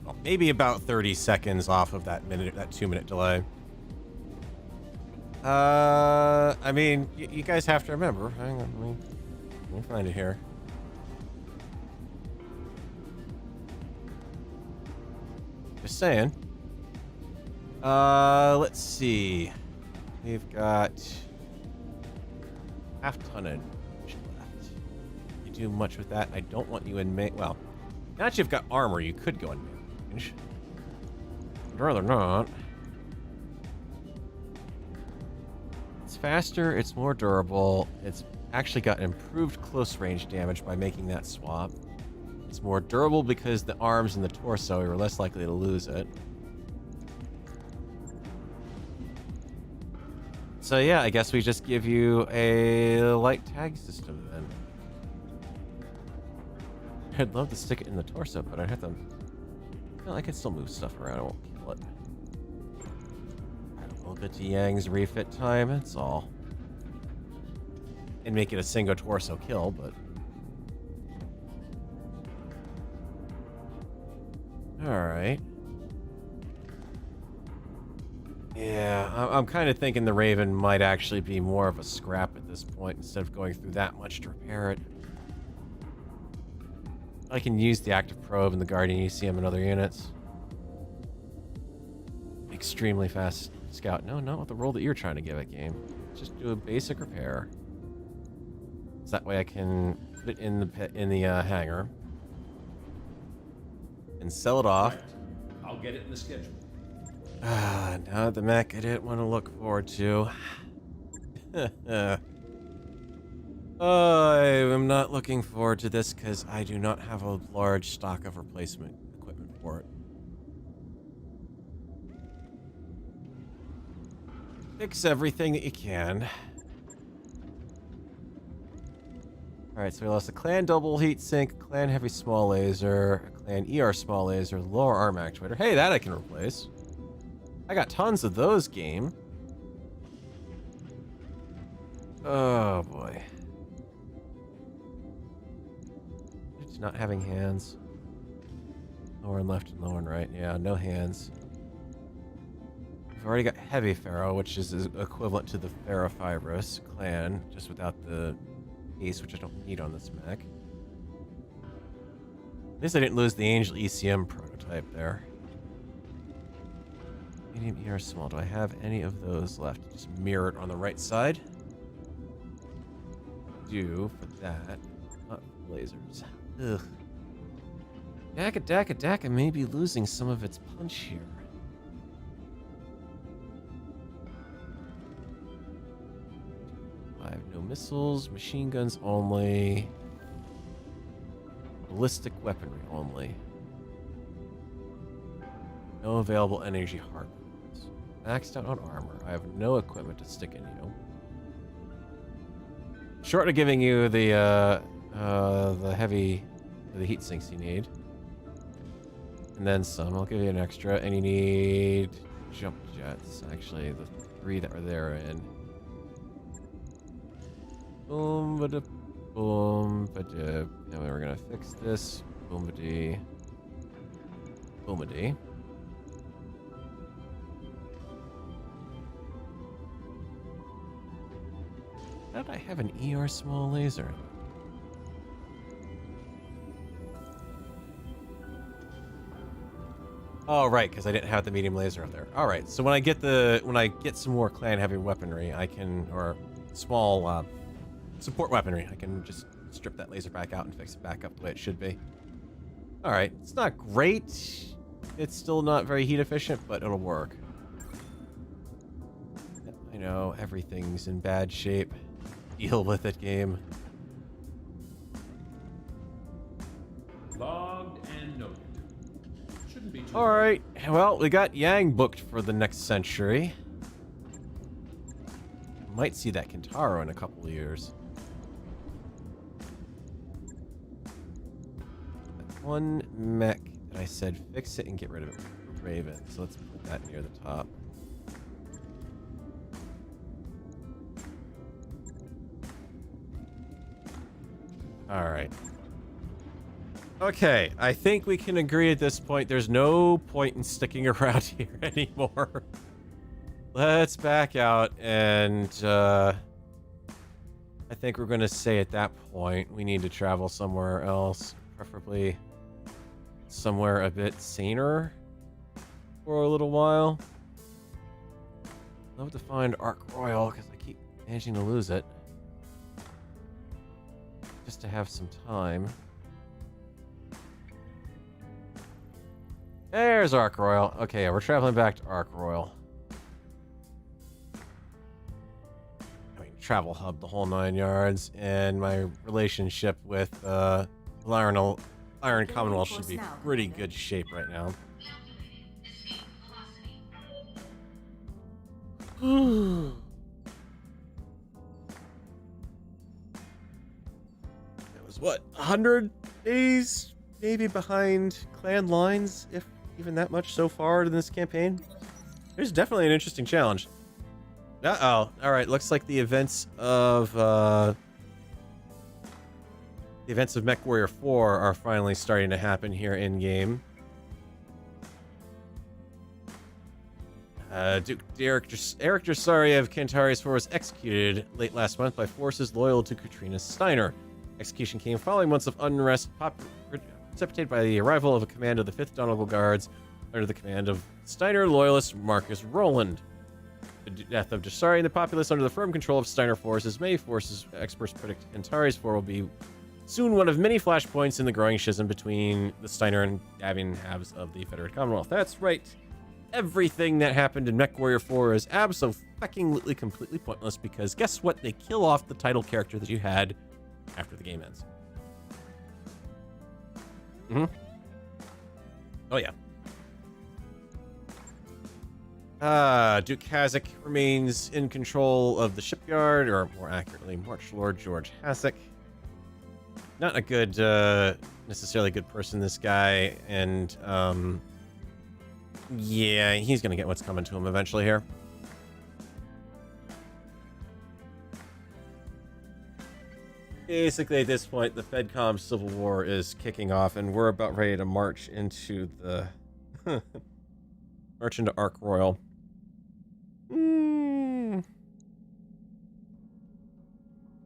Well, maybe about 30 seconds off of that 2-minute delay. I mean, you guys have to remember. Hang on, let me find it here. Just saying. Let's see. We've got half tonnage left. You do much with that. I don't want you in May. Well, now that you've got armor, you could go in range. I'd rather not. faster, it's more durable, it's actually got improved close range damage by making that swap. It's more durable because the arms and the torso are less likely to lose it. So yeah, I guess we just give you a light tag system then. I'd love to stick it in the torso, but I'd have to... Well, I can still move stuff around, I won't kill it. We'll get to Yang's refit time, that's all. And make it a single torso kill, but... Alright. Yeah, I'm kind of thinking the Raven might actually be more of a scrap at this point instead of going through that much to repair it. I can use the active probe and the Guardian ECM and other units. Extremely fast scout. No, not with the role that you're trying to give it, game. Just do a basic repair. So that way I can put it in the hangar and sell it off. I'll get it in the schedule. Ah, now the mech I didn't want to look forward to. I am not looking forward to this because I do not have a large stock of replacement equipment for it. Fix everything that you can. Alright, so we lost a clan double heat sink, clan heavy small laser, a clan ER small laser, lower arm actuator. Hey, that I can replace. I got tons of those, game. Oh boy. It's not having hands. Lower and left and lower and right. Yeah, no hands. We've already got heavy ferro, which is equivalent to the ferrofibrous clan, just without the ace, which I don't need on this mech. At least I didn't lose the Angel ECM prototype there. Medium ER small. Do I have any of those left? Just mirror it on the right side. Do for that. Not lasers. Ugh. Daka may be losing some of its punch here. 5 no missiles, machine guns only. Ballistic weaponry only. No available energy harpoons. Maxed out on armor. I have no equipment to stick in you. Short of giving you the heat sinks you need. And then some. I'll give you an extra. And you need jump jets. Actually, the 3 that were there in. Boom, ba-da, boom, ba-da. Now we're gonna fix this. Boom-ba-dee. Boom-a-dee. How did I have an ER small laser? Oh, right, because I didn't have the medium laser up there. All right, so when I get some more clan heavy weaponry, I can, or small support weaponry, I can just strip that laser back out and fix it back up the way it should be. All right, it's not great. It's still not very heat efficient, but it'll work. I know everything's in bad shape. Deal with it, game. Logged and noted. Shouldn't be too All right. Well, we got Yang booked for the next century. Might see that Kintaro in a couple of years. That one mech that I said fix it and get rid of it. Raven. So let's put that near the top. All right. Okay, I think we can agree at this point there's no point in sticking around here anymore. Let's back out, and I think we're going to say at that point we need to travel somewhere else, preferably somewhere a bit saner for a little while. Love to find Ark Royal, because I keep managing to lose it. Just to have some time. There's Ark Royal. Okay, we're traveling back to Ark Royal. travel hub, the whole 9 yards, and my relationship with Iron Commonwealth should be pretty good shape right now. That was what, 100 days maybe behind clan lines, if even that much so far in this campaign. There's definitely an interesting challenge. Uh-oh. All right, looks like the events of MechWarrior 4 are finally starting to happen here in game. Eric Dressari of Kantari's 4 was executed late last month by forces loyal to Katrina Steiner. Execution came following months of unrest precipitated by the arrival of a command of the 5th Donegal Guards under the command of Steiner loyalist Marcus Rowland. The death of Dressari and the populace under the firm control of Steiner forces may forces experts predict Kantari's 4 will be soon one of many flashpoints in the growing schism between the Steiner and Davian halves of the Federated Commonwealth. That's right. Everything that happened in MechWarrior 4 is absolutely completely pointless because guess what? They kill off the title character that you had after the game ends. Oh yeah. Duke Hasek remains in control of the shipyard, or more accurately, March Lord George Hasek. Not a good, necessarily good person, this guy, and, yeah, he's gonna get what's coming to him eventually here. Basically, at this point, the FedCom civil war is kicking off, and we're about ready to march into the... march into Ark Royal.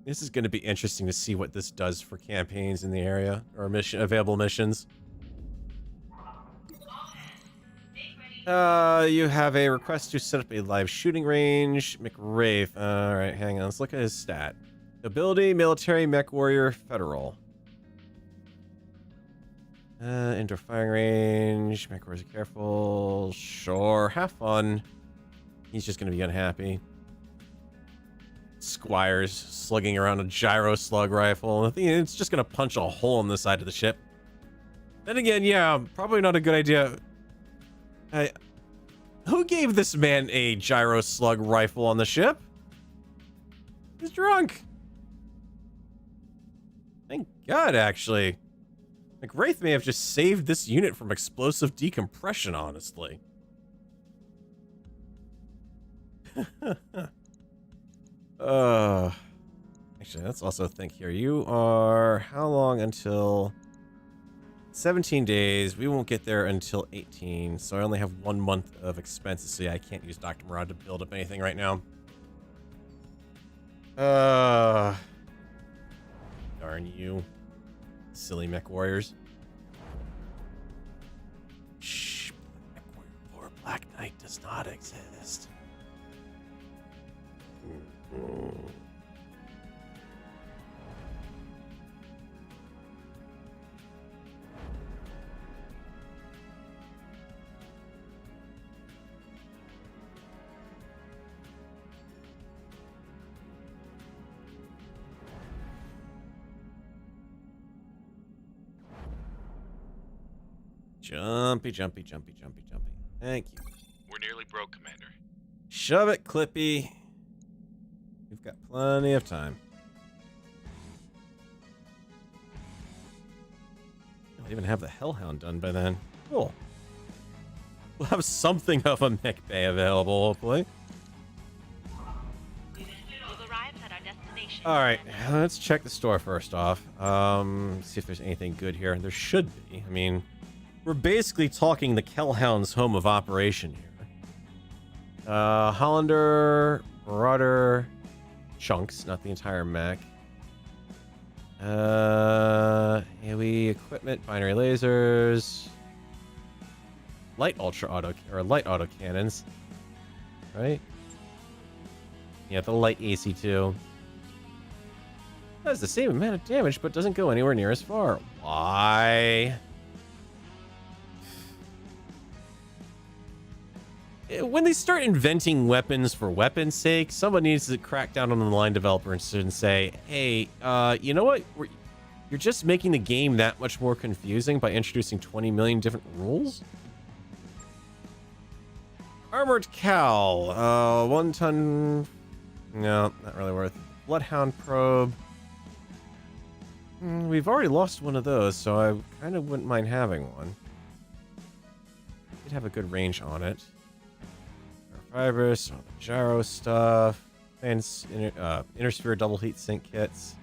This is going to be interesting to see what this does for campaigns in the area, or available missions. You have a request to set up a live shooting range. McRafe. Alright, hang on. Let's look at his stat. Ability, military, mech warrior, federal. Indoor firing range. Mech warriors are careful. Sure, have fun. He's just going to be unhappy. Squires slugging around a gyro slug rifle. I think it's just going to punch a hole in the side of the ship. Then again, yeah, probably not a good idea. Who gave this man a gyro slug rifle on the ship? He's drunk. Thank God, actually. McWraith may have just saved this unit from explosive decompression, honestly. Actually, let's also think here. You are how long until 17 days? We won't get there until 18, so I only have 1 month of expenses, so yeah, I can't use Dr. Murad to build up anything right now. Darn you. Silly mech warriors. Shh, Mech Warrior 4 Black Knight does not exist. Jumpy, jumpy, jumpy, jumpy, jumpy. Thank you. We're nearly broke, Commander. Shove it, Clippy. We've got plenty of time. I'll even have the Hellhound done by then. Cool. We'll have something of a mech bay available, hopefully. Alright, let's check the store first off. See if there's anything good here. There should be. I mean, we're basically talking the Hellhound's home of operation here. Hollander, Marauder, chunks, not the entire mech. AoE equipment, binary lasers, light auto cannons, right? Yeah, the light AC2. Does the same amount of damage, but doesn't go anywhere near as far. Why? When they start inventing weapons for weapons' sake, someone needs to crack down on the line developers and say, hey, you know what? You're just making the game that much more confusing by introducing 20 million different rules? Armored cowl. 1 ton. No, not really worth. Bloodhound probe. We've already lost one of those, so I kind of wouldn't mind having one. It'd have a good range on it. Fibrous, all the gyro stuff, fence, inner sphere double heat sink kits.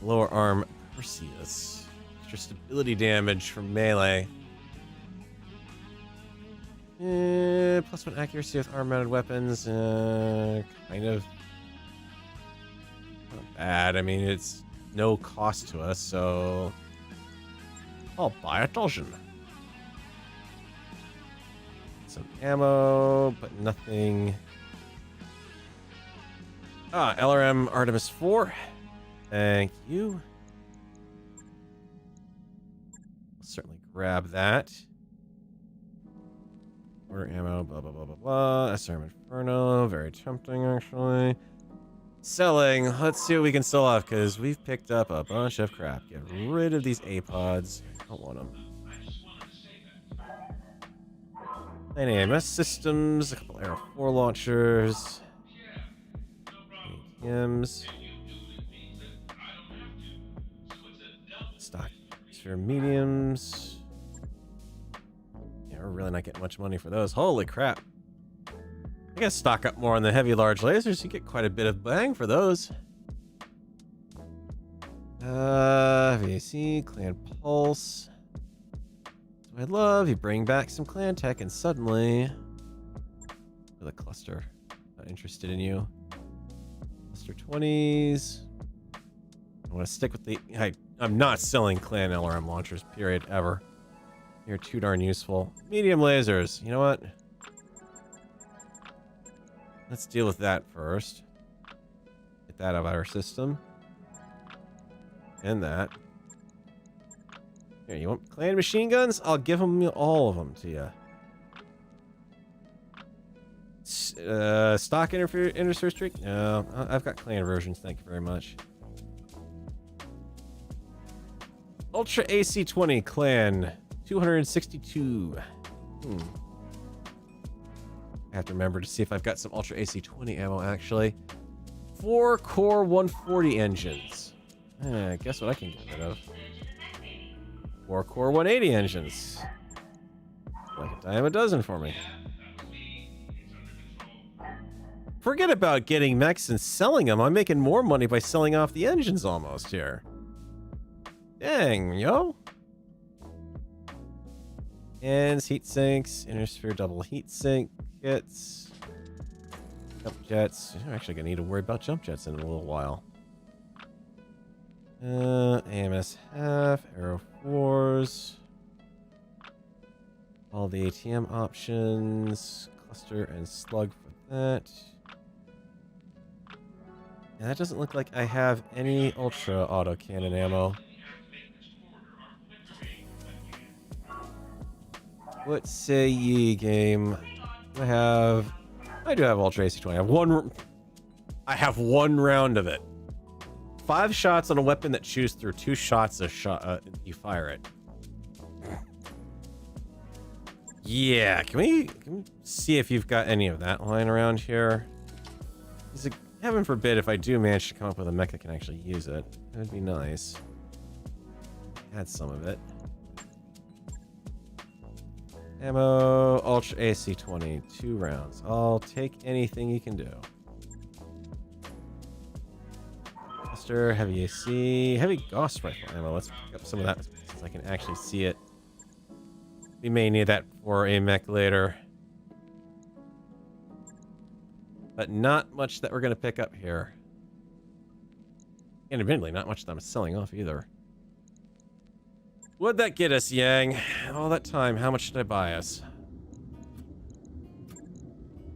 Lower arm Perseus. Extra stability damage from melee. +1 accuracy with arm-mounted weapons. Kind of not bad. I mean, it's no cost to us, so I'll buy a dozen. Some ammo, but nothing. LRM Artemis 4. Thank you. I'll certainly grab that. Order ammo, blah, blah, blah, blah, blah. SRM Inferno. Very tempting, actually. Selling. Let's see what we can sell off, because we've picked up a bunch of crap. Get rid of these A-pods. I don't want them. AMS systems, a couple Aero 4 launchers, ATMs, stock sphere mediums. Yeah, we're really not getting much money for those. Holy crap. I gotta stock up more on the heavy large lasers. You get quite a bit of bang for those. VAC, Clan Pulse. I love you bring back some clan tech and suddenly the cluster. Not interested in you. Cluster 20s. I want to stick with the I'm not selling clan LRM launchers, period, ever. You're too darn useful. Medium lasers. You know what? Let's deal with that first. Get that out of our system. And that. Here, you want clan machine guns? I'll give them all of them to you. Stock intersphere streak? No, I've got clan versions. Thank you very much. Ultra AC-20 clan 262. I have to remember to see if I've got some Ultra AC-20 ammo actually. 4 core 140 engines. Guess what I can get rid of? 4 core 180 engines. Like a dime a dozen for me. Forget about getting mechs and selling them. I'm making more money by selling off the engines almost here. Dang, yo. And heat sinks, inner sphere double heat sink kits. Jump jets. I'm actually gonna need to worry about jump jets in a little while. AMS half, Aero 4s. All the ATM options. Cluster and slug for that. And that doesn't look like I have any ultra autocannon ammo. What say ye, game? I do have Ultra AC-20. I have one round of it. 5 shots on a weapon that chews through 2 shots a shot. You fire it. Yeah, can we see if you've got any of that lying around here? Heaven forbid if I do manage to come up with a mech that can actually use it. That would be nice. Add some of it. Ammo, Ultra AC-20, 2 rounds. I'll take anything you can do. Cluster, heavy AC, heavy Gauss rifle ammo. Let's pick up some of that since I can actually see it. We may need that for a mech later. But not much that we're going to pick up here. And admittedly, not much that I'm selling off either. What'd that get us, Yang? All that time, how much did I buy us?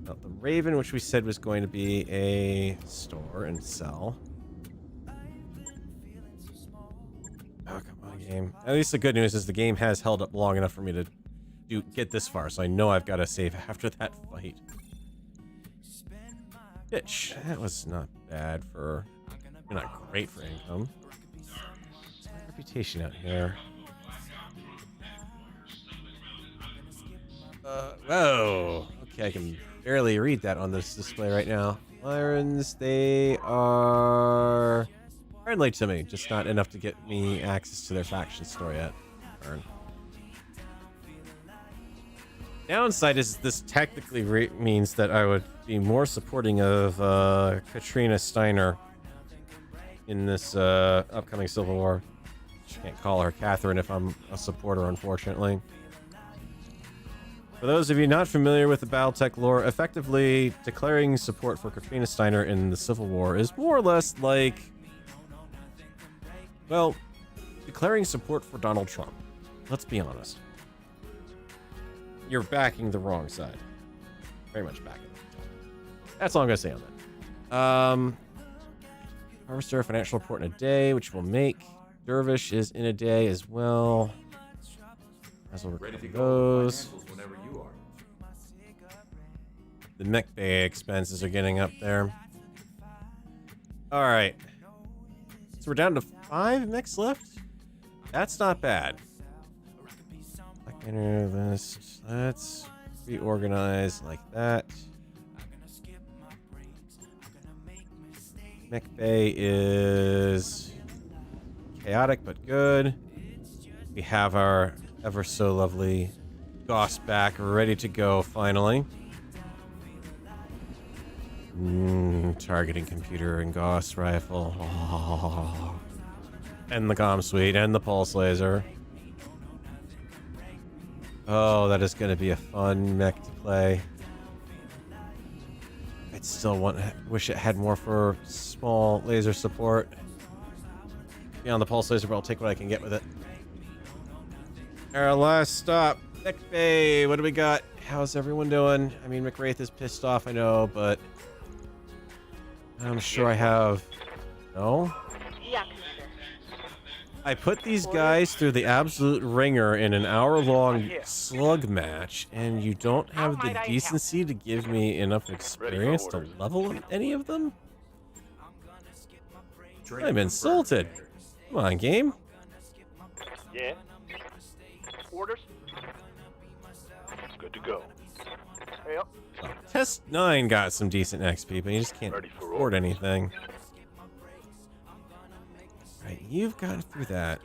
Well, the Raven, which we said was going to be a store and sell. Oh, come on, game. At least the good news is the game has held up long enough for me to get this far, so I know I've got to save after that fight. Bitch, that was not bad for... not great for income. What's my reputation out here? Whoa! Okay, I can barely read that on this display right now. Lyrans, they are friendly to me, just not enough to get me access to their faction store yet. Burn. Downside is this technically means that I would be more supporting of Katrina Steiner in this upcoming Civil War. Can't call her Catherine if I'm a supporter, unfortunately. For those of you not familiar with the BattleTech lore, effectively declaring support for Katrina Steiner in the Civil War is more or less like, well, declaring support for Donald Trump. Let's be honest. You're backing the wrong side. Very much backing them. That's all I'm going to say on that. Harvester financial report in a day, which we'll make. Dervish is in a day as well. As well Ready to recover go over those. financials whenever you are. The mech bay expenses are getting up there. All right. So we're down to 5 mechs left. That's not bad. Black Banner list. Let's reorganize like that. Mech bay is chaotic but good. We have our ever so lovely Goss back, ready to go finally. Targeting computer and Goss rifle. Oh. And the comm suite and the pulse laser. Oh, that is going to be a fun mech to play. I'd still wish it had more for small laser support. Beyond the pulse laser, but I'll take what I can get with it. Our last stop, Mech Bay. What do we got? How's everyone doing? I mean, McWraith is pissed off, I know, but I'm sure I have. No? Yeah, Commander. I put these guys through the absolute ringer in an hour-long slug match, and you don't have the decency to give me enough experience to level any of them? I'm insulted. Come on, game. Yeah. Orders? Good to go. Yep. Oh, Test 9 got some decent XP, but you just can't afford anything. Right, you've got through that.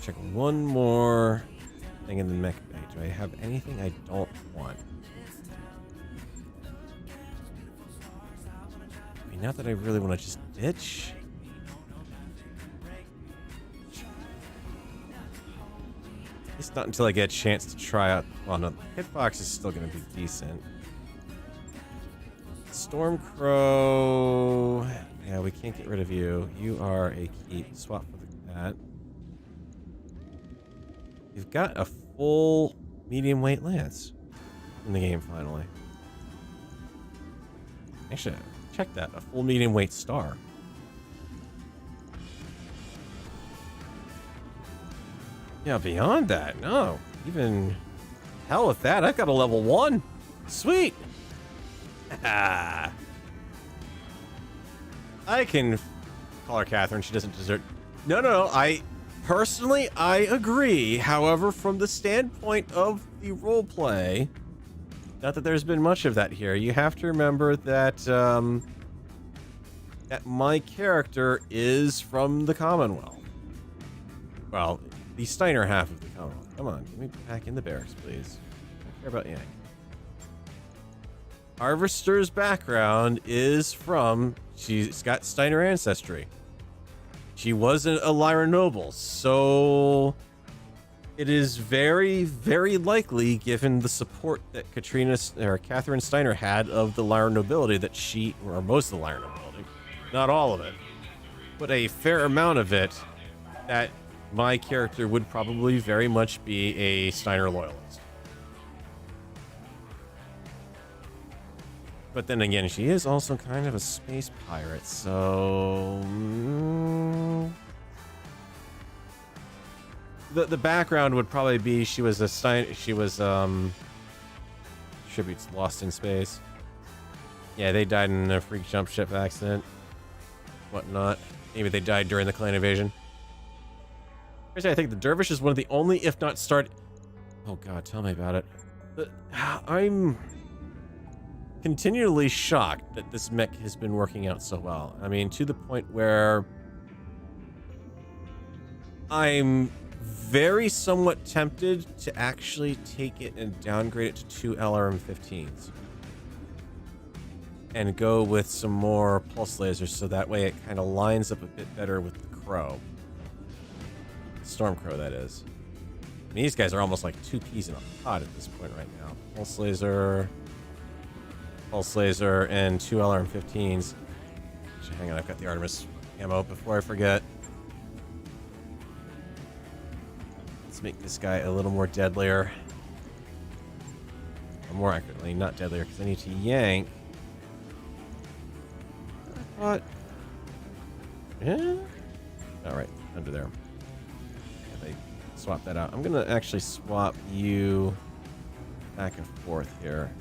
Check one more thing in the mech bay. Do I have anything I don't want? I mean, not that I really want to just ditch. At least not until I get a chance to try out. Well, no, Hitbox is still going to be decent. Stormcrow. Yeah, we can't get rid of you. You are a keep. Swap for that. You've got a full medium weight lance in the game finally. Actually, check that. A full medium weight star. Yeah, beyond that, no. Even hell with that. I've got a level 1. Sweet. I can call her Catherine. She doesn't deserve. No. I personally, I agree. However, from the standpoint of the role play, not that there's been much of that here. You have to remember that that my character is from the Commonwealth. Well, the Steiner half of the Commonwealth. Come on, get me back in the barracks, please. I don't care about Yang. Harvester's background is from, she's got Steiner ancestry. She wasn't a Lyra noble, so it is very, very likely, given the support that Catherine Steiner had of the Lyra nobility, that she, or most of the Lyra nobility, not all of it, but a fair amount of it, that my character would probably very much be a Steiner loyalist. But then again, she is also kind of a space pirate, so the background would probably be she was tributes lost in space. Yeah, they died in a freak jump ship accident. Whatnot. Maybe they died during the clan invasion. Actually, I think the Dervish is one of the only, if not oh god, tell me about it. I'm continually shocked that this mech has been working out so well. I mean, to the point where I'm very somewhat tempted to actually take it and downgrade it to 2 LRM-15s. And go with some more pulse lasers so that way it kind of lines up a bit better with the Crow. Storm Crow, that is. I mean, these guys are almost like 2 peas in a pod at this point right now. Pulse laser, and 2 LRM-15s. Actually, hang on, I've got the Artemis ammo before I forget. Let's make this guy a little more deadlier. Or more accurately, not deadlier, because I need to yank. What? Yeah? Alright, under there. Yeah, they swap that out. I'm gonna actually swap you back and forth here.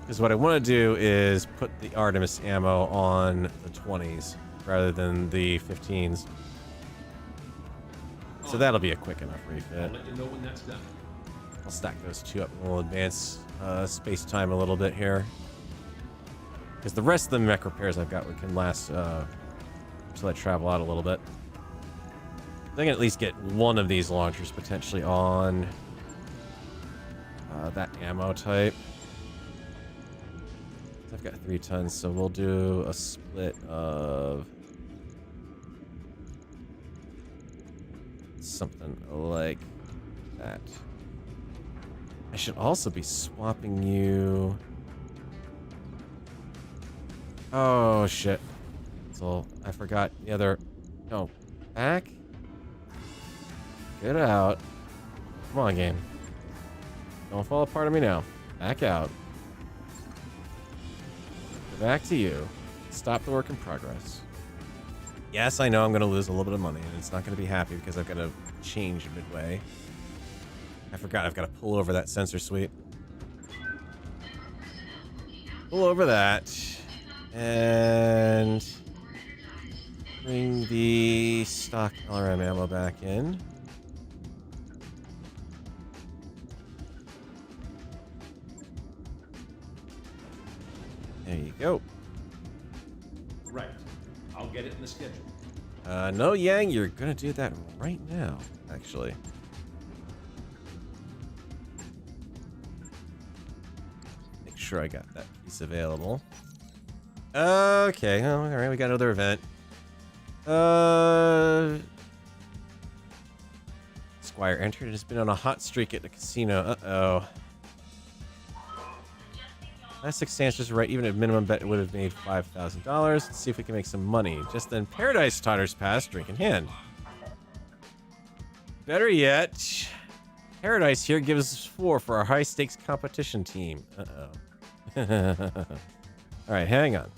Because what I want to do is put the Artemis ammo on the 20s rather than the 15s. So that'll be a quick enough refit. I'll let you know when that's done. I'll stack those 2 up and we'll advance space time a little bit here. Because the rest of the mech repairs I've got can last until I travel out a little bit. I can at least get one of these launchers potentially on that ammo type. I've got 3 tons, so we'll do a split of something like that. I should also be swapping you. Oh shit. So I forgot the other. No. Back. Get out. Come on, game. Don't fall apart on me now. Back out. Go back to you. Stop the work in progress. Yes, I know I'm going to lose a little bit of money, and it's not going to be happy because I've got to change midway. I forgot I've got to pull over that sensor suite. Pull over that. And bring the stock LRM ammo back in. There you go. Right. I'll get it in the schedule. No, Yang, you're gonna do that right now, actually. Make sure I got that piece available. Okay, oh, all right, we got another event. Squire entered and has been on a hot streak at the casino. Uh-oh. Last 6 answers right. Even at minimum bet, it would have made $5,000. Let's see if we can make some money. Just then, Paradise totters past, drink in hand. Better yet, Paradise here gives us 4 for our high-stakes competition team. Uh-oh. All right, hang on.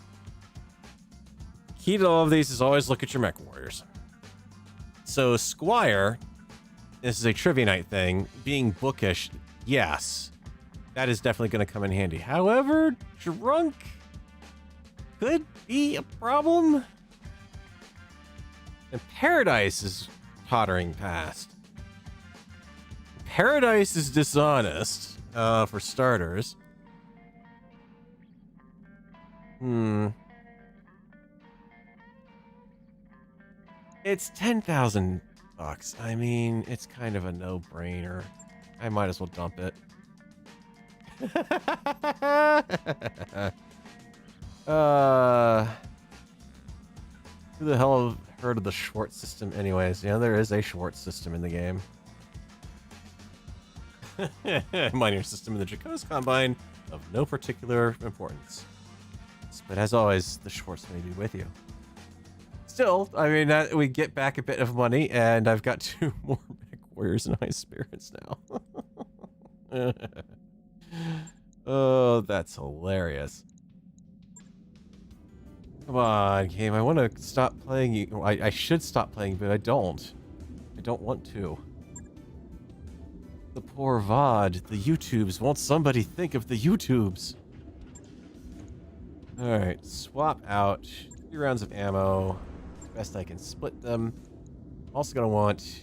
Key to all of these is always look at your mech warriors. So, Squire, this is a trivia night thing, being bookish, yes. That is definitely going to come in handy. However, drunk could be a problem. And Paradise is tottering past. Paradise is dishonest, for starters. It's $10,000. I mean, it's kind of a no-brainer. I might as well dump it. Who the hell have heard of the Schwartz system anyways? Yeah, there is a Schwartz system in the game. Minor system in the Jacob's Combine of no particular importance. But as always, the Schwartz may be with you. Still, I mean, we get back a bit of money, and I've got 2 more mech warriors in high spirits now. Oh, that's hilarious. Come on, game. I want to stop playing you. I should stop playing, but I don't. I don't want to. The poor VOD, the YouTubes. Won't somebody think of the YouTubes? Alright, swap out 3 rounds of ammo. Best I can split them. Also gonna want...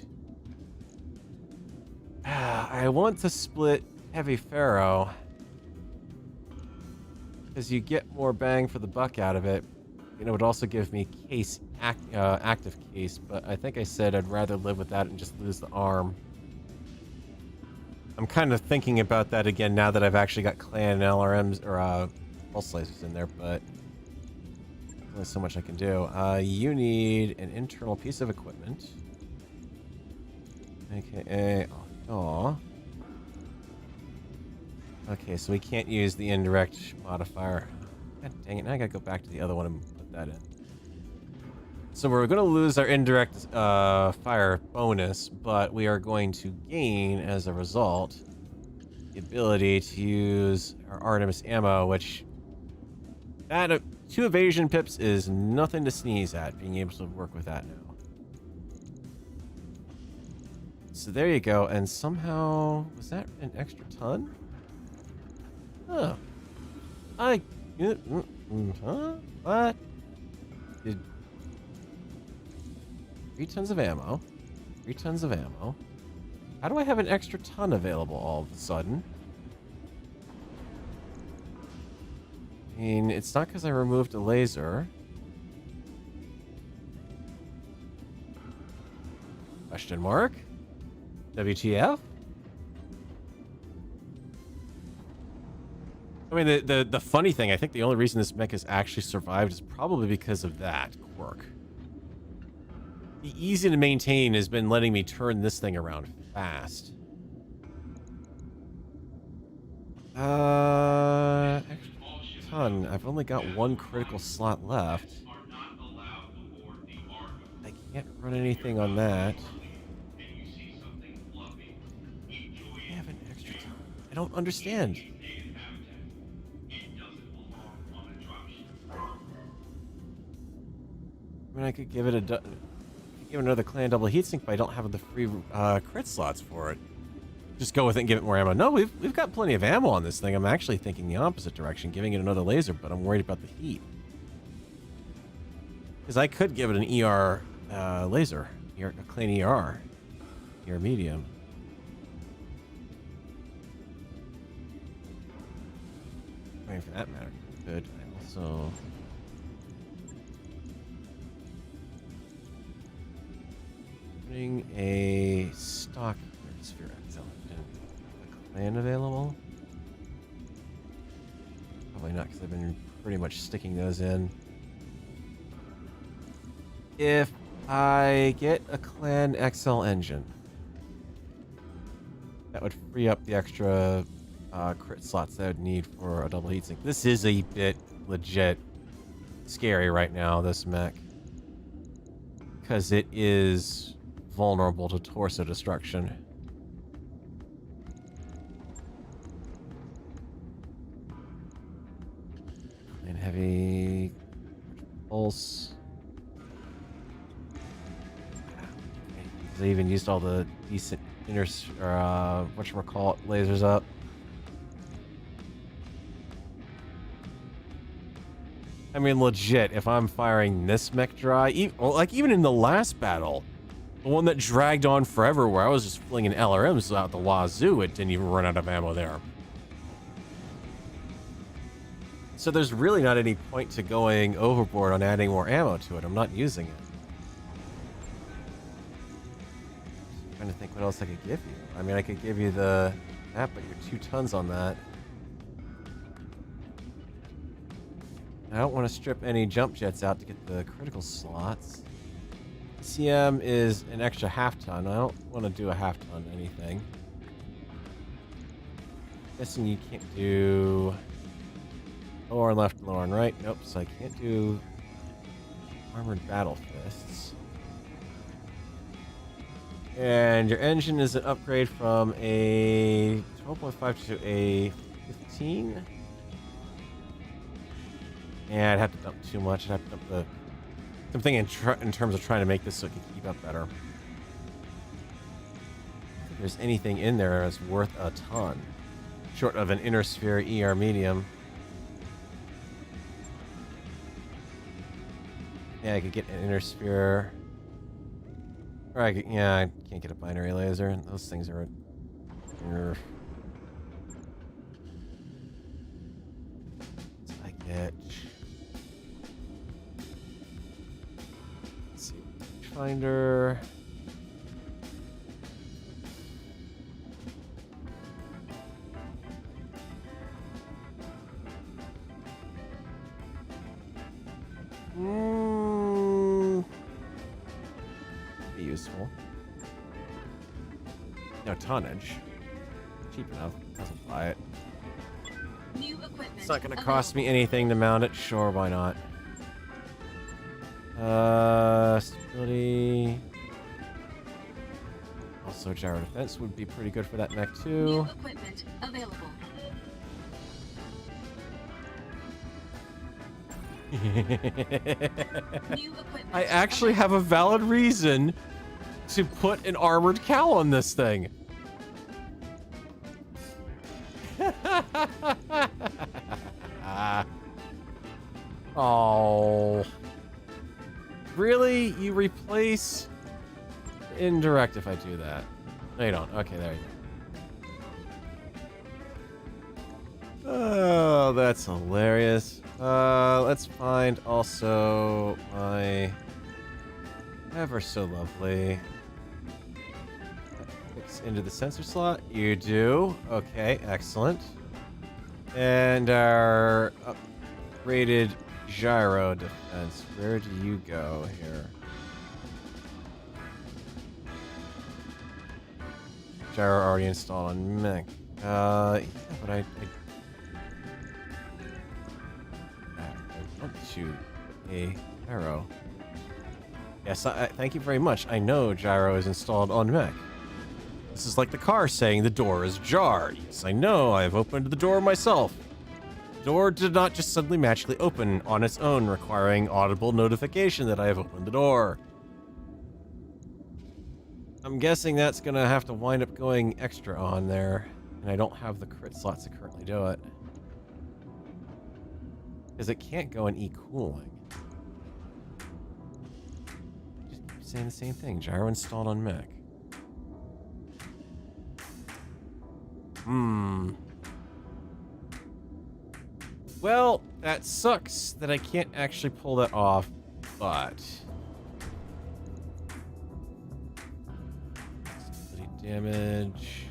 I want to split Heavy Pharaoh. Because you get more bang for the buck out of it. And it would also give me case active case, but I think I said I'd rather live with that and just lose the arm. I'm kind of thinking about that again now that I've actually got clan and LRMs or pulse lasers in there, but there's only so much I can do. You need an internal piece of equipment. AKA oh. Okay, so we can't use the indirect modifier. God dang it, now I gotta go back to the other one and put that in. So we're gonna lose our indirect fire bonus, but we are going to gain, as a result, the ability to use our Artemis ammo, which... that 2 evasion pips is nothing to sneeze at, being able to work with that now. So there you go, and somehow... was that an extra ton? Huh. Huh? What? Did 3 tons of ammo. 3 tons of ammo. How do I have an extra ton available all of a sudden? I mean, it's not because I removed a laser. Question mark? WTF? I mean, the funny thing, I think the only reason this mech has actually survived is probably because of that quirk. The easy to maintain has been letting me turn this thing around fast. Extra ton. I've only got 1 critical slot left. I can't run anything on that. I have an extra ton. I don't understand. I mean, I could give it give it another clan double heatsink, but I don't have the free crit slots for it. Just go with it and give it more ammo. No, we've got plenty of ammo on this thing. I'm actually thinking the opposite direction, giving it another laser, but I'm worried about the heat. Because I could give it an ER laser, a clan ER medium. I mean, for that matter, good. I also. A stock sphere XL. A clan available? Probably not, because I've been pretty much sticking those in. If I get a clan XL engine, that would free up the extra crit slots that I would need for a double heatsink. This is a bit legit scary right now, this mech, because it is vulnerable to torso destruction. And heavy pulse. They even used all the decent inner whatchamacallit lasers up. I mean, legit, if I'm firing this mech dry, even in the last battle, the one that dragged on forever where I was just flinging LRMs out the wazoo, it didn't even run out of ammo there. So there's really not any point to going overboard on adding more ammo to it. I'm not using it. I'm trying to think what else I could give you. I mean, I could give you that, but you're 2 tons on that. I don't want to strip any jump jets out to get the critical slots. CM is an extra half ton. I don't want to do a half ton anything. Guessing you can't do lower and left, lower and right. Nope, so I can't do armored battle fists. And your engine is an upgrade from a 12.5 to a 15. Yeah, I'd have to dump too much. I'd have to dump the something in terms of trying to make this so it can keep up better. If there's anything in there that's worth a ton, short of an inner sphere ER medium. Yeah, I could get an inner sphere. Or I could, yeah, I can't get a binary laser. Those things are. I get. Let's see. Finder. Be useful. No tonnage. Cheap enough. Doesn't buy it. New equipment. It's not going to cost me anything to mount it. Sure, why not? Stability. Also, gyro defense would be pretty good for that mech too. New equipment available. New equipment. I actually have a valid reason to put an armored cowl on this thing. Oh. Really? You replace indirect if I do that? No, you don't. Okay, there you go. Oh, that's hilarious. Let's find also my ever so lovely. Fix into the sensor slot. You do. Okay, excellent. And our upgraded gyro defense. Where do you go here? Gyro already installed on mech. Yeah, but I want to a gyro. Yes, thank you very much. I know gyro is installed on mech. This is like the car saying the door is ajar. Yes, I know. I have opened the door myself. The door did not just suddenly magically open on its own, requiring audible notification that I have opened the door. I'm guessing that's gonna have to wind up going extra on there, and I don't have the crit slots to currently do it. Because it can't go in E-cooling. Just keep saying the same thing. Gyro installed on mech. Well, that sucks that I can't actually pull that off, but... damage...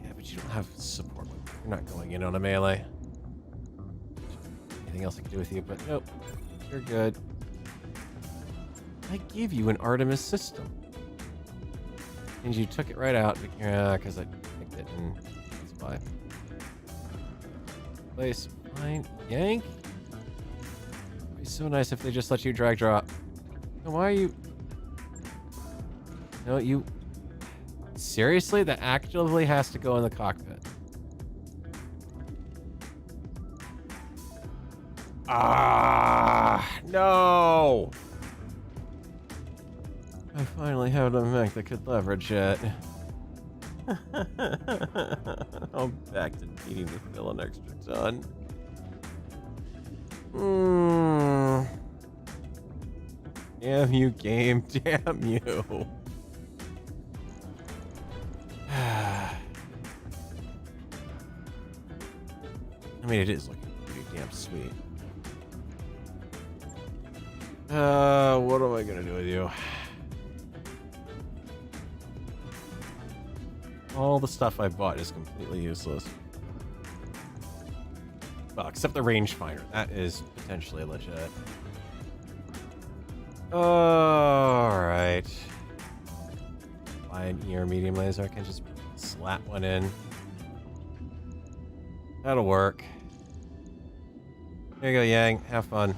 Yeah, but you don't have support. You're not going in on a melee. Anything else I can do with you, but nope. You're good. I give you an Artemis system. And you took it right out. Yeah, because I picked it and that's why. Place, fine. Yank? It'd be so nice if they just let you drag drop. And why are you... No, you... Seriously? That actively has to go in the cockpit. Ah, no! I finally have a mech that could leverage it. I'm back to needing to fill an extra ton. Damn you, game. Damn you. I mean, it is looking pretty damn sweet. What am I gonna do with you? All the stuff I bought is completely useless. Well, except the rangefinder. That is potentially legit. Alright. Buy an ER medium laser. I can just slap one in. That'll work. There you go, Yang. Have fun.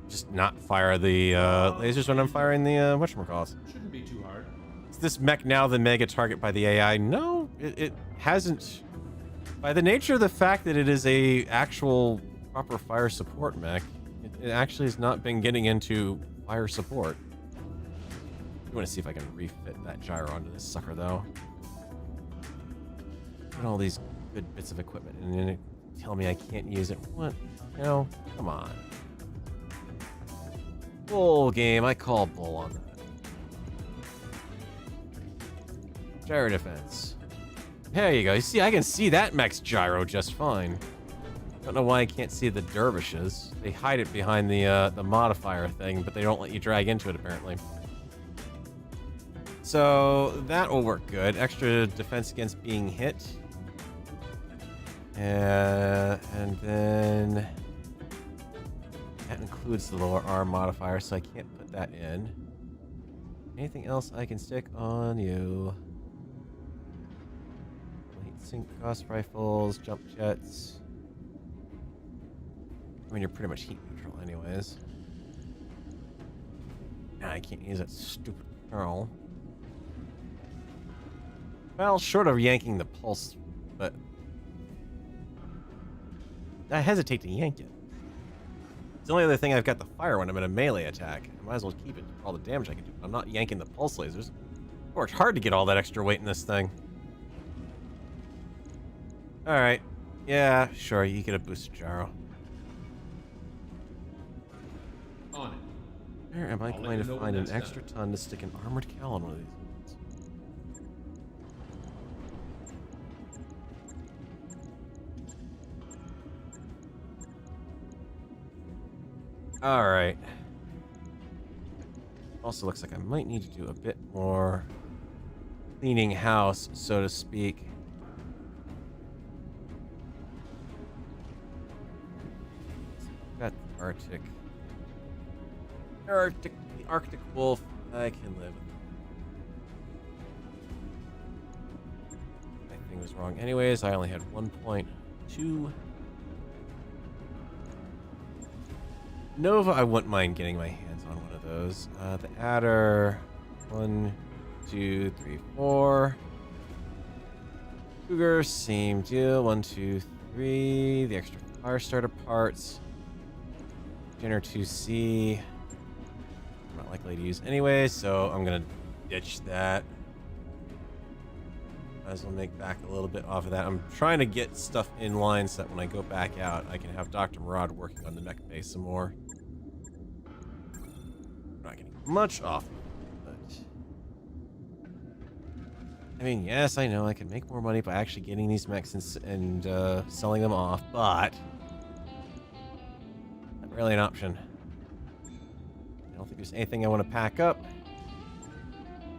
Just not fire the lasers when I'm firing the whatchamacallit. Shouldn't be too hard. Is this mech now the mega target by the AI? No, it hasn't. By the nature of the fact that it is a actual proper fire support mech, it actually has not been getting into fire support. I want to see if I can refit that gyro onto this sucker, though. Look at all these good bits of equipment, and then it tell me I can't use it. What? No, come on. Bull game. I call bull on that. Gyro defense. There you go. You see, I can see that mech's gyro just fine. Don't know why I can't see the dervishes. They hide it behind the modifier thing, but they don't let you drag into it, apparently. So that will work good. Extra defense against being hit. And then that includes the lower arm modifier, so I can't put that in. Anything else I can stick on you? Heat sink cross rifles, jump jets. I mean, you're pretty much heat neutral anyways. Nah, I can't use that stupid curl. Well, short of yanking the pulse, but I hesitate to yank it. It's the only other thing I've got the fire when I'm in a melee attack. I might as well keep it for all the damage I can do. I'm not yanking the pulse lasers. It worked hard to get all that extra weight in this thing. Alright. Yeah, sure, you get a booster gyro. On it. Where am I I'll going let to you know find when an that's extra done. ton to stick an armored cowl on one of these? Alright. Also looks like I might need to do a bit more cleaning house, so to speak. Got the Arctic wolf. I can live with it. My thing was wrong. Anyways, I only had 1.2. Nova, I wouldn't mind getting my hands on one of those. The adder, 1, 2, 3, 4. Cougar, same deal. 1, 2, 3. The extra fire starter parts. Jenner 2C. I'm not likely to use anyway, so I'm gonna ditch that. Might as well make back a little bit off of that. I'm trying to get stuff in line so that when I go back out, I can have Dr. Murad working on the mech base some more. I'm not getting much off of it, but I mean, yes, I know I can make more money by actually getting these mechs and selling them off, but not really an option. I don't think there's anything I want to pack up.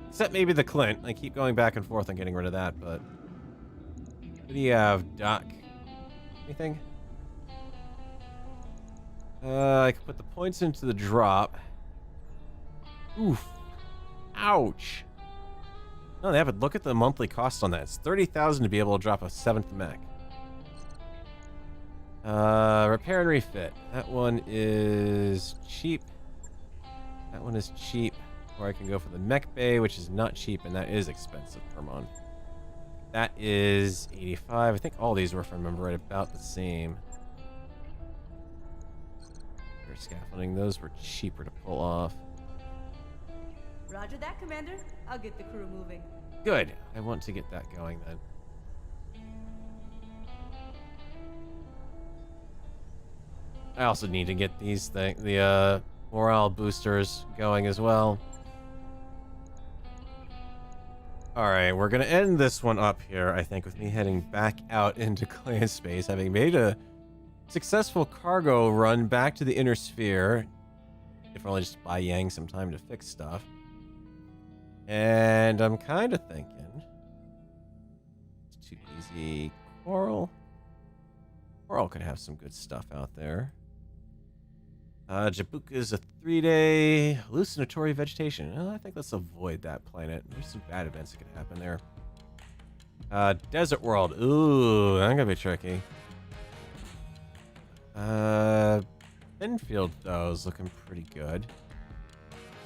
Except maybe the Clint. I keep going back and forth on getting rid of that, but... What do you have, Doc? Anything? I could put the points into the drop. Oof. Ouch. No, they haven't. Look at the monthly cost on that. It's 30,000 to be able to drop a 7th mech. Repair and refit. That one is cheap. That one is cheap. Or I can go for the mech bay, which is not cheap, and that is expensive per month. That is 85. I think all these were, if I remember right, about the same. For scaffolding, those were cheaper to pull off. Roger that, Commander. I'll get the crew moving. Good. I want to get that going then. I also need to get these the morale boosters going as well. Alright, we're gonna end this one up here, I think, with me heading back out into clan space, having made a successful cargo run back to the inner sphere. If only just buy Yang some time to fix stuff. And I'm kind of thinking... It's too easy. Coral? Coral could have some good stuff out there. Jabuka is a 3-day hallucinatory vegetation. I think let's avoid that planet. There's some bad events that could happen there. Desert world. Ooh, that's gonna be tricky. Infield, though, is looking pretty good.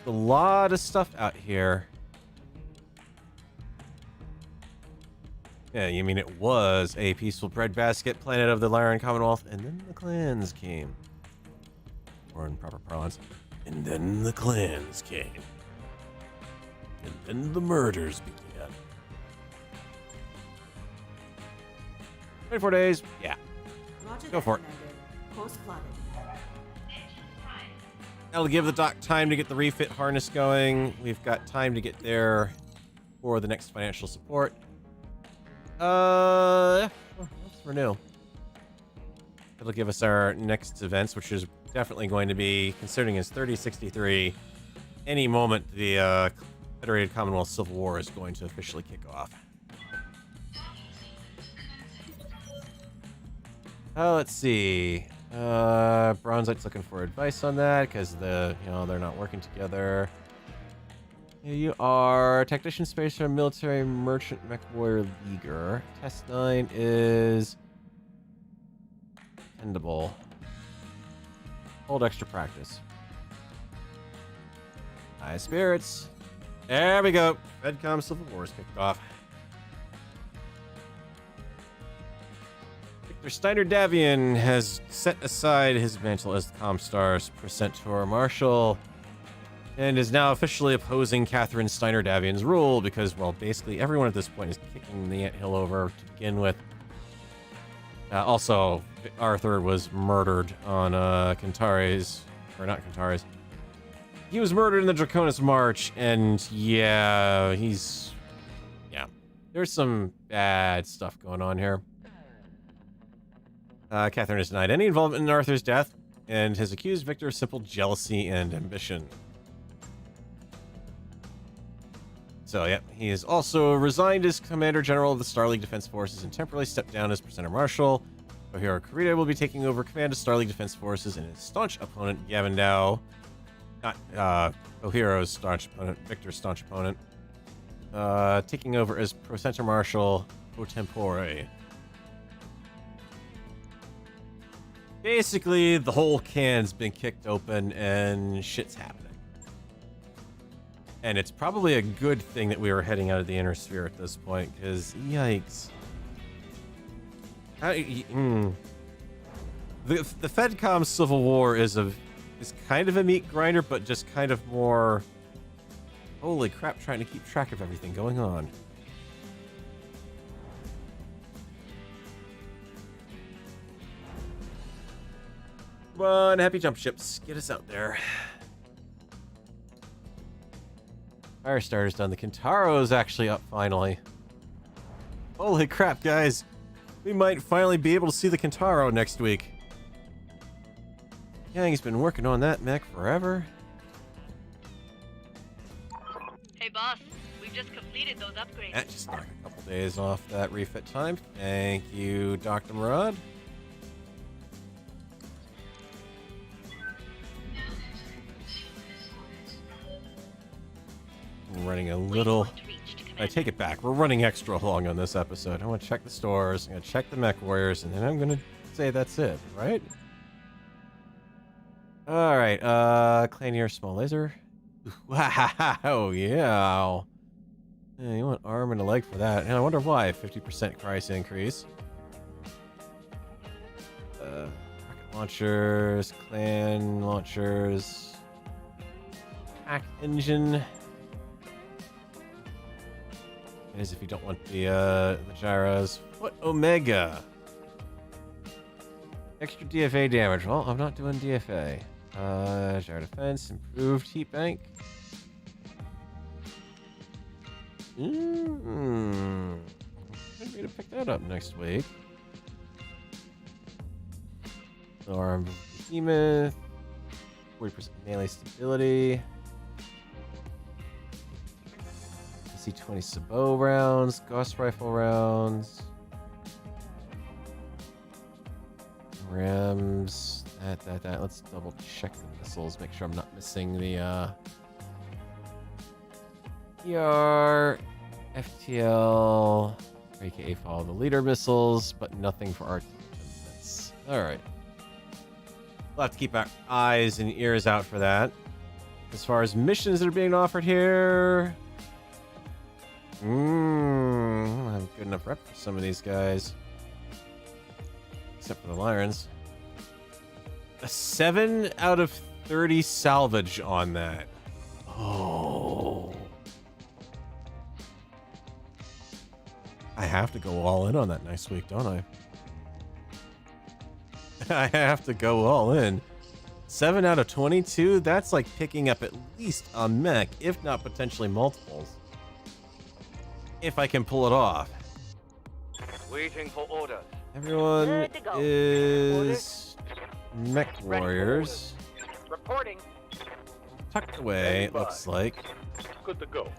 A lot of stuff out here. Yeah, you mean it was a peaceful breadbasket planet of the Lyran Commonwealth, and then the clans came. Or in proper parlance, and then the clans came. And then the murders began. 24 days? Yeah. Roger Go that, for it. Commander. Course plotted. That'll give the dock time to get the refit harness going. We've got time to get there for the next financial support. Let's renew. It'll give us our next events, which is definitely going to be, considering it's 3063, any moment the Federated Commonwealth Civil War is going to officially kick off. Let's see. Bronzite's looking for advice on that because they're not working together. You are Technician, Spacer, Military, Merchant, Mech Warrior, Leaguer. Test 9 is Dependable. Hold extra practice. High spirits. There we go. FedCom Civil War is kicked off. Victor Steiner Davian has set aside his mantle as the Comstar's Precentor Marshal and is now officially opposing Catherine Steiner Davian's rule because, well, basically everyone at this point is kicking the anthill over to begin with. Also, Arthur was murdered on Kentares, or not Kentares. He was murdered in the Draconis March, and yeah, there's some bad stuff going on here. Catherine has denied any involvement in Arthur's death and has accused Victor of simple jealousy and ambition. So, yeah, he has also resigned as Commander General of the Star League Defense Forces and temporarily stepped down as Presenter Marshal. Ohiro Kurita will be taking over command of Star League Defense Forces, and his staunch opponent, Gavin Dow, not Ohiro's staunch opponent, Victor's staunch opponent, taking over as Presenter Marshal pro tempore. Basically, the whole can's been kicked open and shit's happening. And it's probably a good thing that we were heading out of the Inner Sphere at this point, because yikes. The FedCom Civil War is kind of a meat grinder, but just kind of more, holy crap, trying to keep track of everything going on. Come on, happy jump ships. Get us out there. Firestarter's done. The Kentaro's actually up finally. Holy crap, guys. We might finally be able to see the Kentaro next week. Yang's been working on that mech forever. Hey boss, we've just completed those upgrades. That just knocked a couple days off that refit time. Thank you, Dr. Murad. I'm running a little... I take it back. We're running extra long on this episode. I want to check the stores. I'm going to check the mech warriors, and then I'm going to say that's it, right? Alright, Clanier small laser. Wow, yeah. You want arm and a leg for that. And I wonder why. 50% price increase. Rocket launchers, clan launchers. Pack engine. Is if you don't want the gyros. What Omega? Extra DFA damage. Well, I'm not doing DFA. Gyro defense, improved heat bank. I'm going to pick that up next week. Arm behemoth. 40% melee stability. C-20 Sabot rounds, Gauss rifle rounds, Rams, that. Let's double check the missiles, make sure I'm not missing the ER, FTL, aka follow the leader missiles, but nothing for artillery. Alright. We'll have to keep our eyes and ears out for that. As far as missions that are being offered here, I don't have good enough rep for some of these guys. Except for the Lyrens. A 7 out of 30 salvage on that. Oh. I have to go all in on that next week, don't I? I have to go all in. 7 out of 22? That's like picking up at least a mech, if not potentially multiples. If I can pull it off. Waiting for orders. Everyone Good to go. is mech warriors. Reporting. Tucked away, it looks like. Good to go.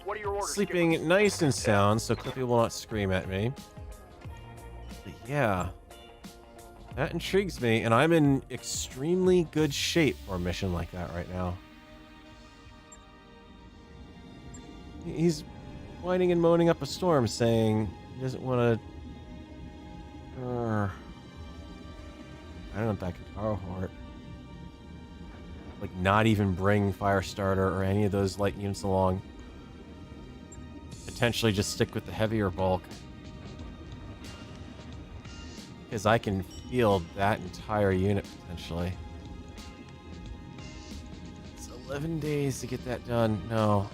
What are your orders? Sleeping nice and sound, so Clippy will not scream at me. But yeah. That intrigues me, and I'm in extremely good shape for a mission like that right now. He's whining and moaning up a storm, saying he doesn't want to... I don't know if that can power hort. Like, not even bring Firestarter or any of those light units along. Potentially just stick with the heavier bulk. Because I can field that entire unit, potentially. It's 11 days to get that done. No.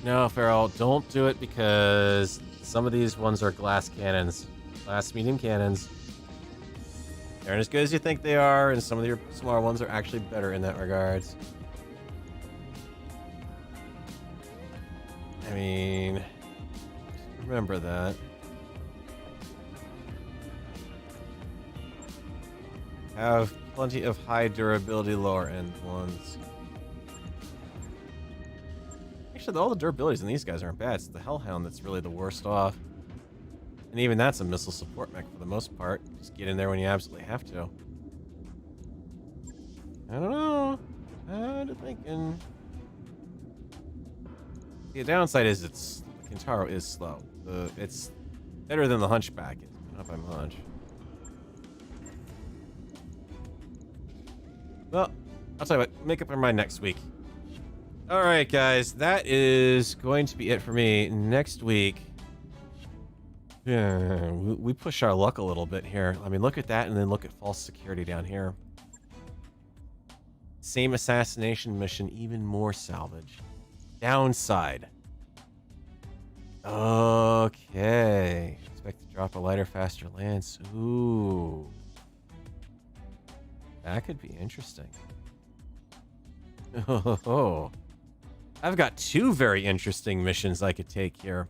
No, Farrell, don't do it because some of these ones are glass cannons. Glass medium cannons. They aren't as good as you think they are, and some of your smaller ones are actually better in that regards. I mean, remember that. Have plenty of high durability lower end ones. Actually, all the durabilities in these guys aren't bad. It's the Hellhound that's really the worst off. And even that's a missile support mech for the most part. Just get in there when you absolutely have to. I don't know. I'm thinking. The downside is the Kintaro is slow. It's better than the Hunchback is, not by much. Well, I'll tell you what, make up your mind next week. Alright, guys, that is going to be it for me. Next week, yeah, we push our luck a little bit here. I mean, look at that, and then look at false security down here. Same assassination mission, even more salvage. Downside. Okay. Expect to drop a lighter, faster lance. Ooh. That could be interesting. Oh. I've got 2 very interesting missions I could take here.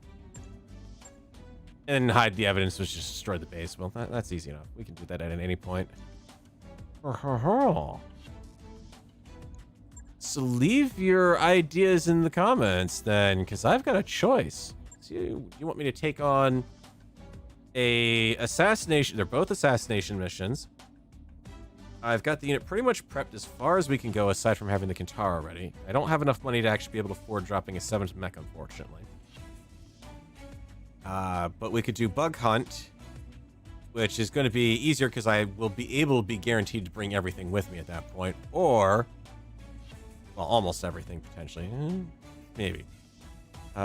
And hide the evidence, which just destroy the base. Well, that's easy enough. We can do that at any point. So leave your ideas in the comments then, because I've got a choice. So you want me to take on a assassination? They're both assassination missions. I've got the unit pretty much prepped as far as we can go, aside from having the Kintaro ready. I don't have enough money to actually be able to afford dropping a 7th mech, unfortunately. But we could do Bug Hunt, which is going to be easier because I will be able to be guaranteed to bring everything with me at that point. Or, well, almost everything, potentially. Maybe.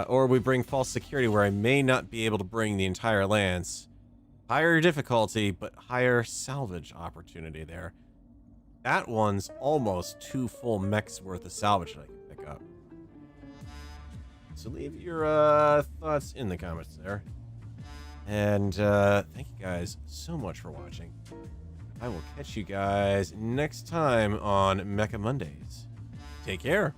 Or we bring False Security, where I may not be able to bring the entire lance. Higher difficulty, but higher salvage opportunity there. That one's almost 2 full mechs worth of salvage that I can pick up. So leave your thoughts in the comments there. And thank you guys so much for watching. I will catch you guys next time on Mecha Mondays. Take care.